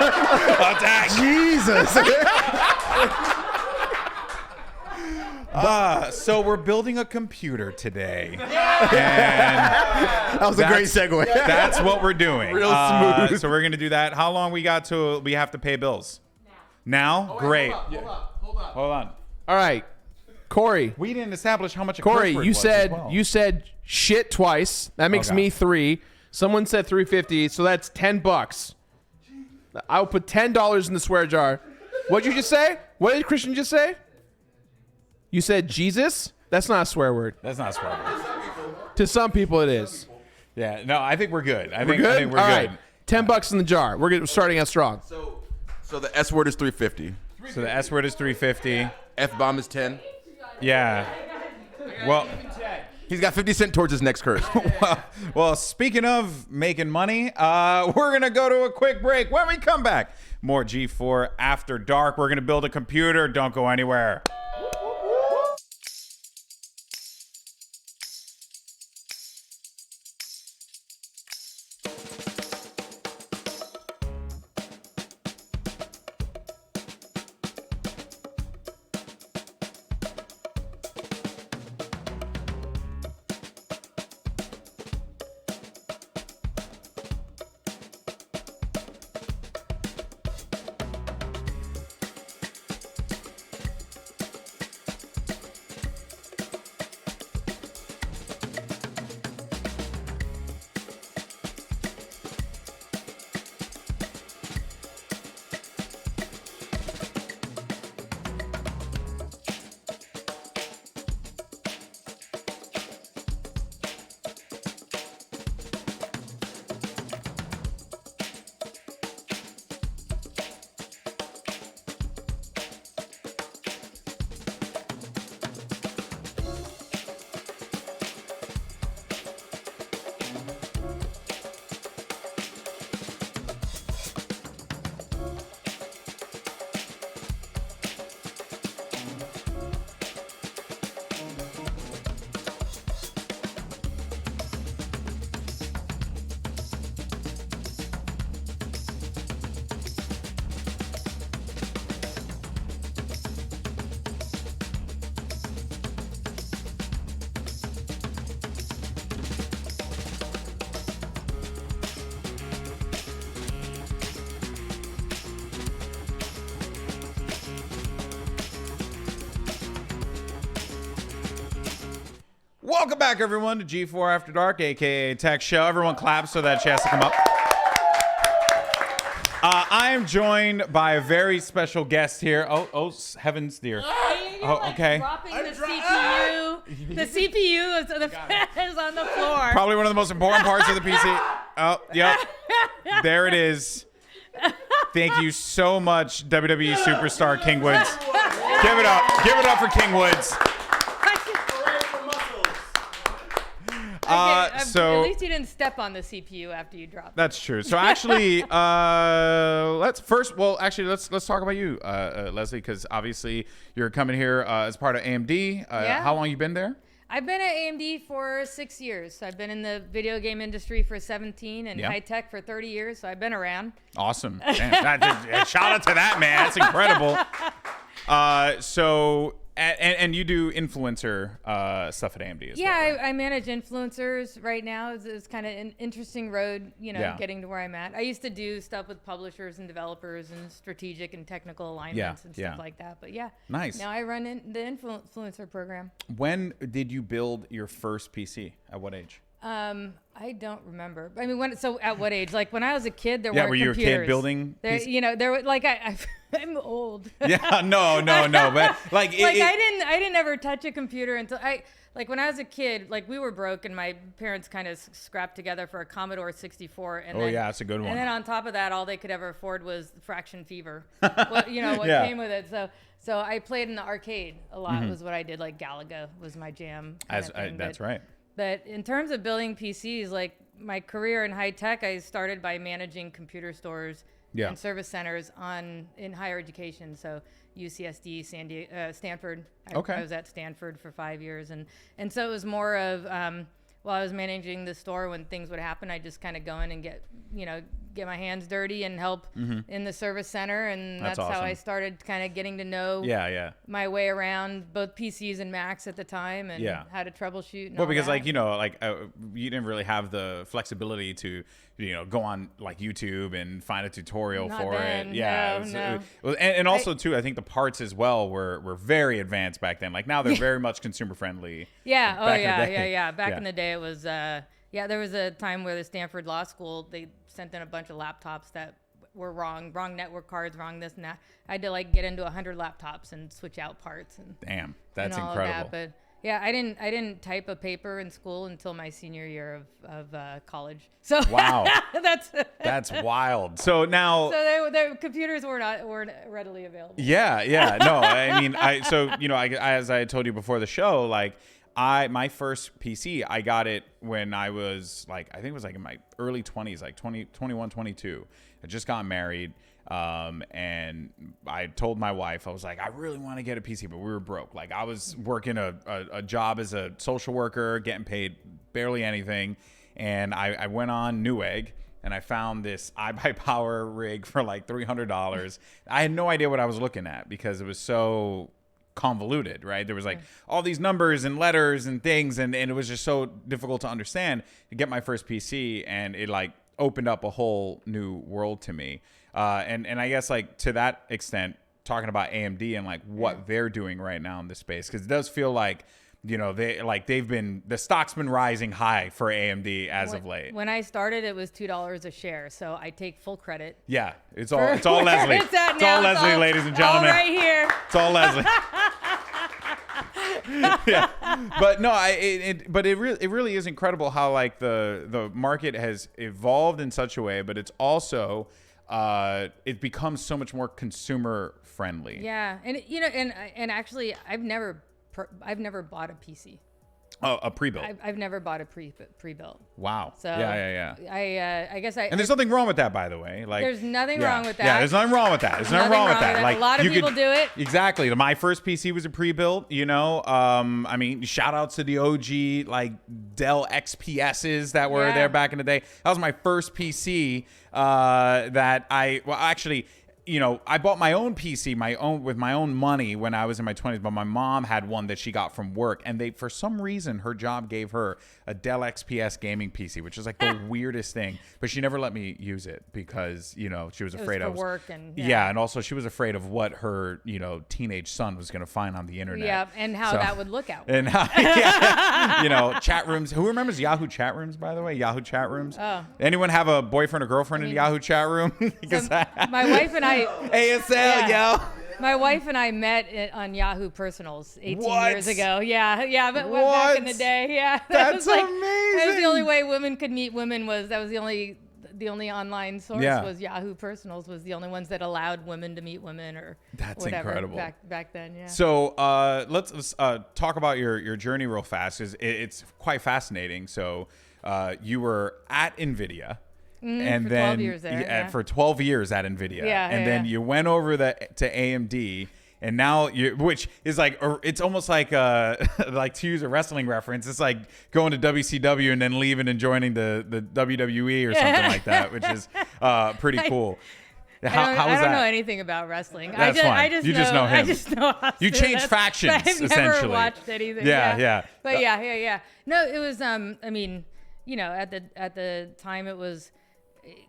Attack. Jesus. So we're building a computer today. And that was a great segue. That's what we're doing. Real smooth. So we're going to do that. How long we got till we have to pay bills? Now? Great. Hold up. Hold on. All right. Corey. We didn't establish how much a Corey, curse word you was said as well. you said shit twice. That makes God. me 3. Someone said 350, so that's $10. I'll put $10 in the swear jar. What'd you just say? What did Christian just say? You said Jesus? That's not a swear word. That's not a swear word. To some people, it is. Yeah, no, I think we're good. I We're think good. we're All good. right, $10 in the jar. We're starting out strong. So the S word is 350. So the S word is 350. F bomb is 10. Yeah. Well, he's got 50 cents towards his next curse. well, speaking of making money, we're going to go to a quick break. When we come back, more G4 After Dark. We're going to build a computer. Don't go anywhere. Welcome back, everyone, to G4 After Dark, a.k.a. Tech Show. Everyone claps so that she has to come up. I am joined by a very special guest here. Oh, heavens, dear. Okay. Dropping the CPU. The CPU is on the floor. Probably one of the most important parts of the PC. Oh, yep. There it is. Thank you so much, WWE superstar King Woods. Give it up. Give it up for King Woods. At least you didn't step on the CPU after you dropped it. That's true. So actually, let's talk about you, Leslie, because obviously you're coming here as part of AMD. Yeah. How long you been there? I've been at AMD for 6 years. So I've been in the video game industry for 17 and high tech for 30 years. So I've been around. Awesome. Damn, shout out to that, man. That's incredible. And you do influencer stuff at AMD as well. Yeah, right? I manage influencers right now. It's kind of an interesting road, getting to where I'm at. I used to do stuff with publishers and developers and strategic and technical alignments and stuff like that. But yeah, nice. Now I run the influencer program. When did you build your first PC? At what age? I don't remember. I mean, at what age? Like when I was a kid, there weren't computers. Were you a kid building? There were like I'm old. Yeah, no, but like I didn't ever touch a computer until when I was a kid, like we were broke and my parents kind of scrapped together for a Commodore 64. And that's a good one. And then on top of that, all they could ever afford was Fraction Fever. What came with it. So I played in the arcade a lot. Was what I did. Like Galaga was my jam. That's right. But in terms of building PCs, like my career in high tech, I started by managing computer stores and service centers in higher education. So UCSD, Stanford. I was at Stanford for 5 years. And so it was more of, while I was managing the store, when things would happen, I just kind of go in and get get my hands dirty and help in the service center, and that's awesome. how I started kind of getting to know my way around both PCs and Macs at the time, and how to troubleshoot. And well, all because that. like you didn't really have the flexibility to go on like YouTube and find a tutorial Not for then. it. Yeah, No. And also too, I think the parts as well were very advanced back then. Like now they're very much consumer friendly. Yeah. Back in the day. Back in the day, it was. There was a time where the Stanford Law School, they sent in a bunch of laptops that were wrong network cards, wrong this and that. I had to like get into 100 laptops and switch out parts. And damn, that's and all incredible. Of that. But yeah, I didn't type a paper in school until my senior year of college. So wow, that's wild. So now, their computers weren't readily available. Yeah. No, I mean, as I told you before the show, like. My first PC, I got it when I was like, I think it was like in my early 20s, like 21, 22. I just got married. And I told my wife, I was like, I really want to get a PC, but we were broke. Like I was working a job as a social worker, getting paid barely anything. And I went on Newegg and I found this iBuyPower rig for like $300. I had no idea what I was looking at because it was so convoluted, right? There was like all these numbers and letters and things, and it was just so difficult to understand. To get my first PC, and it like opened up a whole new world to me. And I guess like to that extent, talking about AMD and like what they're doing right now in this space, because it does feel like the stock's been rising high for AMD as of late. When I started, it was $2 a share, so I take full credit. Yeah, it's all Leslie. It's all Leslie, ladies and gentlemen. All right here. It's all Leslie. Yeah, but no, it really is incredible how like the market has evolved in such a way, but it's also it becomes so much more consumer friendly. Yeah, and actually, I've never bought a PC. Oh, a pre-built. I've never bought a pre-built. Wow. So yeah. I guess And there's nothing wrong with that, by the way. Like there's nothing wrong with that. Yeah, there's nothing wrong with that. There's nothing wrong with that. Like a lot of people do it. Exactly. My first PC was a pre-built. I mean, shout outs to the OG like Dell XPSs that were there back in the day. That was my first PC. I bought my own PC, with my own money when I was in my 20s, but my mom had one that she got from work, and for some reason, her job gave her a Dell XPS gaming PC, which is like the weirdest thing. But she never let me use it because she was afraid of work and and also she was afraid of what her teenage son was going to find on the internet. Yeah, and how that would look out. And chat rooms. Who remembers Yahoo chat rooms? By the way, Yahoo chat rooms. Oh. Anyone have a boyfriend or girlfriend in Yahoo chat room? My wife and I. ASL, yo. My wife and I met on Yahoo Personals 18 years ago. Yeah, but back in the day, That's amazing. That was the only way women could meet women. That was the only online source was Yahoo Personals. Was the only ones that allowed women to meet women or that's whatever incredible back then. Yeah. So let's talk about your journey real fast. It's quite fascinating. So you were at NVIDIA. And for then 12 years there, for 12 years at NVIDIA. Then you went over to AMD, and now which is like, it's almost like like to use a wrestling reference, it's like going to WCW and then leaving and joining the WWE or something like that, which is pretty cool. I don't know anything about wrestling. That's fine. You just know him. I just know Austin. You changed factions, I've essentially. never watched anything. Yeah. But yeah. No, it was. I mean, at the time it was.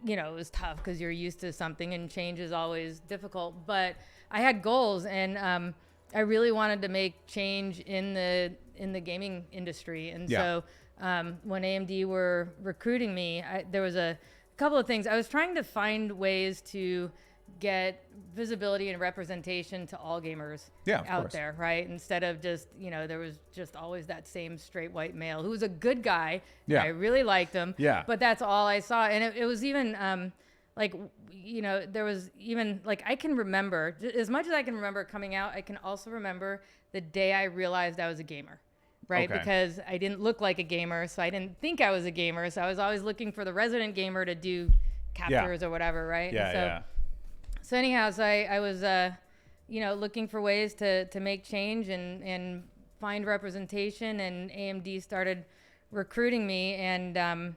It was tough because you're used to something and change is always difficult. But I had goals, and I really wanted to make change in the gaming industry. And so when AMD were recruiting me, there was a couple of things. I was trying to find ways to get visibility and representation to all gamers out there, right? Instead of just, there was just always that same straight white male who was a good guy. I really liked him. But that's all I saw. And it was even there was even I can remember, as much as I can remember coming out, I can also remember the day I realized I was a gamer. Right. Okay. Because I didn't look like a gamer, so I didn't think I was a gamer. So I was always looking for the resident gamer to do captures or whatever. Right. So anyhow, I was, looking for ways to make change and find representation, and AMD started recruiting me, and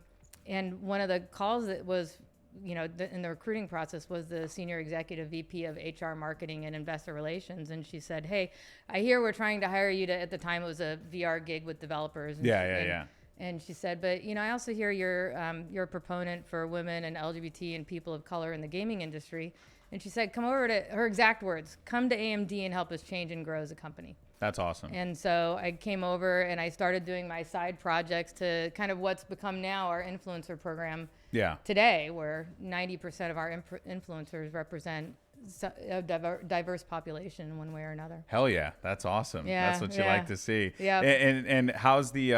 one of the calls that was in the recruiting process was the senior executive VP of HR marketing and investor relations. And she said, hey, I hear we're trying to hire you to, at the time it was a VR gig with developers. And And she said, but I also hear you're a proponent for women and LGBT and people of color in the gaming industry. And she said, come over to, her exact words, come to AMD and help us change and grow as a company. That's awesome. And so I came over and I started doing my side projects to kind of what's become now our influencer program today, where 90% of our influencers represent a diverse population in one way or another. Hell yeah, that's awesome. That's what you like to see. Yeah. And how's the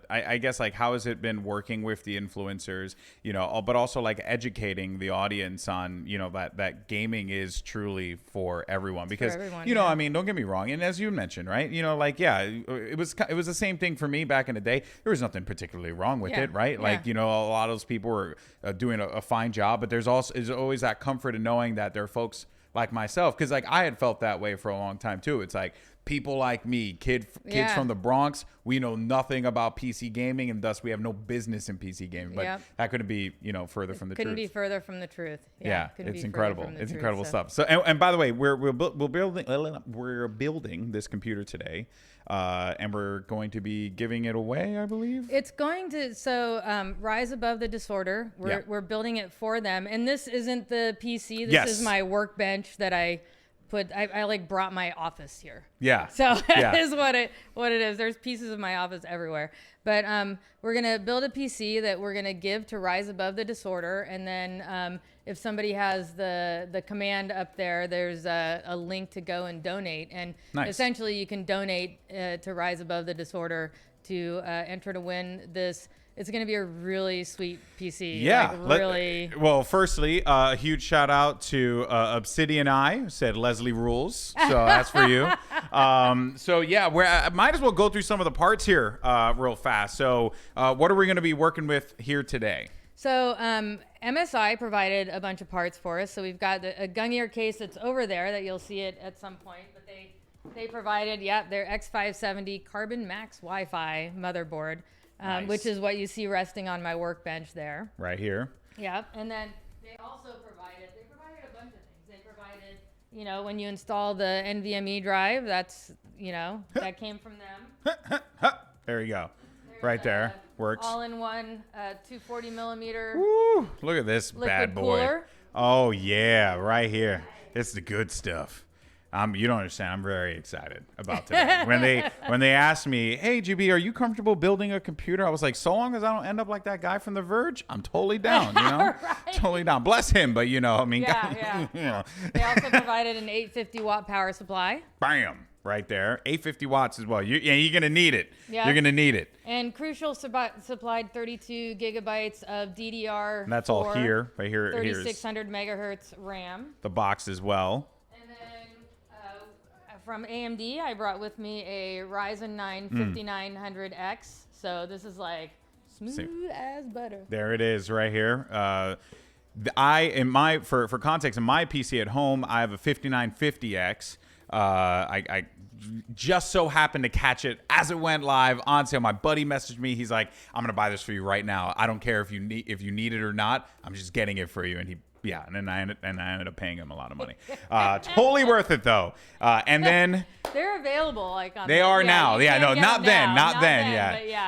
I guess like how has it been working with the influencers, but also like educating the audience on that gaming is truly for everyone, because for everyone, I mean, don't get me wrong, and as you mentioned, right, it was the same thing for me back in the day. There was nothing particularly wrong with it, right? Like a lot of those people were doing a fine job, but there's always that comfort in knowing that there are folks like myself, because like I had felt that way for a long time too. It's like people like me, kids from the Bronx, we know nothing about PC gaming, and thus we have no business in PC gaming. But that couldn't be further from the truth. Couldn't be further from the truth. It's incredible. It's incredible stuff. So and by the way, we're building this computer today, and we're going to be giving it away, I believe. It's going to Rise Above the Disorder. We're building it for them, and this isn't the PC. This is my workbench that I like brought my office here. So that is what it is. There's pieces of my office everywhere. But we're gonna build a PC that we're gonna give to Rise Above the Disorder, and then if somebody has the command up there, there's a link to go and donate. And essentially, you can donate to Rise Above the Disorder to enter to win this. It's going to be a really sweet PC. Really. Well, firstly, a huge shout out to Obsidian Eye, who said Leslie rules. So that's for you. I might as well go through some of the parts here real fast. So what are we going to be working with here today? So MSI provided a bunch of parts for us. So we've got a gungier case that's over there that you'll see it at some point. But they provided, their X570 Carbon Max Wi-Fi motherboard. Which is what you see resting on my workbench there. Right here. Yeah, and then they also provided a bunch of things. They provided, when you install the NVMe drive, that's, that came from them. There you go. Right there. Works. All-in-one 240 millimeter. Woo! Look at this bad boy. Cooler. Oh, yeah, right here. It's the good stuff. You don't understand. I'm very excited about today. When they asked me, "Hey, GB, are you comfortable building a computer?" I was like, "So long as I don't end up like that guy from The Verge, I'm totally down." Right. Totally down. Bless him, but I mean, They also provided an 850 watt power supply. Bam, right there, 850 watts as well. You're gonna need it. Yeah. You're gonna need it. And Crucial supplied 32 gigabytes of DDR. And that's all here, right here. 3600 megahertz RAM. The box as well. From AMD, I brought with me a Ryzen 9 5900X. So this is like smooth as butter. There it is, right here. For context, in my PC at home, I have a 5950X. I just so happened to catch it as it went live on sale. My buddy messaged me. He's like, "I'm gonna buy this for you right now. I don't care if you need it or not. I'm just getting it for you." And and then I ended up paying him a lot of money. Totally worth it though. And then they're available like on. They are now. Yeah, no, not then.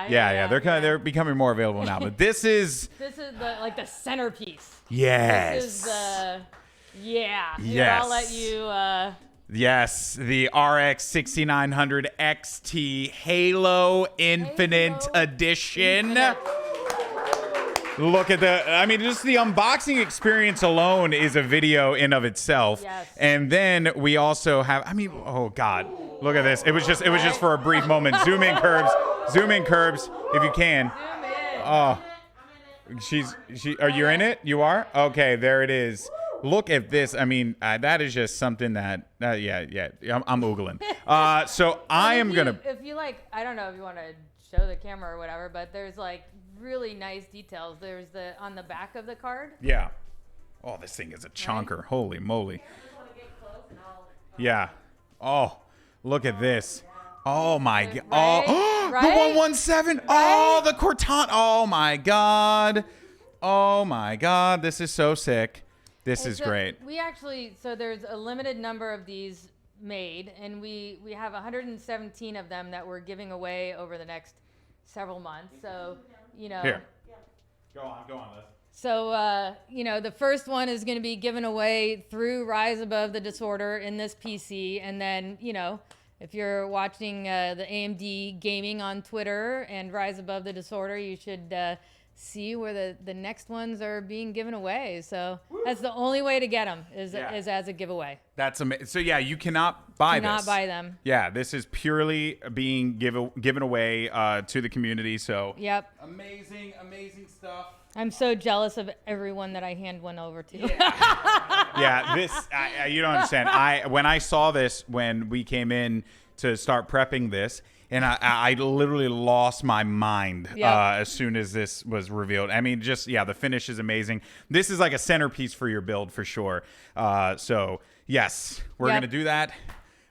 Yeah. They're becoming more available now. But this is the centerpiece. Yes. This is the Yes. I'll let you. Yes, the RX 6900 XT Halo Infinite Edition. Look at just the unboxing experience alone is a video in of itself. Yes. And then we also have, oh God, look at this. It was just for a brief moment. Zoom in, Curbs, if you can. Zoom in. Oh, are you in it? You are? Okay, there it is. Look at this. That is just something that, I'm oogling. So I am going to. If you like, I don't know if you want to show the camera or whatever, but there's like really nice details. There's on the back of the card. Yeah. Oh, this thing is a chonker. Right? Holy moly. Yeah. Oh, look at this. Oh my God. Oh, right? The 117. Right? Oh, the Cortana. Oh my God. Oh my God, this is so sick. This is great. We actually, so there's a limited number of these made, and we have 117 of them that we're giving away over the next several months. So, Here. Go on, Liz. So, the first one is going to be given away through Rise Above the Disorder in this PC. And then, if you're watching the AMD Gaming on Twitter and Rise Above the Disorder, you should see where the next ones are being given away. So that's the only way to get them is as a giveaway. That's amazing. So yeah, you cannot buy this. Cannot buy them. Yeah, this is purely being given away to the community. So yep. Amazing stuff. I'm so jealous of everyone that I hand one over to. Yeah, you don't understand. When I saw this when we came in to start prepping this, and I literally lost my mind as soon as this was revealed. I mean, the finish is amazing. This is like a centerpiece for your build for sure. So yes, we're gonna do that.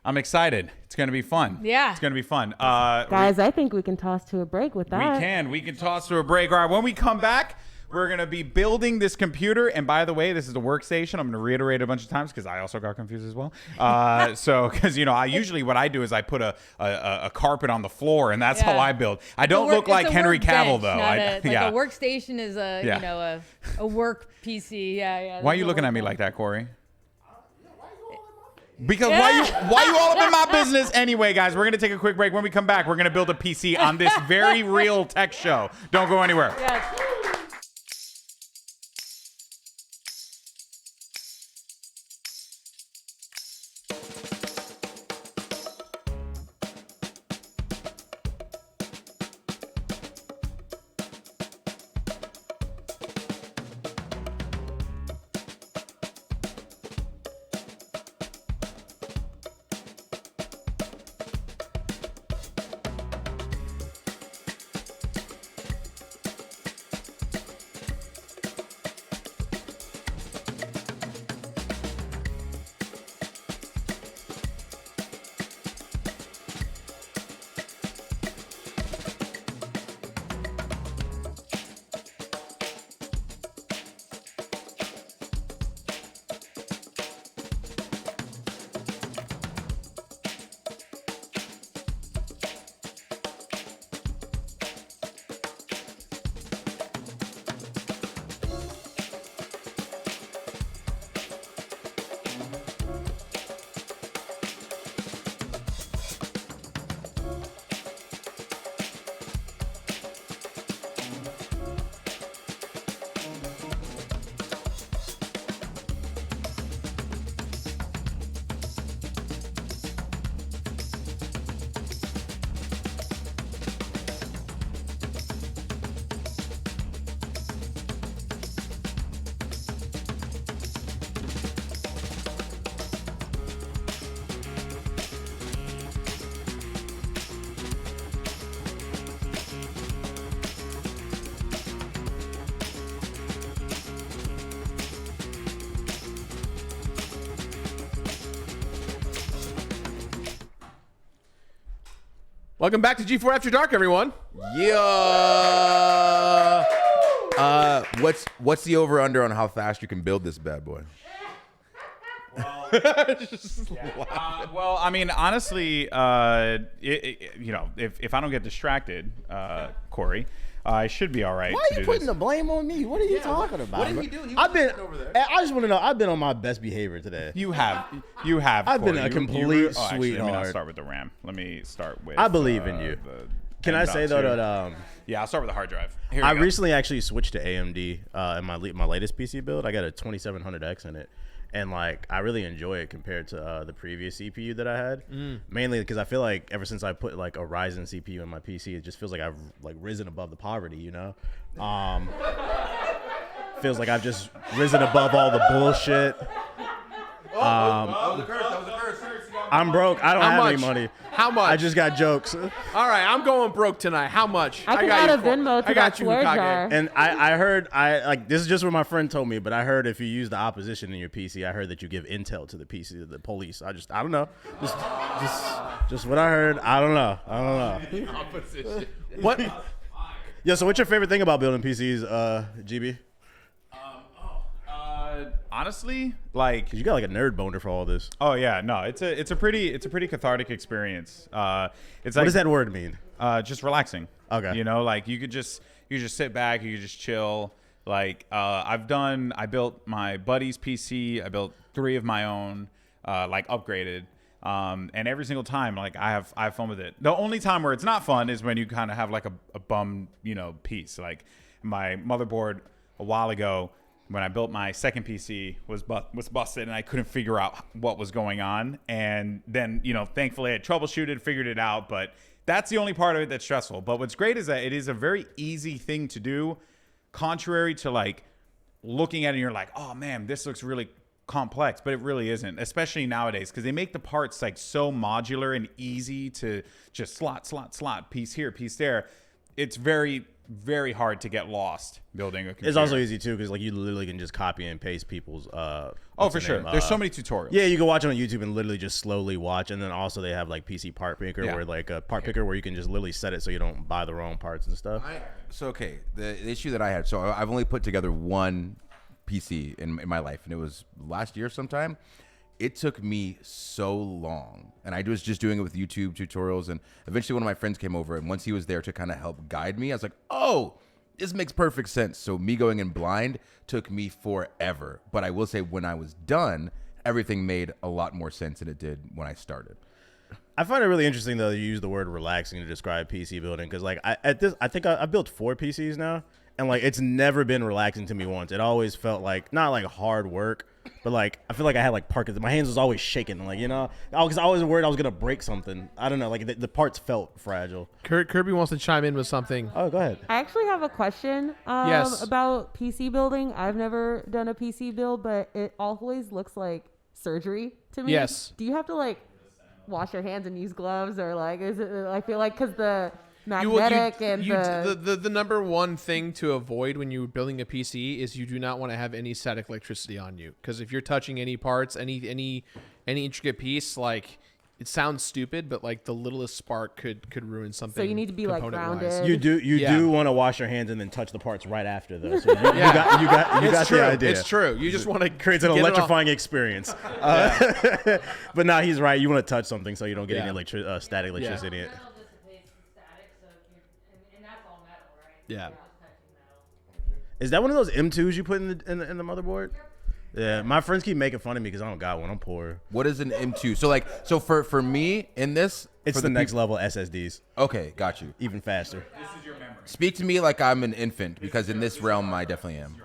I'm excited. It's gonna be fun. Yeah, it's gonna be fun. Guys, I think we can toss to a break with that. We can toss to a break. All right, when we come back, we're going to be building this computer. And by the way, this is a workstation. I'm going to reiterate a bunch of times because I also got confused as well. Because, I usually what I do is I put a carpet on the floor, and that's how I build. I don't look like Henry Cavill, though. A workstation is a work PC. Yeah. Why are you looking at me like that, Corey? Because why you all up in my business? Anyway, guys, we're going to take a quick break. When we come back, we're going to build a PC on this very real tech show. Don't go anywhere. Yes. Welcome back to G4 After Dark, everyone. Yeah. What's the over under on how fast you can build this bad boy? Well, I mean, honestly, if I don't get distracted, Corey, I should be all right. Why are you putting the blame on me? What are you talking about? What did he do? Over there. I just want to know. I've been on my best behavior today. You have. I've been a complete Actually, let me not sweetheart. start with the RAM. Let me start with. I believe in you. Can I say though that yeah, I'll start with the hard drive. I recently actually switched to AMD in my latest PC build. I got a 2700X in it. And like I really enjoy it compared to the previous CPU that I had, mainly because I feel like ever since I put like a Ryzen CPU in my PC, it just feels like I've like risen above the poverty, feels like I've just risen above all the bullshit. That was a curse. I'm broke. I don't have any money. How much? I just got jokes. All right, I'm going broke tonight. How much? I can add a Venmo to that swear jar. And I heard this is just what my friend told me, but I heard if you use the opposition in your PC, I heard that you give intel to the PC to the police. I don't know. Just what I heard. I don't know. Opposition. What? Yeah. So what's your favorite thing about building PCs, GB? Honestly, like you got like a nerd boner for all this. Oh yeah, no, it's a pretty cathartic experience. It's like, what does that word mean? Just relaxing. Okay. You know, like you could just sit back, you could just chill. Like I built my buddy's PC. I built 3 of my own, like upgraded. And every single time, like I have fun with it. The only time where it's not fun is when you kind of have like a bum, piece. Like my motherboard a while ago, when I built my second PC was busted and I couldn't figure out what was going on. And then, thankfully I had troubleshooted, figured it out, but that's the only part of it that's stressful. But what's great is that it is a very easy thing to do, contrary to like looking at it and you're like, oh man, this looks really complex, but it really isn't, especially nowadays, because they make the parts like so modular and easy to just slot, piece here, piece there. It's very, very hard to get lost building a computer. It's also easy too, because like you literally can just copy and paste people's for sure. There's so many tutorials. Yeah, you can watch it on YouTube and literally just slowly watch. And then also they have like PC part picker, where like a part picker where you can just literally set it so you don't buy the wrong parts and stuff. The issue that I had, so I've only put together one PC in my life, and it was last year sometime. It took me so long, and I was just doing it with YouTube tutorials, and eventually one of my friends came over, and once he was there to kind of help guide me, I was like, oh, this makes perfect sense. So me going in blind took me forever, but I will say when I was done, everything made a lot more sense than it did when I started. I find it really interesting though you use the word relaxing to describe PC building, because like I think I built 4 PCs now, and like it's never been relaxing to me once. It always felt like not like hard work, but like I feel like I had like Parkinson's. My hands was always shaking, like because I was worried I was gonna break something. I don't know, like the parts felt fragile. Kirby wants to chime in with something. Oh, go ahead. I actually have a question yes. about PC building. I've never done a PC build, but it always looks like surgery to me. Yes. Do you have to like wash your hands and use gloves, or like is it? I feel like because the magnetic the number one thing to avoid when you're building a PC is you do not want to have any static electricity on you, because if you're touching any parts, any intricate piece, like it sounds stupid, but like the littlest spark could ruin something. So you need to be like grounded. You do want to wash your hands and then touch the parts right after though. So you got the idea. It's true. You just want to create an electrifying experience. But now he's right. You want to touch something so you don't get any static electricity in it. Yeah. Is that one of those M2s you put in the motherboard? Yeah, my friends keep making fun of me because I don't got one. I'm poor. What is an M2? So for me in this, it's the next level SSDs. Okay, got you. Even faster. This is your memory. Speak to me like I'm an infant, because in this realm I definitely am.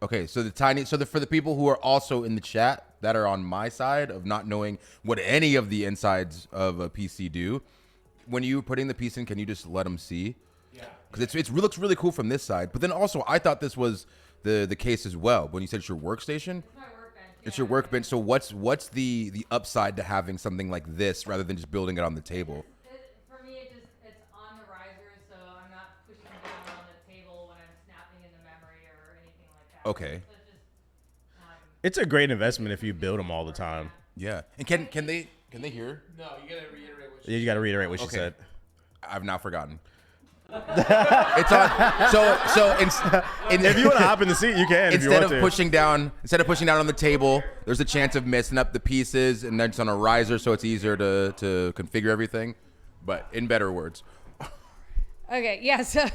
Okay, so for the people who are also in the chat that are on my side of not knowing what any of the insides of a PC do, when you're putting the piece in, can you just let them see? Because it looks really cool from this side, but then also I thought this was the case as well. When you said it's your workstation, it's your workbench. So what's the upside to having something like this rather than just building it on the table? For me, it's on the riser, so I'm not pushing down on the table when I'm snapping into memory or anything like that. Okay. So it's a great investment if you build them all the time. Yeah, and can they hear? No, you gotta reiterate what you gotta reiterate what she said. I've now forgotten. It's on. So if you want to hop in the seat, you can. Instead of pushing down on the table, there's a chance of messing up the pieces, and then it's on a riser, so it's easier to configure everything. But in better words. Okay, yeah. So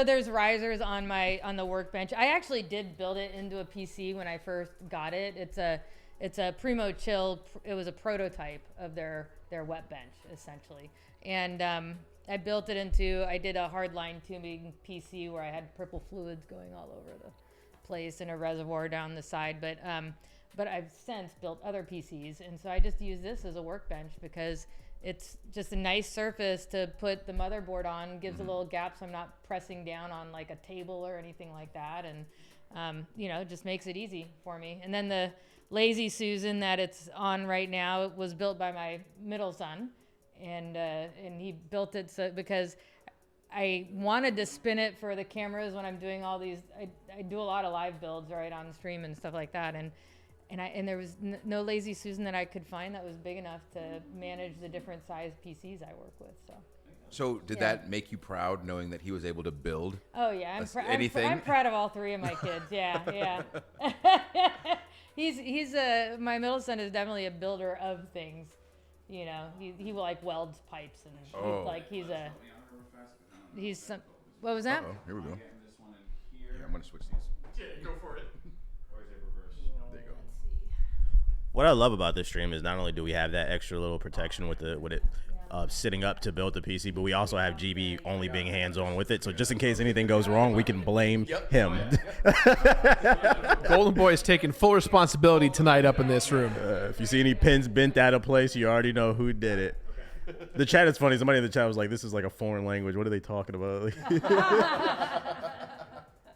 there's risers on the workbench. I actually did build it into a PC when I first got it. It's a Primo Chill. It was a prototype of their wet bench essentially, and I built it into, I did a hardline tubing PC where I had purple fluids going all over the place and a reservoir down the side. But I've since built other PCs. And so I just use this as a workbench because it's just a nice surface to put the motherboard on, gives a little gap so I'm not pressing down on like a table or anything like that. And, it just makes it easy for me. And then the Lazy Susan that it's on right now was built by my middle son. And he built it because I wanted to spin it for the cameras when I'm doing all these. I do a lot of live builds right on stream and stuff like that, and there was no Lazy Susan that I could find that was big enough to manage the different size PCs I work with. So So did that make you proud knowing that he was able to build? Oh yeah, anything? I'm proud of all 3 of my kids. Yeah. He's my middle son is definitely a builder of things. You know, he like welds pipes and he's some. What was that? Here we go. Yeah, I'm gonna switch these. Yeah, go for it. Or is it reverse? There you go. What I love about this stream is not only do we have that extra little protection with it sitting up to build the PC, but we also have GB only being hands-on with it. So just in case anything goes wrong, we can blame him. Golden Boy is taking full responsibility tonight up in this room. If you see any pins bent out of place, you already know who did it. The chat is funny. Somebody in the chat was like, "This is like a foreign language. What are they talking about?"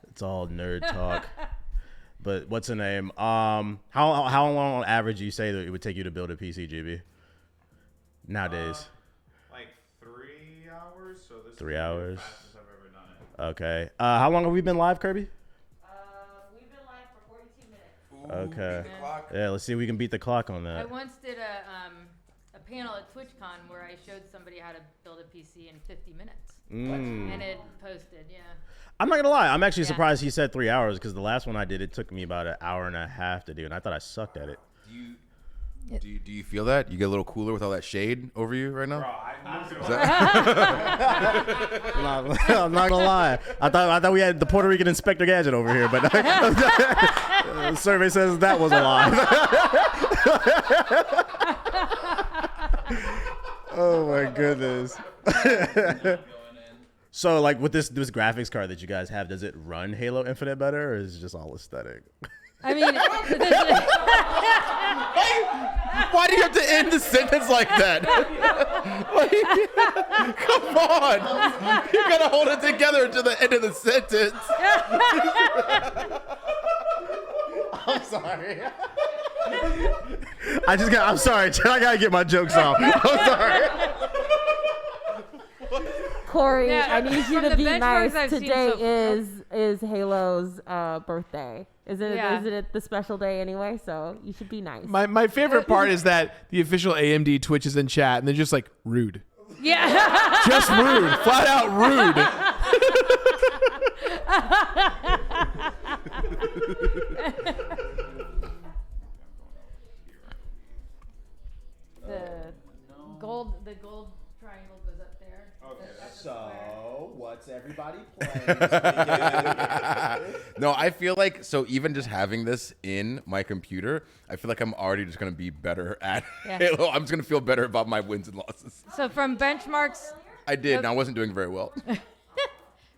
It's all nerd talk. But what's the name? How long on average do you say that it would take you to build a PC, GB? Nowadays. Like 3 hours. So this 3 is hours. the fastest I've ever done it. Okay. How long have we been live, Kirby? We've been live for 42 minutes. Okay. Yeah, let's see if we can beat the clock on I that. once did a panel at TwitchCon where I showed somebody how to build a PC in 50 minutes. And it posted, yeah. I'm not gonna lie. I'm actually surprised he said 3 hours because the last one I did, it took me about an hour and a half to do, and I thought I sucked at it. Do you feel that? You get a little cooler with all that shade over you right now? Bro, I'm not gonna lie. I thought we had the Puerto Rican Inspector Gadget over here, but the survey says that was a lie. Oh my goodness. So like with this graphics card that you guys have, does it run Halo Infinite better, or is it just all aesthetic? I mean, why do you have to end the sentence like that? Come on. You gotta hold it together to the end of the sentence. I'm sorry. I'm sorry. I gotta get my jokes off. I'm sorry. Corey, Yeah, I need you from to the be benchmarks nice. I've seen Today so- is Halo's birthday. Isn't Yeah. it the special day anyway? So you should be nice. My favorite part is that the official AMD Twitch is in chat, and they're just like, rude. Yeah. Just rude. Flat out rude. The gold triangle goes up there. Okay. So, what's everybody playing? No, I feel like, so even just having this in my computer, I feel like I'm already just going to be better at Halo. I'm just going to feel better about my wins and losses. So from benchmarks... I did, and I wasn't doing very well.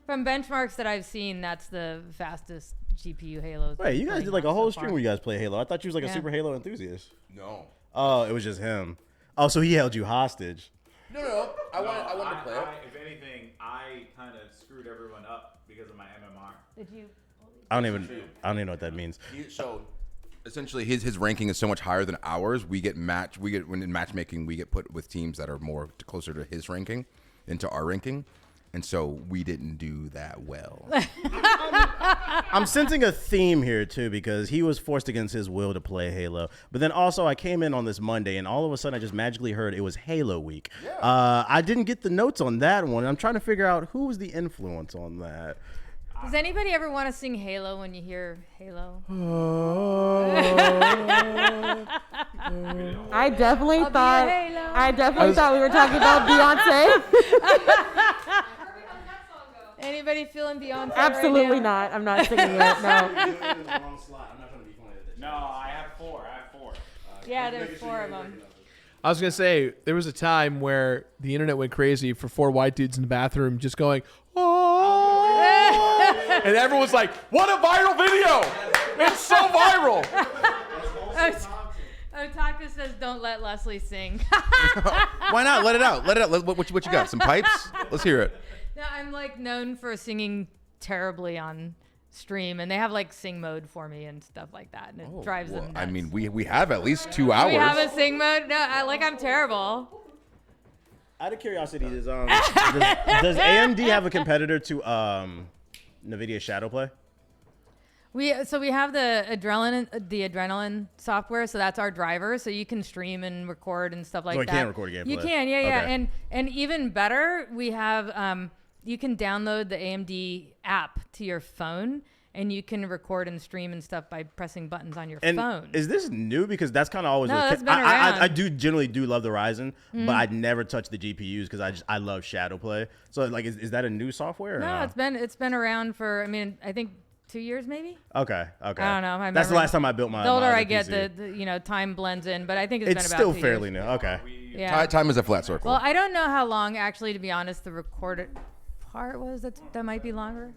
From benchmarks that I've seen, that's the fastest GPU Halo. Wait, you guys did like a whole stream where you guys play Halo. I thought you was like a super Halo enthusiast. No. Oh, it was just him. Oh, so he held you hostage. No. I wanted to play it. If anything, I kind of screwed everyone up because of my MMR. Did you? I don't even know what that means. So essentially his ranking is so much higher than ours. When in matchmaking, we get put with teams that are more closer to his ranking into our ranking. And so we didn't do that well. I'm sensing a theme here too, because he was forced against his will to play Halo. But then also I came in on this Monday and all of a sudden I just magically heard it was Halo week. Yeah. I didn't get the notes on that one. I'm trying to figure out who was the influence on that. Does anybody ever want to sing Halo when you hear Halo? I definitely thought we were talking about Beyonce. Anybody feeling Beyonce? Absolutely right now? not. I'm not singing it. No. No, I have four. Yeah, there's 4 of them. I was going to say, there was a time where the internet went crazy for 4 white dudes in the bathroom just going, oh. And everyone's like, what a viral video. It's so viral. Otaku says, don't let Leslie sing. Why not? Let it out. What you got? Some pipes? Let's hear it. No, I'm like known for singing terribly on stream, and they have like sing mode for me and stuff like that, and it drives them nuts. I mean, we have at least 2 hours. We have a sing mode? No, I'm terrible. Out of curiosity, does AMD have a competitor to NVIDIA Shadowplay? We have the adrenaline software, so that's our driver. So you can stream and record and stuff like that. So I can record a gameplay. You can, yeah. Okay. And even better, we have you can download the AMD app to your phone, and you can record and stream and stuff by pressing buttons on your phone. Is this new? Because that's kind of always. No, that's been around. I generally do love the Ryzen, but I never touch the GPUs because I love shadow play. So like, is that a new software? Or no, it's been around for. I mean, I think 2 years maybe. Okay. I don't know. That's the last time I built my. The older my I get, PC. the time blends in, but I think it's been about still 2 fairly years. new. Okay. Yeah. Time is a flat circle. Well, I don't know how long actually, to be honest, the recorded part was. That might be longer.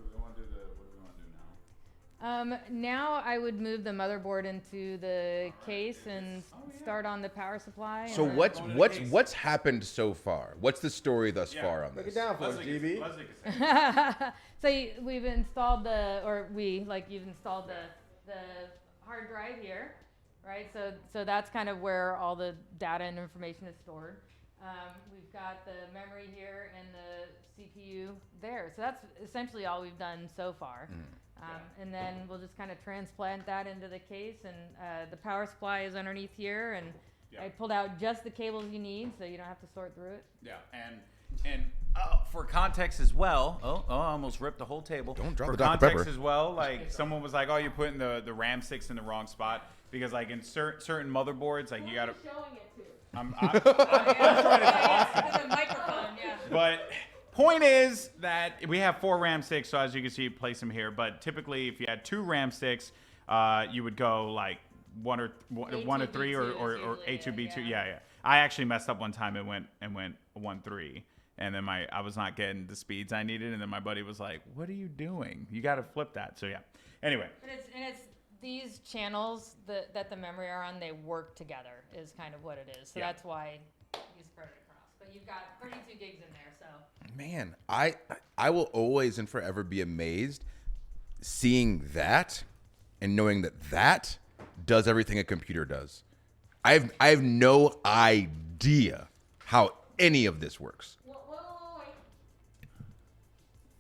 Now I would move the motherboard into the case and start on the power supply. So what's happened so far? What's the story thus far on this? Break it down for us, GB. So we've installed you've installed the hard drive here, right? So that's kind of where all the data and information is stored. We've got the memory here and the CPU there. So that's essentially all we've done so far. And then we'll just kind of transplant that into the case, and the power supply is underneath here, and I pulled out just the cables you need, so you don't have to sort through it. Yeah, and for context as well, I almost ripped the whole table. Don't drop for the Dr. context Pepper. as well, like someone was like, "Oh, you're putting the RAM sticks in the wrong spot," because like in certain motherboards, like you gotta. Showing it to. I'm trying to talk. The microphone, yeah. But point is that we have 4 RAM sticks, so as you can see, place them here. But typically, if you had 2 RAM sticks, you would go like one or 3 or A2B2. Yeah. I actually messed up one time and went 1-3, and then I was not getting the speeds I needed, and then my buddy was like, "What are you doing? You got to flip that." So yeah. Anyway. And it's these channels that the memory are on, they work together is kind of what it is. So that's why you spread it across. But you've got 32 gigs in there, so. Man, I will always and forever be amazed seeing that and knowing that does everything a computer does. I have no idea how any of this works.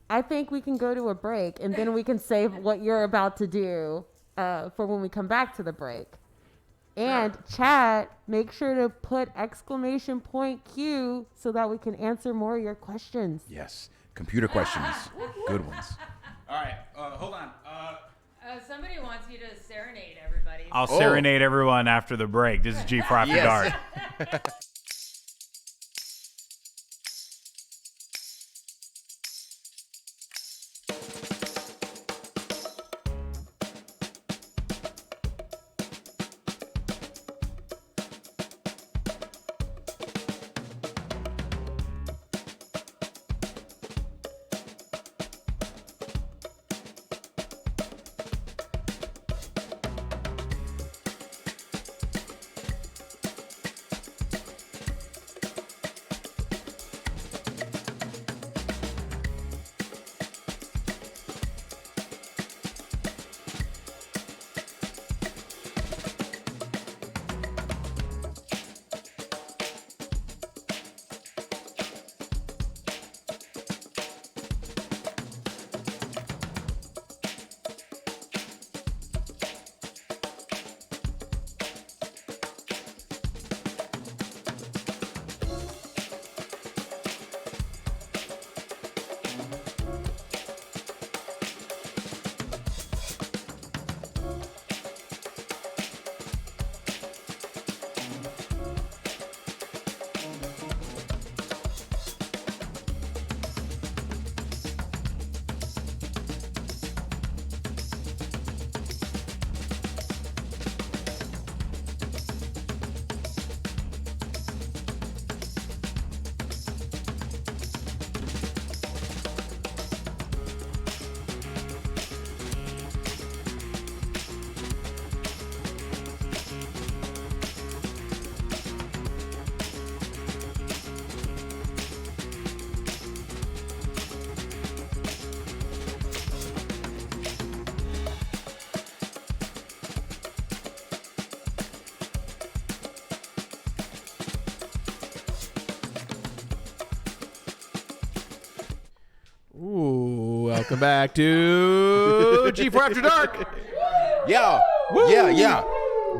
I think we can go to a break, and then we can save what you're about to do for when we come back to the break. And chat, make sure to put !Q so that we can answer more of your questions. Yes, computer questions, good ones. All right, hold on. Somebody wants you to serenade everybody. I'll serenade everyone after the break. This is G4 After Dark. Welcome back to G4 After Dark. Yeah. Woo. Yeah.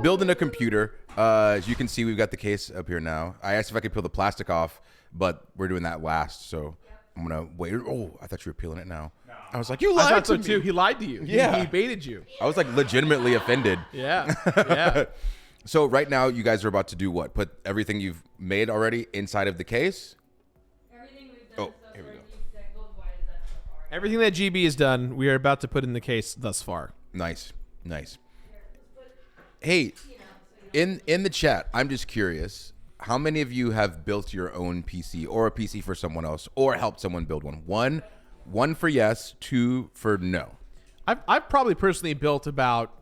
Building a computer. As you can see, we've got the case up here now. I asked if I could peel the plastic off, but we're doing that last, so I'm gonna wait. Oh, I thought you were peeling it now. No. I was like, you lied I thought to so me. too. He lied to you. Yeah. He baited you. I was like legitimately offended. Yeah. So right now, you guys are about to do what? Put everything you've made already inside of the case? Everything we've done here we go. Everything that GB has done, we are about to put in the case thus far. Nice. Hey, in the chat, I'm just curious, how many of you have built your own PC or a PC for someone else or helped someone build one? One for yes, two for no. I've probably personally built about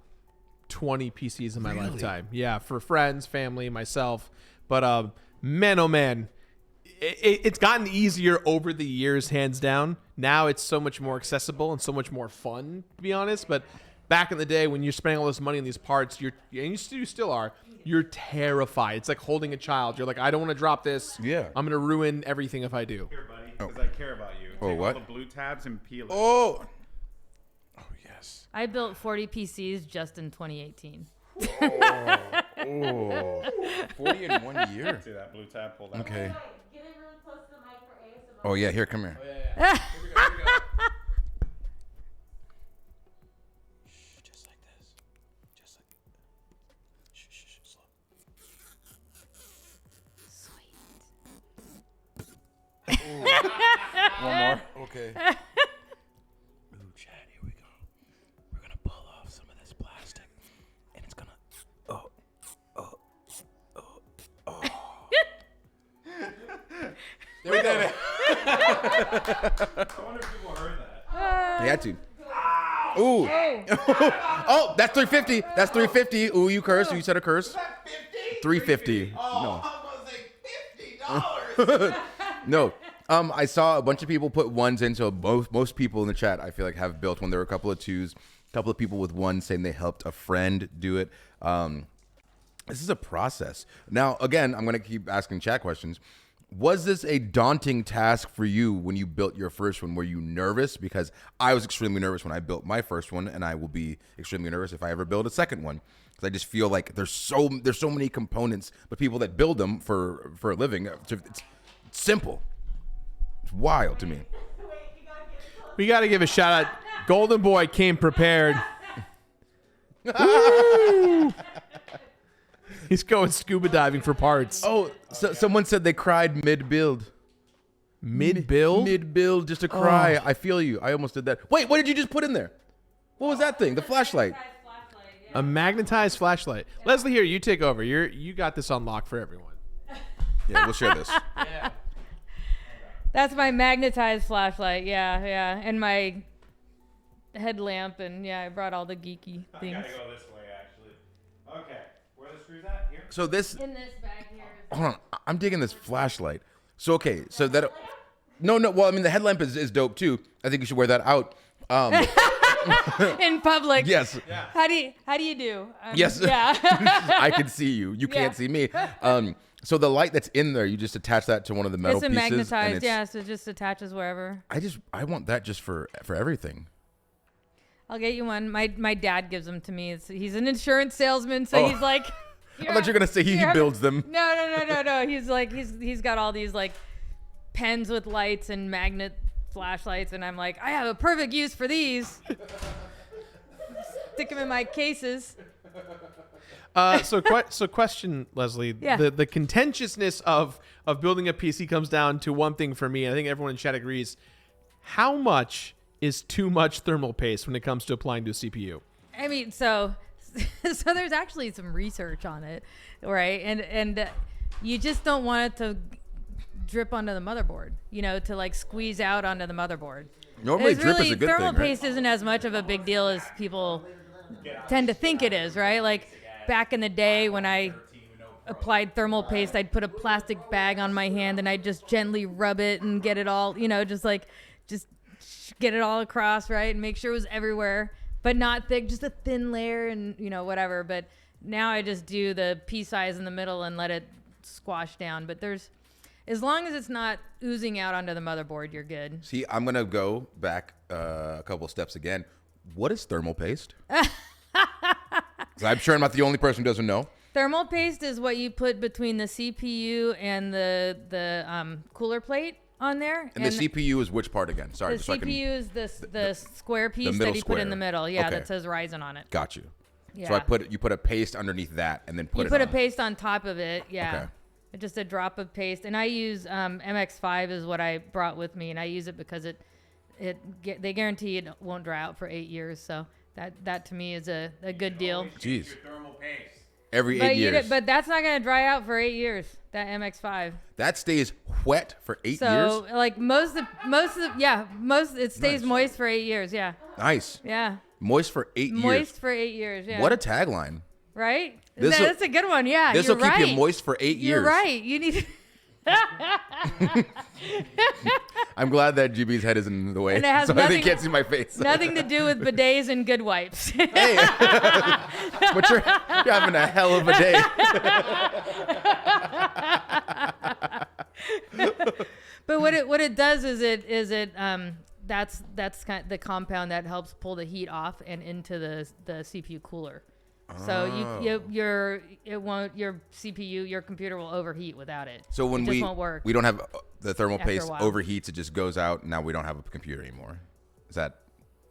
20 PCs in my lifetime. Yeah, for friends, family, myself. But man, oh man, it's gotten easier over the years, hands down. Now it's so much more accessible and so much more fun, to be honest. But back in the day, when you're spending all this money on these parts, and you still are, you're terrified. It's like holding a child. You're like, I don't want to drop this. Yeah. I'm going to ruin everything if I do. Here, buddy, because I care about you. Oh, Take what? all the blue tabs and peel it. Oh, yes. I built 40 PCs just in 2018. 40 in 1 year. See that blue tab? Pull that. Okay. Get it really close to the mic for ASMR. Oh, yeah, here, come here. Oh, yeah. Here we go. Just like this. Just like slow. Sweet. One more. Okay. Ooh, Chad, here we go. We're gonna pull off some of this plastic, and it's gonna. Oh. There we did it. I wonder if people heard that. He had to. Ooh. Oh, that's 350. That's 350. Ooh, you cursed. You said a curse. 350. No. No. I saw a bunch of people put ones in, so most people in the chat, I feel like, have built one. There were a couple of twos, a couple of people with ones saying they helped a friend do it. This is a process. Now, again, I'm going to keep asking chat questions. Was this a daunting task for you when you built your first one? Were you nervous? Because I was extremely nervous when I built my first one, and I will be extremely nervous if I ever build a second one. Because I just feel like there's so many components, but people that build them for a living, it's simple. It's wild to me. We got to give a shout out. Golden Boy came prepared. He's going scuba diving for parts. Oh, so someone said they cried mid-build. Mid-build? Mid-build, just a cry. I feel you. I almost did that. Wait, what did you just put in there? What was that thing? The flashlight. A magnetized flashlight. Yeah. Leslie, here, you take over. You got this on lock for everyone. Yeah, we'll share this. Yeah. That's my magnetized flashlight. Yeah. And my headlamp. And yeah, I brought all the geeky things. I gotta go this way, actually. Okay. Where are the screws at? Here? So this. In this bag here. Hold on. I'm digging this flashlight. So, okay. So that. No. Well, I mean, the headlamp is dope, too. I think you should wear that out. In public. Yes. Yeah. How do you do? Yes. Yeah. I can see you. You can't see me. So the light that's in there, you just attach that to one of the metal pieces. It's pieces. magnetized, yeah, so it just attaches wherever. I want that just for everything. I'll get you one. My dad gives them to me. He's an insurance salesman, so he's like. I thought you were gonna say he builds them. No. He's like he's got all these like pens with lights and magnet flashlights, and I'm like, I have a perfect use for these. Stick them in my cases. So question, Leslie. Yeah. The contentiousness of building a PC comes down to one thing for me. I think everyone in chat agrees. How much is too much thermal paste when it comes to applying to a CPU? I mean, so there's actually some research on it, right? And you just don't want it to drip onto the motherboard, to like squeeze out onto the motherboard. Normally drip is a good thermal thing, right? paste isn't as much of a big deal as people tend to think it is, right? Like back in the day when I applied thermal paste, I'd put a plastic bag on my hand and I'd just gently rub it and get it all, just get it all across, right? And make sure it was everywhere, but not thick, just a thin layer and, whatever. But now I just do the pea size in the middle and let it squash down. But As long as it's not oozing out onto the motherboard, you're good. See, I'm gonna go back a couple steps again. What is thermal paste? I'm sure I'm not the only person who doesn't know. Thermal paste is what you put between the CPU and the cooler plate on there. And the CPU is which part again? Sorry. The CPU is the square piece that you put in the middle. Yeah, okay. that says Ryzen on it. Got you. Yeah. So you put a paste underneath that and then you put a paste on top of it. Yeah. Okay. Just a drop of paste. And I use MX5 is what I brought with me, and I use it because they guarantee it won't dry out for 8 years. So that to me is a good deal. Jeez. Every 8 years. But that's not going to dry out for 8 years. That MX5. That stays wet for 8 years. So like it stays moist for 8 years. Yeah. Nice. Yeah. Moist for 8 years. Moist for 8 years. Yeah. What a tagline. Right? That's a good one. Yeah. This will keep you moist for 8 years. You're right. You need. I'm glad that GB's head isn't in the way, And it has so they can't see my face. Nothing to do with bidets and good wipes. Hey, but you're having a hell of a day. But what it does is that's kind of the compound that helps pull the heat off and into the CPU cooler. So your CPU, your computer will overheat without it. So when it just won't work. we don't have the thermal after a paste while. overheats, it just goes out. And now we don't have a computer anymore. Is that?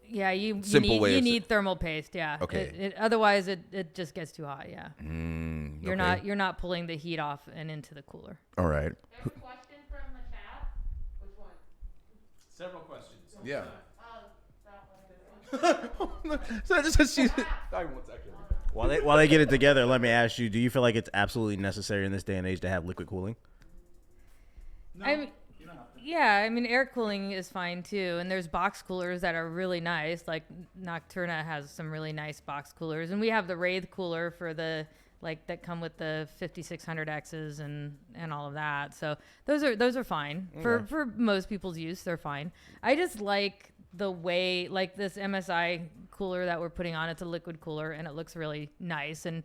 Yeah, you need thermal paste. Yeah. Okay. Otherwise, it just gets too hot. Yeah. Okay. You're not pulling the heat off and into the cooler. All right. There's a question from the chat. Which one? Several questions. Yeah. So just she's. While they get it together, let me ask you: do you feel like it's absolutely necessary in this day and age to have liquid cooling? No. I mean, air cooling is fine too, and there's box coolers that are really nice. Like Nocturna has some really nice box coolers, and we have the Wraith cooler for that come with the 5600Xs and all of that. So those are fine for most people's use. They're fine. I just like the way this MSI cooler that we're putting on. It's a liquid cooler and it looks really nice. And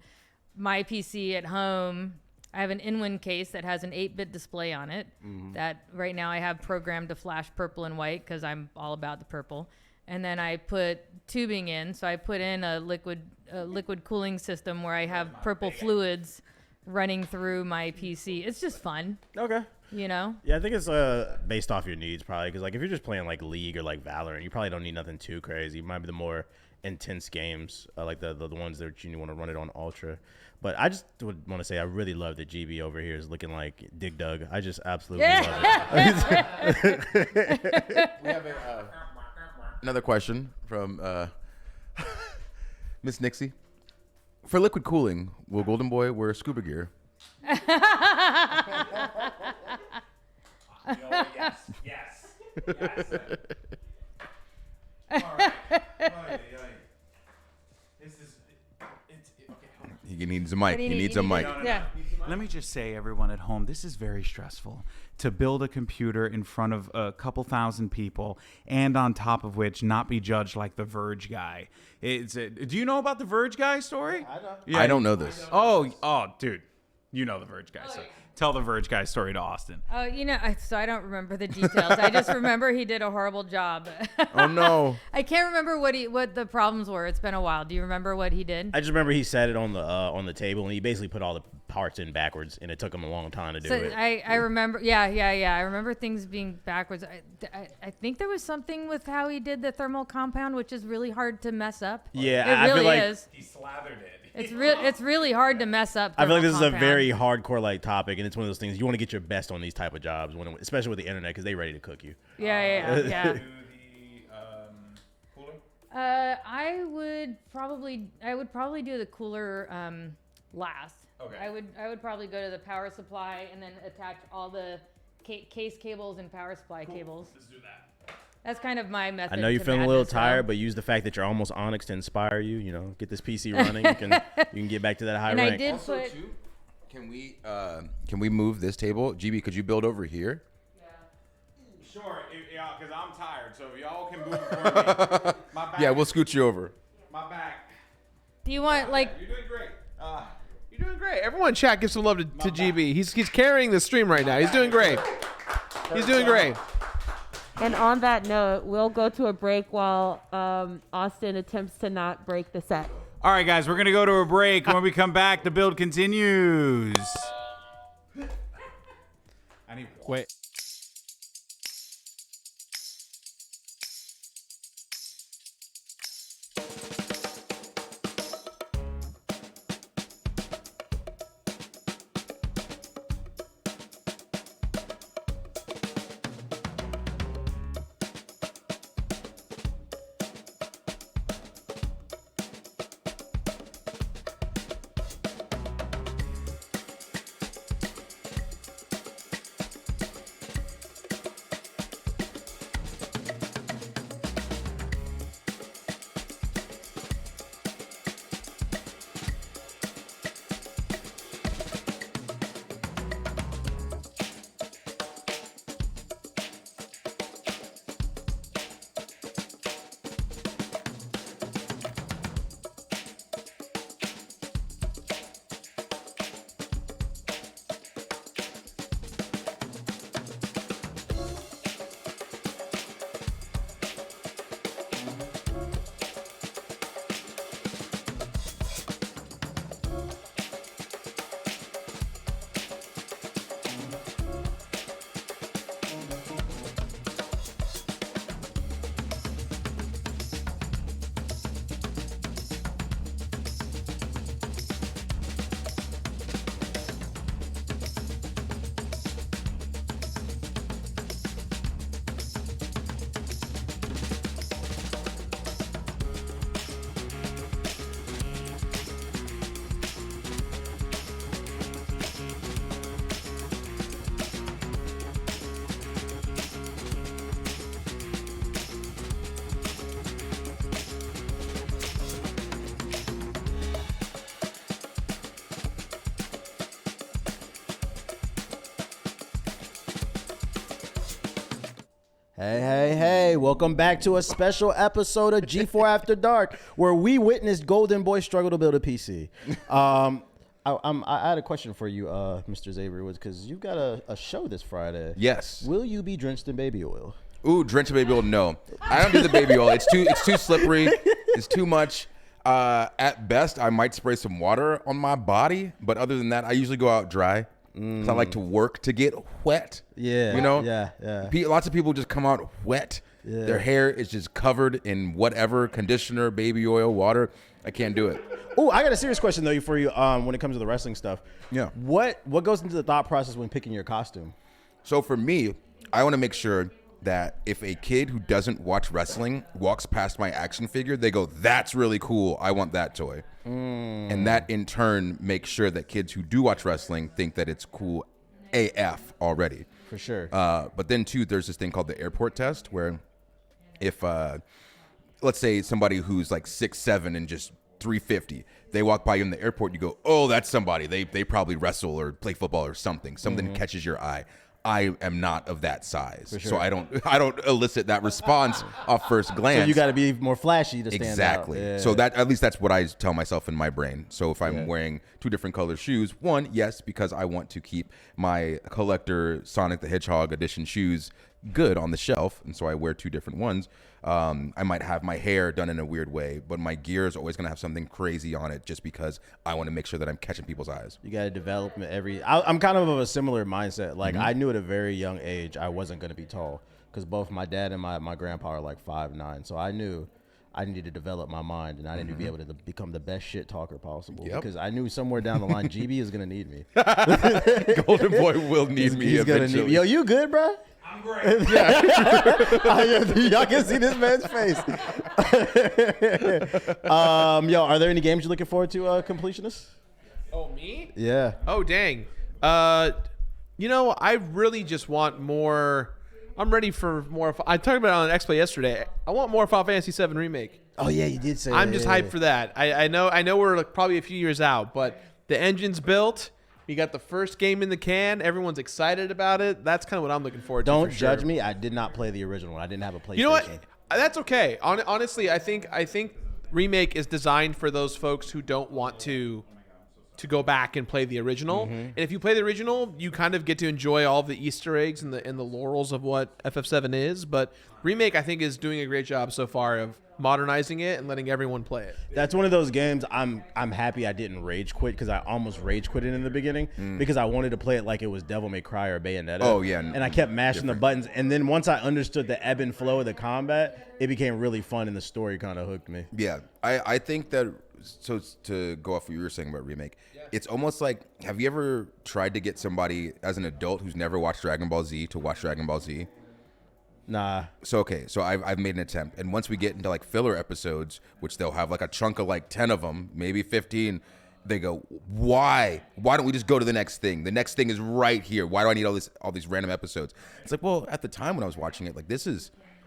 my PC at home, I have an in-win case that has an 8-bit display on it that right now I have programmed to flash purple and white because I'm all about the purple. And then I put tubing in. So I put in a liquid cooling system where I have purple fluids running through my PC. It's just fun. Okay. Yeah, I think it's based off your needs probably, because if you're just playing League or Valorant, you probably don't need nothing too crazy. It might be the more intense games, like the ones that you want to run it on ultra. But I just would want to say I really love that GB over here is looking like Dig Dug. I just absolutely love it. We have another question from Miss Nixie. For liquid cooling, will Golden Boy wear scuba gear? Yes. All right. He needs a mic. He needs a mic. Yeah. Let me just say, everyone at home, this is very stressful to build a computer in front of a couple thousand people, and on top of which not be judged like the Verge guy. Do you know about the Verge guy story? I know. Yeah. I don't know this. Oh, dude. You know the Verge guy. So tell the Verge guy story to Austin. So I don't remember the details. I just remember he did a horrible job. Oh no! I can't remember what the problems were. It's been a while. Do you remember what he did? I just remember he set it on the table, and he basically put all the parts in backwards, and it took him a long time to do it. I remember. Yeah. I remember things being backwards. I think there was something with how he did the thermal compound, which is really hard to mess up. Yeah, it really I feel like is. He slathered it. It's really hard to mess up. I feel like this is a compound. very hardcore topic, and it's one of those things you want to get your best on these type of jobs, especially with the internet, because they ready to cook you. Yeah. Do the cooler? I would probably do the cooler last. Okay. I would probably go to the power supply and then attach all the case cables and power supply cables. Let's do that. That's kind of my method. I know you're feeling a little tired, but use the fact that you're almost Onyx to inspire you. Get this PC running. You can get back to that high rank. I did also, too, can we move this table? GB, could you build over here? Sure, because I'm tired. So if y'all can move for me, my back. Yeah, we'll scoot you over. My back. Do you want You're doing great. You're doing doing great. Everyone in chat give some love to GB. He's carrying the stream right now. He's doing great. He's doing great. And on that note, we'll go to a break while Austin attempts to not break the set. All right, guys, we're going to go to a break. When we come back, the build continues. Wait. Hey, welcome back to a special episode of G4 After Dark, where we witnessed Golden Boy struggle to build a PC. I had a question for you, Mr. Xavier Woods, because you've got a show this Friday. Yes. Will you be drenched in baby oil? Ooh, drenched in baby oil? No, I don't do the baby oil. It's too slippery. It's too much. At best, I might spray some water on my body, but other than that, I usually go out dry. I like to work to get wet. Yeah. You know? Yeah. Lots of people just come out wet. Yeah. Their hair is just covered in whatever, conditioner, baby oil, water. I can't do it. Oh, I got a serious question though for you when it comes to the wrestling stuff. Yeah. What goes into the thought process when picking your costume? So for me, I want to make sure that if a kid who doesn't watch wrestling walks past my action figure, they go, "That's really cool. I want that toy." And that in turn makes sure that kids who do watch wrestling think that it's cool AF already. For sure. But then too, there's this thing called the airport test where if, let's say somebody who's like 6'7" and just 350, they walk by you in the airport, you go, "Oh, that's somebody. They probably wrestle or play football or something. Something catches your eye." I am not of that size, sure. so I don't elicit that response off first glance. So you got to be more flashy to stand out. Exactly. Yeah. So that at least that's what I tell myself in my brain. So if I'm wearing two different color shoes, one, yes, because I want to keep my collector Sonic the Hedgehog edition shoes good on the shelf, and so I wear two different ones. I might have my hair done in a weird way, but my gear is always gonna have something crazy on it, just because I want to make sure that I'm catching people's eyes. You got to develop I'm kind of a similar mindset. Like I knew at a very young age I wasn't gonna be tall because both my dad and my grandpa are like 5'9", so I knew I needed to develop my mind, and I needed to be able to become the best shit talker possible. Because I knew somewhere down the line, GB is gonna need me. Golden Boy will need me he's eventually. Gonna need me. Yo, you good, bro? I'm great. Y'all can see this man's face. Yo, are there any games you're looking forward to, completionist? Oh, me? Yeah. Oh, dang. You know, I really just want more. I'm ready for more. I talked about it on X-Play yesterday. I want more Final Fantasy VII Remake. Oh yeah, you did say. I'm just hyped for that. I know we're like probably a few years out, but the engine's built. We got the first game in the can. Everyone's excited about it. That's kind of what I'm looking forward to. Don't for judge sure. me. I did not play the original one. I didn't have a PlayStation. You know what? That's okay. Honestly, I think Remake is designed for those folks who don't want to to go back and play the original. And if you play the original, you kind of get to enjoy all of the Easter eggs and the laurels of what FF7 is. But Remake, I think, is doing a great job so far of modernizing it and letting everyone play it. That's one of those games I'm happy I didn't rage quit, because I almost rage quit it in the beginning because I wanted to play it like it was Devil May Cry or Bayonetta. Oh, yeah. And I kept mashing the buttons. And then once I understood the ebb and flow of the combat, it became really fun and the story kind of hooked me. Yeah, I think that, so to go off what you were saying about Remake, it's almost like, have you ever tried to get somebody as an adult who's never watched Dragon Ball Z to watch Dragon Ball Z? Nah. So I've made an attempt, and once we get into like filler episodes, which they'll have like a chunk of like 10 of them, maybe 15, they go, why don't we just go to the next thing? The next thing is right here. Why do I need all these random episodes? It's like, well, at the time when I was watching it, like,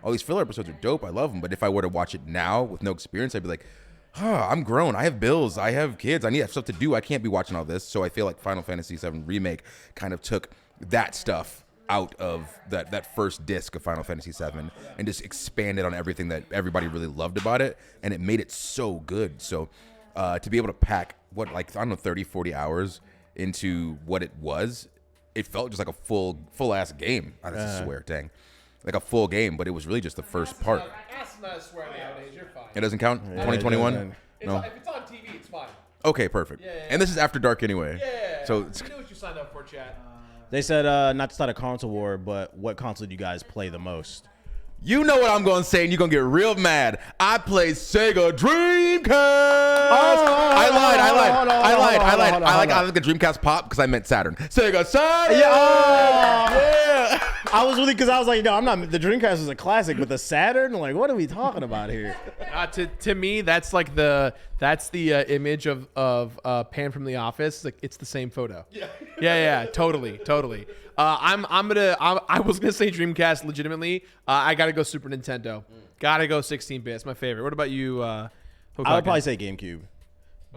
all these filler episodes are dope, I love them, but if I were to watch it now with no experience, I'd be like, I'm grown, I have bills, I have kids, I need stuff to do, I can't be watching all this. So I feel like Final Fantasy VII Remake kind of took that stuff out of that first disc of Final Fantasy VII and just expanded on everything that everybody really loved about it, and it made it so good. So to be able to pack 30, 40 hours into what it was, it felt just like a full ass game. That's a swear, dang. Like a full game, but it was really just the first part. That's not a swear nowadays. You're fine. It doesn't count? 2021? No. If it's on TV, it's fine. Okay, perfect. Yeah. And this is after dark anyway. Yeah. So you know what you signed up for, chat. They said not to start a console war, but what console do you guys play the most? You know what I'm going to say, and you're going to get real mad. I play Sega Dreamcast. I lied. I like the Dreamcast pop because I meant Saturn. Sega Saturn. Yeah. I was really, because I was like, no, I'm not. The Dreamcast is a classic, but the Saturn, like, what are we talking about here? To me, that's like the image of Pan from The Office. Like, it's the same photo. Yeah. Totally. I was gonna say Dreamcast legitimately. I gotta go Super Nintendo. Gotta go 16-bit. It's my favorite. What about you? I would probably say GameCube.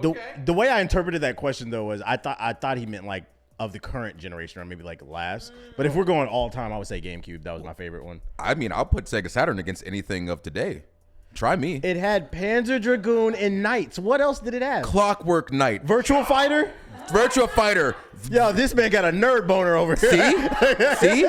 The way I interpreted that question though was I thought he meant like of the current generation or maybe like last. But if we're going all time, I would say GameCube. That was my favorite one. I mean, I'll put Sega Saturn against anything of today. Try me. It had Panzer Dragoon and Knights. What else did it have? Clockwork Knight. Virtual Fighter. Yo, this man got a nerd boner over here. See?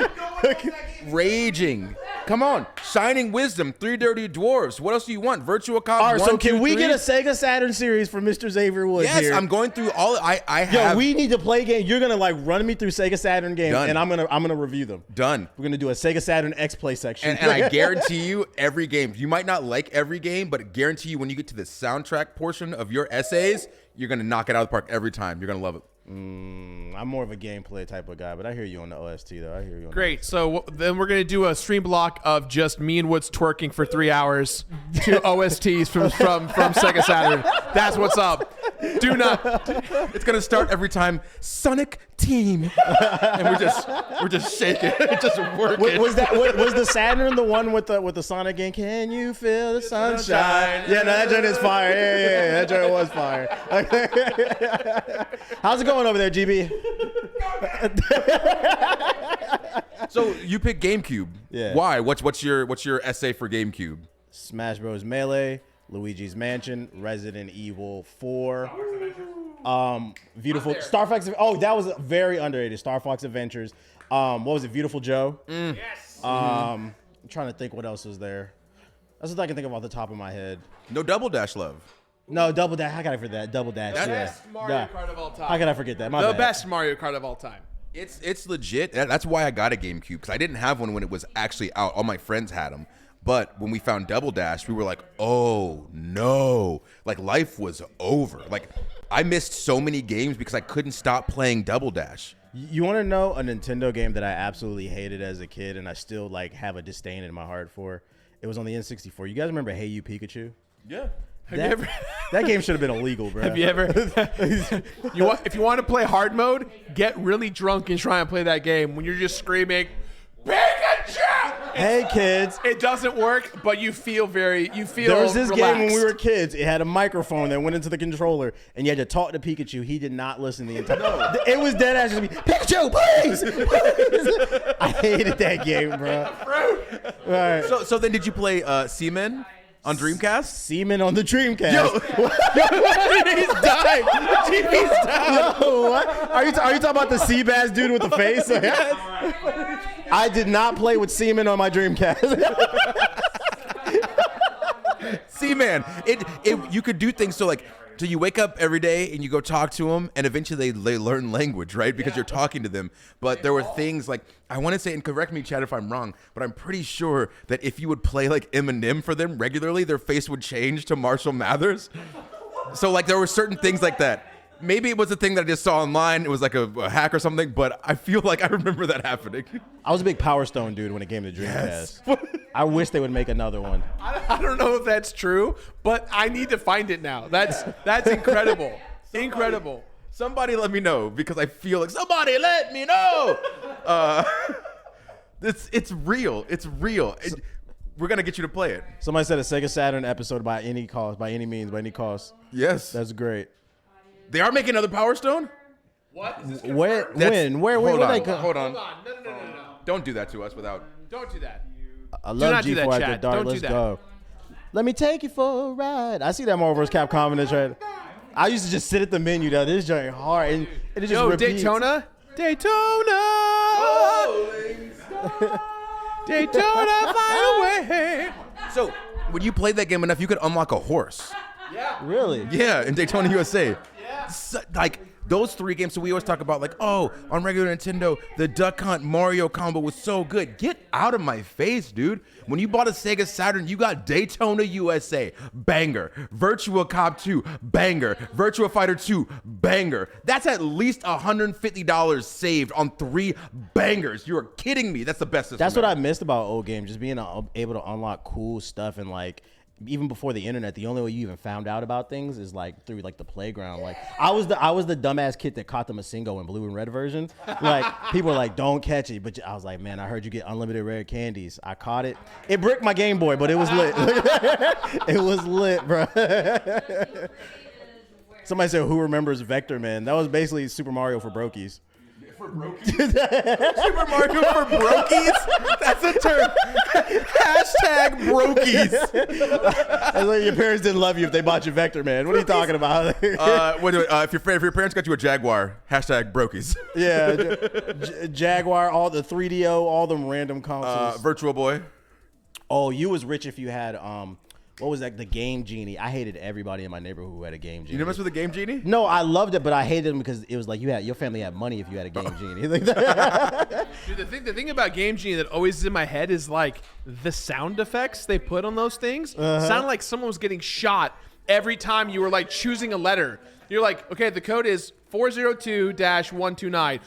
Raging. Come on. Shining Wisdom, Three Dirty Dwarves. What else do you want? Virtua Cop. All right, 1, so can 2, we 3? get a Sega Saturn series for Mr. Xavier Woods yes, here? I'm going through all. I have. Yo, we need to play games. You're gonna like run me through Sega Saturn games, Done. and I'm gonna review them. Done. We're gonna do a Sega Saturn X Play section, and I guarantee you, every game. You might not like every game, but I guarantee you, when you get to the soundtrack portion of your essays, you're gonna knock it out of the park every time. You're gonna love it. I'm more of a gameplay type of guy, but I hear you on the OST though. I hear you. Great. So then we're gonna do a stream block of just me and Woods twerking for 3 hours to OSTs from Sega Saturn. That's what's up. Do not. It's gonna start every time. Sonic Team, and we're just shaking, just working. Was the Saturn the one with the Sonic game? Can you feel the sunshine? Yeah, no, that joint is fire. Yeah, that joint was fire. How's it going over there, GB? So you pick GameCube. Yeah. Why? What's your essay for GameCube? Smash Bros. Melee, Luigi's Mansion, Resident Evil 4. Beautiful Star Fox. Oh, that was very underrated. Star Fox Adventures. What was it? Beautiful Joe. Yes. I'm trying to think what else was there. That's what I can think of off the top of my head. No Double Dash love. No Double Dash. How can I forget that? Double Dash. The best Mario Kart of all time. How can I forget that? The best Mario Kart of all time. It's legit. That's why I got a GameCube, because I didn't have one when it was actually out. All my friends had them. But when we found Double Dash, we were like, oh no. Like, life was over. Like, I missed so many games because I couldn't stop playing Double Dash. You want to know a Nintendo game that I absolutely hated as a kid and I still like have a disdain in my heart for? It was on the N64. You guys remember Hey You Pikachu? Yeah. That game should have been illegal, bro. Have you ever? If you want to play hard mode, get really drunk and try and play that game when you're just screaming, Pikachu! Hey kids, it doesn't work, but you feel There was this relaxed. game when we were kids. It had a microphone that went into the controller, and you had to talk to Pikachu. He did not listen the entire. No. It was dead ass. Pikachu, please. I hated that game, bro. Right. So then, did you play Seaman? On Dreamcast? Semen on the Dreamcast. Yo, he's dying. GP's down. Yo, what? Are you talking about the sea bass dude with the face? I did not play with semen on my Dreamcast. See, man, you could do things so you wake up every day and you go talk to them, and eventually they learn language, right? Because you're talking to them. But there were things like, I want to say, and correct me, Chad, if I'm wrong, but I'm pretty sure that if you would play like Eminem for them regularly, their face would change to Marshall Mathers. So like there were certain things like that. Maybe it was a thing that I just saw online. It was like a hack or something, but I feel like I remember that happening. I was a big Power Stone dude when it came to Dreamcast. Yes. I wish they would make another one. I don't know if that's true, but I need to find it now. That's incredible. Incredible. Somebody let me know, because I feel like somebody let me know. It's real. It's real. We're gonna get you to play it. Somebody said a Sega Saturn episode by any cost, by any means, by any cost. Yes, that's great. They are making another Power Stone? What? Where? Hold on. No. Don't do that to us without. Don't do that. I love G4 after dark. Don't Let's do that. go. Let me take you for a ride. I see that Marvel vs. Capcom in this right. I used to just sit at the menu though. This joint hard and it just repeats. Daytona. Daytona, find a way. So when you played that game enough, you could unlock a horse. Yeah. Really? Yeah, in Daytona, USA. Yeah. So, like those 3 games. So we always talk about on regular Nintendo, the Duck Hunt Mario combo was so good. Get out of my face, dude. When you bought a Sega Saturn, you got Daytona USA, banger. Virtua Cop 2, banger. Virtua Fighter 2, banger. That's at least $150 saved on 3 bangers. You're kidding me. That's the best system. That's what I missed about old games, just being able to unlock cool stuff and even before the internet, the only way you even found out about things is through the playground. Like I was the dumbass kid that caught the Masingo in blue and red version. Like people were like, "Don't catch it," but I was like, "Man, I heard you get unlimited rare candies." I caught it. It bricked my Game Boy, but it was lit. It was lit, bro. Somebody said, "Who remembers Vector Man?" That was basically Super Mario for brokies. For brokies? Super Mario for brokies? That's a term. Hashtag brokies. It's like your parents didn't love you if they bought you Vector Man. What are you talking about? If your parents got you a Jaguar, hashtag brokies. Yeah, Jaguar, all the 3DO, all them random consoles. Virtual Boy. Oh, you was rich if you had what was that? The Game Genie. I hated everybody in my neighborhood who had a Game Genie. You never messed with a Game Genie? No, I loved it, but I hated them because it was like your family had money if you had a Game Genie. Dude, the thing about Game Genie that always is in my head is the sound effects they put on those things sound like someone was getting shot every time you were choosing a letter. You're like, okay, the code is 402-129.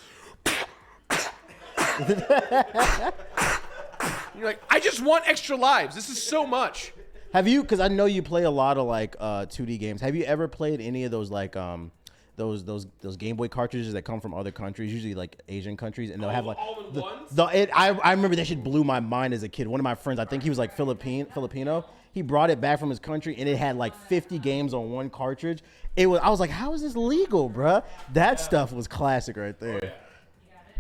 You're like, I just want extra lives. This is so much. Have you? Because I know you play a lot of 2D games. Have you ever played any of those those Game Boy cartridges that come from other countries, usually Asian countries, and they'll have I remember that shit blew my mind as a kid. One of my friends, I think he was Filipino. He brought it back from his country, and it had 50 games on one cartridge. I was like, how is this legal, bruh? That stuff was classic right there. Oh, yeah.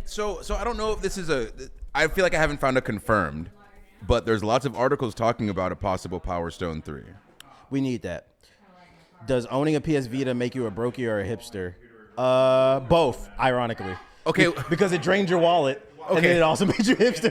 So I don't know if this is I feel like I haven't found a confirmed, but there's lots of articles talking about a possible Power Stone 3. We need that. Does owning a PS Vita make you a brokey or a hipster? Both, ironically. Okay. Because it drained your wallet. Okay. And then it also made you hipster.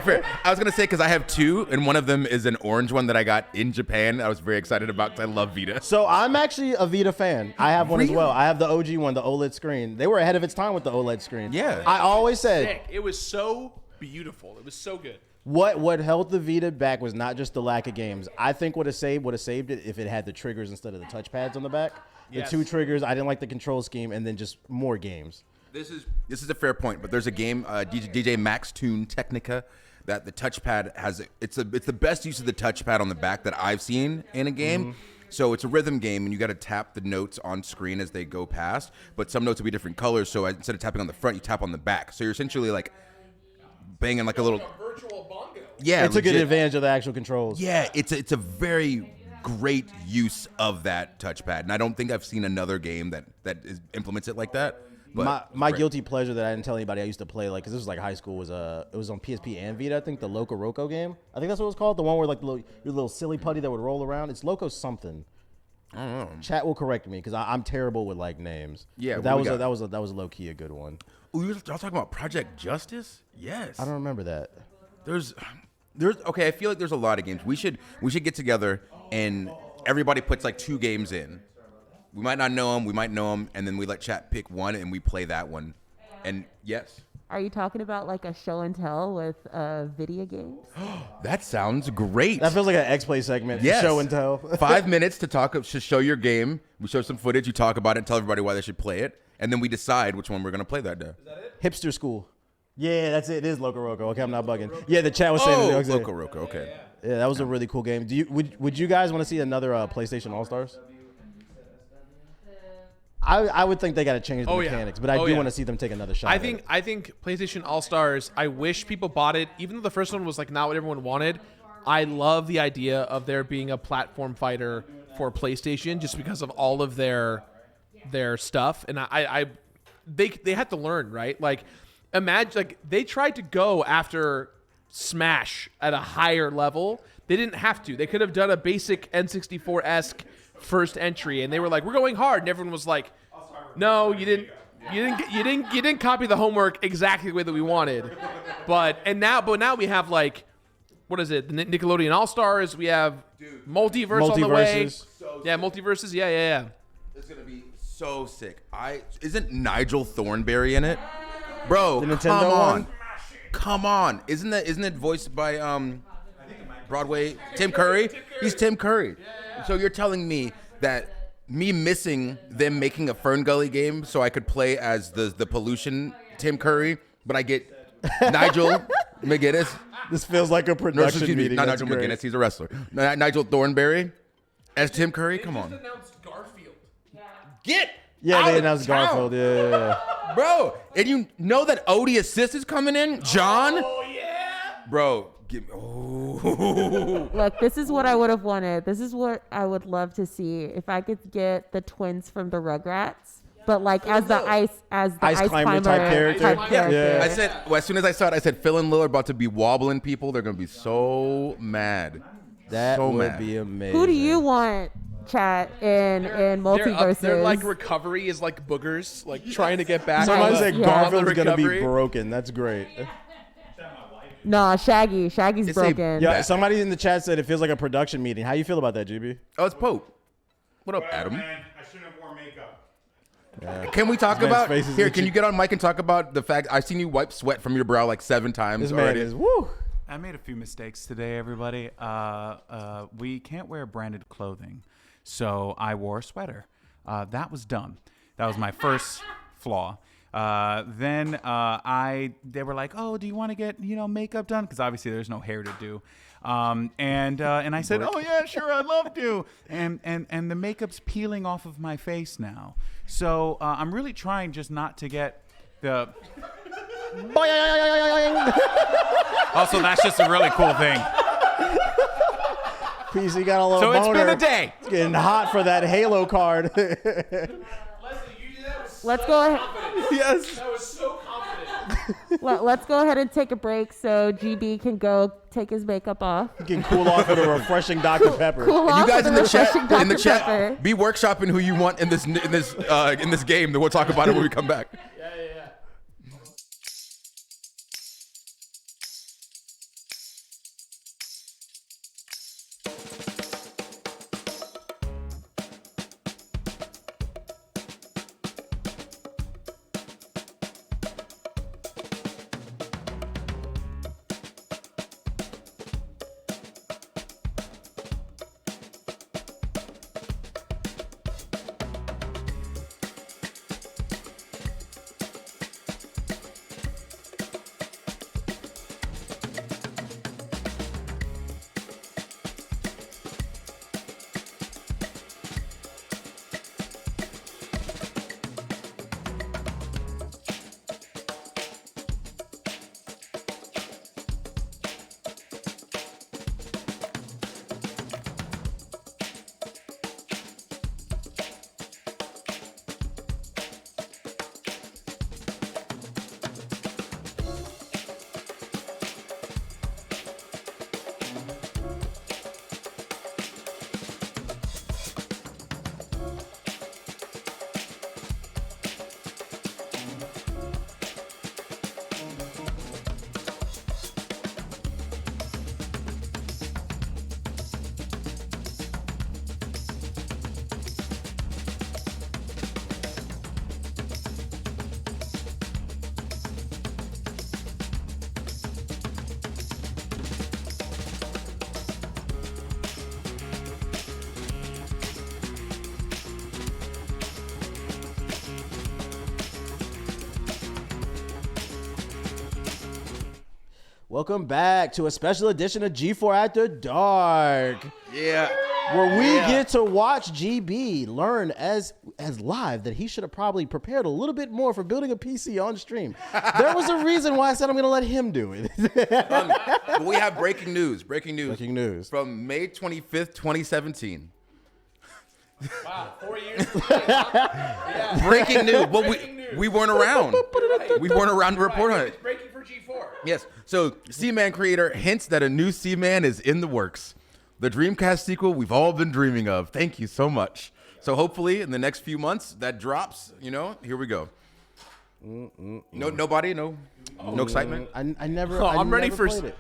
Fair. I was going to say, because I have 2, and one of them is an orange one that I got in Japan. I was very excited about because I love Vita. So I'm actually a Vita fan. I have one as well. I have the OG one, the OLED screen. They were ahead of its time with the OLED screen. Yeah. I always said. Sick. It was so beautiful. It was so good. What held the Vita back was not just the lack of games. I think would have saved it if it had the triggers instead of the touchpads on the back. Yes. The 2 triggers. I didn't like the control scheme, and then just more games. This is a fair point, but there's a game, DJ Max Tune Technica, that the touchpad has. It's the best use of the touchpad on the back that I've seen in a game. Mm-hmm. So it's a rhythm game, and you got to tap the notes on screen as they go past. But some notes will be different colors, so instead of tapping on the front, you tap on the back. So you're essentially banging a little virtual bongo. Yeah, it took advantage of the actual controls. Yeah, it's a very great use of that touchpad, and I don't think I've seen another game that implements it like that. But my guilty pleasure that I didn't tell anybody I used to play, like, because this was like high school, was it was on PSP and Vita, I think, the Loco Roco game. I think that's what it was called. The one where like your little silly putty that would roll around. It's Loco something. I don't know. Chat will correct me because I'm terrible with like names. Yeah, but that was low key a good one. Ooh, y'all talking about Project Justice? Yes. I don't remember that. There's okay. I feel like there's a lot of games. We should get together and everybody puts like 2 games in. We might not know them. We might know them, and then we let chat pick one and we play that one. And yes. Are you talking about like a show and tell with video games? That sounds great. That feels like an X-Play segment. Yes. Show and tell. 5 minutes to show your game. We show some footage. You talk about it and tell everybody why they should play it. And then we decide which one we're going to play that day. Is that it? Hipster School. Yeah, that's it. It is Loco Roco. Okay, I'm not bugging. Yeah, the chat was saying. Loco Roco. Okay. Yeah, that was a really cool game. Would you guys want to see another PlayStation All Stars? I would think they got to change the mechanics, but I do want to see them take another shot. I think PlayStation All Stars. I wish people bought it, even though the first one was like not what everyone wanted. I love the idea of there being a platform fighter for PlayStation, just because of all of their stuff, and they had to learn, right? Like, imagine like they tried to go after Smash at a higher level. They didn't have to. They could have done a basic N64-esque first entry, and they were like, "We're going hard," and everyone was like, "No, you didn't copy the homework exactly the way that we wanted." But now we have like, what is it? The Nickelodeon All Stars. We have Multiverse on the way. Yeah, Multiverses. Yeah. It's gonna be so sick. Isn't Nigel Thornberry in it, bro? The Nintendo one? Come on! Isn't it voiced by Broadway Tim Curry? He's Tim Curry. So you're telling me that me missing them making a Fern Gully game so I could play as the pollution Tim Curry, but I get Nigel McGinnis. This feels like a production meeting. Not Nigel McGinnis. He's a wrestler. Nigel Thornberry as Tim Curry. Come on. They just announced Garfield. Yeah, they announced Garfield. Yeah. Bro, and you know that Odie Assist is coming in? John? Oh, yeah. Bro, Look, this is what I would have wanted. This is what I would love to see if I could get the twins from the Rugrats, but like as the ice climber type character. Yeah. I said, as soon as I saw it, I said, Phil and Lil are about to be wobbling people. They're gonna be so mad. That would be amazing. Who do you want, chat, in Multiverses? Their like recovery is like boogers, like trying to get back. Someone said Garfield's gonna be broken. That's great. Nah, Shaggy's broken. Yeah, somebody in the chat said it feels like a production meeting. How you feel about that, GB? Oh, it's Pope. What up, Adam? Man, I shouldn't have worn makeup. Yeah. Can we talk about here? Can you get on mic and talk about the fact I've seen you wipe sweat from your brow like 7 times this already? Man is woo. I made a few mistakes today, everybody. We can't wear branded clothing, so I wore a sweater. That was dumb. That was my first flaw. Then they were like, "Oh, do you want to get makeup done?" Because obviously there's no hair to do. And I said, "Oh yeah, sure, I'd love to." And the makeup's peeling off of my face now. So I'm really trying just not to get the. Also, that's just a really cool thing. PC got a little So it's boner. been a day. It's getting hot for that Halo card. Let's go ahead. Yes. That was so confident. Let's go ahead and take a break so GB can go take his makeup off. You can cool off with a refreshing Dr. Pepper. Cool And off you guys with in a the chat, refreshing Dr. Pepper. be workshopping who you want in this game. Then we'll talk about it when we come back. Welcome back to a special edition of G4 After Dark. Yeah. Where we get to watch GB learn as live that he should have probably prepared a little bit more for building a PC on stream. There was a reason why I said I'm going to let him do it. But we have breaking news. Breaking news. From May 25th, 2017. Wow, 4 years. Breaking news. Well, we weren't around. We weren't around to report on it. Breaking for G4. Yes. So, Seaman creator hints that a new Seaman is in the works. The Dreamcast sequel we've all been dreaming of. Thank you so much. So, hopefully, in the next few months, that drops. Here we go. Nobody? No excitement? I never. I'm ready for. It.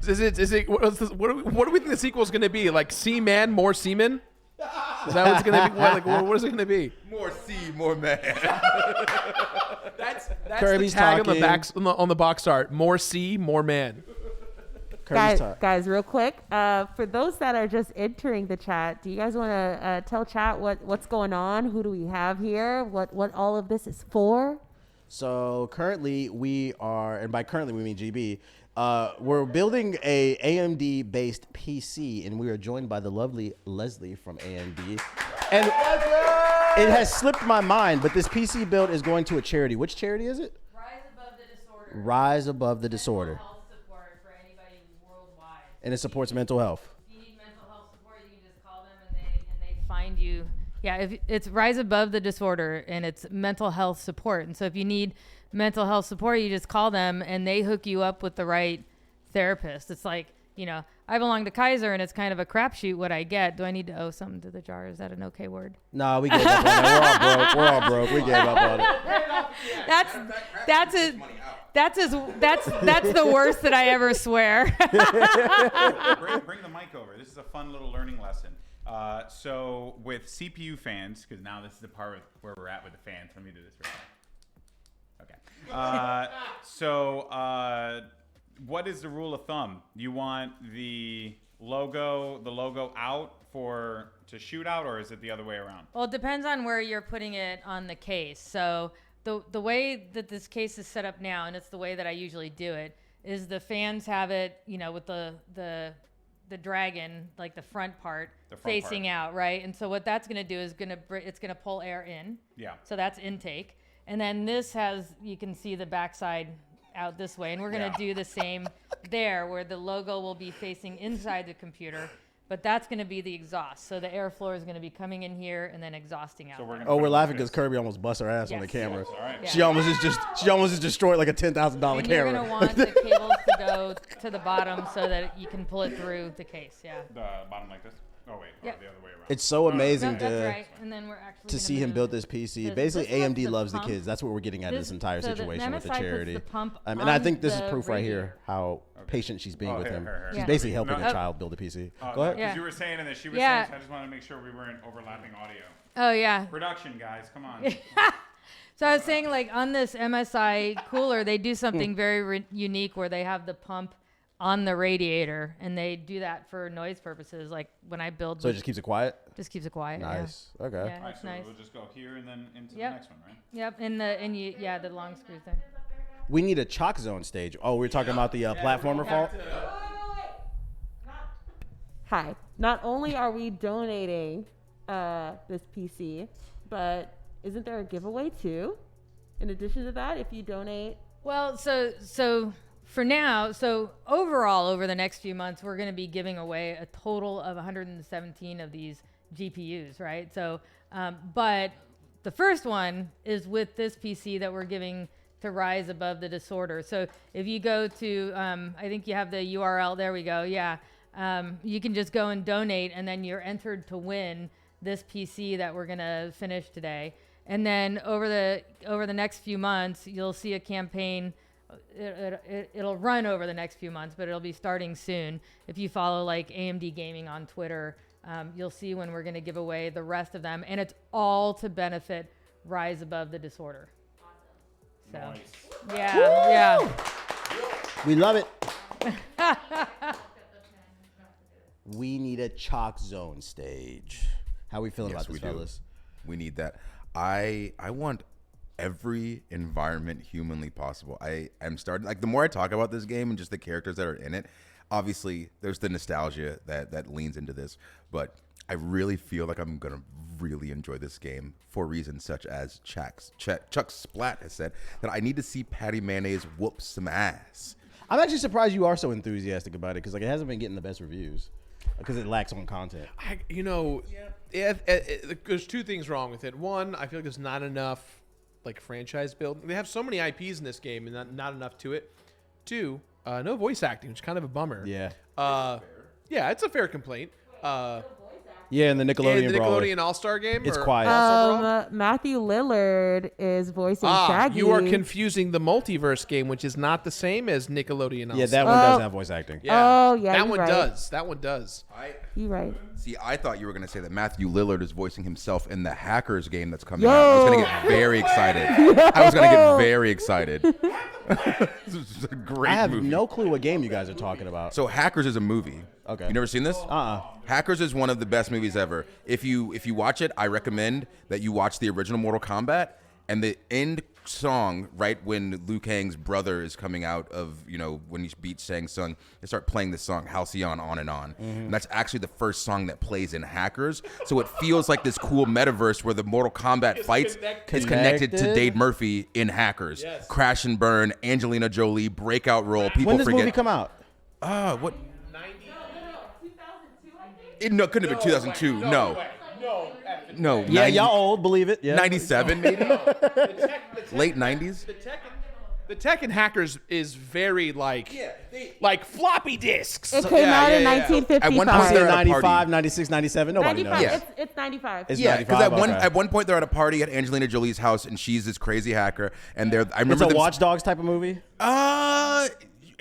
Is it? What do we think the sequel is going to be? Like Seaman, more seaman? Is that what's going to be? What is it going to be? More sea, more man. That's Kirby's the tag talking. on the box art. More sea, more man. Guys, real quick, for those that are just entering the chat, do you guys want to tell chat what's going on? Who do we have here? What all of this is for? So currently we are, and by currently we mean GB, we're building a AMD-based PC, and we are joined by the lovely Leslie from AMD. And it has slipped my mind, but this PC build is going to a charity. Which charity is it? Rise Above the Disorder. Rise Above the Disorder. Mental health support for anybody worldwide. And it supports mental health. If you need mental health support, you can just call them and they find you. Yeah, if it's Rise Above the Disorder, and it's mental health support. And so if you need mental health support, you just call them and they hook you up with the right therapist. It's like, I belong to Kaiser and it's kind of a crapshoot what I get. Do I need to owe something to the jar? Is that an okay word? No, we gave up on that. We're all broke. We gave up on it. That's the worst that I ever swear. Bring the mic over. This is a fun little learning lesson. So with CPU fans, because now this is the part where we're at with the fans. Let me do this real quick. Okay. What is the rule of thumb? You want the logo out to shoot out, or is it the other way around? Well, it depends on where you're putting it on the case. So the way that this case is set up now, and it's the way that I usually do it, is the fans have it, with the dragon, like the front part, facing out, right? And so what that's going to do is it's going to pull air in. Yeah. So that's intake. And then this you can see the backside out this way. And we're going to do the same there, where the logo will be facing inside the computer. But that's going to be the exhaust. So the airflow is going to be coming in here and then exhausting out. So we're laughing because Kirby almost bust her ass on the camera. All right. Yeah. She almost just destroyed like a $10,000 camera. You're going to want the cables to go to the bottom so that you can pull it through the case. Yeah. The bottom like this? Oh, wait. Yep. The other way around. It's so amazing that's right. And then we're actually to see him build this PC. Basically, AMD loves the kids. That's what we're getting at this entire situation with the charity. And I think this is proof right here how patient she's being with him. She's basically helping a child build a PC. Go ahead. Because you were saying, and then she was saying, so I just want to make sure we weren't overlapping audio. Oh, yeah. Production, guys, come on. So I was saying, like, on this MSI cooler, they do something very unique where they have the pump on the radiator, and they do that for noise purposes. Like when I build, so it just keeps it quiet. Just keeps it quiet. Nice. Yeah. Okay. Yeah, that's nice. We'll just go here and then into the next one, right? Yep. The long screws there. We need a chalk zone stage. Oh, we were talking about the platformer fault. Hi. Not only are we donating this PC, but isn't there a giveaway too? In addition to that, if you donate. Well, so. For now, so overall, over the next few months, we're going to be giving away a total of 117 of these GPUs, right? So, but the first one is with this PC that we're giving to Rise Above the Disorder. So if you go to, I think you have the URL, there we go, yeah. You can just go and donate, and then you're entered to win this PC that we're going to finish today. And then over the next few months, you'll see a campaign. It'll run over the next few months, but it'll be starting soon. If you follow like AMD Gaming on Twitter, you'll see when we're going to give away the rest of them, and it's all to benefit Rise Above the Disorder. Awesome. So, nice. Yeah. We love it. We need a chalk zone stage. How are we feeling about this, fellas? We need that. I want every environment humanly possible. I'm starting, like, the more I talk about this game and just the characters that are in it, obviously there's the nostalgia that leans into this, but I really feel like I'm gonna really enjoy this game for reasons such as Chuck Splat has said that I need to see Patty Mayonnaise whoop some ass. I'm actually surprised you are so enthusiastic about it, because like it hasn't been getting the best reviews because it lacks on content. There's two things wrong with it. One, I feel like there's not enough like franchise build. They have so many IPs in this game and not enough to it. Two, no voice acting, which is kind of a bummer. Yeah. Yeah, it's a fair complaint. Yeah, in the Nickelodeon All-Star game. It's quiet. Matthew Lillard is voicing Shaggy. You are confusing the multiverse game, which is not the same as Nickelodeon All-Star. Yeah, that one does have voice acting. Yeah. Oh, yeah, that you're one right. does. That one does. You're right. See, I thought you were going to say that Matthew Lillard is voicing himself in the Hackers game that's coming out. I was going to get very excited. I was going to get very excited. This is a great I have movie. no clue what game you guys are talking about. So Hackers is a movie. Okay. You never seen this? Hackers is one of the best movies ever. If you watch it, I recommend that you watch the original Mortal Kombat, and the end song, right when Liu Kang's brother is coming out of, when he beats Shang Tsung, they start playing this song, Halcyon, on and on. And that's actually the first song that plays in Hackers. So it feels like this cool metaverse where the Mortal Kombat fights is connected to Dave Murphy in Hackers. Yes. Crash and Burn, Angelina Jolie, breakout role. People when does forget. This movie come out? What? No, it couldn't have been 2002. No. Yeah, y'all old, believe it. Yeah. 97 maybe? Late 90s? The tech in Hackers is very like floppy disks. It came out in 1955. At one point they're at a 95, party. 96, 97. Nobody 95. knows. It's 95. It's Yeah, 95, because okay. at one point they're at a party at Angelina Jolie's house, and she's this crazy hacker, and I remember It's a them, Watch Dogs type of movie?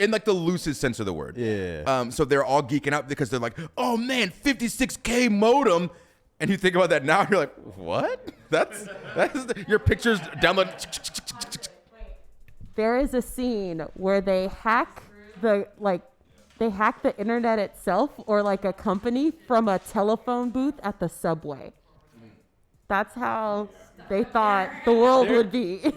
in like the loosest sense of the word. Yeah. So they're all geeking out because they're like, oh man, 56K modem. And you think about that now, and you're like, what? That's your pictures download. There is a scene where they hack the internet itself, or like a company, from a telephone booth at the subway. That's how they thought the world would be.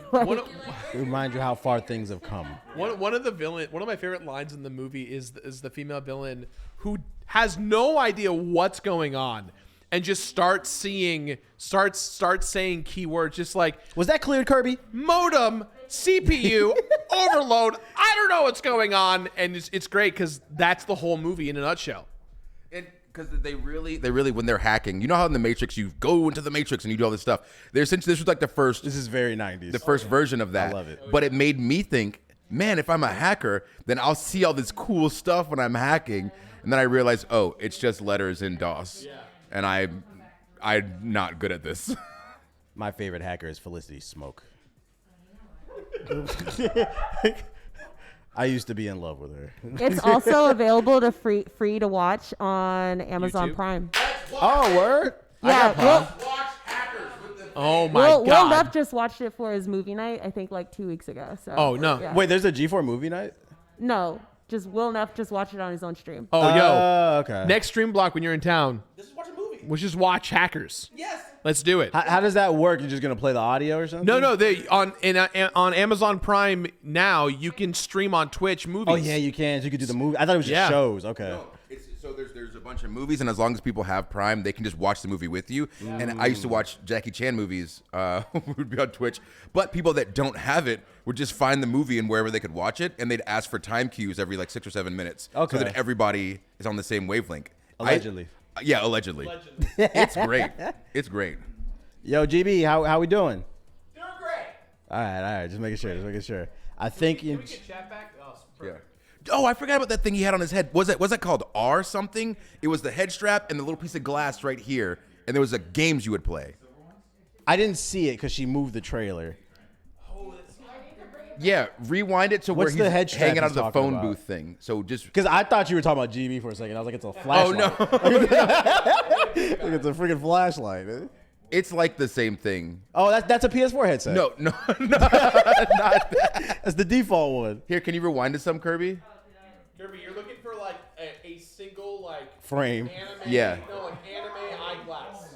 Remind you how far things have come. One of my favorite lines in the movie is the female villain who has no idea what's going on and just starts saying keywords, just like, was that cleared, Kirby? Modem, CPU, overload. I don't know what's going on, and it's great because that's the whole movie in a nutshell. Because they really, when they're hacking, you know how in the Matrix you go into the Matrix and you do all this stuff. They're essentially, this was like the first. This is very 90s. The first version of that. I love it. But it made me think, man, if I'm a hacker, then I'll see all this cool stuff when I'm hacking, and then I realize, oh, it's just letters in DOS, and I'm not good at this. My favorite hacker is Felicity Smoke. I used to be in love with her. It's also available to free to watch on Amazon YouTube? Prime. Oh, word? Yeah. Oh my God. Will Duff just watched it for his movie night, I think, like 2 weeks ago. So. Oh, no. Yeah. Wait, there's a G4 movie night? No, just Will Neff just watched it on his own stream. Oh, yo. Okay. Next stream block when you're in town. We'll just watch Hackers. Yes. Let's do it. How does that work? You're just going to play the audio or something? No. They on Amazon Prime now you can stream on Twitch movies. Oh, yeah, you can. So you could do the movie. I thought it was just shows. Okay. No, so there's a bunch of movies, and as long as people have Prime, they can just watch the movie with you. And I used to watch Jackie Chan movies, would be on Twitch. But people that don't have it would just find the movie and wherever they could watch it, and they'd ask for time cues every like 6 or 7 minutes, Okay. so that everybody is on the same wavelength. Allegedly. Yeah, allegedly. It's great. It's great. Yo, GB, how we doing? Doing great. All right. Just making sure. I think Can we get chat back? Oh, Yeah. Oh, I forgot about that thing he had on his head. Was that called R something? It was the head strap and the little piece of glass right here, and there was games you would play. I didn't see it because she moved the trailer. Yeah, rewind it to What's where the he's head strap hanging out of he's the talking phone about? booth thing. So just Because I thought you were talking about GB for a second. I was like, it's a flashlight. Oh no, Like it's a freaking flashlight. It's like the same thing. Oh, that's a PS4 headset. No, not that. That's the default one. Here, can you rewind to some, Kirby? Kirby, you're looking for like a single like Frame. Anime, Yeah. No, like anime eyeglass.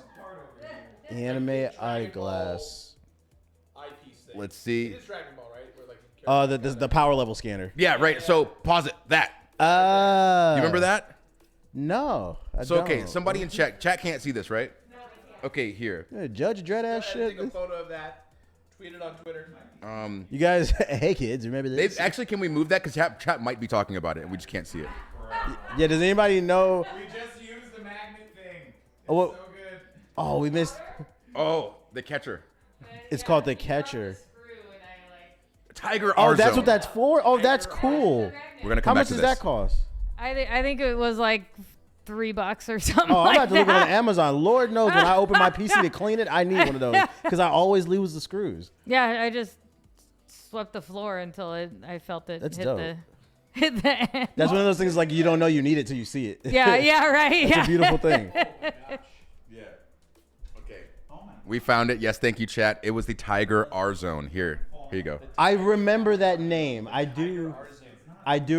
Anime eyeglass. Eyepiece thing. Let's see. The power level scanner. Yeah, right. So pause it. That. You remember that? No. Okay, somebody in chat can't see this, right? Okay, here. Yeah, Judge Dredd ass shit. Take a photo of that. Tweet it on Twitter. You guys, hey kids, remember this? Actually, can we move that? Because chat might be talking about it, and we just can't see it. Yeah, does anybody know? We just used the magnet thing. Oh, so good. Oh, we missed. Oh, the catcher. It's called the catcher. Tiger Oh, R-Zone. that's what that's for? Oh, that's cool. We're gonna come How back much to does this. that cost? I think it was like $3 or something Oh, I'm like about to look that. on Amazon. Lord knows when I open my PC to clean it, I need one of those because I always lose the screws. Yeah, I just swept the floor until I felt it That's hit dope. hit the end. That's one of those things like you don't know you need it till you see it. Yeah, right. It's Yeah. a beautiful thing. We found it. Yes, thank you, chat. It was the Tiger R-Zone. Here you go. I remember that name. I do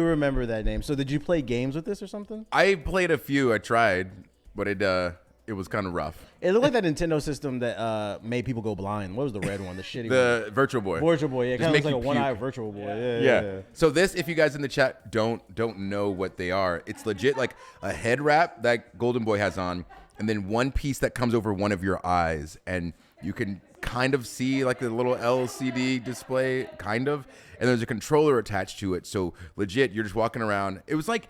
remember that name. So did you play games with this or something? I played a few. I tried, but it was kind of rough. It looked like that Nintendo system that made people go blind. What was the red one? The shitty The one? Virtual Boy. Virtual Boy, yeah. It Just kind of make looks like a you one-eye puke. Virtual Boy. Yeah. So this, if you guys in the chat don't know what they are, it's legit like a head wrap that Golden Boy has on, and then one piece that comes over one of your eyes, and you can kind of see like the little LCD display, kind of, and there's a controller attached to it. So legit, you're just walking around. It was like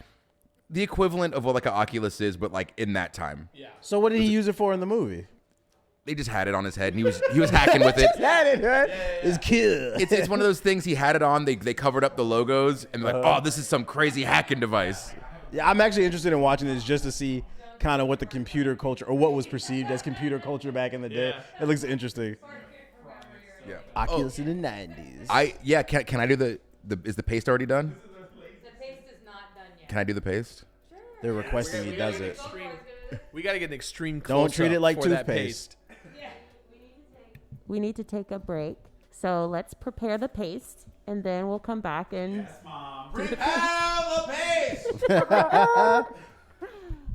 the equivalent of what like an Oculus is, but like in that time. Yeah. So what did he use it for in the movie? They just had it on his head, and he was hacking with it. Had it, right? It's cool. It's one of those things. He had it on. They covered up the logos, and they're like, oh, this is some crazy hacking device. Yeah, I'm actually interested in watching this just to see kind of what the computer culture or what was perceived as computer culture back in the day. It looks interesting. Yeah. Oculus in the 90s. Can I do the is the paste already done? The paste is not done yet. Can I do the paste? They're requesting he does it. We got to get an extreme Don't treat it like for that toothpaste. We need to take a break. So let's prepare the paste, and then we'll come back and Prepare the paste.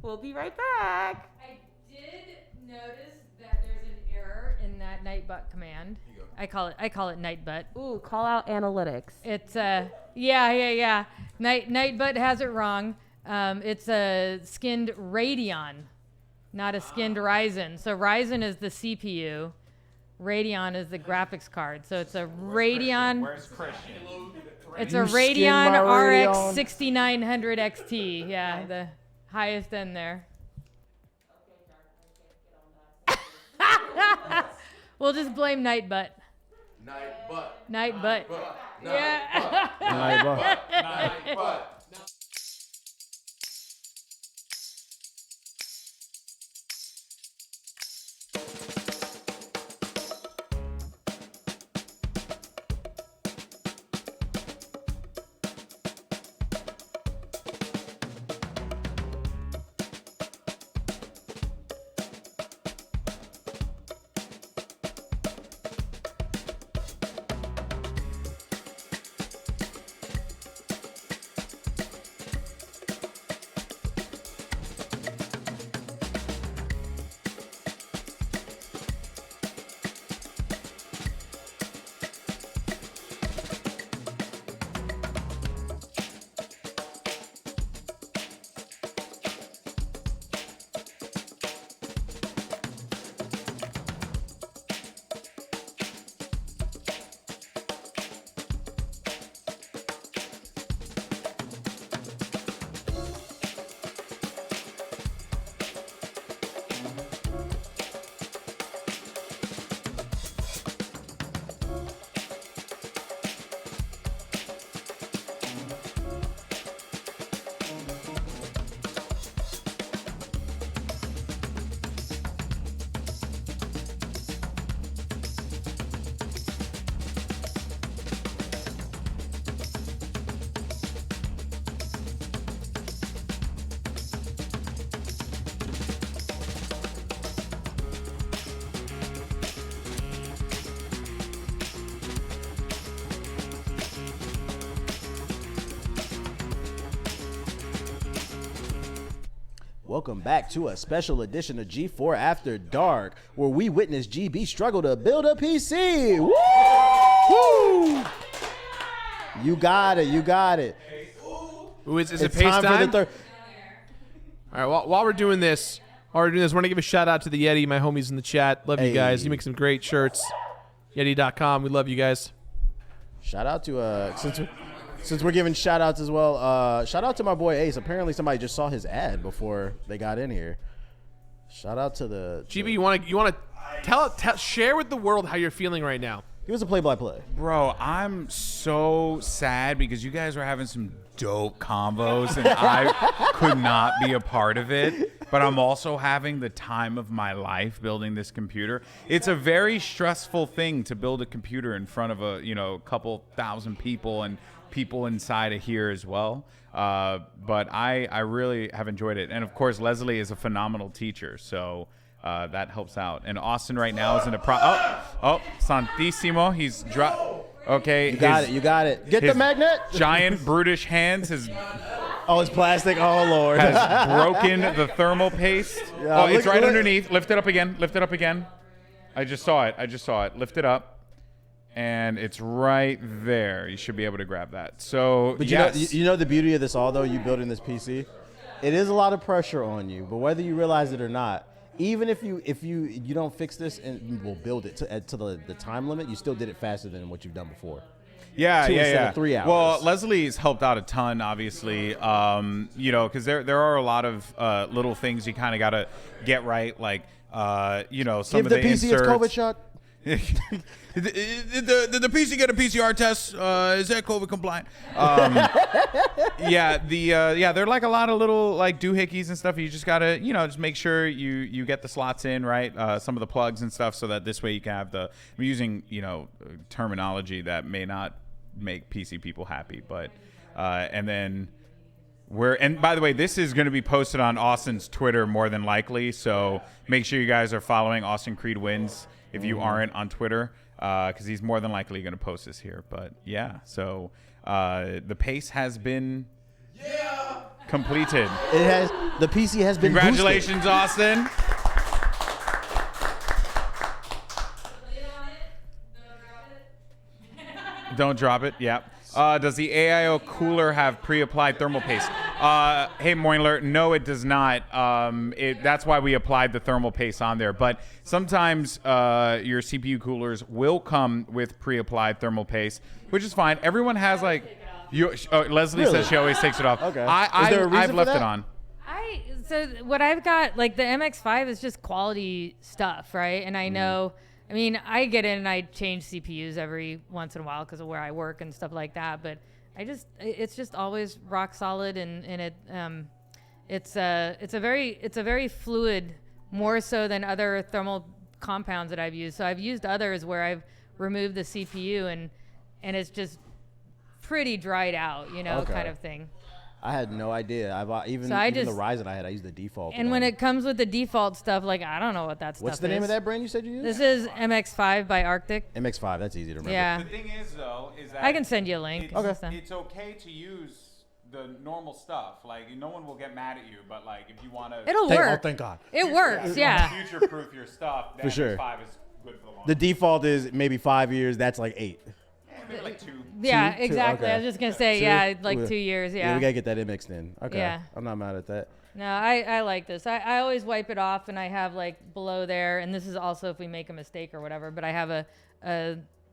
We'll be right back. I did notice that there's an error in that nightbutt command. I call it nightbutt. Ooh, call out analytics. It's yeah. Nightbutt has it wrong. It's a skinned Radeon, not a skinned Ryzen. So Ryzen is the CPU. Radeon is the graphics card. So it's a Radeon. Where's Christian? It's a You skinned Radeon my RX Radeon. 6900 XT. Yeah, the highest end there. We'll just blame Nightbutt. Nightbutt. Yeah. Nightbutt. Welcome back to a special edition of G4 After Dark, where we witness GB struggle to build a PC. Woo! You got it. You got it. Ooh, is it It's pace time for time? the third. All right, while we're doing this, I want to give a shout out to the Yeti, my homies in the chat. Love you guys. You make some great shirts. Yeti.com. We love you guys. Shout out to since we're giving shout outs as well. Shout out to my boy Ace. Apparently somebody just saw his ad before they got in here. Shout out to the GB. You want to share with the world how you're feeling right now. Give us a play-by-play. Bro, I'm so sad because you guys are having some dope combos and I could not be a part of it. But I'm also having the time of my life building this computer. It's a very stressful thing to build a computer in front of a couple thousand people and people inside of here as well. But I really have enjoyed it. And of course, Leslie is a phenomenal teacher. So that helps out. And Austin right now is in a Santissimo. He's okay. You got it. You got it. Get the magnet. Giant brutish hands. Oh, it's plastic. Oh, Lord. Has broken the thermal paste. Yeah, it's right underneath. Lift it up again. Lift it up again. I just saw it. Lift it up. And it's right there. You should be able to grab that. So, but yes. you know the beauty of this all, though, you building this PC? It is a lot of pressure on you, but whether you realize it or not, even if you don't fix this and will build it to the time limit, you still did it faster than what you've done before. Yeah, instead of 3 hours. Well, Leslie's helped out a ton, obviously. Because there are a lot of little things you kind of got to get right, like some Give of the the PC its inserts. COVID shot. Did the PC get a PCR test? Is that COVID compliant? They're like a lot of little like doohickeys and stuff. You just gotta, just make sure you get the slots in right, some of the plugs and stuff, so that this way you can have I'm using terminology that may not make PC people happy, but and by the way, this is going to be posted on Austin's Twitter more than likely, so make sure you guys are following Austin Creed Wins if you aren't on Twitter, because he's more than likely going to post this here. But yeah, so the pace has been completed. The PC has been Congratulations, boosted. Austin. Don't drop it. Yeah. Does the AIO cooler have pre-applied thermal paste? Hey, Moinler, no, it does not. That's why we applied the thermal paste on there. But sometimes your CPU coolers will come with pre-applied thermal paste, which is fine. Everyone has Leslie says she always takes it off. Okay. I've left it on. So what I've got, like the MX5 is just quality stuff, right? And I know, I mean, I get in and I change CPUs every once in a while because of where I work and stuff like that. But it's just always rock solid, and it's a very fluid, more so than other thermal compounds that I've used. So I've used others where I've removed the CPU and it's just pretty dried out, kind of thing. I had no idea. Even the Ryzen I used the default. And when it comes with the default stuff, I don't know what that stuff is. What's the name of that brand you said you used? This is MX5 by Arctic. MX5, that's easy to remember. Yeah. The thing is, though, is that I can send you a link. It's okay to use the normal stuff. Like, no one will get mad at you, but if you want to, it'll work. Oh, thank God. It works. Yeah. Future-proof your stuff. For sure. MX5 is good for the long. The default is maybe 5 years. That's 8. Maybe 2. Yeah, Two? exactly. Okay. I was just gonna say, 2 years. Yeah. We gotta get that MX then. Okay. Yeah. I'm not mad at that. No, I like this. I always wipe it off, and I have below there, and this is also if we make a mistake or whatever. But I have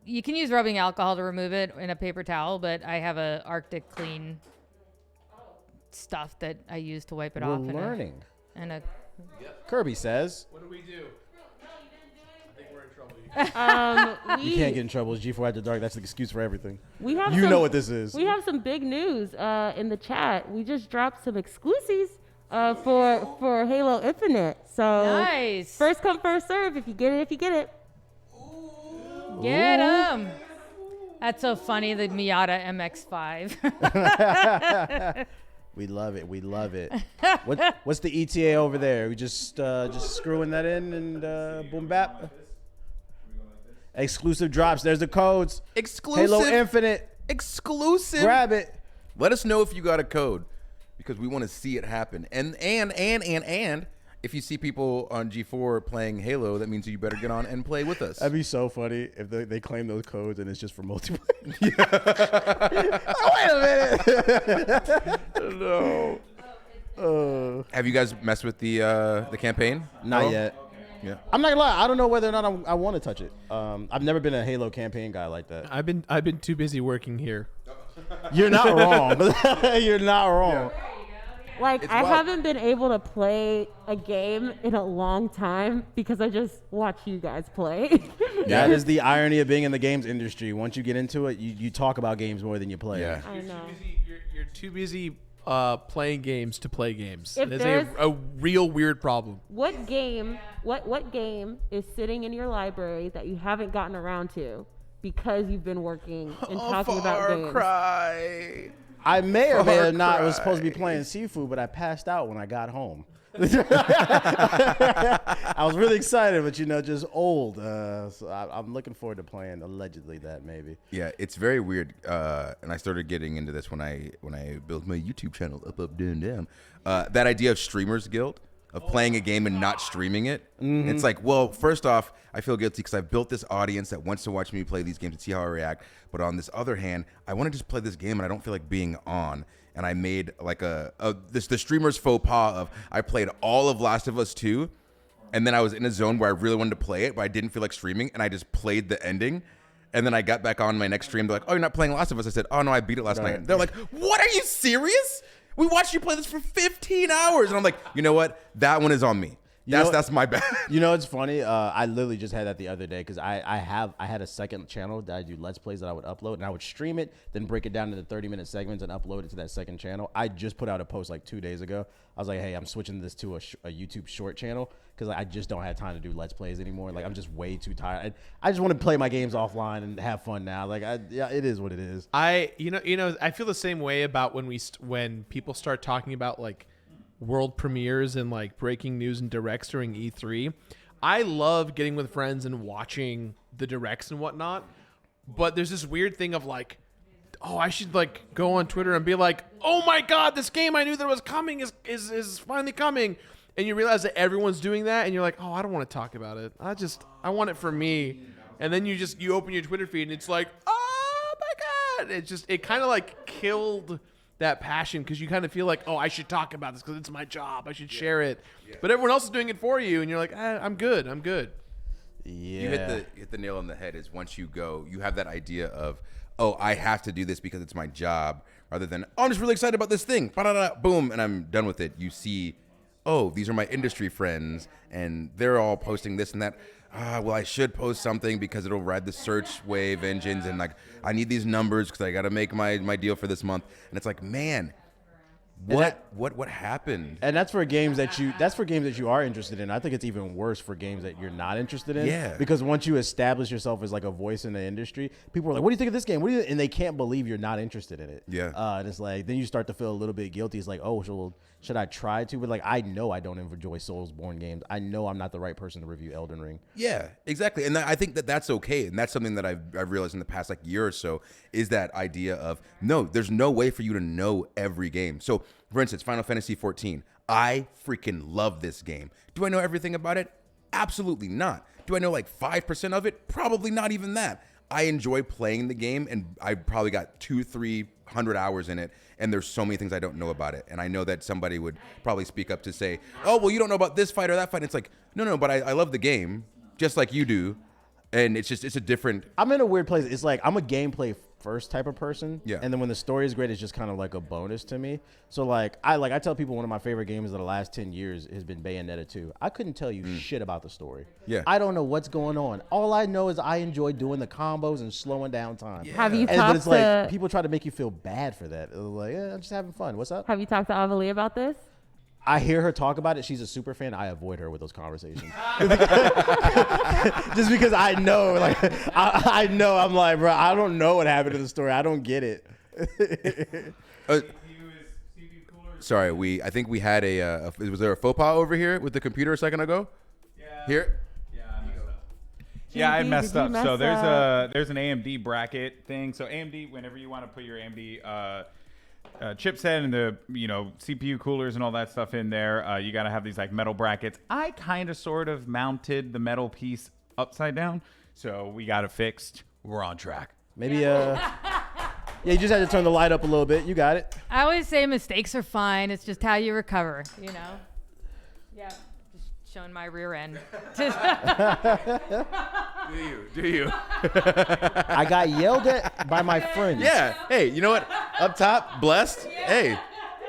you can use rubbing alcohol to remove it in a paper towel, but I have a Arctic Clean stuff that I use to wipe it off. We're learning. Kirby says. What do we do? You can't get in trouble. It's G4 After Dark. That's the excuse for everything. You know what this is. We have some big news in the chat. We just dropped some exclusives for Halo Infinite. So nice. First come, first serve. If you get it, Get them. That's so funny. The Miata MX5. We love it. What's the ETA over there? We just screwing that in and boom bap. Exclusive drops. There's the codes. Exclusive. Halo Infinite. Exclusive. Grab it. Let us know if you got a code, because we want to see it happen. And if you see people on G4 playing Halo, that means you better get on and play with us. That'd be so funny if they claim those codes and it's just for multiplayer. Wait a minute. No. Have you guys messed with the campaign? Not yet. Yeah. I'm not gonna lie. I don't know whether or not I want to touch it. I've never been a Halo campaign guy like that. I've been too busy working here. You're not wrong. You're not wrong. Like, It's I wild. haven't been able to play a game in a long time because I just watch you guys play. That is the irony of being in the games industry. Once you get into it, you talk about games more than you play. Yeah. I know. You're too busy playing games to play games. If It's there's- a real weird problem. What game is sitting in your library that you haven't gotten around to because you've been working and talking about games? Cry. I may or may Far have not Cry. was supposed to be playing Sifu, but I passed out when I got home. I was really excited, but just old. So I'm looking forward to playing allegedly that maybe. Yeah, it's very weird. And I started getting into this when I built my YouTube channel, up, down, down. That idea of streamer's guilt, of playing a game and not streaming it. Mhm. It's like, well, first off, I feel guilty because I've built this audience that wants to watch me play these games and see how I react. But on this other hand, I want to just play this game and I don't feel like being on. And I made like the streamer's faux pas of I played all of Last of Us 2, and then I was in a zone where I really wanted to play it, but I didn't feel like streaming, and I just played the ending. And then I got back on my next stream. They're like, "Oh, you're not playing Last of Us." I said, "Oh no, I beat it last night." They're like, "What? Are you serious? We watched you play this for 15 hours." And I'm like, you know what? That one is on me. That's my bad. It's funny. I literally just had that the other day because I had a second channel that I do Let's Plays that I would upload, and I would stream it, then break it down into 30-minute segments and upload it to that second channel. I just put out a post like 2 days ago. I was like, hey, I'm switching this to a YouTube short channel because I just don't have time to do Let's Plays anymore. Like, I'm just way too tired. I just want to play my games offline and have fun now. Like, it is what it is. I feel the same way about when people start talking about like world premieres and like breaking news and directs during E3. I love getting with friends and watching the directs and whatnot, but there's this weird thing of like, oh, I should like go on Twitter and be like, oh my god, this game I knew that was coming is finally coming, and you realize that everyone's doing that, and you're like, oh, I don't want to talk about it. I want it for me, and then you open your Twitter feed and it's like, oh my god, it kind of like killed that passion because you kind of feel like, oh, I should talk about this because it's my job. I should share it. Yeah. But everyone else is doing it for you, and you're like, I'm good. Yeah. You hit the nail on the head. Is once you go, you have that idea of, oh, I have to do this because it's my job, rather than, oh, I'm just really excited about this thing. Ba-da-da, boom, and I'm done with it. You see, oh, these are my industry friends, and they're all posting this and that. Well, I should post something because it'll ride the search wave engines, and like I need these numbers because I got to make my deal for this month. And it's like, man, what happened? And that's for games that you are interested in. I think it's even worse for games that you're not interested in. Yeah. Because once you establish yourself as like a voice in the industry, people are like, "What do you think of this game? And they can't believe you're not interested in it. Yeah. And it's like then you start to feel a little bit guilty. It's like, oh, so should I try to? But like, I know I don't enjoy Soulsborne games. I know I'm not the right person to review Elden Ring. Yeah, exactly. And I think that's okay. And that's something that I've realized in the past like year or so is that idea of, no, there's no way for you to know every game. So for instance, Final Fantasy 14, I freaking love this game. Do I know everything about it? Absolutely not. Do I know like 5% of it? Probably not even that. I enjoy playing the game, and I probably got 200-300 hours in it, and there's so many things I don't know about it. And I know that somebody would probably speak up to say, oh, well, you don't know about this fight or that fight. And it's like, no, but I love the game just like you do. And it's a different. I'm in a weird place. It's like I'm a gameplay first type of person. Yeah. And then when the story is great, it's just kind of like a bonus to me. So I tell people one of my favorite games of the last 10 years has been Bayonetta 2. I couldn't tell you shit about the story. Yeah. I don't know what's going on. All I know is I enjoy doing the combos and slowing down time. Yeah. Have you but talked it's like to- people try to make you feel bad for that. They're like, I'm just having fun. What's up? Have you talked to Avalie about this? I hear her talk about it. She's a super fan. I avoid her with those conversations. Just because I know, I know, I'm like, bro, I don't know what happened to the story. I don't get it. Sorry, I think we had was there a faux pas over here with the computer a second ago? Yeah. Here? Yeah, I messed up. mess So up? there's an AMD bracket thing. So AMD, whenever you want to put your AMD chipset and the CPU coolers and all that stuff in there. You got to have these like metal brackets. I kind of sort of mounted the metal piece upside down, so we got it fixed. We're on track. Maybe yeah, you just had to turn the light up a little bit. You got it. I always say mistakes are fine. It's just how you recover, Yeah, just showing my rear end. Do you? I got yelled at by my friends. Yeah. Hey, you know what? Up top, blessed. Hey,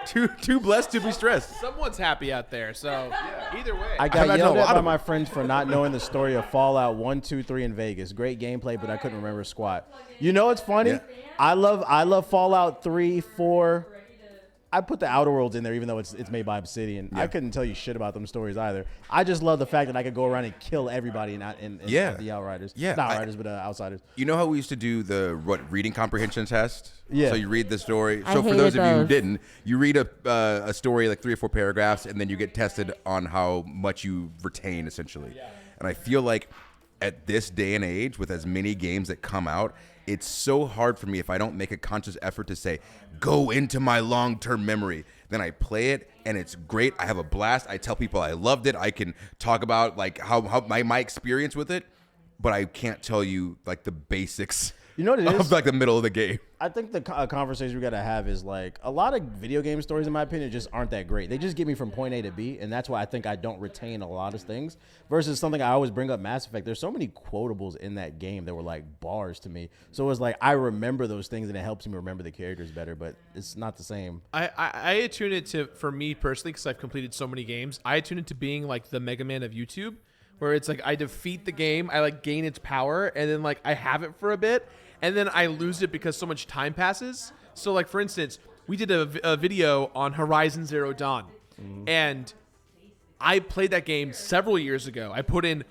too blessed to be stressed. Someone's happy out there, so either way. I got yelled at by my friends for not knowing the story of Fallout 1, 2, 3 in Vegas. Great gameplay, but I couldn't remember squat. You know what's funny? Yeah. I love Fallout 3, 4. I put the Outer Worlds in there, even though it's made by Obsidian. Yeah. I couldn't tell you shit about them stories either. I just love the fact that I could go around and kill everybody in the Outriders. Yeah, Not Outriders, but Outsiders. You know how we used to do the reading comprehension test? Yeah. So you read the story. I So for those hated of you who those. didn't, you read a story like 3 or 4 paragraphs, and then you get tested on how much you retain, essentially. Yeah. And I feel like at this day and age, with as many games that come out, it's so hard for me if I don't make a conscious effort to say, go into my long-term memory. Then I play it, and it's great. I have a blast. I tell people I loved it. I can talk about like how my experience with it, but I can't tell you like the basics. You know what it is? Of like the middle of the game. I think the conversation we got to have is like a lot of video game stories, in my opinion, just aren't that great. They just get me from point A to B, and that's why I think I don't retain a lot of things. Versus something I always bring up, Mass Effect. There's so many quotables in that game that were like bars to me. So it was like I remember those things, and it helps me remember the characters better. But it's not the same. I attune it to, for me personally, because I've completed so many games, I attune it to being like the Mega Man of YouTube, where it's like I defeat the game, I like gain its power, and then like I have it for a bit, and then I lose it because so much time passes. So like, for instance, we did a video on Horizon Zero Dawn, and I played that game several years ago. I put in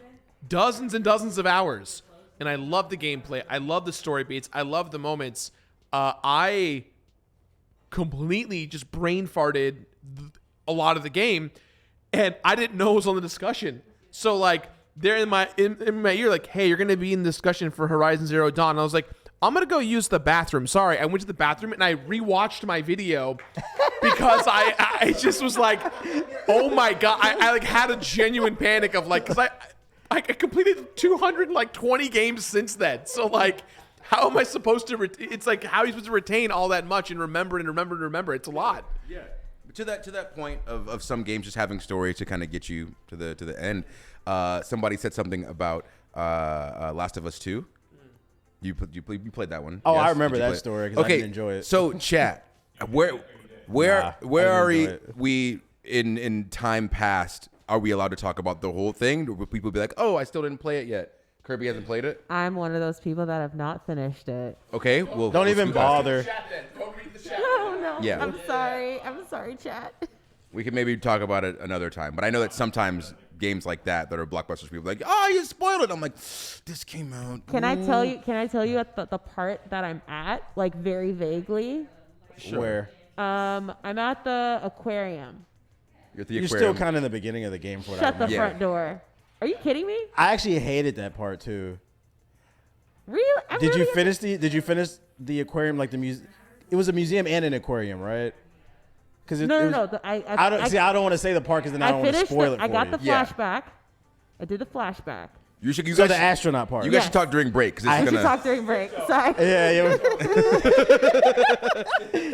dozens and dozens of hours, and I love the gameplay. I love the story beats. I love the moments. I completely just brain farted a lot of the game, and I didn't know it was on the discussion. So like they're in my ear like, hey, you're gonna be in discussion for Horizon Zero Dawn. And I was like, I'm gonna go use the bathroom. Sorry, I went to the bathroom and I rewatched my video because I just was like, oh my god, I like had a genuine panic of like, because I completed 220 games since then. So like, how am I supposed to? It's like, how are you supposed to retain all that much and remember and remember and remember? It's a lot. Yeah. To that point of some games just having stories to kind of get you to the end. Somebody said something about Last of Us 2. You played that one. Oh, yes? I remember that story because I didn't enjoy it. So chat, where are we in time past? Are we allowed to talk about the whole thing? Or will people be like, oh, I still didn't play it yet? Kirby hasn't played it? I'm one of those people that have not finished it. Okay, well, don't even bother. No, Yeah. I'm sorry, chat. We can maybe talk about it another time. But I know that sometimes games like that are blockbusters, people are like, oh, you spoiled it. I'm like, this came out. Can I tell you at the part that I'm at, like very vaguely? Sure. Where? I'm at the aquarium. You're at the You're aquarium. still kind of in the beginning of the game for what I Shut the remember. front door. Are you kidding me? I actually hated that part too. Really? Did you finish the aquarium, like the museum? It was a museum and an aquarium, right? Because No. I don't want to say the part because then I don't want to spoil it for I got you. the flashback. I did the flashback. You guys, the astronaut part. You guys should talk during break. I should talk during break. Sorry. Yeah.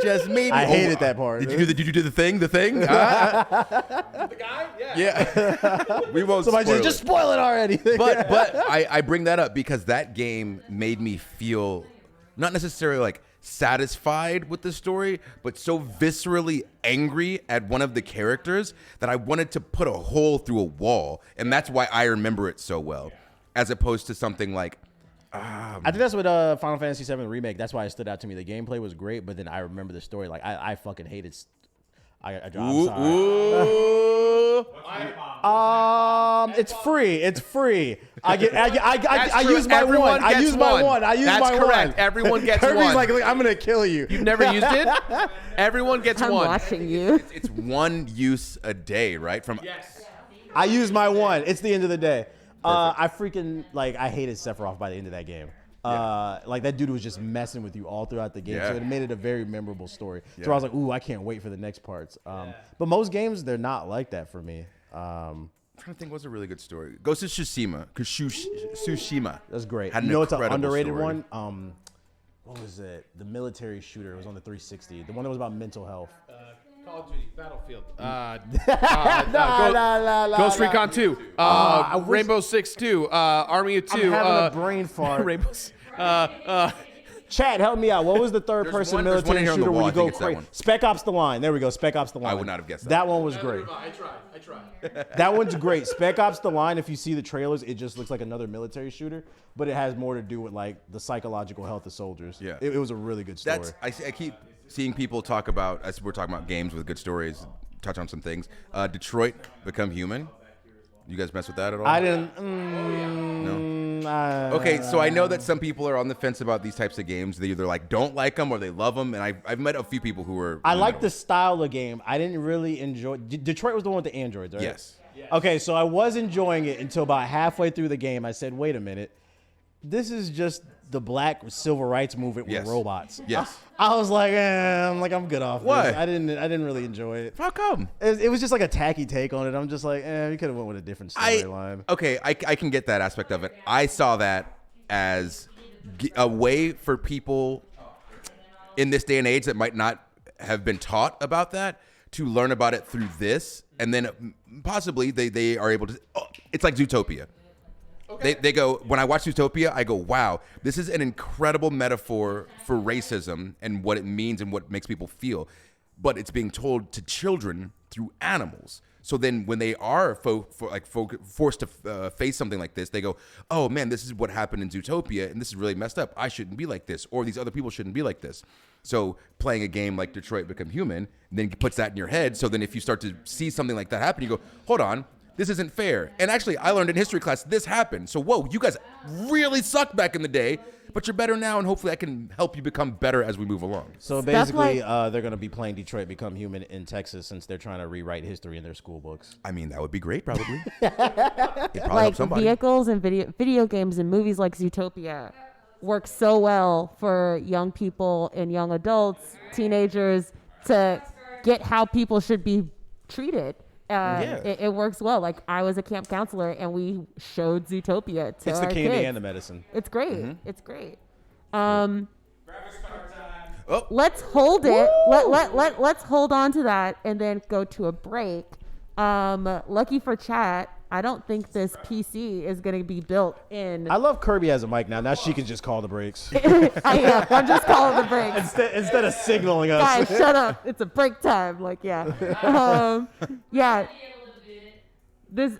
Just maybe. I hated that part. Did you do the thing? The thing? The guy? Yeah. We won't Somebody spoil just spoil it already. But I bring that up because that game made me feel not necessarily like satisfied with the story, but so viscerally angry at one of the characters that I wanted to put a hole through a wall. And that's why I remember it so well, as opposed to something like... I think that's what Final Fantasy VII Remake, that's why it stood out to me. The gameplay was great, but then I remember the story. Like, I fucking hated... I'm sorry. It's free. It's free. I use my one. I use my one. That's correct. Everyone gets Kirby's one. like, I'm gonna kill you. You've never used it? Everyone gets I'm one. watching you. It's one use a day, right? I use my one. It's the end of the day. I freaking I hated Sephiroth by the end of that game. Like that dude was just messing with you all throughout the game, so it made it a very memorable story. So I was like, ooh, I can't wait for the next parts. But most games, they're not like that for me. I'm trying to think, what's a really good story? Ghost of Tsushima. Tsushima. That's great. Had You know, it's an incredible underrated story. one. What was it? The military shooter. It was on the 360. The one that was about mental health. Call of Duty, Battlefield. No, Ghost Recon 2. Rainbow Six 2. Army of 2. I'm having a brain fart. Rainbow. Chad, help me out. What was the third-person military here on the shooter wall. where you I think go it's that crazy? one. Spec Ops: The Line. There we go. Spec Ops: The Line. I would not have guessed that. That one was great. I tried. That one's great. Spec Ops: The Line. If you see the trailers, it just looks like another military shooter, but it has more to do with like the psychological health of soldiers. Yeah. It was a really good story. I keep seeing people talk about, as we're talking about games with good stories, touch on some things. Detroit Become Human. You guys mess with that at all? I didn't. No. Okay, so I know that some people are on the fence about these types of games. They either like don't like them or they love them, and I've met a few people who were. I like the style of game. I didn't really enjoy. Detroit was the one with the androids, right? Yes. Okay, so I was enjoying it until about halfway through the game. I said, "Wait a minute, this is just the civil rights movement with robots." Yes. I was like, I'm good off. Why? This. I didn't really enjoy it. How come? It was just like a tacky take on it. I'm just like, you could have went with a different storyline. Okay, I can get that aspect of it. I saw that as a way for people in this day and age that might not have been taught about that to learn about it through this, and then possibly they are able to. Oh, it's like Zootopia. Okay. They go, when I watch Zootopia, I go, wow, this is an incredible metaphor for racism and what it means and what makes people feel. But it's being told to children through animals. So then when they are forced to face something like this, they go, oh man, this is what happened in Zootopia, and this is really messed up. I shouldn't be like this, or these other people shouldn't be like this. So playing a game like Detroit Become Human then puts that in your head. So then if you start to see something like that happen, you go, hold on, this isn't fair. And actually, I learned in history class, this happened. So whoa, you guys really sucked back in the day, but you're better now, and hopefully I can help you become better as we move along. So basically, they're going to be playing Detroit Become Human in Texas since they're trying to rewrite history in their school books. I mean, that would be great, probably. Like vehicles and video games and movies like Zootopia work so well for young people and young adults, teenagers, to get how people should be treated. It works well. Like I was a camp counselor and we showed Zootopia to It's our the candy kids. and the medicine. It's great. Mm-hmm. It's great. Let's hold it. Let's hold on to that and then go to a break. Lucky for chat, I don't think this PC is going to be built in. I love Kirby as a mic now. Now she can just call the breaks. I'm just calling the breaks. Instead of signaling us. Guys, shut up. It's a break time. Like, yeah. Yeah.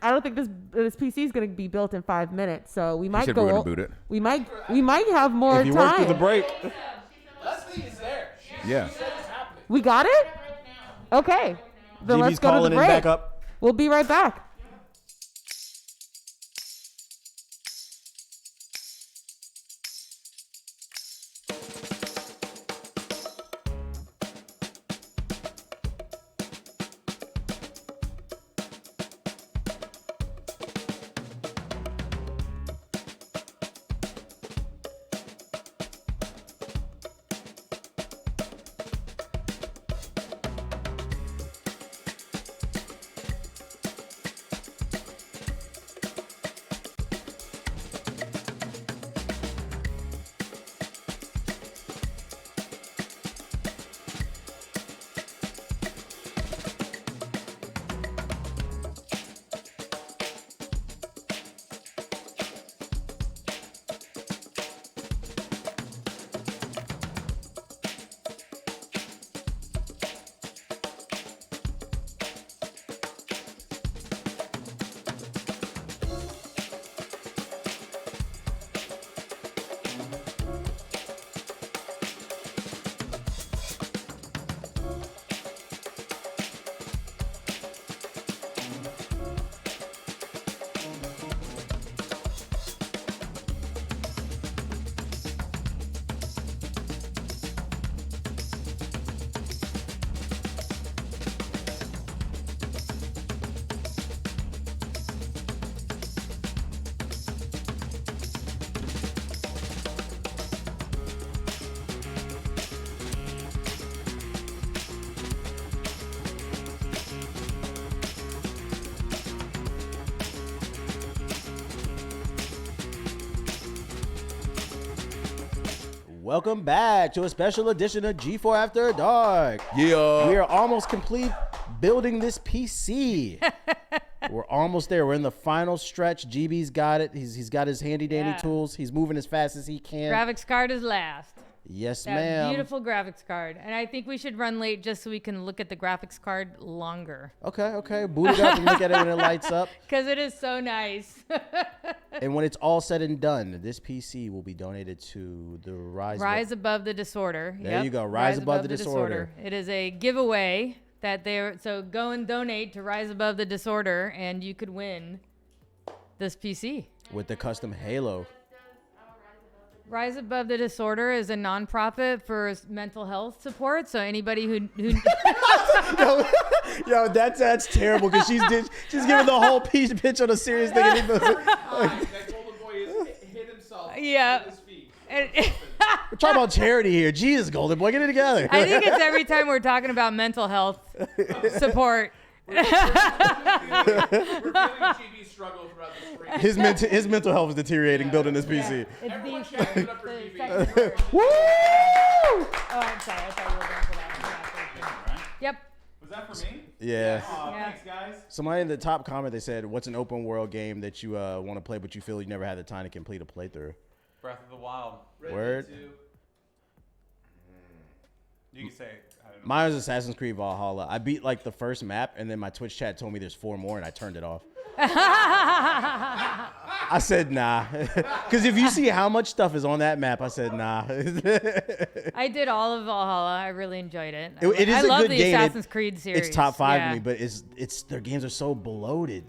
I don't think this PC is going to be built in 5 minutes, so we might go. Boot it. We might have more if you time. work through the break. Leslie is there. Yeah. We got it? Okay. Then let's go to the break. Back up. We'll be right back. Welcome back to a special edition of G4 After Dark. Yeah. We are almost complete building this PC. We're almost there. We're in the final stretch. GB's got it. He's got his handy dandy tools. He's moving as fast as he can. Graphics card is last. Yes, that ma'am. Beautiful graphics card. And I think we should run late just so we can look at the graphics card longer. Okay. Boot it up and look at it when it lights up. Because it is so nice. And when it's all said and done, this PC will be donated to the Rise Above the Disorder. There you go. Rise Above the Disorder. It is a giveaway that so go and donate to Rise Above the Disorder and you could win this PC. With the custom Halo. Rise Above the Disorder is a nonprofit for mental health support. So anybody who Yo, that's terrible because she's giving the whole pitch on a serious thing. That golden boy hit himself. Yeah. With his feet. We're talking about charity here. Jesus, golden boy, get it together. I think it's every time we're talking about mental health support. We're feeling GB's struggle throughout the spring. His mental health is deteriorating building this PC. Everyone shout it up for GB. Woo! Oh, I'm sorry. I thought you were going for that one. Yep. Was that for me? Yeah. Thanks, guys. Somebody in the top comment, they said, what's an open world game that you want to play but you feel you never had the time to complete a playthrough? Breath of the Wild. Word? You can say it. Mine was Assassin's Creed Valhalla. I beat like the first map, and then my Twitch chat told me there's 4 more, and I turned it off. I said nah, because if you see how much stuff is on that map, I said nah. I did all of Valhalla. I really enjoyed it. It is I a love good the game. Assassin's Creed series. It's top 5 yeah. to me, but it's their games are so bloated.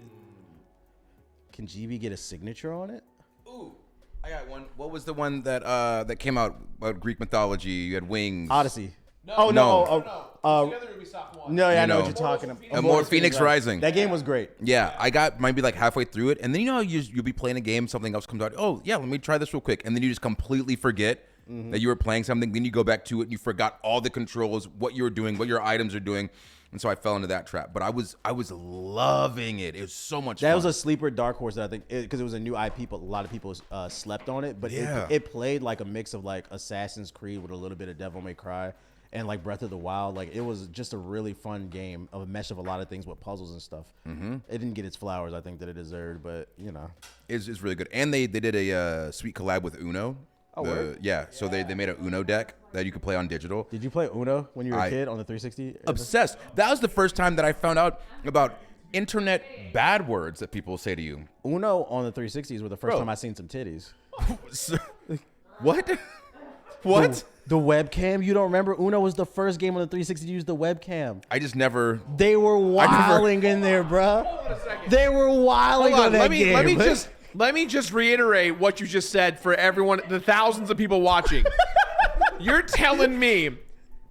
Can GB get a signature on it? Ooh, I got one. What was the one that came out about Greek mythology? You had wings. Odyssey. No. Oh no! The other Ubisoft one. No, yeah, I know what you're talking about. More Phoenix Rising. That game was great. Yeah, I got maybe like halfway through it, and then how you'll be playing a game, something else comes out. Oh yeah, let me try this real quick, and then you just completely forget that you were playing something. Then you go back to it, and you forgot all the controls, what you were doing, what your items are doing, and so I fell into that trap. But I was loving it. It was so much fun. That was a sleeper dark horse that I think because it was a new IP, but a lot of people slept on it. But it played like a mix of like Assassin's Creed with a little bit of Devil May Cry. And like Breath of the Wild, like it was just a really fun game of a mesh of a lot of things with puzzles and stuff. It didn't get its flowers, I think, that it deserved, but you know, it's really good. And they did a sweet collab with Uno. Yeah, so they made a Uno deck that you could play on digital. Did you play Uno when you were a kid on the 360? Obsessed. That was the first time that I found out about internet bad words that people say to you. Uno on the 360s were the first time I seen some titties. What? What? The webcam? You don't remember? Uno was the first game on the 360 to use the webcam. I just never. They were wilding in there, bro. They were wilding on that game. Let me just reiterate what you just said for everyone, the thousands of people watching. You're telling me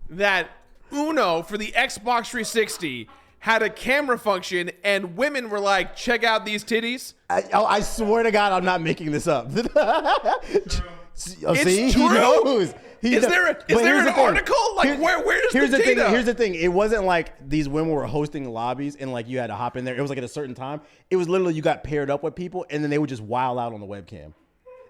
that Uno for the Xbox 360 had a camera function and women were like, check out these titties? I swear to God, I'm not making this up. It's See, true. He knows. Is there an article? Like, where's here's the data? Here's the thing. It wasn't like these women were hosting lobbies and like you had to hop in there. It was like at a certain time. It was literally you got paired up with people and then they would just wild out on the webcam.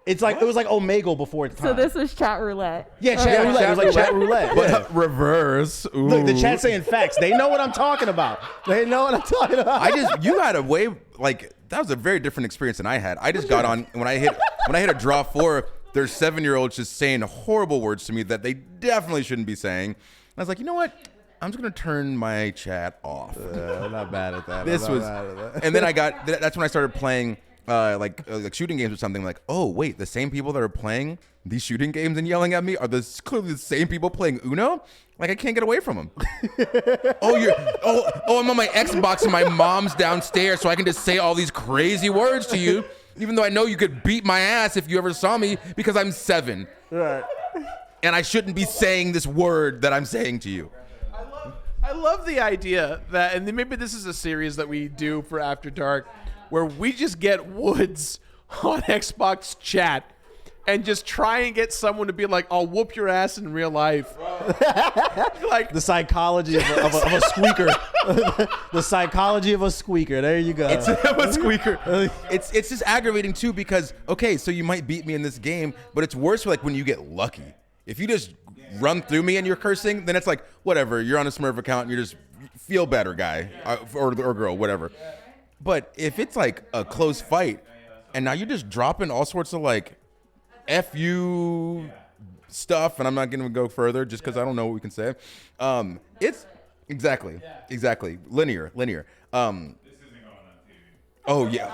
It's like it was like Omegle before its time. So this was chat roulette. Yeah, chat roulette. It was like chat roulette. But reverse. Ooh. Look, the chat's saying facts. They know what I'm talking about. They know what I'm talking about. You had a way like that was a very different experience than I had. I just got on when I hit a draw 4. There's 7-year-olds just saying horrible words to me that they definitely shouldn't be saying. And I was like, you know what? I'm just gonna turn my chat off. I'm not bad at that. And then that's when I started playing like shooting games or something. Like, oh wait, the same people that are playing these shooting games and yelling at me are clearly the same people playing Uno. Like I can't get away from them. I'm on my Xbox and my mom's downstairs, so I can just say all these crazy words to you. Even though I know you could beat my ass if you ever saw me because I'm 7. Right. And I shouldn't be saying this word that I'm saying to you. I love the idea that, and then maybe this is a series that we do for After Dark, where we just get Woods on Xbox chat and just try and get someone to be like, I'll whoop your ass in real life. Like the psychology of a squeaker. The psychology of a squeaker. There you go. It's a squeaker. It's just aggravating too because okay, so you might beat me in this game, but it's worse like when you get lucky. If you just run through me and you're cursing, then it's like, whatever, you're on a Smurf account and you just feel better, guy, or girl, whatever. But if it's like a close fight and now you're just dropping all sorts of like F you stuff, and I'm not going to go further just because I don't know what we can say. It's exactly linear. Oh yeah.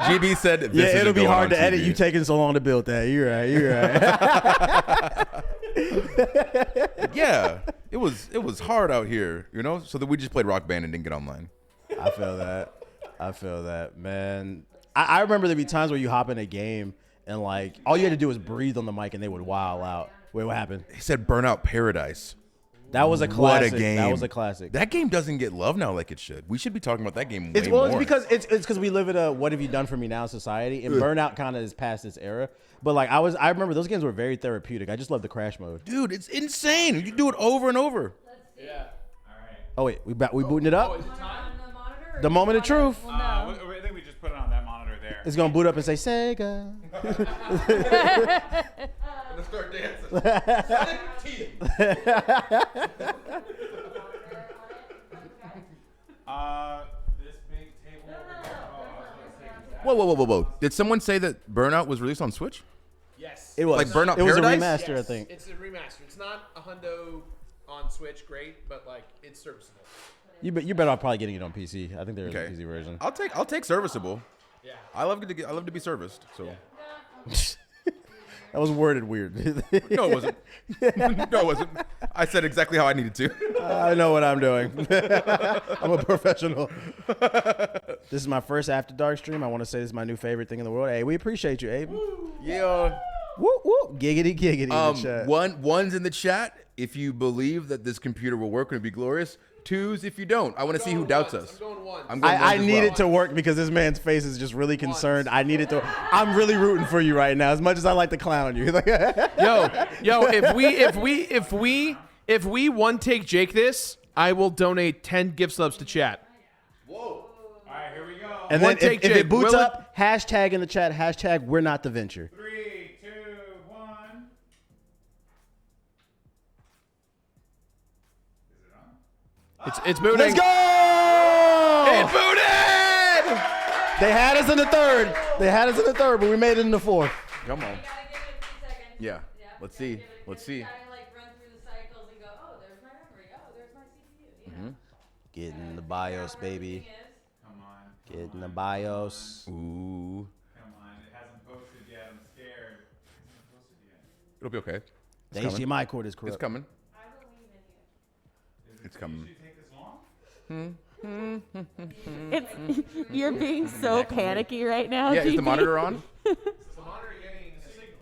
GB said this yeah, it'll be hard to TV. edit. You taking so long to build that. You're right. Yeah, it was hard out here, you know. So that we just played Rock Band and didn't get online. I feel that, man. I remember there'd be times where you hop in a game and like all you had to do was breathe on the mic and they would wow out. Wait, what happened? He said Burnout Paradise. That was a classic. What a game. That was a classic. That game doesn't get love now like it should. We should be talking about that game way Well, more. it's because we live in a "what have you done for me now" society, and Burnout kind of is past its era. But like I remember those games were very therapeutic. I just love the crash mode. Dude, it's insane. You do it over and over. Yeah. All right. Oh wait, we booting it up. Is it time? On the monitor? The moment of truth. Well, no. I think we just put it on that monitor there. It's gonna boot up and say Sega. Let's start dancing. This big table. Whoa. Did someone say that Burnout was released on Switch? Yes. It was. Like Burnout It was a Paradise? remaster, I think. It's a remaster. It's not a hundo on Switch, great, but like it's serviceable. You better off probably getting it on PC. I think there's a PC version. I'll take serviceable. Yeah. I love to be serviced. So. That was worded weird. No, it wasn't. No, it wasn't. I said exactly how I needed to. I know what I'm doing. I'm a professional. This is my first After Dark stream. I want to say this is my new favorite thing in the world. Hey, we appreciate you, Abe. Yeah. Woo, woo. Giggity, giggity in the chat. One's in the chat. If you believe that this computer will work and it'd be glorious. 2s if you don't. I want to see who doubts us. I'm going ones. I need it to work because this man's face is just really concerned. I need it to. I'm really rooting for you right now, as much as I like to clown you. Yo, if we one take Jake this, I will donate 10 gift subs to chat. Whoa. All right, here we go. And then if it boots up, hashtag in the chat, hashtag we're not the venture. 3, 2, 1. It's booting. Let's go! It booted! They had us in the third, but we made it in the fourth. Come on. You gotta give it a few seconds. Yeah. Let's see. Let's see. You gotta like run through the cycles and go, oh, there's my memory. Oh, there's my CPU. You know? Get in the BIOS, baby. Come on. Get in the BIOS. Ooh. Come on. It hasn't posted yet. I'm scared. It hasn't posted yet. It'll be okay. The HDMI cord is corrupt. It's coming. I believe in you. It's coming. Should it take this long? You're being so panicky right now. Yeah, is the GP. monitor on? Is the monitor getting a signal?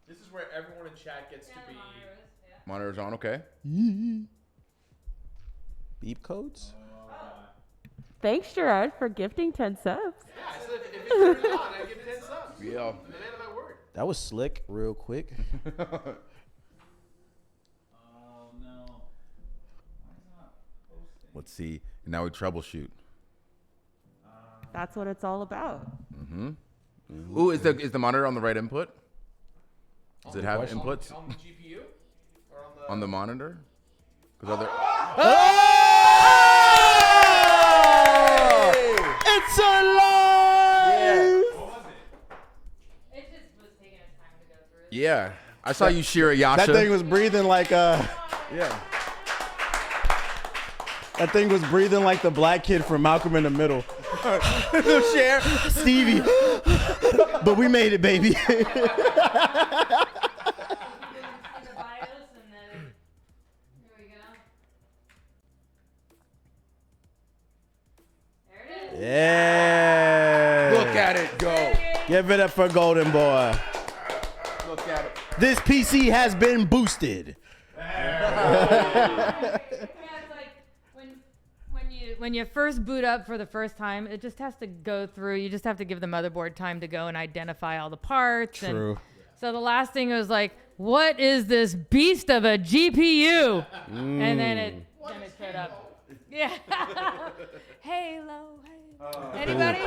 This is where everyone in chat gets to be. Monitor's on, okay. Beep codes? Thanks, Gerard, for gifting 10 subs. Yeah, I said if it turns on, I give 10 subs. Yeah. The man of my word. That was slick, real quick. Let's see. Now we troubleshoot. That's what it's all about. Ooh, is the monitor on the right input? Does it have inputs On the GPU? Or on on the monitor? Because other. It's alive! It just was taking its time to go through. Yeah, I saw you, Shira Yasha. That thing was breathing like Yeah. That thing was breathing like the black kid from Malcolm in the Middle. Cher, Stevie. But we made it, baby. In the BIOS and then here we go. There it is. Yeah. Look at it go. Give it up for Golden Boy. Look at it. This PC has been boosted. Yeah, it's like when you first boot up for the first time, it just has to go through. You just have to give the motherboard time to go and identify all the parts. True. And so the last thing was like, what is this beast of a GPU? And then it showed up. Yeah. Halo. Anybody?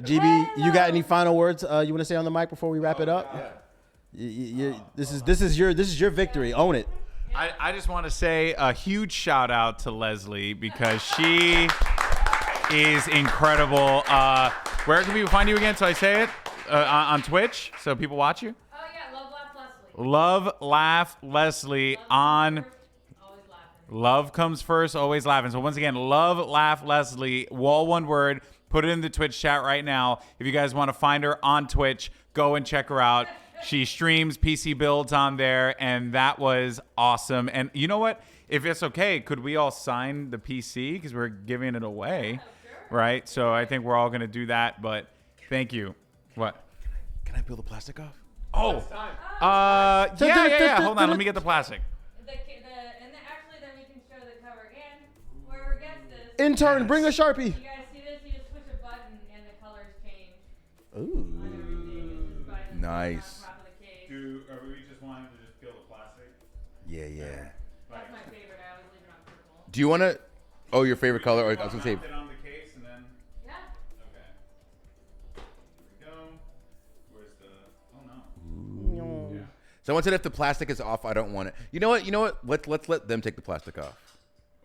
GB, you got any final words you want to say on the mic before we wrap it up? This is your victory. Own it. I just want to say a huge shout out to Leslie because she is incredible. Where can people find you again? So I say it on Twitch, so people watch you. Oh yeah, Love Laugh Leslie. Love Laugh Leslie on. Love comes first, always laughing. So once again, Love Laugh Leslie, all one word. Put it in the Twitch chat right now. If you guys want to find her on Twitch, go and check her out. She streams PC builds on there, and that was awesome. And you know what? If it's okay, could we all sign the PC because we're giving it away, right? So I think we're all gonna do that. But thank you. What? Can I peel the plastic off? Oh, yeah. Hold on, let me get the plastic. Intern, bring a Sharpie. You guys see this? You just push a button and the colors change. Ooh. Nice. Are we just wanting to just peel the plastic? Yeah. That's my favorite. I always leave it on purple. Do you want to? Oh, your favorite color? Or I was gonna say. Put it on the case and then. Yeah. Okay. Here we go. Where's the? Oh no. Yeah. Someone said if the plastic is off, I don't want it. You know what? Let's let them take the plastic off.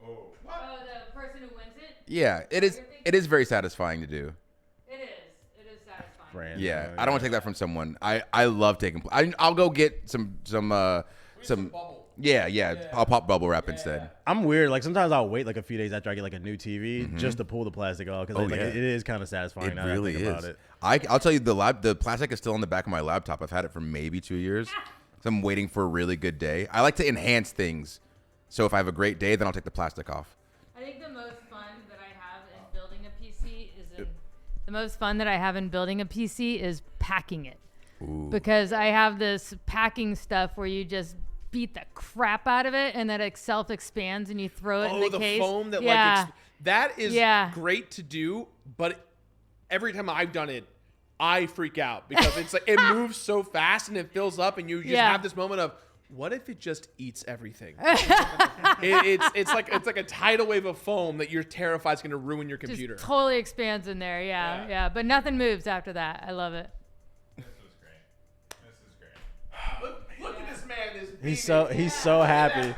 The person who wins it? Yeah, it is. It is very satisfying to do. It is satisfying. Yeah, I don't want to take that from someone. I love taking. I'll go get some. Yeah. I'll pop bubble wrap instead. I'm weird. Like sometimes I'll wait like a few days after I get like a new TV just to pull the plastic off because it is kind of satisfying. It really is. About it. I'll tell you the plastic is still on the back of my laptop. I've had it for maybe 2 years. So I'm waiting for a really good day. I like to enhance things. So if I have a great day, then I'll take the plastic off. I think the most fun that I have in building a PC is packing it. Ooh. Because I have this packing stuff where you just beat the crap out of it and then it self-expands and you throw it in the case. Foam that that is great to do, but every time I've done it, I freak out because it's like it moves so fast and it fills up and you just have this moment of, what if it just eats everything? it's like a tidal wave of foam that you're terrified is going to ruin your computer. Just totally expands in there, yeah. But nothing moves after that. I love it. This is great. Look at this man. He's so happy.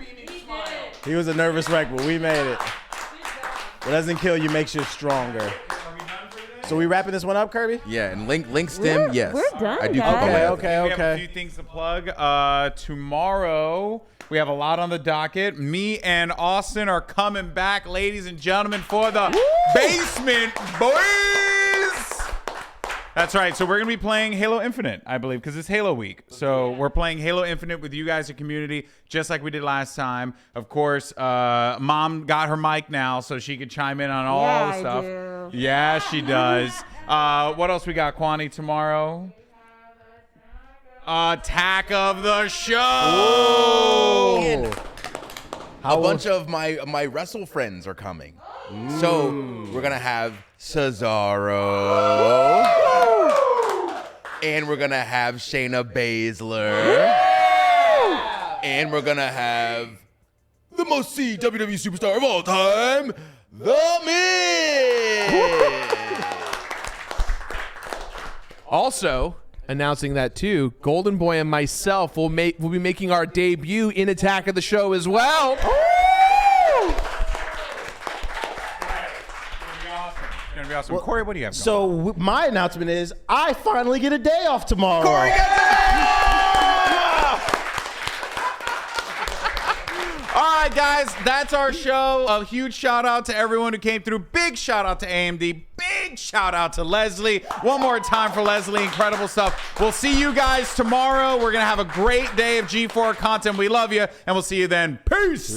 He was a nervous wreck, but we made it. What doesn't kill you makes you stronger. So we wrapping this one up, Kirby? Yeah, and link stem, yes. We're done. I do. Okay. We have a few things to plug. Tomorrow we have a lot on the docket. Me and Austin are coming back, ladies and gentlemen, for the Basement Boys. That's right. So we're gonna be playing Halo Infinite, I believe, because it's Halo Week. So we're playing Halo Infinite with you guys, the community, just like we did last time. Of course, Mom got her mic now, so she could chime in on all the stuff. I do. Yeah, she does. What else we got, Kwani, tomorrow? Attack of the Show. A bunch of my wrestle friends are coming. So we're going to have Cesaro. And we're going to have Shayna Baszler. And we're going to have the most WWE superstar of all time, The Miz. Also, announcing that too, Golden Boy and myself will be making our debut in Attack of the Show as well. Gonna be awesome. Corey, what do you have? So my announcement is I finally get a day off tomorrow. Corey gets All right, guys, that's our show. A huge shout out to everyone who came through. Big shout out to AMD. Big shout out to Leslie. One more time for Leslie. Incredible stuff. We'll see you guys tomorrow. We're going to have a great day of G4 content. We love you, and we'll see you then. Peace.